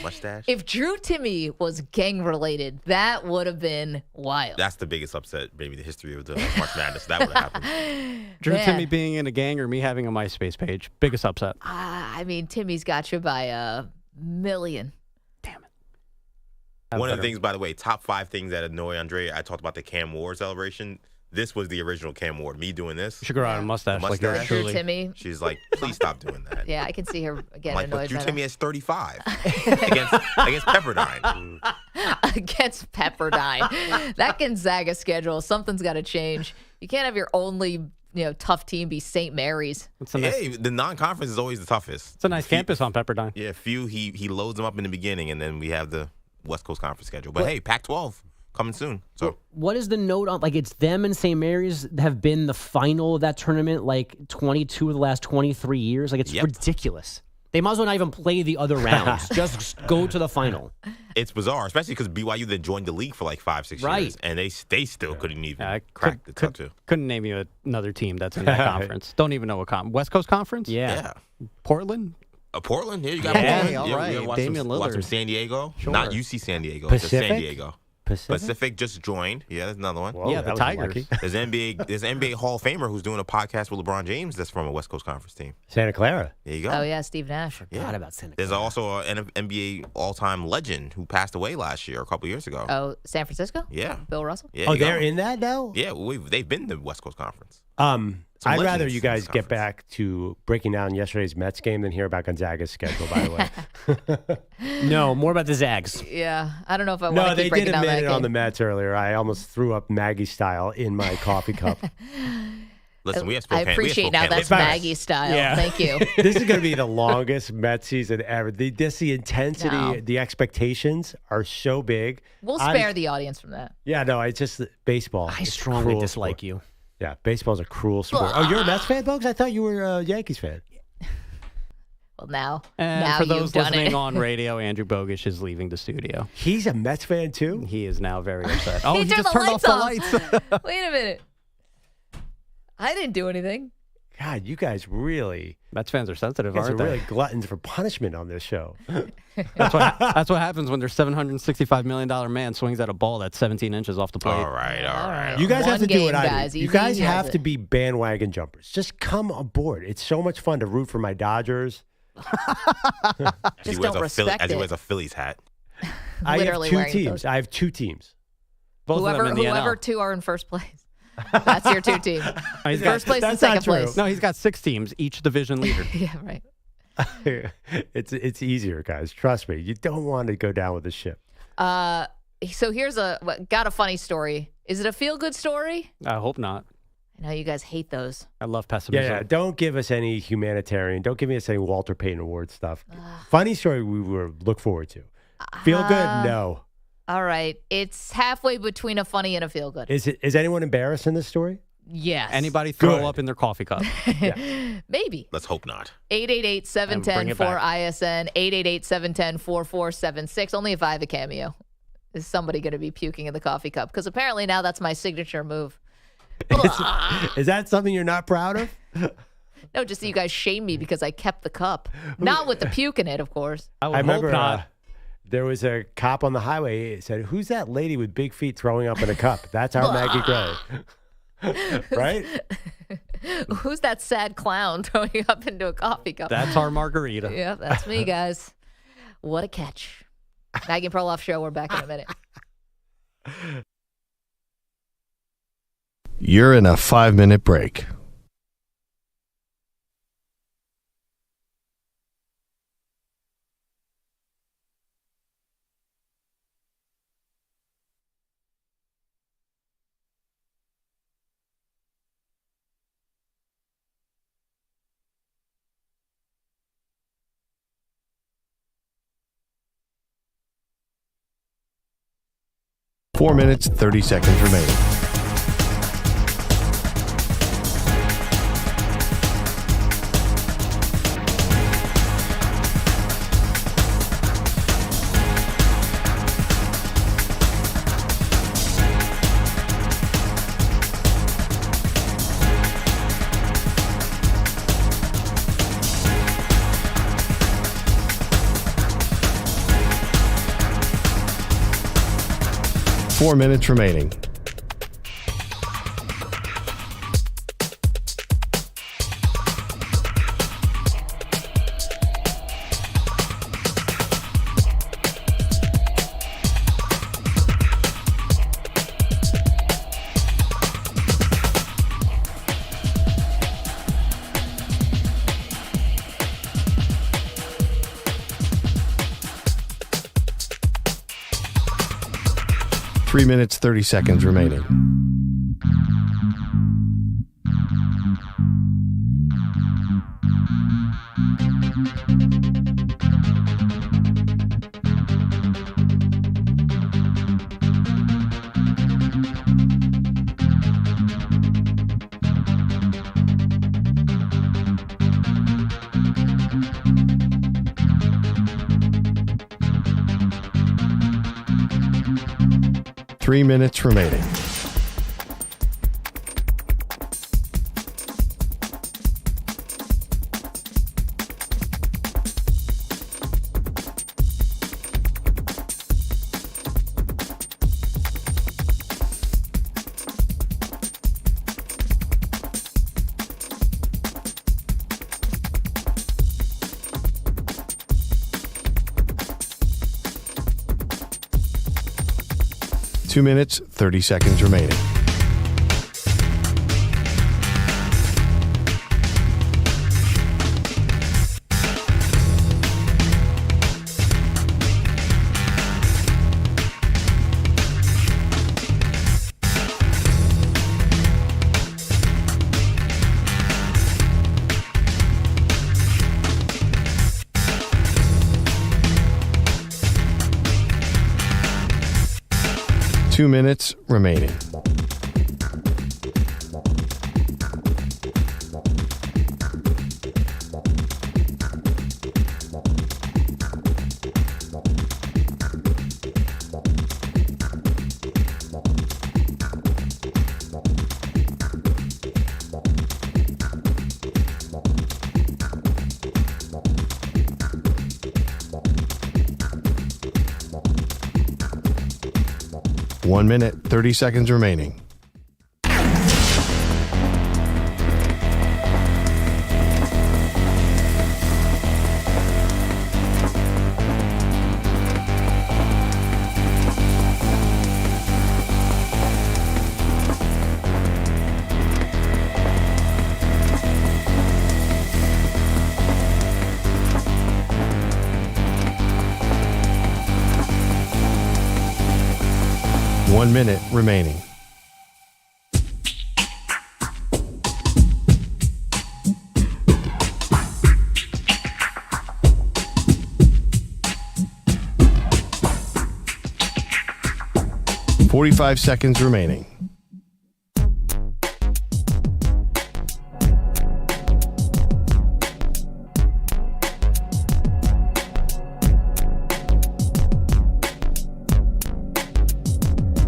F: Mustache.
C: If Drew Timme was gang related, that would have been wild.
F: That's the biggest upset, maybe the history of the March Madness. That would have happened.
K: Drew
C: Man.
K: Timme being in a gang or me having a MySpace page. Biggest upset.
C: I mean, Timmy's got you by a million.
F: One of the things, by the way, top 5 things that annoy Andre. I talked about the Cam Ward celebration. This was the original Cam Ward. Me doing this.
K: You should grow out a mustache like yours,
C: Drew
K: truly.
C: Timme.
F: She's like, please stop doing that.
C: Yeah, I can see her getting
F: I'm like, but
C: annoyed
F: Drew
C: by
F: Timme
C: that.
F: is 35 against Pepperdine.
C: Against Pepperdine. That Gonzaga schedule, something's got to change. You can't have your only tough team be St. Mary's.
F: Hey, the non-conference is always the toughest.
K: It's a nice campus on Pepperdine.
F: Yeah, he loads them up in the beginning, and then we have the West Coast Conference schedule. But hey, Pac-12 coming soon. So
H: What is the note on, it's them and St. Mary's have been the final of that tournament 22 of the last 23 years? It's ridiculous. They might as well not even play the other rounds. Just go to the final.
F: it's bizarre, especially because BYU then joined the league for 5-6
H: Right.
F: years, and they still couldn't even crack the top 2.
K: Couldn't name you another team that's in that conference. Don't even know what West Coast Conference?
F: Yeah.
K: Portland?
F: Portland? Yeah, you got
K: Yeah,
F: Portland.
K: all right.
F: Watch
K: Damian
F: some, watch some
K: Lillard.
F: San Diego.
K: Sure.
F: Not UC San Diego, just San
D: Pacific?
F: Diego.
D: Pacific?
F: Just joined. Yeah, there's another one.
K: Yeah, the Tigers.
F: There's NBA Hall of Famer who's doing a podcast with LeBron James that's from a West Coast Conference team.
D: Santa Clara.
F: There you go.
C: Oh, yeah, Steve Nash.
F: Yeah.
H: about Santa
F: There's also an NBA all-time legend who passed away last year, a couple years ago.
C: Oh, San Francisco?
F: Yeah.
C: Bill Russell?
F: Yeah,
D: Oh,
F: you go.
D: they're in that now?
F: Yeah, they've been in the West Coast Conference.
D: I'd rather you guys get back to breaking down yesterday's Mets game than hear about Gonzaga's schedule, by the way.
H: No, more about the Zags.
C: Yeah, I don't know if I want to keep breaking down that game.
D: No, they did a minute on the Mets earlier. I almost threw up Maggie style in my coffee cup.
F: Listen,
C: I appreciate now that's Maggie style. Yeah. Thank you.
D: This is going to be the longest Mets season ever. The intensity, the expectations are so big.
C: We'll spare the audience from that.
D: Yeah, no, it's just baseball.
H: I strongly dislike you.
D: Yeah, baseball's a cruel sport. Oh, you're a Mets fan, Bogusch? I thought you were a Yankees fan.
C: Well, now
K: for those
C: you've done
K: listening
C: it.
K: on radio, Andrew Bogusch is leaving the studio.
D: He's a Mets fan, too?
K: He is now very upset.
C: He
K: just turned off the lights.
C: Wait a minute. I didn't do anything.
D: God, you guys really...
K: Mets fans are sensitive,
D: you guys
K: aren't
D: are
K: they?
D: really gluttons for punishment on this show.
K: That's what happens when their $765 million man swings at a ball that's 17 inches off the plate.
F: All right.
D: You guys have to do what I
C: guys.
D: do. You guys have to be bandwagon jumpers. Just come aboard. It's so much fun to root for my Dodgers.
C: Just don't respect
F: as he
C: it.
F: wears a Phillies hat.
D: I have
C: Literally
D: two
C: wearing
D: teams.
C: those.
D: I have two teams.
K: Both of them in the
C: Whoever
K: NL.
C: two are in first place. That's your two teams.
K: He's
C: First place and
D: that's not
C: second
D: true.
C: place.
K: No, he's got 6 teams, each division leader.
C: Yeah, right.
D: It's easier, guys. Trust me. You don't want to go down with the ship.
C: So here's got a funny story. Is it a feel-good story?
K: I hope not.
C: I know you guys hate those.
K: I love pessimism.
D: Yeah, don't give us any humanitarian. Don't give us any Walter Payton Award stuff. Funny story we look forward to. Feel good? No.
C: All right. It's halfway between a funny and a feel-good.
D: Is anyone embarrassed in this story?
C: Yes.
K: Anybody throw
D: Good.
K: up in their coffee cup?
C: Maybe.
F: Let's hope not.
C: 888-710-4ISN, 888-710-4476. Only if I have a cameo is somebody going to be puking in the coffee cup, because apparently now that's my signature move.
D: Is that something you're not proud of?
C: No, just that you guys shame me because I kept the cup. Not with the puke in it, of course.
K: I
D: remember
K: hope not.
D: there was a cop on the highway. He said, "Who's that lady with big feet throwing up in a cup?" That's our Maggie Gray. Right?
C: Who's that sad clown throwing up into a coffee cup?
K: That's our margarita.
C: Yeah, that's me, guys. What a catch. Maggie Perloff Show. We're back in a minute.
G: You're in a 5-minute break. Four minutes, 30 seconds remaining. Four minutes remaining. Three minutes, 30 seconds remaining. Three minutes remaining. Two minutes, 30 seconds remaining. 2 minutes remaining. One minute, 30 seconds remaining. One minute remaining. $45 seconds remaining.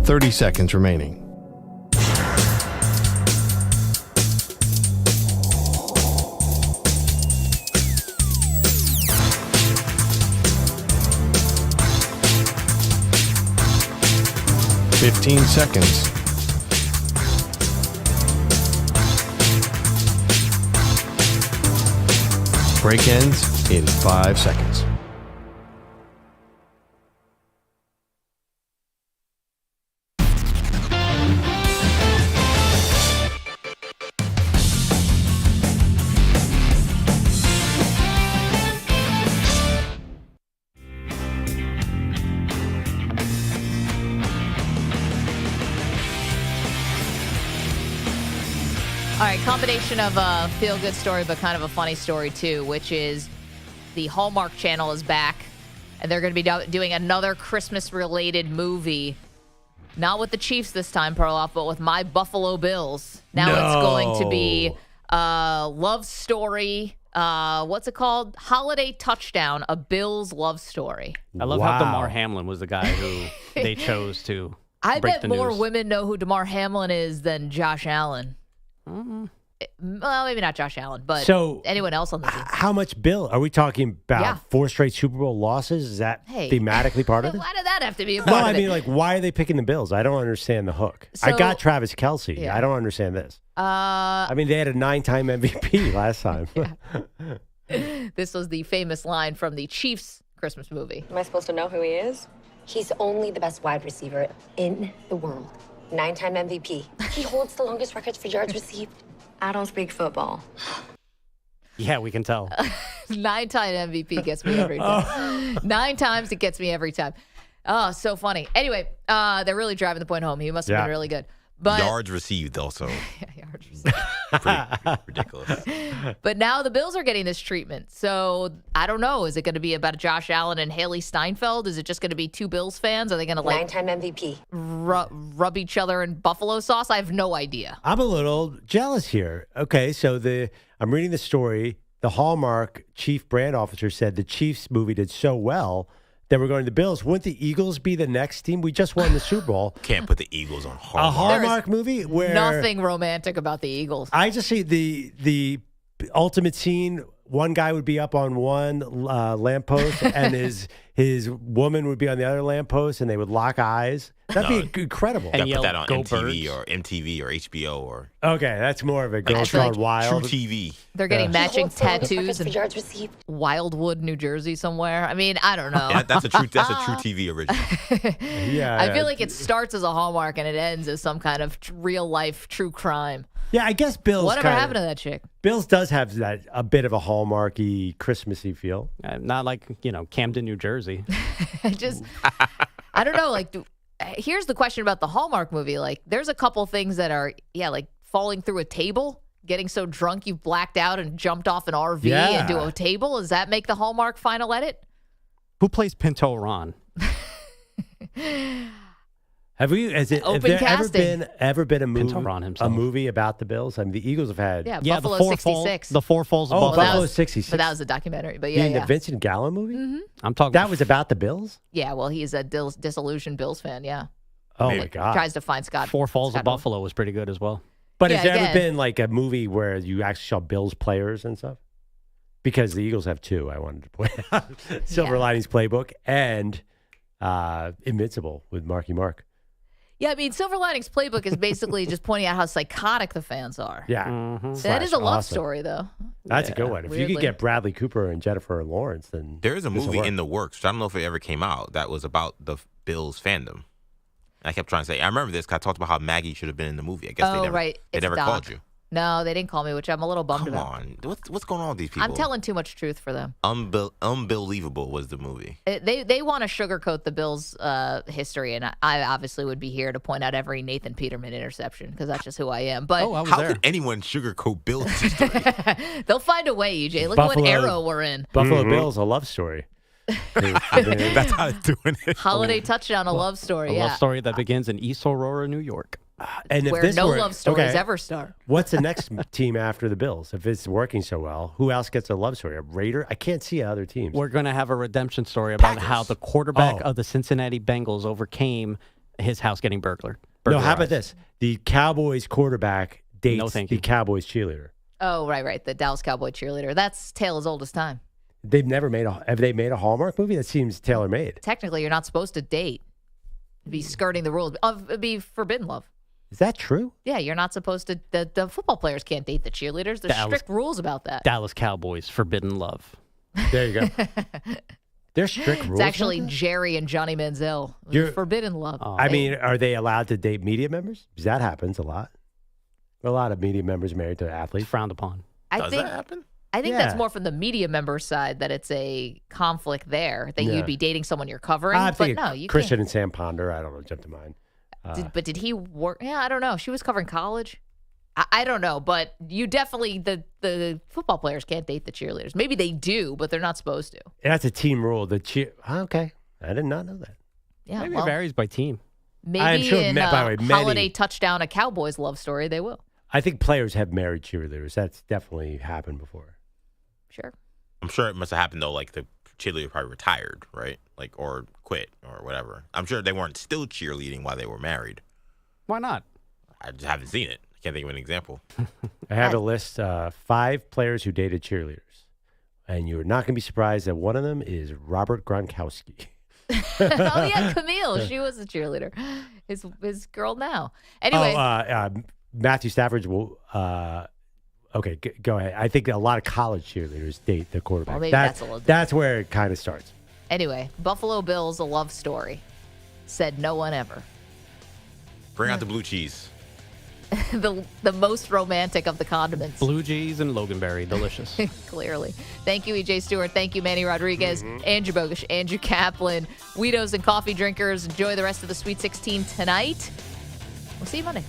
G: $30 seconds remaining. $15 seconds. Break ends in 5 seconds.
C: All right, combination of a feel-good story, but kind of a funny story, too, which is the Hallmark Channel is back, and they're going to be doing another Christmas-related movie. Not with the Chiefs this time, Perloff, but with My Buffalo Bills. Now it's going to be a love story. What's it called? Holiday Touchdown, a Bills love story.
H: I love how DeMar Hamlin was the guy who they chose to
C: I
H: break
C: bet
H: the
C: more
H: news.
C: women know who DeMar Hamlin is than Josh Allen. Well, maybe not Josh Allen, but
D: So,
C: anyone else on the team.
D: How much bill? Are we talking about
C: Yeah.
D: 4 straight Super Bowl losses? Is that
C: Hey.
D: thematically part of it?
C: Why did that have to be a
D: No,
C: part
D: I
C: of
D: mean,
C: it?
D: like, why are they picking the Bills? I don't understand the hook. I
C: So-
D: got Travis Kelce.
C: Yeah.
D: I don't understand this.
C: Uh,
D: I mean, they had a 9-time MVP last time.
C: This was the famous line from the Chiefs Christmas movie.
E: Am I supposed to know who he is? He's only the best wide receiver in the world. 9-time MVP. He holds the longest records for yards received. I don't speak football.
H: Yeah, we can tell.
C: 9-time MVP gets me every time. 9 times it gets me every time. Oh, so funny. Anyway, they're really driving the point home. He must have been really good. But
F: yards received also.
C: yards received.
F: Pretty ridiculous.
C: But now the Bills are getting this treatment. So I don't know. Is it going to be about Josh Allen and Haley Steinfeld? Is it just going to be 2 Bills fans? Are they going to
E: 9-time MVP.
C: rub each other in buffalo sauce? I have no idea.
D: I'm a little jealous here. Okay, so I'm reading the story. The Hallmark chief brand officer said the Chiefs movie did so well that we're going to the Bills. Wouldn't the Eagles be the next team? We just won the Super Bowl.
F: Can't put the Eagles on Hallmark.
D: A Hallmark movie where
C: Nothing romantic about the Eagles.
D: I just see the ultimate scene. One guy would be up on one lamppost, and his woman would be on the other lamppost, and they would lock eyes. That'd be incredible.
F: Gotta put that on MTV or HBO or.
D: Okay, that's more of a Girls
C: That's
D: Gone
C: like
D: Wild.
F: True TV.
C: They're getting matching tattoos
E: for
C: in
E: yards received.
C: Wildwood, New Jersey somewhere. I mean, I don't know.
F: Yeah, that's a true TV original.
D: Yeah,
C: I feel like it starts as a Hallmark and it ends as some kind of real life true crime.
D: Yeah, I guess Bills.
C: Whatever happened to that chick?
D: Bills does have that a bit of a Hallmarky, Christmassy feel.
H: Not like Camden, New Jersey.
C: I don't know. Like, here's the question about the Hallmark movie. Like, there's a couple things that are, like falling through a table, getting so drunk you've blacked out and jumped off an RV into a table. Does that make the Hallmark final edit?
H: Who plays Pinto Ron?
D: Have there ever been a movie about the Bills? I mean, the Eagles have had
C: Buffalo 66.
K: The Four Falls of Buffalo.
D: Buffalo 66.
C: But that was a documentary. But
D: The Vincent Gallo movie?
C: Mm-hmm.
K: I'm talking.
D: That was about the Bills?
C: Yeah, well, he's a disillusioned Bills fan, yeah.
D: Oh, my God.
C: Tries to find Scott.
K: Four Falls
C: Scott
K: of Buffalo was pretty good as well.
D: But has there ever been like a movie where you actually saw Bills players and stuff? Because the Eagles have two, I wanted to point out. Silver Linings Playbook and Invincible with Marky Mark.
C: Yeah, I mean, Silver Linings Playbook is basically just pointing out how psychotic the fans are.
D: Yeah.
C: That is a love story, though.
D: That's a good one. If you could get Bradley Cooper and Jennifer Lawrence, then
F: there is a movie in the works. I don't know if it ever came out. That was about the Bills fandom. I kept trying to say. I remember this because I talked about how Maggie should have been in the movie. I guess they never called you.
C: No, they didn't call me, which I'm a little bummed about.
F: Come on, what's going on with these people?
C: I'm telling too much truth for them.
F: Unbelievable was the movie.
C: They want to sugarcoat the Bills' history, and I obviously would be here to point out every Nathan Peterman interception because that's just who I am. But
F: how could anyone sugarcoat Bills' history?
C: They'll find a way, EJ. Look at what era we're in.
D: Buffalo Bills, a love story.
F: That's how they're doing it.
C: Holiday touchdown, a love story.
K: A love story that begins in East Aurora, New York.
D: And if
C: where
D: this
C: no
D: were,
C: love stories ever start.
D: What's the next team after the Bills? If it's working so well, who else gets a love story? A Raider? I can't see other teams.
K: We're going to have a redemption story about how the quarterback of the Cincinnati Bengals overcame his house getting burglarized.
D: No, how about this? The Cowboys quarterback dates the Cowboys cheerleader.
C: Oh, right. The Dallas Cowboy cheerleader. That's tale as old as time.
D: They've never made have they made a Hallmark movie? That seems tailor-made.
C: Technically, you're not supposed to date. It'd be skirting the rules. It'd be forbidden love.
D: Is that true?
C: Yeah, you're not supposed to. The football players can't date the cheerleaders. There's strict rules about that.
K: Dallas Cowboys, forbidden love.
D: There you go. There's strict rules.
C: It's actually Jerry and Johnny Manziel. Forbidden love.
D: I mean, are they allowed to date media members? Because that happens a lot. A lot of media members married to athletes.
K: It's frowned upon.
F: Does that happen?
C: I think that's more from the media member side that it's a conflict there that you'd be dating someone you're covering. But no, you
D: Christian
C: can't.
D: and Sam Ponder. I don't know. Jump to mind.
C: But did he work? Yeah, I don't know. She was covering college. I don't know. But you definitely, the football players can't date the cheerleaders. Maybe they do, but they're not supposed to.
D: That's a team rule. Okay. I did not know that.
C: Yeah,
K: Maybe it varies by team.
C: Maybe
D: I'm sure,
C: in
D: by the way,
C: Holiday Touchdown, a Cowboys love story, they will.
D: I think players have married cheerleaders. That's definitely happened before.
C: Sure.
F: I'm sure it must have happened, though, like the cheerleader probably retired, right? Like, or quit or whatever. I'm sure they weren't still cheerleading while they were married.
K: Why not?
F: I just haven't seen it. I can't think of an example.
D: I have a list, 5 players who dated cheerleaders. And you're not going to be surprised that one of them is Robert Gronkowski.
C: Oh, yeah, Camille. She was a cheerleader. His girl now. Anyway.
D: Matthew Stafford will... okay, go ahead. I think a lot of college cheerleaders date the quarterback.
C: Well, maybe that's a little different.
D: That's where it kind of starts.
C: Anyway, Buffalo Bills, a love story. Said no one ever.
F: Bring out the blue cheese.
C: the most romantic of the condiments.
K: Blue cheese and Loganberry. Delicious.
C: Clearly. Thank you, EJ Stewart. Thank you, Manny Rodriguez, Andrew Bogusch, Andrew Kaplan, Weedos and coffee drinkers. Enjoy the rest of the Sweet 16 tonight. We'll see you Monday.